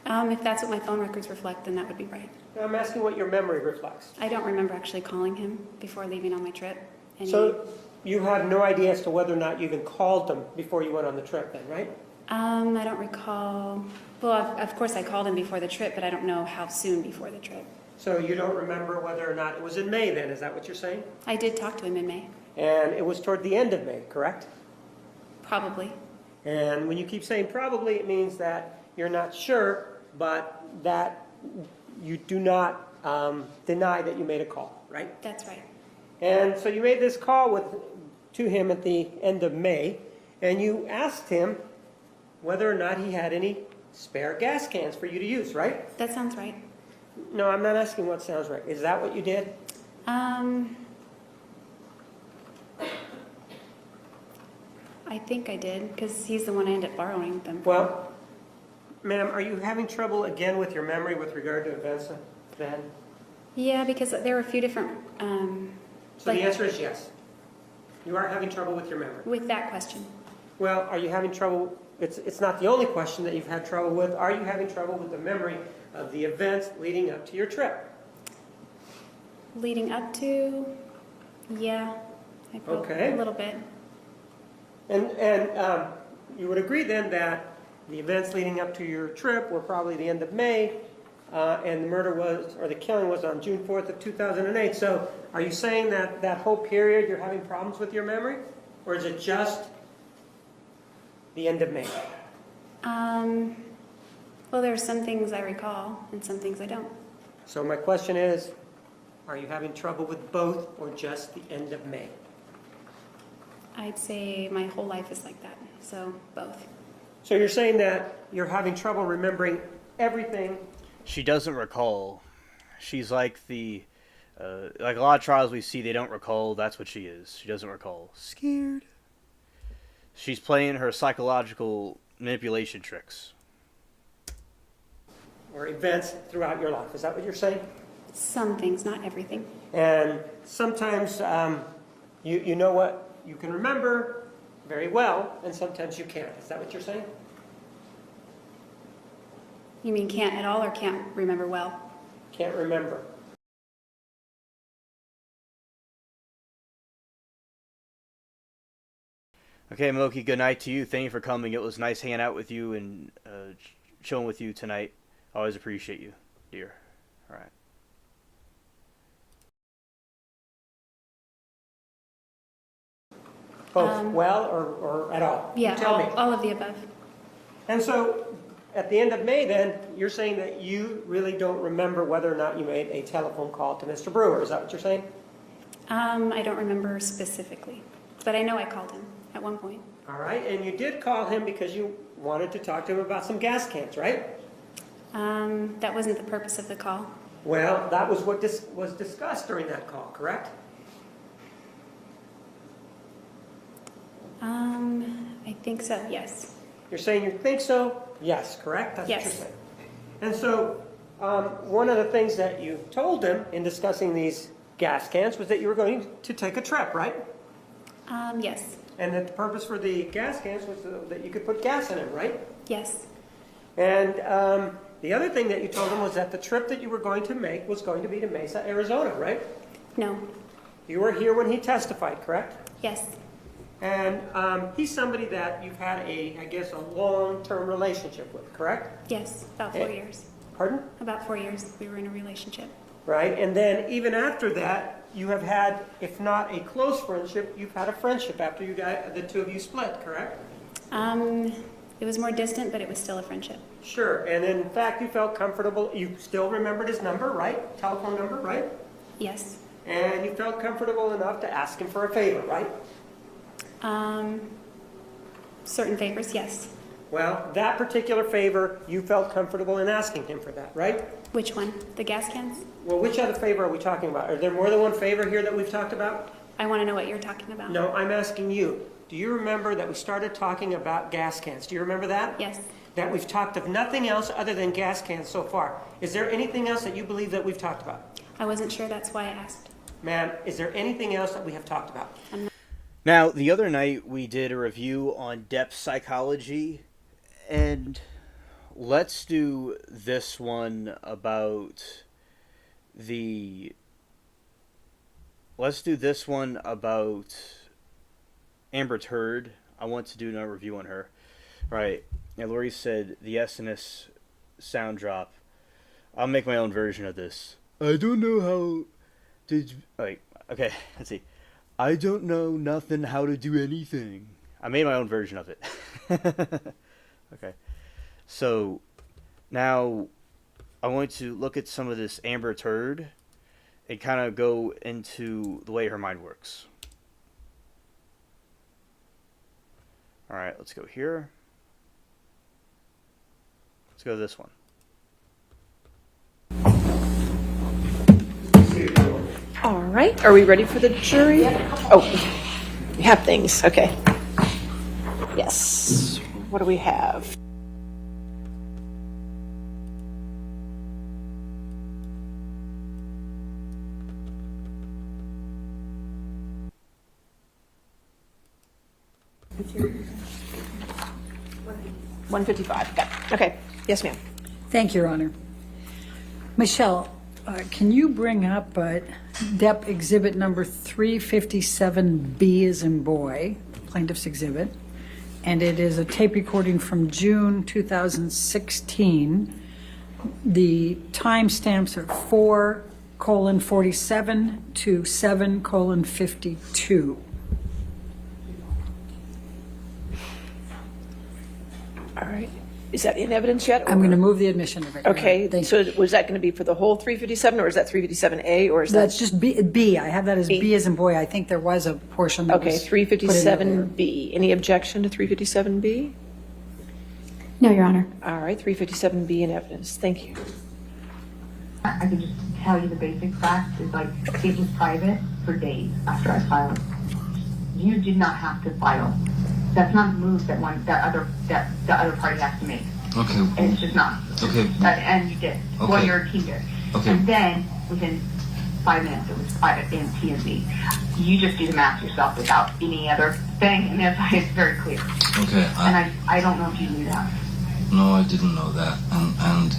If that's what my phone records reflect, then that would be right. Now, I'm asking what your memory reflects. I don't remember actually calling him before leaving on my trip. And So you have no idea as to whether or not you even called him before you went on the trip, then, right? I don't recall. Well, of course I called him before the trip, but I don't know how soon before the trip. So you don't remember whether or not it was in May, then? Is that what you're saying? I did talk to him in May. And it was toward the end of May, correct? Probably. And when you keep saying probably, it means that you're not sure, but that you do not deny that you made a call, right? That's right. And so you made this call to him at the end of May, and you asked him whether or not he had any spare gas cans for you to use, right? That sounds right. No, I'm not asking what sounds right. Is that what you did? I think I did, because he's the one I ended up borrowing them from. Well, ma'am, are you having trouble again with your memory with regard to events then? Yeah, because there were a few different, So the answer is yes. You are having trouble with your memory. with that question. Well, are you having trouble, it's not the only question that you've had trouble with. Are you having trouble with the memory of the events leading up to your trip? Leading up to, yeah, I probably, Okay. a little bit. And you would agree then that the events leading up to your trip were probably the end of May, and the murder was, or the killing was on June 4th of 2008. So are you saying that that whole period you're having problems with your memory? Or is it just the end of May? Well, there are some things I recall and some things I don't. So my question is, are you having trouble with both or just the end of May? I'd say my whole life is like that, so both. So you're saying that you're having trouble remembering everything. She doesn't recall. She's like like a lot of trials we see, they don't recall. That's what she is. She doesn't recall. Scared. She's playing her psychological manipulation tricks. Or events throughout your life. Is that what you're saying? Some things, not everything. And sometimes you know what you can remember very well, and sometimes you can't. Is that what you're saying? You mean can't at all or can't remember well? Can't remember. Okay, Moki, good night to you. Thank you for coming. It was nice hanging out with you and chilling with you tonight. Always appreciate you, dear. All right. Both well or at all? Yeah, Tell me. all of the above. And so at the end of May then, you're saying that you really don't remember whether or not you made a telephone call to Mr. Brewer. Is that what you're saying? I don't remember specifically, but I know I called him at one point. All right. And you did call him because you wanted to talk to him about some gas cans, right? That wasn't the purpose of the call. Well, that was what was discussed during that call, correct? I think so, yes. You're saying you think so? Yes, correct? That's Yes. what you're saying. And so one of the things that you told him in discussing these gas cans was that you were going to take a trip, right? Yes. And that the purpose for the gas cans was that you could put gas in them, right? Yes. And the other thing that you told him was that the trip that you were going to make was going to be to Mesa, Arizona, right? No. You were here when he testified, correct? Yes. And he's somebody that you've had I guess, a long-term relationship with, correct? Yes, about 4 years. Pardon? About 4 years we were in a relationship. Right, and then even after that, you have had, if not a close friendship, you've had a friendship after the two of you split, correct? It was more distant, but it was still a friendship. Sure, and in fact, you felt comfortable, you still remembered his number, right? Telephone number, right? Yes. And you felt comfortable enough to ask him for a favor, right? Certain favors, yes. Well, that particular favor, you felt comfortable in asking him for that, right? Which one? The gas cans? Well, which other favor are we talking about? Are there more than one favor here that we've talked about? I want to know what you're talking about. No, I'm asking you. Do you remember that we started talking about gas cans? Do you remember that? Yes. That we've talked of nothing else other than gas cans so far. Is there anything else that you believe that we've talked about? I wasn't sure, that's why I asked. Ma'am, is there anything else that we have talked about? Now, the other night we did a review on depth psychology, and let's do this one about Amber Turd. I want to do another review on her. Right. Now, Lori said the SNS sound drop. I'll make my own version of this. I don't know how did okay, let's see. I don't know nothing how to do anything. I made my own version of it. Okay. So now I want to look at some of this Amber Turd and kind of go into the way her mind works. All right, let's go here. Let's go to this one. All right, are we ready for the jury? Oh, we have things, okay. Yes. What do we have? $155. Got it. Okay. Yes, ma'am. Thank you, Your Honor. Michelle, can you bring up DEP exhibit number 357B as in boy, plaintiff's exhibit, and it is a tape recording from June 2016. The timestamps are 4:47 to 7:52. All right. Is that in evidence yet? I'm going to move the admission of it. Okay, so was that going to be for the whole 357, or is that 357A, or is that? That's just B. I have that as B as in boy. I think there was a portion that Okay, was put in there. 357B. Any objection to 357B? No, Your Honor. All right, 357B in evidence. Thank you. I can just tell you the basic facts is like it was private for days after I filed. You did not have to file. That's not a move that the other party has to make. Okay. And it's just not. Okay. And you did. Okay. Well, your team did. Okay. And then within 5 minutes, it was private in T&Z. You just do the math yourself without any other thing, and that's why it's very clear. Okay. And I don't know if you knew that. No, I didn't know that, and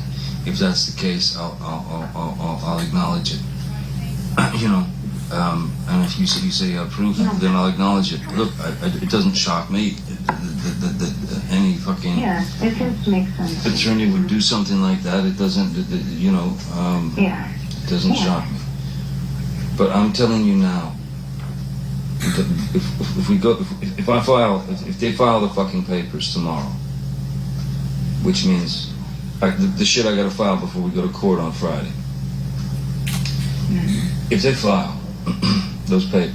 if that's the case, I'll acknowledge it. And if you say I approve it, then I'll acknowledge it. Look, it doesn't shock me that any fucking Yeah, it seems to make sense. attorney would do something like that. It doesn't, Yeah. it doesn't shock me. But I'm telling you now, if they file the fucking papers tomorrow, which means the shit I gotta file before we go to court on Friday. If they file those papers,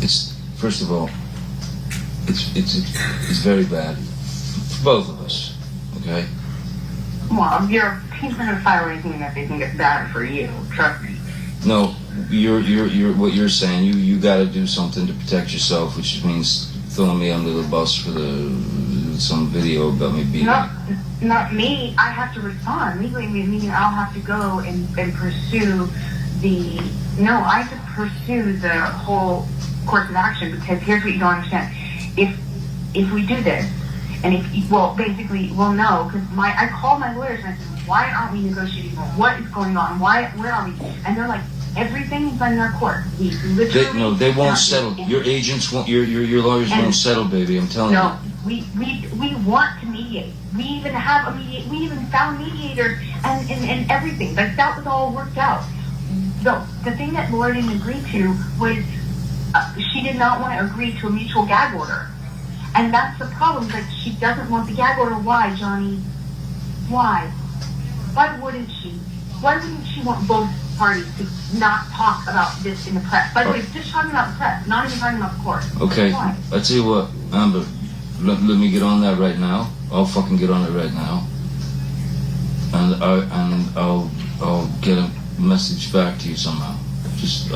it's first of all, it's very bad for both of us. Okay. Well, your team's not gonna file anything that they think is bad for you. Trust me. No, you're what you're saying. You got to do something to protect yourself, which means throwing me under the bus for some video about me beating. Not me. I have to respond. Legally, meaning I'll have to go and pursue I have to pursue the whole course of action, because here's what you don't understand. If we do this, and no, because I called my lawyers and I said, why aren't we negotiating more? What is going on? Where are we? And they're like, everything is in their court. We literally they won't settle. Your agents won't. Your lawyers won't settle, baby. I'm telling you. No, we want to mediate. We even have we even found mediators and everything. Like that was all worked out. The thing that Laura didn't agree to was she did not want to agree to a mutual gag order, and that's the problem. Like she doesn't want the gag order. Why, Johnny? Why? Why wouldn't she? Why wouldn't she want both parties to not talk about this in the press? By the way, just talking about the press, not even talking about the court. Okay, Why? I tell you what, Amber, let me get on that right now. I'll fucking get on it right now, and I'll get a message back to you somehow. Just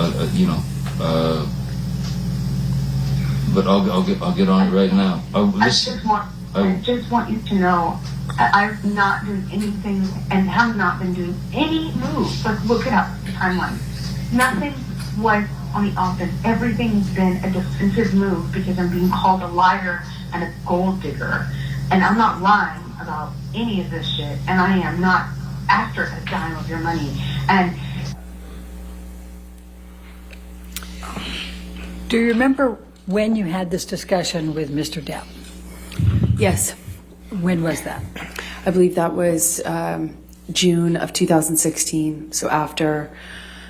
but I'll get on it right now. I just want you to know I've not done anything and have not been doing any moves. Like, look it up, the timeline. Nothing was on the offense. Everything has been a defensive move because I'm being called a liar and a gold digger. And I'm not lying about any of this shit. And I am not after a dime of your money. And Do you remember when you had this discussion with Mr. Depp? Yes. When was that? I believe that was June of 2016, so after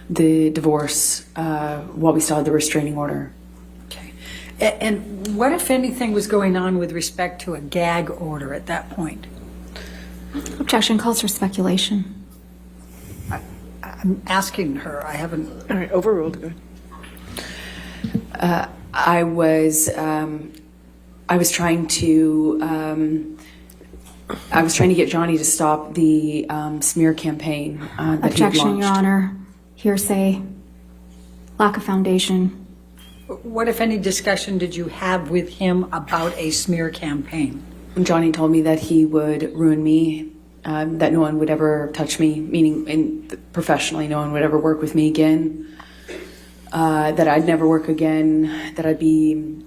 the divorce, while we still had the restraining order. Okay. And what, if anything, was going on with respect to a gag order at that point? Objection calls for speculation. I'm asking her. I haven't. All right, overruled. Good. I was trying to get Johnny to stop the smear campaign that he Objection, launched. Your Honor. Hearsay. Lack of foundation. What, if any, discussion did you have with him about a smear campaign? Johnny told me that he would ruin me, that no one would ever touch me, meaning professionally, no one would ever work with me again, that I'd never work again, that I'd be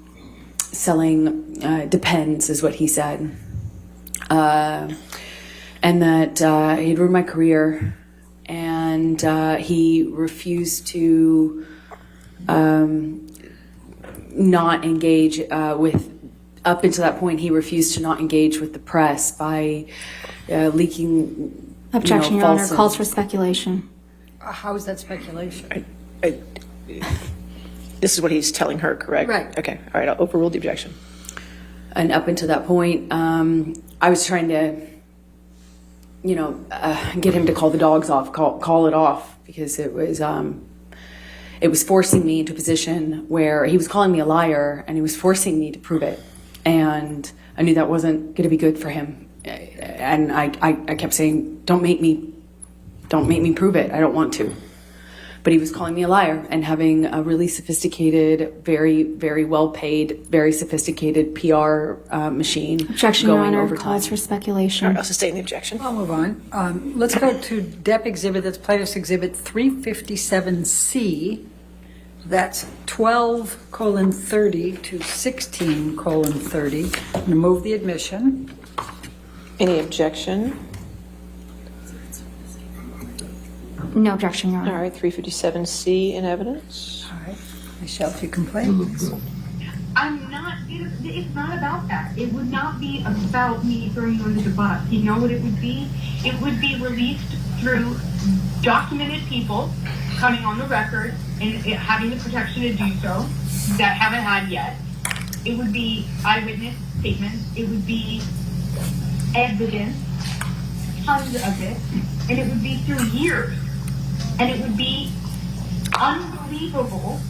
selling Depends, is what he said, and that he'd ruined my career, and he refused to not engage with, up until that point, he refused to not engage with the press by leaking. Objection, Your Honor. Calls for speculation. How is that speculation? This is what he's telling her, correct? Right. Okay, all right, I'll overrule the objection. And up until that point, I was trying to, get him to call the dogs off, call it off, because it was forcing me into a position where he was calling me a liar, and he was forcing me to prove it. And I knew that wasn't going to be good for him. And I kept saying, don't make me prove it. I don't want to. But he was calling me a liar and having a really sophisticated, very, very well-paid, very sophisticated PR machine. Objection, Your going Honor. overtime. Calls for speculation. All right, I'll sustain the objection. I'll move on. Let's go to DEP exhibit, that's plaintiff's exhibit 357C. That's 12:30 to 16:30. I'm going to move the admission. Any objection? No objection, Your Honor. All right, 357C in evidence. All right. Michelle, if you complain. It's not about that. It would not be about me throwing you under the bus. You know what it would be? It would be released through documented people coming on the record and having the protection to do so that haven't had yet. It would be eyewitness statements. It would be evidence, tons of it, and it would be through years. And it would be unbelievable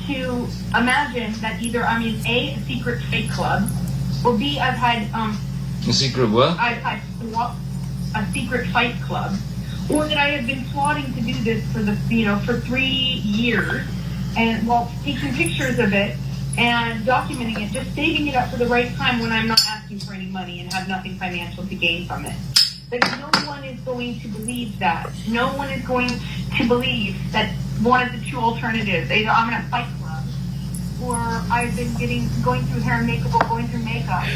to imagine that either I'm in A, secret fake club, or B, I've had A secret what? I've had a secret fight club, or that I have been plotting to do this for 3 years, and while taking pictures of it and documenting it, just saving it up for the right time when I'm not asking for any money and have nothing financial to gain from it. But no one is going to believe that. No one is going to believe that one of the two alternatives, either I'm in a fight club, or I've been going through hair and makeup, or going through makeup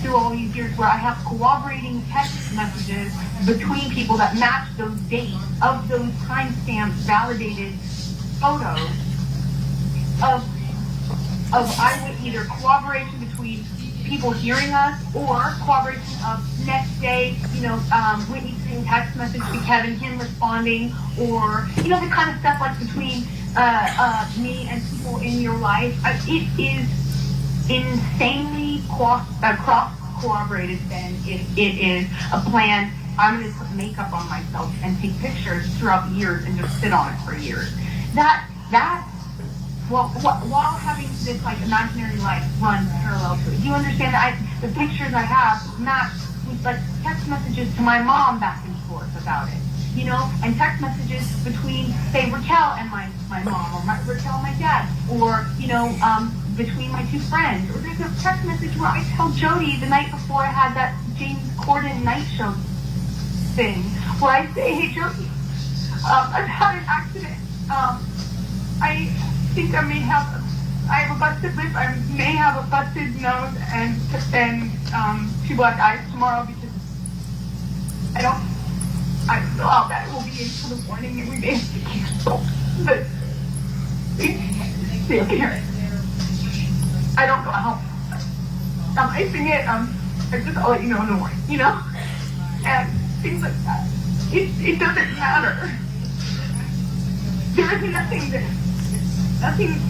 through all these years, where I have corroborating text messages between people that match those dates of those timestamp validated photos of either corroboration between people hearing us or corroboration of next day, Whitney sending text message to Kevin, him responding, or, the kind of stuff like between me and people in your life. It is insanely cross-corroborated then if it is a plan. I'm going to put makeup on myself and take pictures throughout the years and just sit on it for years. While having this imaginary life run parallel to it. Do you understand that the pictures I have match with text messages to my mom back and forth about it, and text messages between, say, Raquel and my mom, or Raquel and my dad, or, between my two friends. Or there's a text message where I tell Jody the night before I had that James Corden night show thing, where I say, hey, Jody, I've had an accident. I think I have a busted lip, I may have a busted nose and 2 black eyes tomorrow, because I don't know how bad it will be until the morning every day to cancel. But the appearance, I don't know how I'm icing it, I'll let you know in the morning, and things like that. It doesn't matter. There is nothing there. Nothing,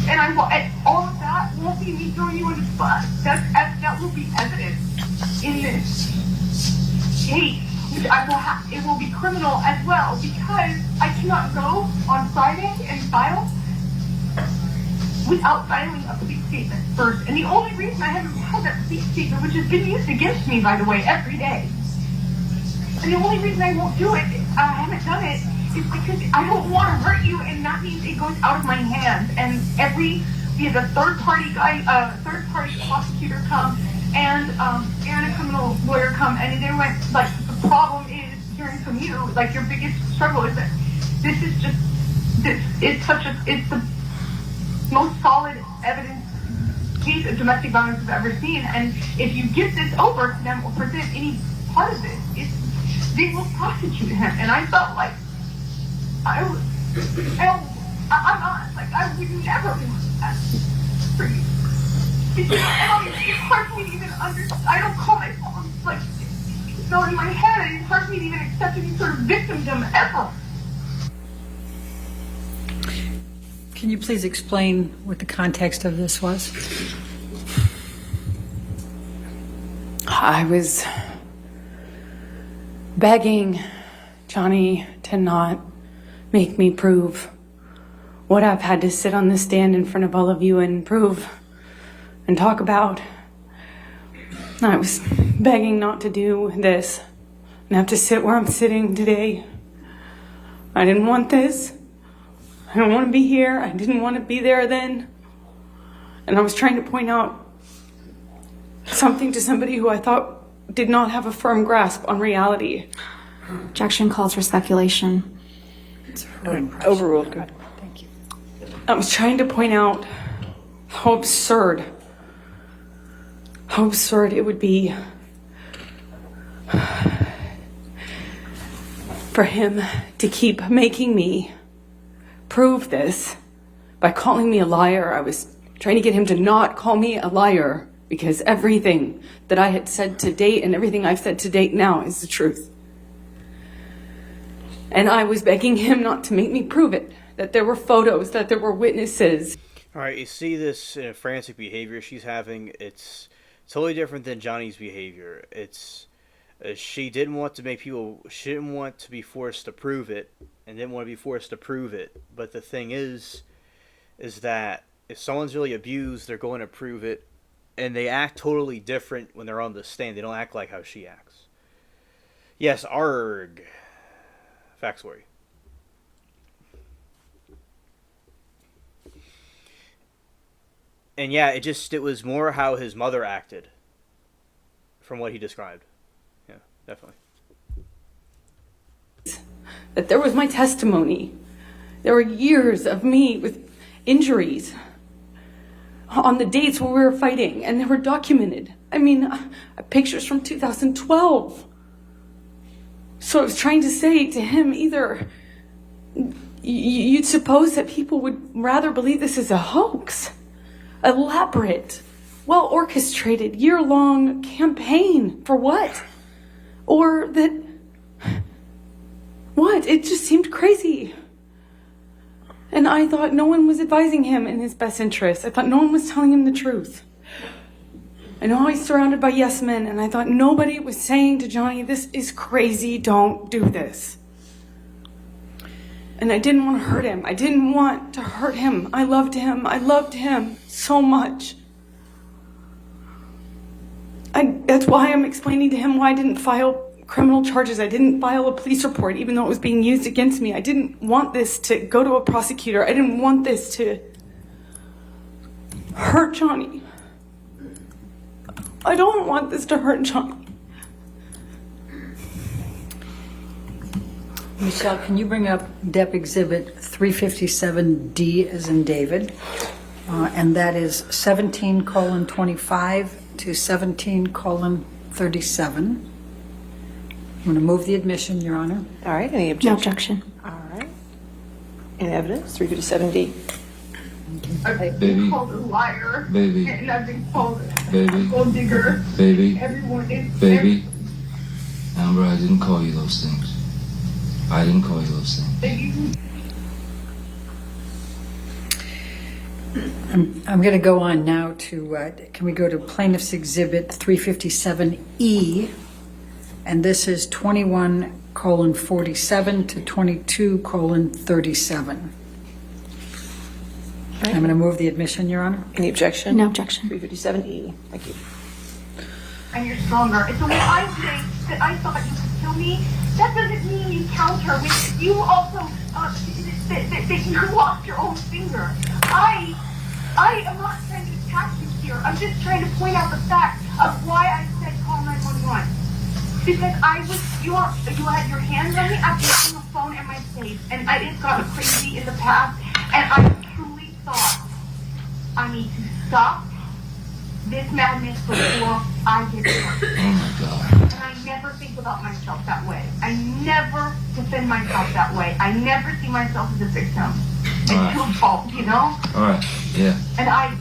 and all of that won't be me throwing you under the bus. That will be evidence in this case, which it will be criminal as well, because I cannot go on Friday and file without filing a police statement first. And the only reason I haven't filed that police statement, which has been used against me, by the way, every day, and the only reason I won't do it, I haven't done it, is because I don't want to hurt you, and that means it goes out of my hands. And we had a third-party prosecutor come, and a criminal lawyer come, and they went, like, the problem is, hearing from you, like, your biggest struggle is that this is just, it's the most solid evidence case of domestic violence I've ever seen, and if you give this over to them or present any part of this, they will prosecute him. And I felt like I'm not, like, I would never want that for you. Because it's hard for me to even understand. I don't call myself, like, it's not in my head. It's hard for me to even accept any sort of victimdom ever. Can you please explain what the context of this was? I was begging Johnny to not make me prove what I've had to sit on the stand in front of all of you and prove and talk about. I was begging not to do this and have to sit where I'm sitting today. I didn't want this. I don't want to be here. I didn't want to be there then. And I was trying to point out something to somebody who I thought did not have a firm grasp on reality. Objection calls for speculation. Overruled. Good. Thank you. I was trying to point out how absurd it would be for him to keep making me prove this by calling me a liar. I was trying to get him to not call me a liar because everything that I had said to date and everything I've said to date now is the truth. And I was begging him not to make me prove it, that there were photos, that there were witnesses. All right, you see this frantic behavior she's having. It's totally different than Johnny's behavior. It's she didn't want to be forced to prove it, and didn't want to be forced to prove it. But the thing is that if someone's really abused, they're going to prove it, and they act totally different when they're on the stand. They don't act like how she acts. Yes, arg. Facts for you. And yeah, it was more how his mother acted from what he described. Yeah, definitely. That there was my testimony. There were years of me with injuries on the dates where we were fighting, and they were documented. I mean, pictures from 2012. So I was trying to say to him, either you'd suppose that people would rather believe this is a hoax, elaborate, well-orchestrated, year-long campaign for what? Or that, what? It just seemed crazy. And I thought no one was advising him in his best interest. I thought no one was telling him the truth. I know he's surrounded by yes men, and I thought nobody was saying to Johnny, this is crazy, don't do this. And I didn't want to hurt him. I didn't want to hurt him. I loved him. I loved him so much. That's why I'm explaining to him why I didn't file criminal charges. I didn't file a police report, even though it was being used against me. I didn't want this to go to a prosecutor. I didn't want this to hurt Johnny. I don't want this to hurt Johnny. Michelle, can you bring up Dep Exhibit 357D as in David? And that is 17:25 to 17:37. I'm going to move the admission, Your Honor. All right, any objection? No objection. All right. Any evidence? 357D. I've been called a liar. Baby. And I've been called Baby. a gold digger. Baby. Everyone is. Baby. Amber, I didn't call you those things. I didn't call you those things. I'm going to go on now to, can we go to Plaintiff's Exhibit 357E? And this is 21:47 to 22:37. I'm going to move the admission, Your Honor. Any objection? No objection. 357E. Thank you. And you're stronger. It's the way I think that I thought you could kill me, that doesn't mean you counter with you also that you lost your own finger. I am not trying to attack you here. I'm just trying to point out the fact of why I said call 911. Because you had your hands on me after putting the phone in my face, and I just got crazy in the past, and I truly thought I need to stop this madness before I get hurt. Oh my God. And I never think about myself that way. I never defend myself that way. I never see myself as a victim. It's your fault, you know? All right, yeah. And I,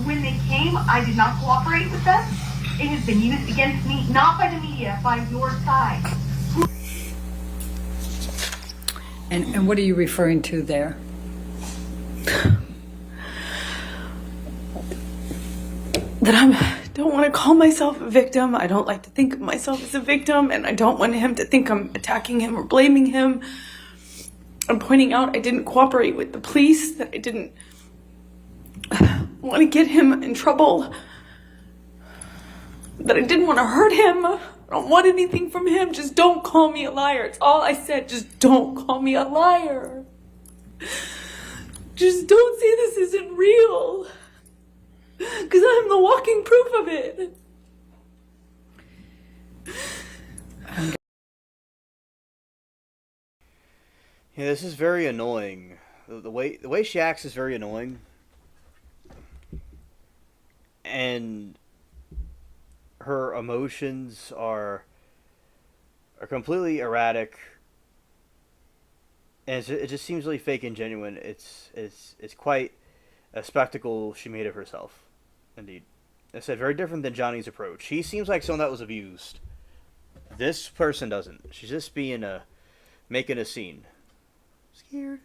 when they came, I did not cooperate with them. It has been used against me, not by the media, by your side. And what are you referring to there? That I don't want to call myself a victim. I don't like to think of myself as a victim, and I don't want him to think I'm attacking him or blaming him. I'm pointing out I didn't cooperate with the police, that I didn't want to get him in trouble, that I didn't want to hurt him. I don't want anything from him. Just don't call me a liar. It's all I said. Just don't call me a liar. Just don't say this isn't real. Because I'm the walking proof of it. Yeah, this is very annoying. The way she acts is very annoying. And her emotions are completely erratic. And it just seems really fake and genuine. It's quite a spectacle she made of herself. Indeed. I said, very different than Johnny's approach. He seems like someone that was abused. This person doesn't. She's just making a scene. Scared.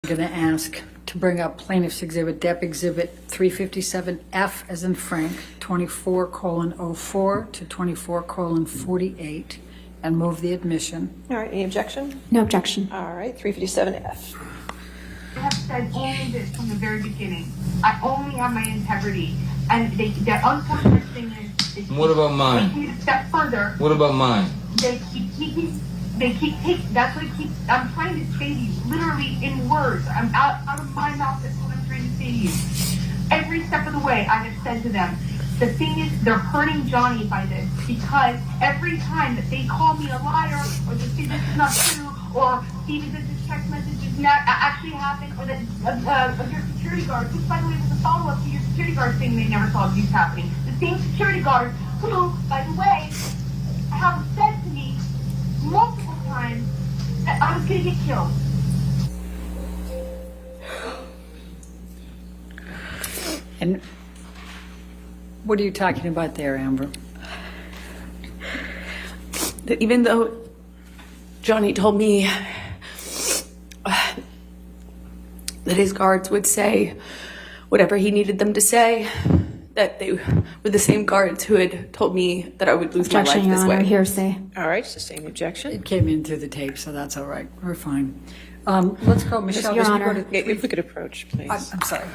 I'm going to ask to bring up Plaintiff's Exhibit, Dep Exhibit 357F as in Frank, 24:04 to 24:48, and move the admission. All right, any objection? No objection. All right, 357F. I have said only this from the very beginning. I only have my integrity. And the unfortunate thing is What about mine? taking it a step further. What about mine? They keep taking, that's what I'm trying to say to you, literally in words. I'm out of my mouth, that's what I'm trying to say to you. Every step of the way, I have said to them, the thing is, they're hurting Johnny by this, because every time that they call me a liar, or they say this is not true, or Stevie, that this text message is not actually happened, or that your security guard, which by the way was a follow-up to your security guard saying they never saw abuse happening. The same security guard who, by the way, have said to me multiple times that I was going to get killed. And what are you talking about there, Amber? That even though Johnny told me that his guards would say whatever he needed them to say, that they were the same guards who had told me that I would lose my life this way. Hearsay. All right, sustain the objection. It came in through the tape, so that's all right. We're fine. Let's go, Michelle. Your this will Honor. go to If we could approach, please. I'm sorry.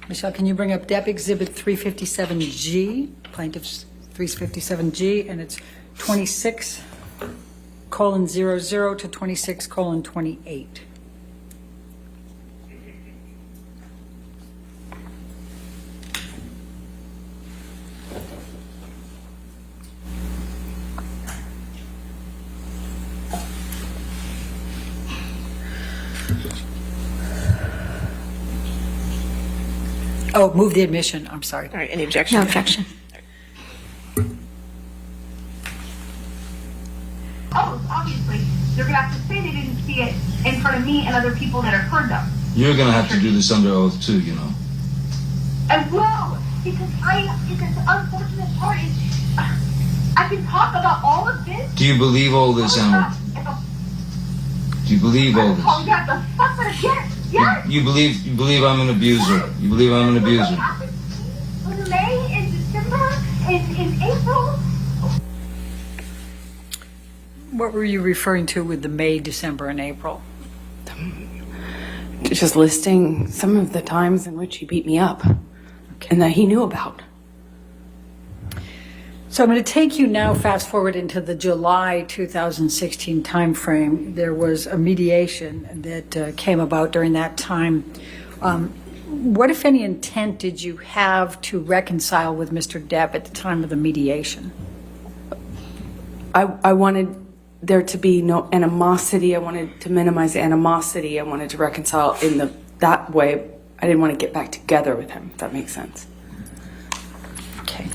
Michelle, can you bring up Dep Exhibit 357G, Plaintiff's 357G, and it's 26:00 to 26:28. Oh, move the admission. I'm sorry. All right, any objection? No objection. Oh, obviously, they're going to have to say they didn't see it in front of me and other people that have heard them. You're gonna have to do this under oath too, you know. I will, because the unfortunate part is, I can talk about all of this. Do you believe all this, Amber? Do you believe all this? Oh, God, the fuck that again. Yes. You believe I'm an abuser. You believe I'm an abuser. In May, in December, in April. What were you referring to with the May, December, and April? Just listing some of the times in which he beat me up and that he knew about. So I'm going to take you now fast forward into the July 2016 timeframe. There was a mediation that came about during that time. What, if any, intent did you have to reconcile with Mr. Depp at the time of the mediation? I wanted there to be no animosity. I wanted to minimize animosity. I wanted to reconcile in that way. I didn't want to get back together with him, if that makes sense. Okay.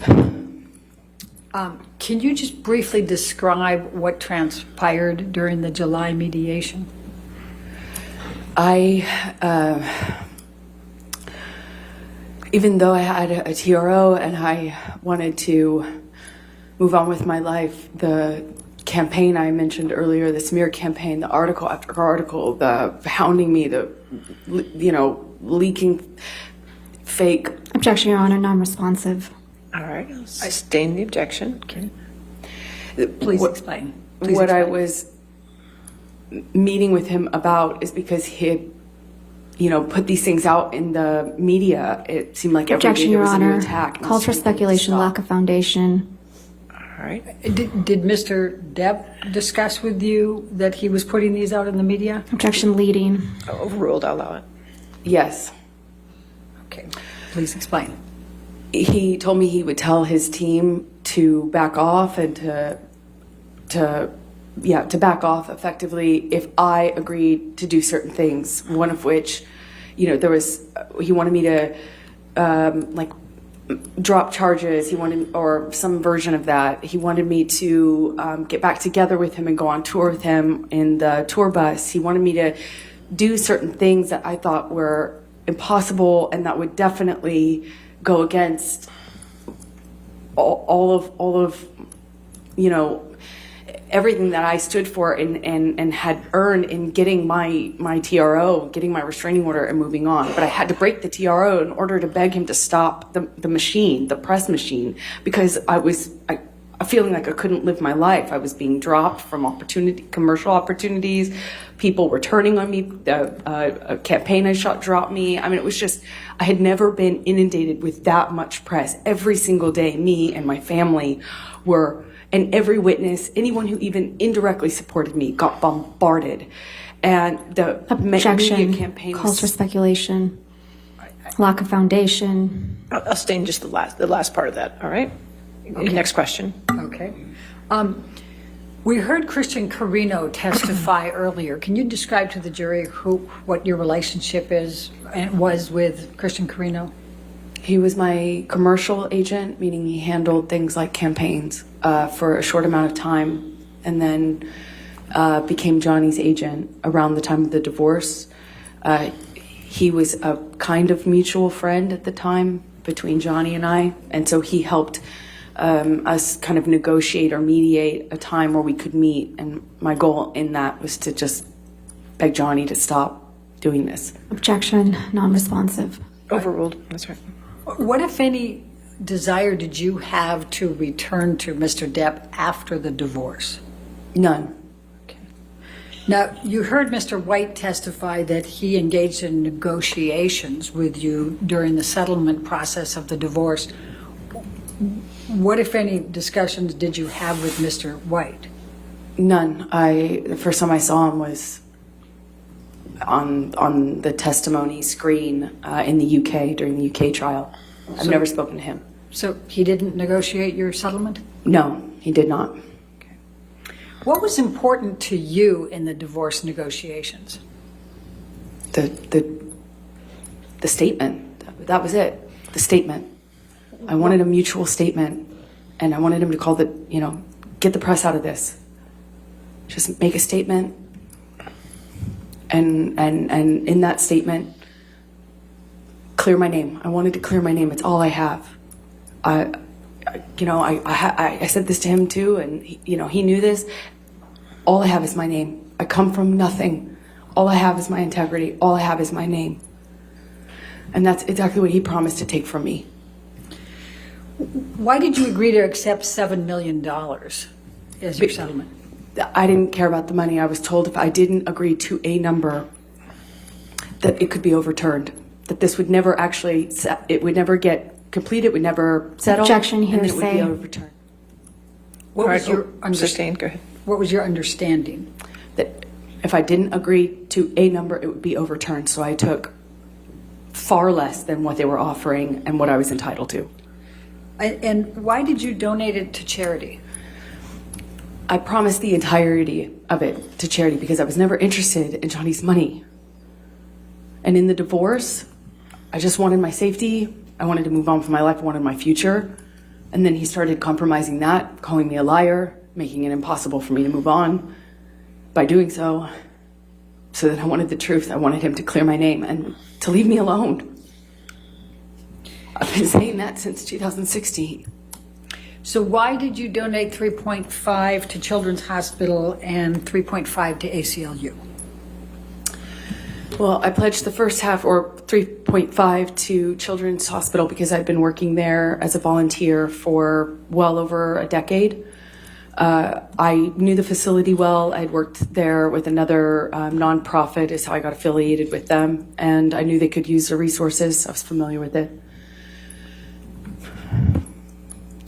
Can you just briefly describe what transpired during the July mediation? Even though I had a TRO and I wanted to move on with my life, the campaign I mentioned earlier, the smear campaign, the article after article, the hounding me, the, leaking fake. Objection, Your Honor, non-responsive. All right, I sustain the objection. Okay. Please explain. What I was meeting with him about is because he had, put these things out in the media. It seemed like every day Objection, there Your was a new Honor. attack. Calls for speculation, lack of foundation. All right. Did Mr. Depp discuss with you that he was putting these out in the media? Objection, leading. Overruled, I'll allow it. Yes. Okay, please explain. He told me he would tell his team to back off and to back off effectively if I agreed to do certain things. One of which, he wanted me to drop charges. He wanted, or some version of that. He wanted me to get back together with him and go on tour with him in the tour bus. He wanted me to do certain things that I thought were impossible and that would definitely go against all of everything that I stood for and had earned in getting my TRO, getting my restraining order and moving on. But I had to break the TRO in order to beg him to stop the machine, the press machine, because I was feeling like I couldn't live my life. I was being dropped from commercial opportunities. People were turning on me. A campaign I shot dropped me. I mean, it was just, I had never been inundated with that much press. Every single day, me and my family were, and every witness, anyone who even indirectly supported me got bombarded. And the media campaign calls for speculation, lack of foundation. I'll stay in just the last part of that, all right? Okay. Next question. Okay. We heard Christian Carino testify earlier. Can you describe to the jury what your relationship was with Christian Carino? He was my commercial agent, meaning he handled things like campaigns for a short amount of time, and then became Johnny's agent around the time of the divorce. He was a kind of mutual friend at the time between Johnny and I, and so he helped us kind of negotiate or mediate a time where we could meet, and my goal in that was to just beg Johnny to stop doing this. Objection, non-responsive. Overruled, that's right. What, if any, desire did you have to return to Mr. Depp after the divorce? None. Okay. Now, you heard Mr. White testify that he engaged in negotiations with you during the settlement process of the divorce. What, if any, discussions did you have with Mr. White? None. The first time I saw him was on the testimony screen in the UK during the UK trial. I've never spoken to him. So he didn't negotiate your settlement? No, he did not. Okay. What was important to you in the divorce negotiations? The statement. That was it. The statement. I wanted a mutual statement, and I wanted him to call get the press out of this. Just make a statement, and in that statement, clear my name. I wanted to clear my name. It's all I have. I said this to him too, and he knew this. All I have is my name. I come from nothing. All I have is my integrity. All I have is my name. And that's exactly what he promised to take from me. Why did you agree to accept $7 million as your settlement? I didn't care about the money. I was told if I didn't agree to a number, that it could be overturned. That this would never actually, it would never get completed, would never settle. Objection, and then it would be hearsay. overturned. What was your Sustained, go ahead. What was your understanding? That if I didn't agree to a number, it would be overturned. So I took far less than what they were offering and what I was entitled to. And why did you donate it to charity? I promised the entirety of it to charity because I was never interested in Johnny's money. And in the divorce, I just wanted my safety. I wanted to move on from my life. I wanted my future. And then he started compromising that, calling me a liar, making it impossible for me to move on by doing so. So then I wanted the truth. I wanted him to clear my name and to leave me alone. I've been saying that since 2016. So why did you donate 3.5 to Children's Hospital and 3.5 to ACLU? Well, I pledged the first half, or 3.5, to Children's Hospital because I'd been working there as a volunteer for well over a decade. I knew the facility well. I'd worked there with another nonprofit is how I got affiliated with them, and I knew they could use the resources. I was familiar with it.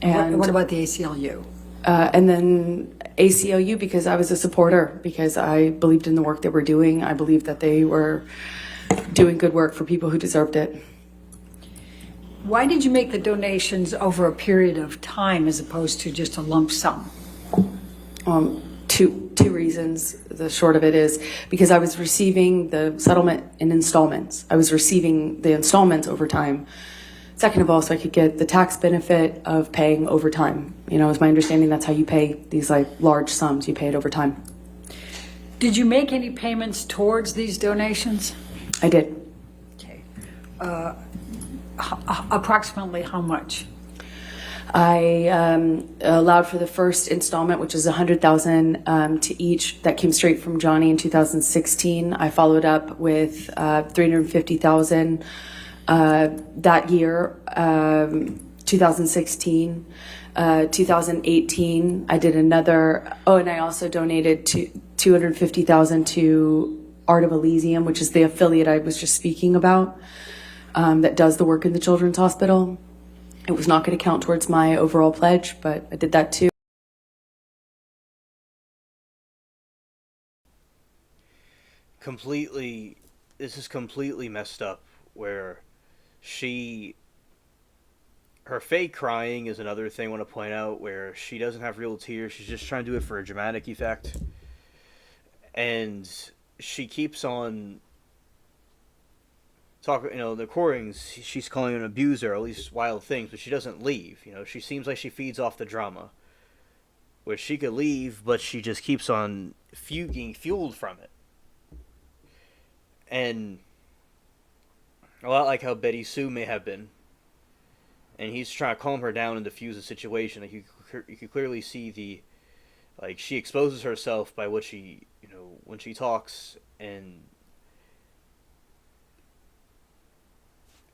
And what about the ACLU? And then ACLU because I was a supporter, because I believed in the work they were doing. I believed that they were doing good work for people who deserved it. Why did you make the donations over a period of time as opposed to just a lump sum? Two reasons. The short of it is because I was receiving the settlement in installments. I was receiving the installments over time. Second of all, so I could get the tax benefit of paying overtime. You know, it's my understanding that's how you pay these like large sums. You pay it over time. Did you make any payments towards these donations? I did. Okay. Approximately how much? I allowed for the first installment, which is $100,000 to each. That came straight from Johnny in 2016. I followed up with $350,000 that year, 2016. 2018, I did another. Oh, and I also donated to $250,000 to Art of Elysium, which is the affiliate I was just speaking about, that does the work in the Children's Hospital. It was not going to count towards my overall pledge, but I did that too. This is completely messed up, where her fake crying is another thing I want to point out, where she doesn't have real tears. She's just trying to do it for a dramatic effect. And she keeps on talking, the recordings, she's calling an abuser, or at least wild things, but she doesn't leave. She seems like she feeds off the drama, where she could leave, but she just keeps on getting fueled from it. And a lot like how Betty Sue may have been. And he's trying to calm her down and diffuse the situation. Like you can clearly see she exposes herself by what she, when she talks, and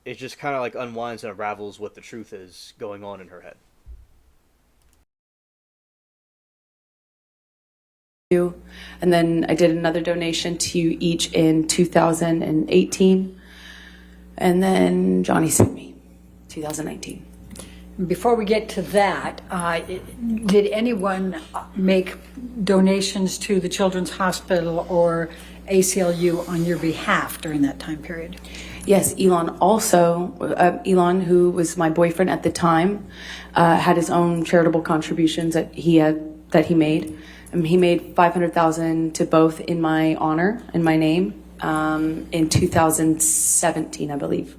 it just kind of like unwinds and unravels what the truth is going on in her head. And then I did another donation to each in 2018. And then Johnny sued me, 2019. Before we get to that, did anyone make donations to the Children's Hospital or ACLU on your behalf during that time period? Yes, Elon also, Elon, who was my boyfriend at the time, had his own charitable contributions that he made. He made $500,000 to both in my honor, in my name, in 2017, I believe.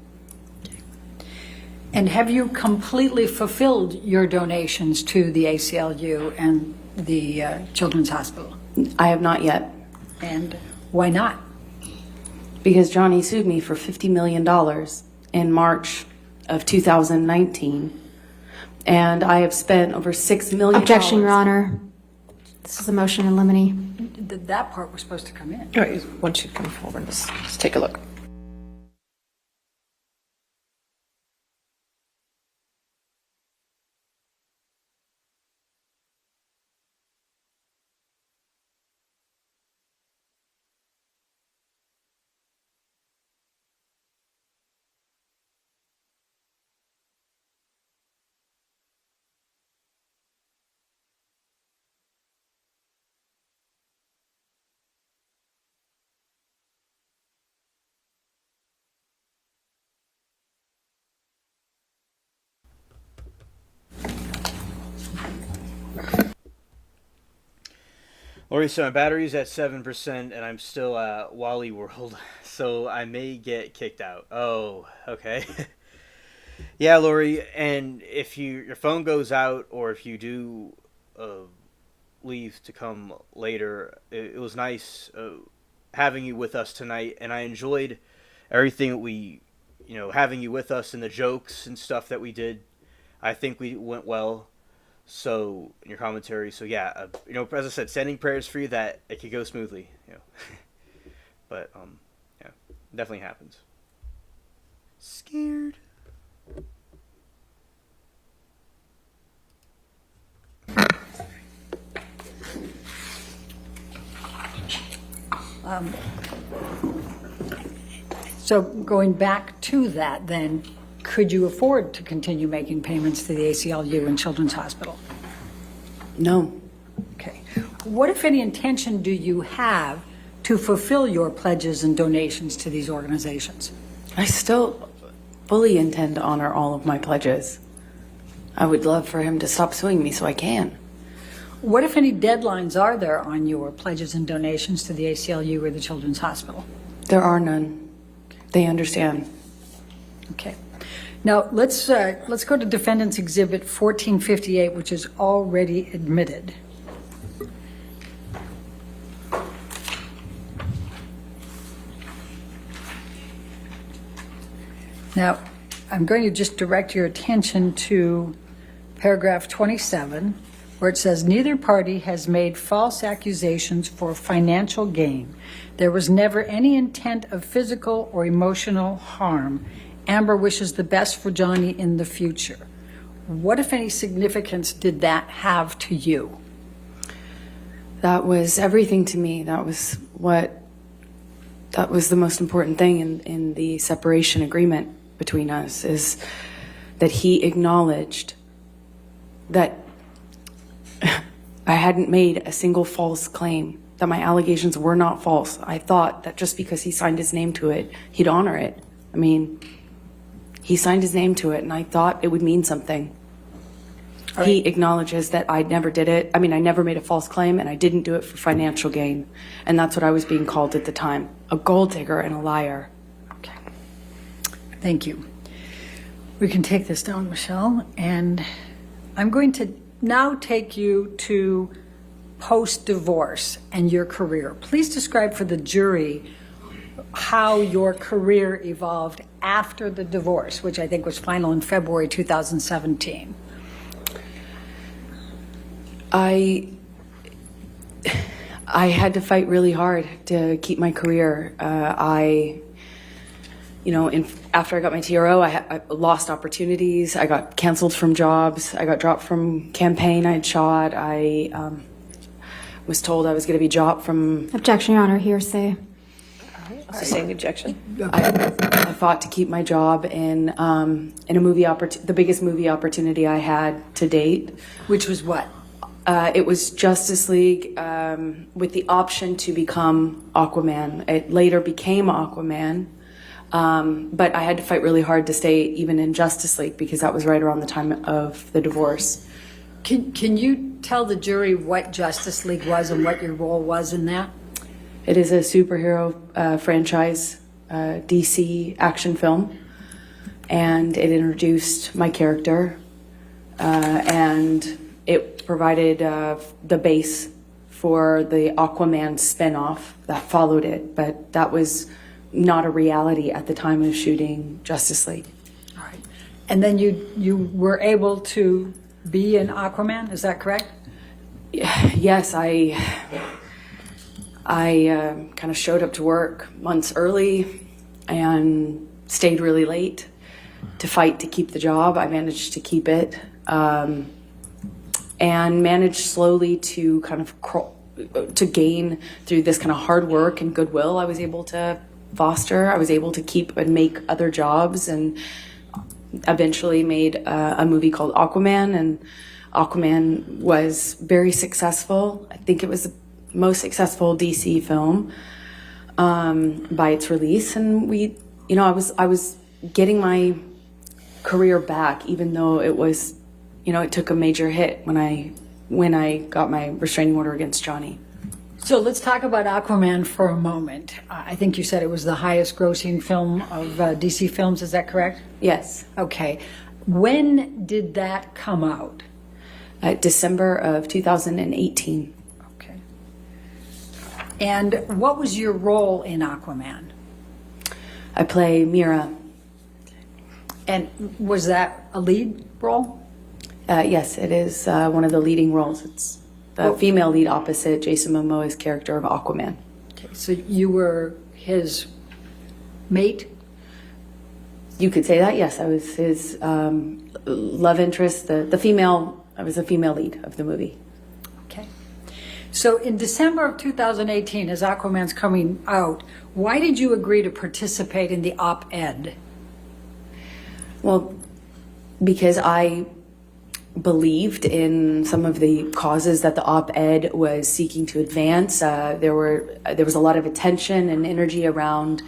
And have you completely fulfilled your donations to the ACLU and the Children's Hospital? I have not yet. And why not? Because Johnny sued me for $50 million in March of 2019. And I have spent over $6 million. Objection, Your Honor. This is a motion in limine. That part was supposed to come in. All right, once you come forward, let's take a look. Lori, so my battery's at 7% and I'm still at Wally World, so I may get kicked out. Oh, okay. Yeah, Lori, and if your phone goes out or if you do leave to come later, it was nice having you with us tonight, and I enjoyed everything that we, having you with us and the jokes and stuff that we did. I think we went well. So in your commentary, so yeah, as I said, sending prayers for you that it could go smoothly, but yeah, definitely happens. Scared. So going back to that, then, could you afford to continue making payments to the ACLU and Children's Hospital? No. Okay. What, if any, intention do you have to fulfill your pledges and donations to these organizations? I still fully intend to honor all of my pledges. I would love for him to stop suing me so I can. What, if any, deadlines are there on your pledges and donations to the ACLU or the Children's Hospital? There are none. They understand. Okay. Now, let's go to Defendant's Exhibit 1458, which is already admitted. Now, I'm going to just direct your attention to paragraph 27, where it says, neither party has made false accusations for financial gain. There was never any intent of physical or emotional harm. Amber wishes the best for Johnny in the future. What, if any, significance did that have to you? That was everything to me. That was the most important thing in the separation agreement between us, is that he acknowledged that I hadn't made a single false claim, that my allegations were not false. I thought that just because he signed his name to it, he'd honor it. I mean, he signed his name to it, and I thought it would mean something. Right. He acknowledges that I never did it. I mean, I never made a false claim, and I didn't do it for financial gain. And that's what I was being called at the time, a gold digger and a liar. Okay. Thank you. We can take this down, Michelle, and I'm going to now take you to post-divorce and your career. Please describe for the jury how your career evolved after the divorce, which I think was final in February 2017. I had to fight really hard to keep my career. After I got my TRO, I lost opportunities. I got canceled from jobs. I got dropped from campaign I'd shot. I was told I was going to be dropped from... Objection, Your Honor, hearsay. Sustained objection. I fought to keep my job in a movie the biggest movie opportunity I had to date. Which was what? It was Justice League with the option to become Aquaman. It later became Aquaman, but I had to fight really hard to stay even in Justice League because that was right around the time of the divorce. Can you tell the jury what Justice League was and what your role was in that? It is a superhero franchise, DC action film, and it introduced my character, and it provided the base for the Aquaman spinoff that followed it, but that was not a reality at the time of shooting Justice League. All right. And then you were able to be in Aquaman, is that correct? yes, I kind of showed up to work months early and stayed really late to fight to keep the job. I managed to keep it, and managed slowly to kind of to gain through this kind of hard work and goodwill I was able to foster. I was able to keep and make other jobs, and eventually made a movie called Aquaman, and Aquaman was very successful. I think it was the most successful DC film by its release, and I was getting my career back, even though it was, it took a major hit when I got my restraining order against Johnny. So let's talk about Aquaman for a moment. I think you said it was the highest grossing film of DC films, is that correct? Yes. Okay. When did that come out? December of 2018. Okay. And what was your role in Aquaman? I play Mira. And was that a lead role? Yes, it is one of the leading roles. It's the female lead opposite Jason Momoa's character of Aquaman. Okay, so you were his mate? You could say that, yes. I was his love interest, the female, I was the female lead of the movie. Okay. So in December of 2018, as Aquaman's coming out, why did you agree to participate in the op-ed? Well, because I believed in some of the causes that the op-ed was seeking to advance. There was a lot of attention and energy around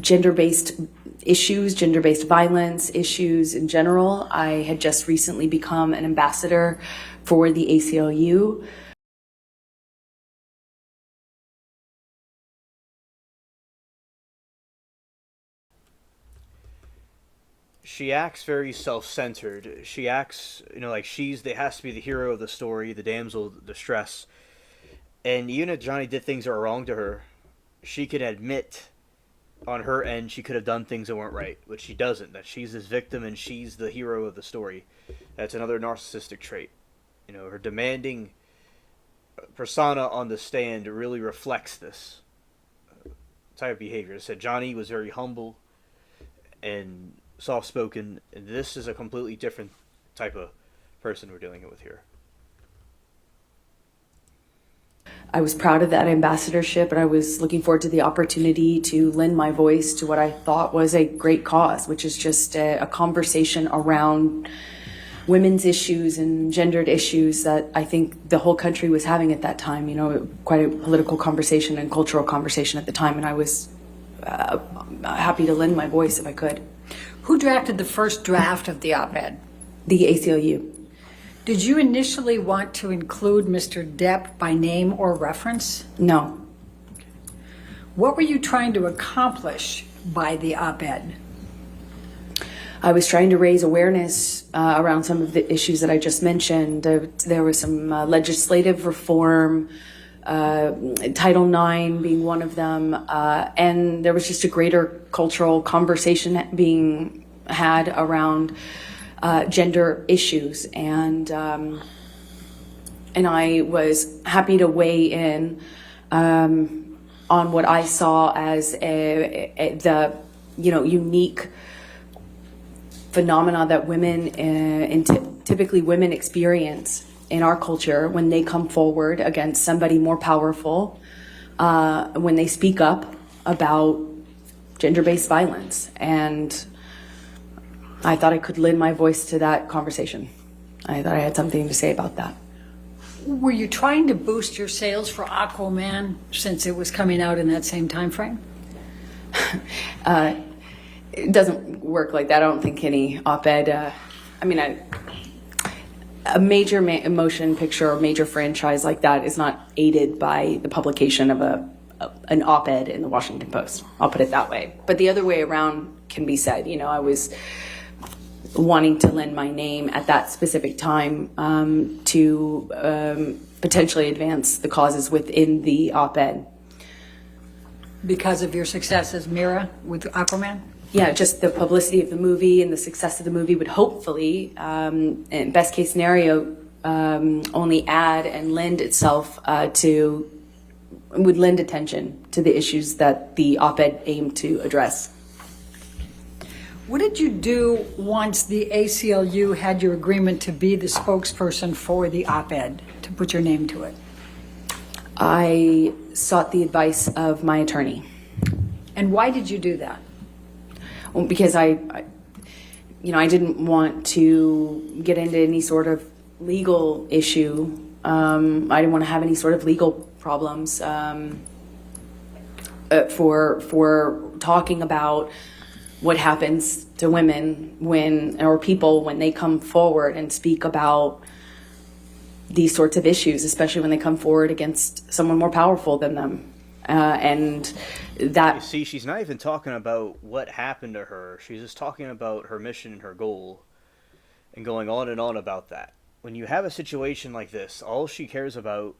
gender-based issues, gender-based violence issues in general. I had just recently become an ambassador for the ACLU. She acts very self-centered. She acts, like there has to be the hero of the story, the damsel of distress. And even if Johnny did things that were wrong to her, she could admit on her end she could have done things that weren't right, which she doesn't. That she's this victim and she's the hero of the story. That's another narcissistic trait. Her demanding persona on the stand really reflects this type of behavior. I said Johnny was very humble and soft-spoken, and this is a completely different type of person we're dealing with here. I was proud of that ambassadorship, and I was looking forward to the opportunity to lend my voice to what I thought was a great cause, which is just a conversation around women's issues and gendered issues that I think the whole country was having at that time. Quite a political conversation and cultural conversation at the time, and I was happy to lend my voice if I could. Who drafted the first draft of the op-ed? The ACLU. Did you initially want to include Mr. Depp by name or reference? No. What were you trying to accomplish by the op-ed? I was trying to raise awareness around some of the issues that I just mentioned. There was some legislative reform, Title IX being one of them, and there was just a greater cultural conversation being had around gender issues, and I was happy to weigh in on what I saw as the unique phenomena that women and typically women experience in our culture when they come forward against somebody more powerful, when they speak up about gender-based violence. And I thought I could lend my voice to that conversation. I thought I had something to say about that. Were you trying to boost your sales for Aquaman since it was coming out in that same time frame? It doesn't work like that. I don't think any op-ed, a major motion picture or major franchise like that is not aided by the publication of an op-ed in the Washington Post. I'll put it that way. But the other way around can be said. I was wanting to lend my name at that specific time to potentially advance the causes within the op-ed. Because of your success as Mira with Aquaman? Yeah, just the publicity of the movie and the success of the movie would hopefully, in best case scenario, only add and lend itself would lend attention to the issues that the op-ed aimed to address. What did you do once the ACLU had your agreement to be the spokesperson for the op-ed, to put your name to it? I sought the advice of my attorney. And why did you do that? Well, because I didn't want to get into any sort of legal issue. I didn't want to have any sort of legal problems for talking about what happens to women or people when they come forward and speak about these sorts of issues, especially when they come forward against someone more powerful than them. And that... You see, she's not even talking about what happened to her. She's just talking about her mission and her goal and going on and on about that. When you have a situation like this, all she cares about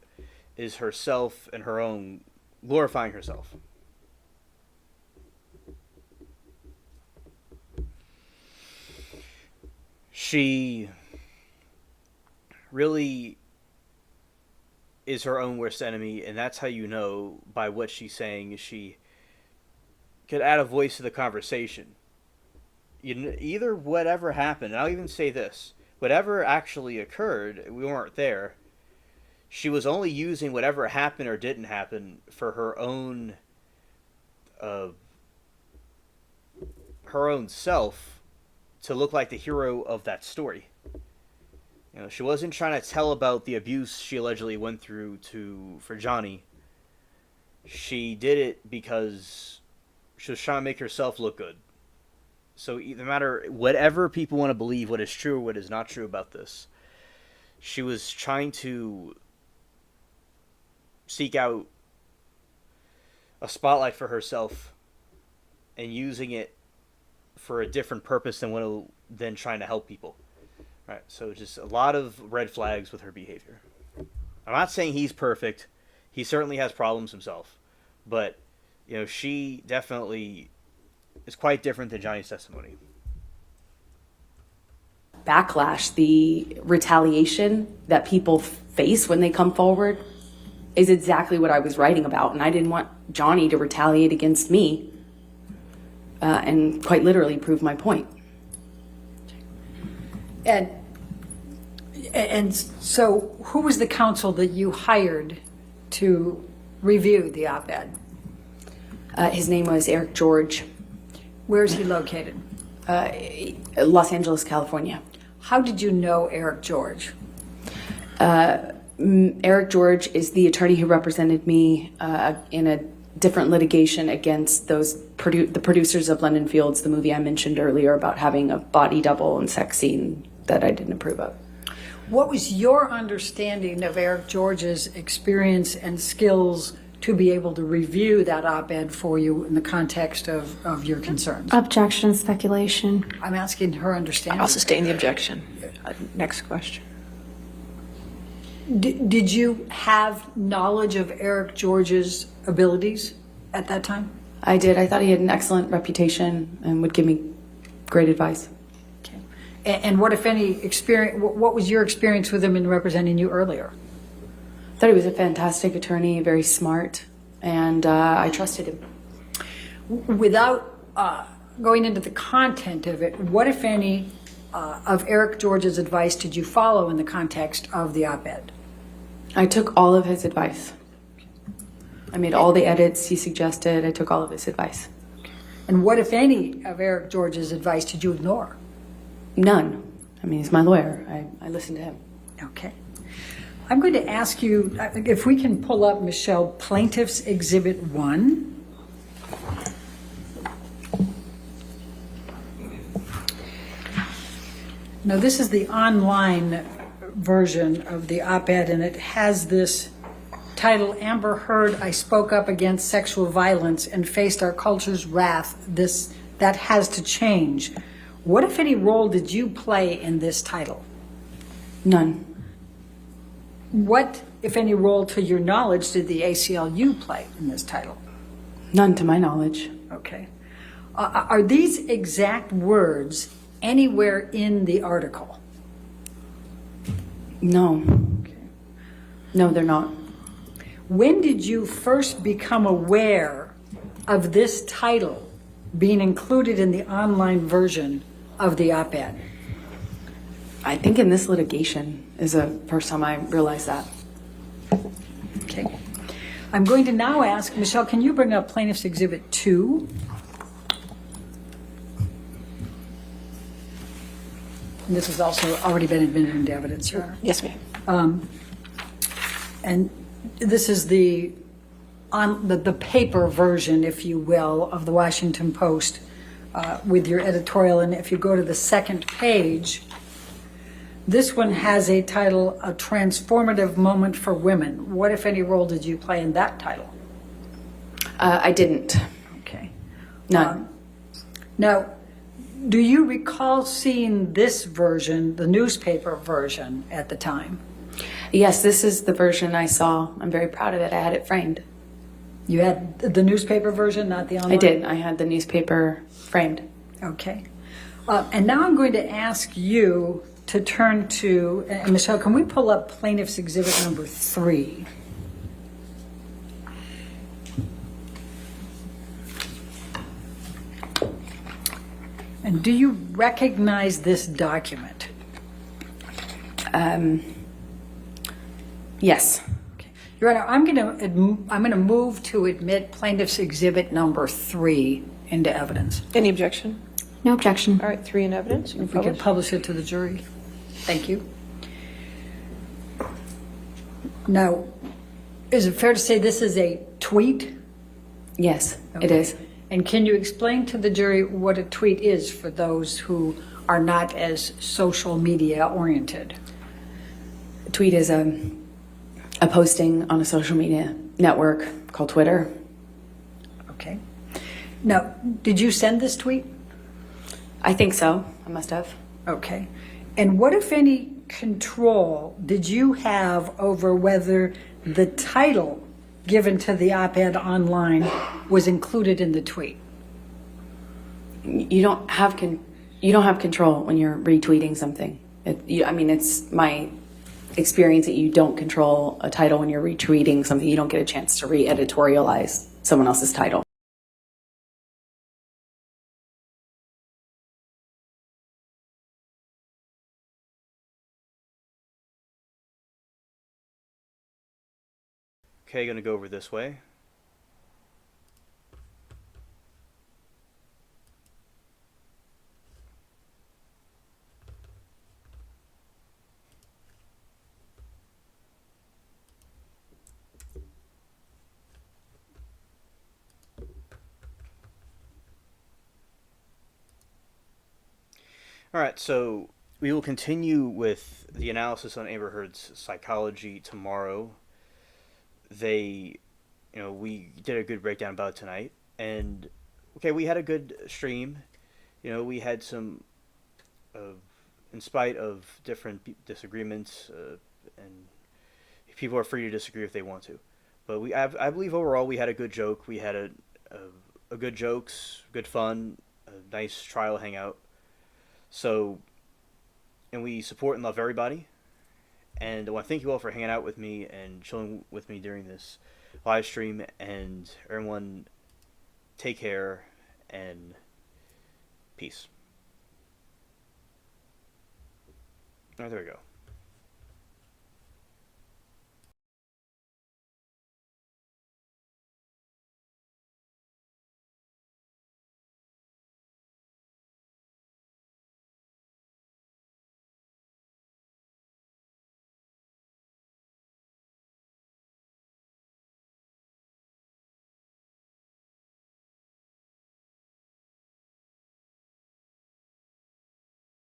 is herself and her own, glorifying herself. She really is her own worst enemy, and that's how you know by what she's saying. She could add a voice to the conversation. Either whatever happened, and I'll even say this, whatever actually occurred, we weren't there. She was only using whatever happened or didn't happen for her own self to look like the hero of that story. You know, she wasn't trying to tell about the abuse she allegedly went through for Johnny. She did it because she was trying to make herself look good. So no matter whatever people want to believe, what is true or what is not true about this, she was trying to seek out a spotlight for herself and using it for a different purpose than trying to help people. Right, so just a lot of red flags with her behavior. I'm not saying he's perfect. He certainly has problems himself. But, you know, she definitely is quite different than Johnny's testimony. Backlash, the retaliation that people face when they come forward is exactly what I was writing about. And I didn't want Johnny to retaliate against me and quite literally prove my point. And so who was the counsel that you hired to review the op-ed? His name was Eric George. Where is he located? Los Angeles, California. How did you know Eric George? Eric George is the attorney who represented me in a different litigation against the producers of London Fields, the movie I mentioned earlier about having a body double and sex scene that I didn't approve of. What was your understanding of Eric George's experience and skills to be able to review that op-ed for you in the context of your concerns? Objection, speculation. I'm asking her understanding. I'll sustain the objection. Next question. Did you have knowledge of Eric George's abilities at that time? I did. I thought he had an excellent reputation and would give me great advice. Okay. And what, if any, experience? What was your experience with him in representing you earlier? I thought he was a fantastic attorney, very smart, and I trusted him. Without going into the content of it, what, if any, of Eric George's advice did you follow in the context of the op-ed? I took all of his advice. I made all the edits he suggested. I took all of his advice. And what, if any, of Eric George's advice did you ignore? None. I mean, he's my lawyer. I listened to him. Okay. I'm going to ask you, if we can pull up, Michelle, Plaintiff's Exhibit 1. Now, this is the online version of the op-ed, and it has this title, Amber Heard, I spoke up against sexual violence and faced our culture's wrath. That has to change. What, if any, role did you play in this title? None. What, if any, role to your knowledge did the ACLU play in this title? None to my knowledge. Okay. Are these exact words anywhere in the article? No. No, they're not. When did you first become aware of this title being included in the online version of the op-ed? I think in this litigation is the first time I realized that. Okay. I'm going to now ask, Michelle, can you bring up Plaintiff's Exhibit 2? And this has also already been admitted into evidence, Your Honor. Yes, ma'am. And this is the paper version, if you will, of the Washington Post with your editorial. And if you go to the second page, this one has a title, A Transformative Moment for Women. What, if any, role did you play in that title? I didn't. Okay. None. Now, do you recall seeing this version, the newspaper version, at the time? Yes, this is the version I saw. I'm very proud of it. I had it framed. You had the newspaper version, not the online? I did. I had the newspaper framed. Okay. And now I'm going to ask you to turn to, and Michelle, can we pull up Plaintiff's Exhibit number 3? And do you recognize this document? Yes. Okay. Your Honor, I'm going to move to admit Plaintiff's Exhibit number 3 into evidence. Any objection? No objection. All right, 3 in evidence. You can If we could publish. publish it to the jury. Thank you. Now, is it fair to say this is a tweet? Yes, it is. And can you explain to the jury what a tweet is for those who are not as social media oriented? A tweet is a posting on a social media network called Twitter. Okay. Now, did you send this tweet? I think so. I must have. Okay. And what, if any, control did you have over whether the title given to the op-ed online was included in the tweet? You don't have control when you're retweeting something. It's my experience that you don't control a title when you're retweeting something. You don't get a chance to re-editorialize someone else's title. Okay, going to go over this way. All right, so we will continue with the analysis on Amber Heard's psychology tomorrow. We did a good breakdown about it tonight, and okay, we had a good stream. We had some, in spite of different disagreements, and people are free to disagree if they want to, but I believe overall we had a good joke. We had a good jokes, good fun, a nice trial hangout. So, and we support and love everybody. And I want to thank you all for hanging out with me and chilling with me during this live stream. And everyone, take care and peace. All right, there we go.